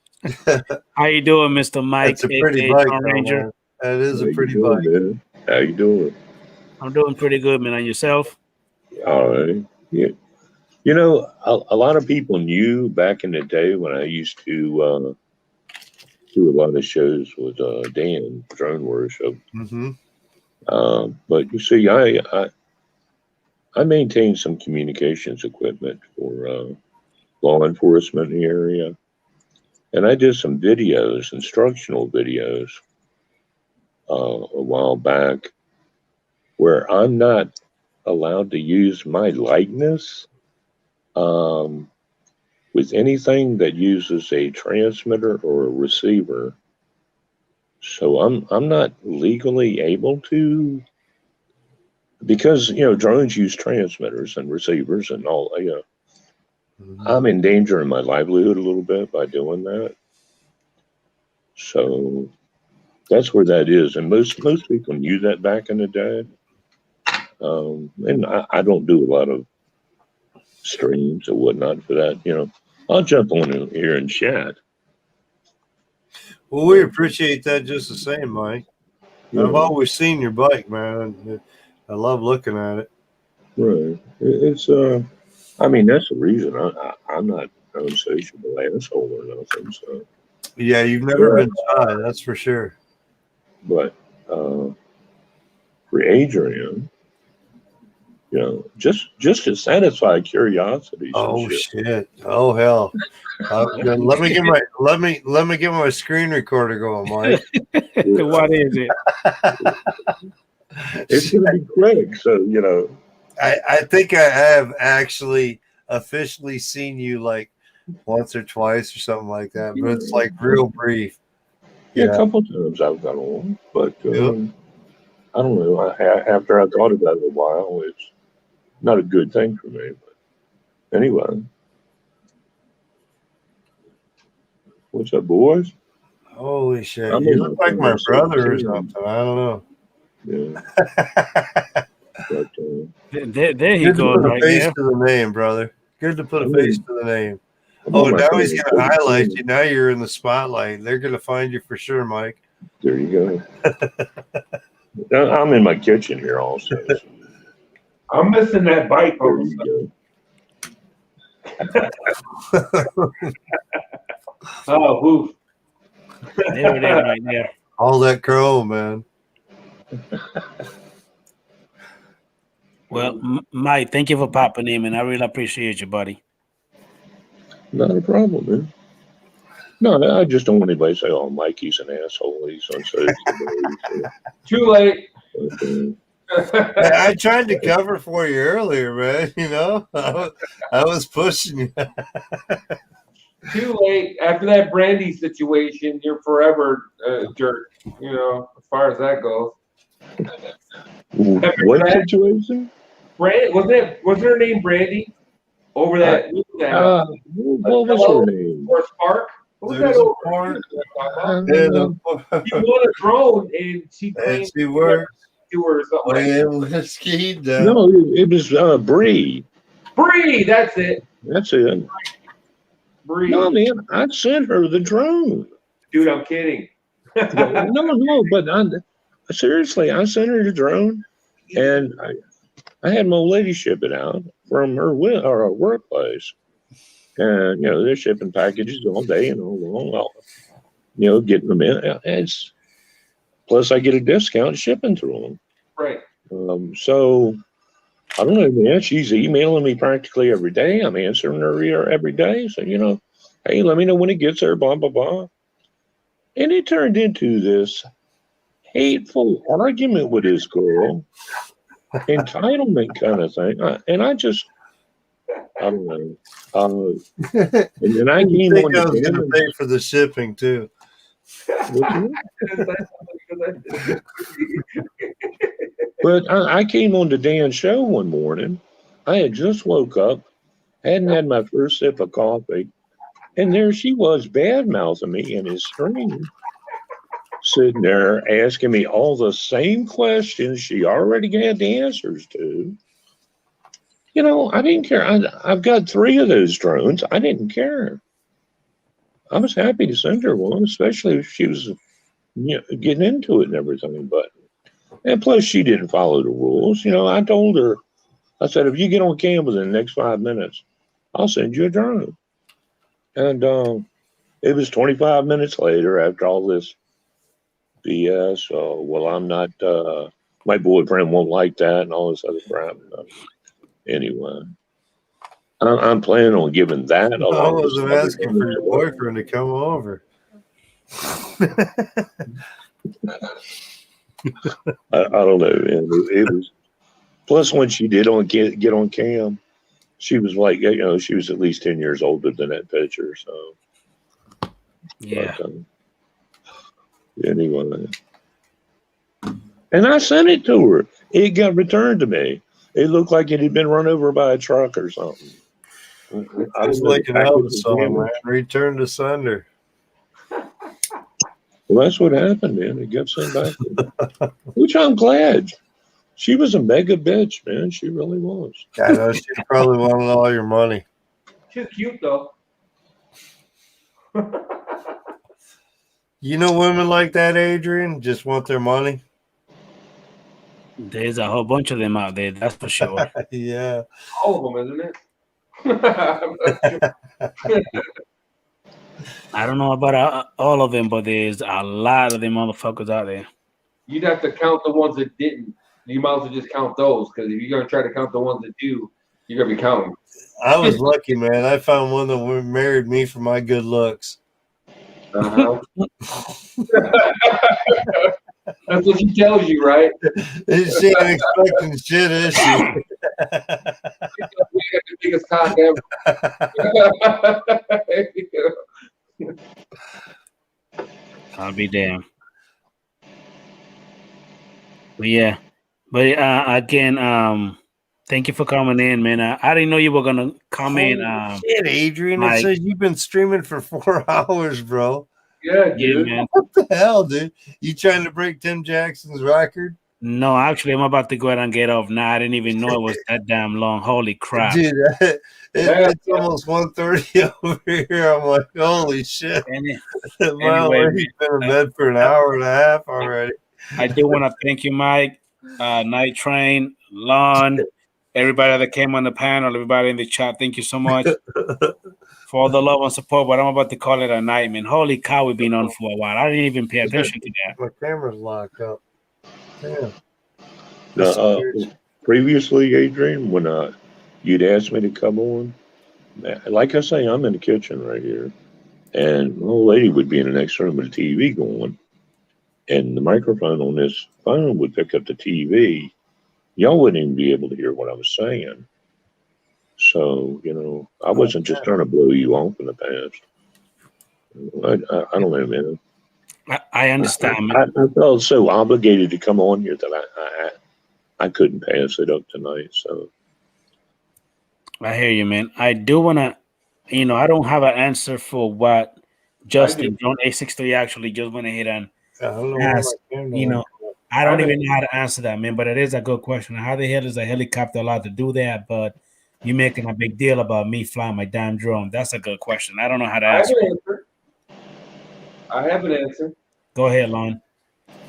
How you doing, Mr. Mike? It's a pretty bike, Ranger. That is a pretty bike. Man? How you doing? I'm doing pretty good, man. And yourself? All right. Yeah. You know, a lot of people knew back in the day when I used to do a lot of shows with Dan, Drone Worship. Mm-hmm. But you see, I maintain some communications equipment for law enforcement in the area. And I did some videos, instructional videos, a while back where I'm not allowed to use my likeness with anything that uses a transmitter or a receiver. So I'm not legally able to, because, you know, drones use transmitters and receivers and all, you know. I'm endangering my livelihood a little bit by doing that. So that's where that is. And most people knew that back in the day. And I don't do a lot of streams or whatnot for that. You know, I'll jump on in here and chat. Well, we appreciate that just the same, Mike. Yeah. I've always seen your bike, man. I love looking at it. Right. It's I mean, that's the reason I'm not an unsatiable asshole or nothing. So Yeah, you've never been shy, that's for sure. But for Adrian, you know, just to satisfy curiosity. Oh shit! Oh hell! Let me get my screen recorder going, Mike. What is it? It's gonna be quick, so you know. I think I have actually officially seen you like once or twice or something like that, but it's like real brief. Yeah, a couple times I've got on, but I don't know. After I thought about it a while, it's not a good thing for me. But anyway, what's up, boys? Holy shit! I'm You in look my like my phone, so brother or it's, something. I don't know. Yeah. But, There he Good to goes put a right face there. to the name, brother. Good to put a I'm face in- to the name. I'm Oh, on my now phone. he's gonna highlight you. Now you're in the spotlight. They're gonna find you for sure, Mike. There you go. I'm in my kitchen here also. So. I'm missing that bike. There you go. Oh, woof. There it is right there. All that crow, man. Well, Mike, thank you for popping in, man. I really appreciate you, buddy. Not a problem, man. No, I just don't want anybody to say, "Oh, Mikey's an asshole. He's unsociable." Too late. I tried to cover for you earlier, man. You know, I was pushing you. Too late. After that Brandy situation, you're forever jerk. You know, as far as that goes. What situation? Was her name Brandy? Over that. What was her name? Or Spark? What was that over? You won a drone and she claimed she worked. To her or something. Well, skied No, it was Bree. Bree, that's it. That's it. Bree. No, man, I sent her the drone. Dude, I'm kidding. no, but seriously, I sent her the drone, and I had my lady ship it out from her workplace, and you know they're shipping packages all day and all long, you know, getting them in. It's plus I get a discount shipping through them. Right. So I don't know, man. She's emailing me practically every day. I'm answering her every day. So, you know, hey, let me know when it gets there, blah, blah, blah. And it turned into this hateful argument with this girl, entitlement kind of thing. And I don't know. And then I came on I was going to pay for the shipping too. But I came on the Dan's show one morning. I had just woke up, hadn't had my first sip of coffee, and there she was bad-mouthing me in his stream, sitting there asking me all the same questions she already had the answers to. You know, I didn't care. I've got 3 of those drones. I didn't care. I was happy to send her one, especially if she was, you know, getting into it and everything. And plus, she didn't follow the rules. You know, I told her, I said, if you get on camera in the next 5 minutes, I'll send you a drone. And it was 25 minutes later after all this BS. Well, I'm not, my boyfriend won't like that and all this other crap. Anyway, I'm planning on giving that. I wasn't asking for your boyfriend to come over. I don't know, man. It was. Plus, when she did get on cam, she was like, you know, she was at least 10 years older than that picture. So, yeah. But, anyway, and I sent it to her. It got returned to me. It looked like it had been run over by a truck or something. I was like an Elvis song, man. Return to sender. Well, that's what happened, man. It got sent back, which I'm glad. She was a mega bitch, man. She really was. I know she probably wanted all your money. She's cute though. You know women like that, Adrian, just want their money. There's a whole bunch of them out there, that's for sure. Yeah. All of them, isn't it? I don't know about all of them, but there's a lot of them motherfuckers out there. You'd have to count the ones that didn't. You might as well just count those, because if you're gonna try to count the ones that do, you're gonna be counting. I was lucky, man. I found one that married me for my good looks. Uh-huh. That's what she tells you, right? She ain't expecting shit, is she? We got the biggest cock ever. I'll be damned. But yeah, but again, thank you for coming in, man. I didn't know you were gonna come in. Shit, Adrian, Mike. it says you've been streaming for 4 hours, bro. Yeah, dude. Man. What the hell, dude? You trying to break Tim Jackson's record? No, actually, I'm about to go ahead and get off now. I didn't even know it was that damn long. Holy crap. Dude, it's almost 1:30 over here. I'm like, holy shit. Anyway, He's been in bed for an hour and a half already. I do want to thank you, Mike, Night Train, Lon, everybody that came on the panel, everybody in the chat. Thank you so much for all the love and support. But I'm about to call it a night, man. Holy cow, we've been on for a while. I didn't even pay attention to that. My camera's locked up. Damn. Previously, Adrian, when you'd asked me to come on, like I say, I'm in the kitchen right here, and an old lady would be in the next room with a TV going, and the microphone on this phone would pick up the TV. Y'all wouldn't even be able to hear what I was saying. So, I wasn't just trying to blow you off in the past. I don't know, man. I understand, man. I felt so obligated to come on here that I couldn't pass it up tonight. So I hear you, man. I do want to, I don't have an answer for what Justin John A63 actually just went ahead and asked. I don't even know how to answer that, man. But it is a good question. How the hell is a helicopter allowed to do that? But you're making a big deal about me flying my damn drone. That's a good question. I don't know how to answer. I have an answer. Go ahead, Lon.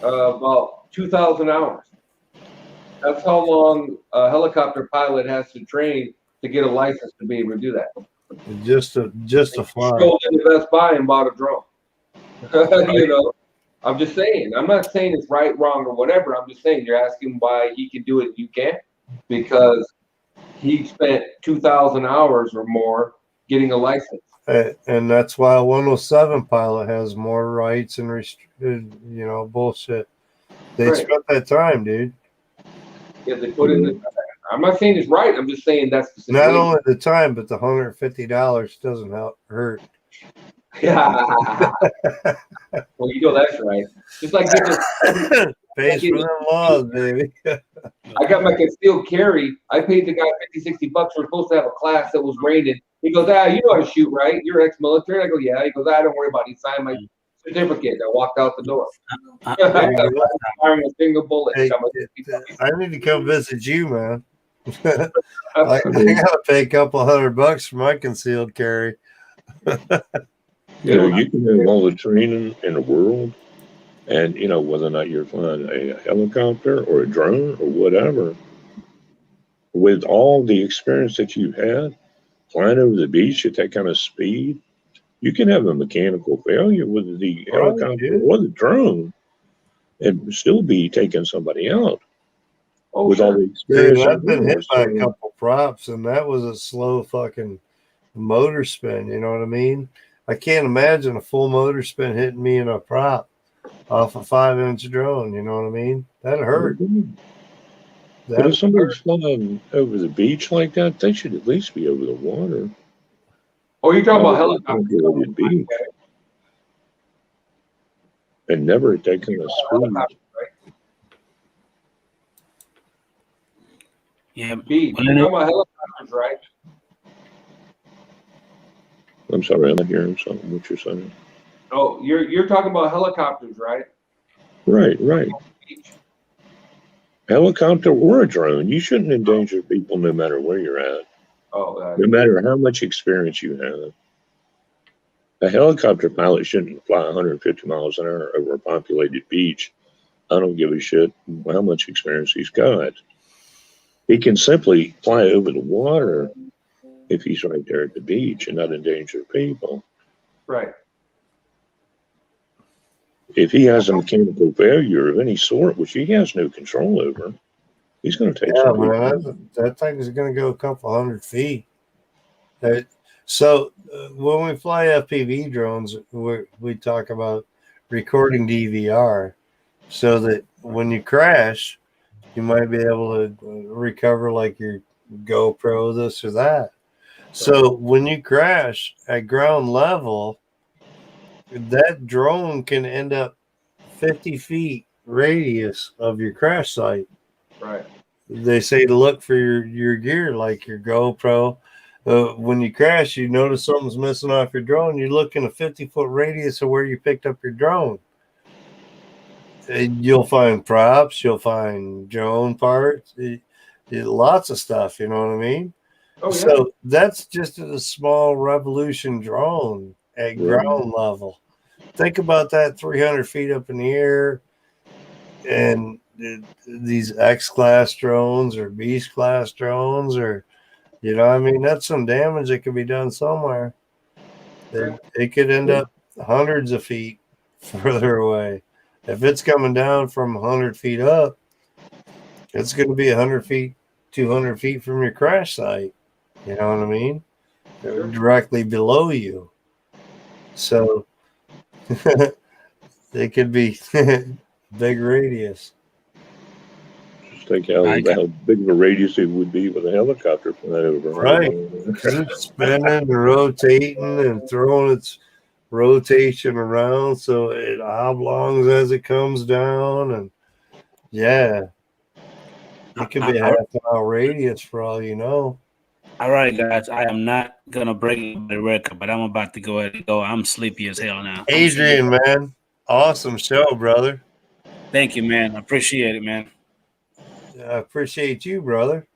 About 2,000 hours. That's how long a helicopter pilot has to train to get a license to be able to do that. Just a fly. Go to Best Buy and bought a drone. I'm just saying. I'm not saying it's right, wrong, or whatever. I'm just saying you're asking why he can do it and you can't, because he spent 2,000 hours or more getting a license. And that's why a 107 pilot has more rights and restricted, bullshit. They spent that time, dude. Yeah, they put in the. I'm not saying it's right. I'm just saying that's the situation. Not only the time, but the $150 doesn't hurt. Yeah. Well, that's right. Just like pays for them laws, baby. I got my concealed carry. I paid the guy $50-$60. We're supposed to have a class that was rated. He goes, you know how to shoot, right? You're ex-military. I go, yeah. He goes, don't worry about it. He signed my certificate. I walked out the door. Firing a single bullet. Hey, I need to come visit you, man. I gotta pay a couple $100 for my concealed carry. You can have all the training in the world, and whether or not you're flying a helicopter or a drone or whatever, with all the experience that you've had flying over the beach at that kind of speed, you can have a mechanical failure with the helicopter or the drone and still be taking somebody out. With all the experience. Dude, I've been hit by a couple props, and that was a slow fucking motor spin. You know what I mean? I can't imagine a full motor spin hitting me in a prop off a 5-inch drone. You know what I mean? That hurt. But if somebody's flying over the beach like that, they should at least be over the water. Oh, you're talking about helicopters? Beach. And never at that kind of speed. Yeah, you're talking about helicopters, right? I'm sorry, I'm not hearing something. What you're saying? Oh, you're talking about helicopters, right? Right. Helicopter or a drone, you shouldn't endanger people no matter where you're at, Oh, no matter how much experience you have. A helicopter pilot shouldn't fly 150 miles an hour over a populated beach. I don't give a shit how much experience he's got. He can simply fly over the water if he's right there at the beach and not endanger people. right. If he has a mechanical failure of any sort, which he has no control over, he's going to take Yeah, some people. man, that thing is going to go a couple 100 feet. So when we fly FPV drones, we talk about recording DVR so that when you crash, you might be able to recover like your GoPro, this or that. So when you crash at ground level, that drone can end up 50 feet radius of your crash site. Right. They say to look for your gear, like your GoPro. When you crash, you notice something's missing off your drone. You look in a 50-foot radius of where you picked up your drone. You'll find props. You'll find drone parts. Lots of stuff. You know what I mean? Oh, yeah. So that's just a small Revolution drone at ground level. Think about that 300 feet up in the air, and these X-class drones or Beast-class drones, or you know, I mean, that's some damage that could be done somewhere. It could end up hundreds of feet further away. If it's coming down from 100 feet up, it's going to be 100 feet, 200 feet from your crash site. You know what I mean? Directly below you. So it could be big radius. Just think how big of a radius it would be with a helicopter flying over. Right. Because it's spinning and rotating and throwing its rotation around so it oblongs as it comes down. And yeah, it could be a half-mile radius for all you know. All right, guys. I am not gonna break the record, but I'm about to go ahead and go. I'm sleepy as hell now. Adrian, man, awesome show, brother. Thank you, man. I appreciate it, man. I appreciate you, brother.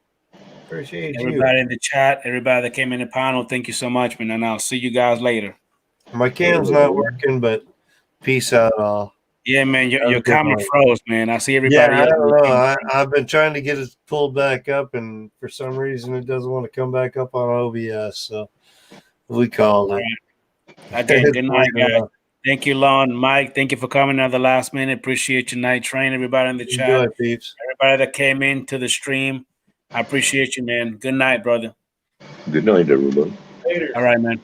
Appreciate Everybody in the chat, everybody that came in the panel, thank you so much, man. And I'll see you guys later. My cam's not working, but peace out, all. Yeah, man. Your camera froze, man. I see everybody. Yeah, I else. don't know. I've been trying to get it pulled back up, and for some reason, it doesn't want to come back up on OBS. So we called it. Again, good night, guys. Thank you, Lon, Mike. Thank you for coming at the last minute. Appreciate your night train. Everybody in the chat. Enjoy, peeps. Everybody that came into the stream. I appreciate you, man. Good night, brother. Good night, everybody. All right, man.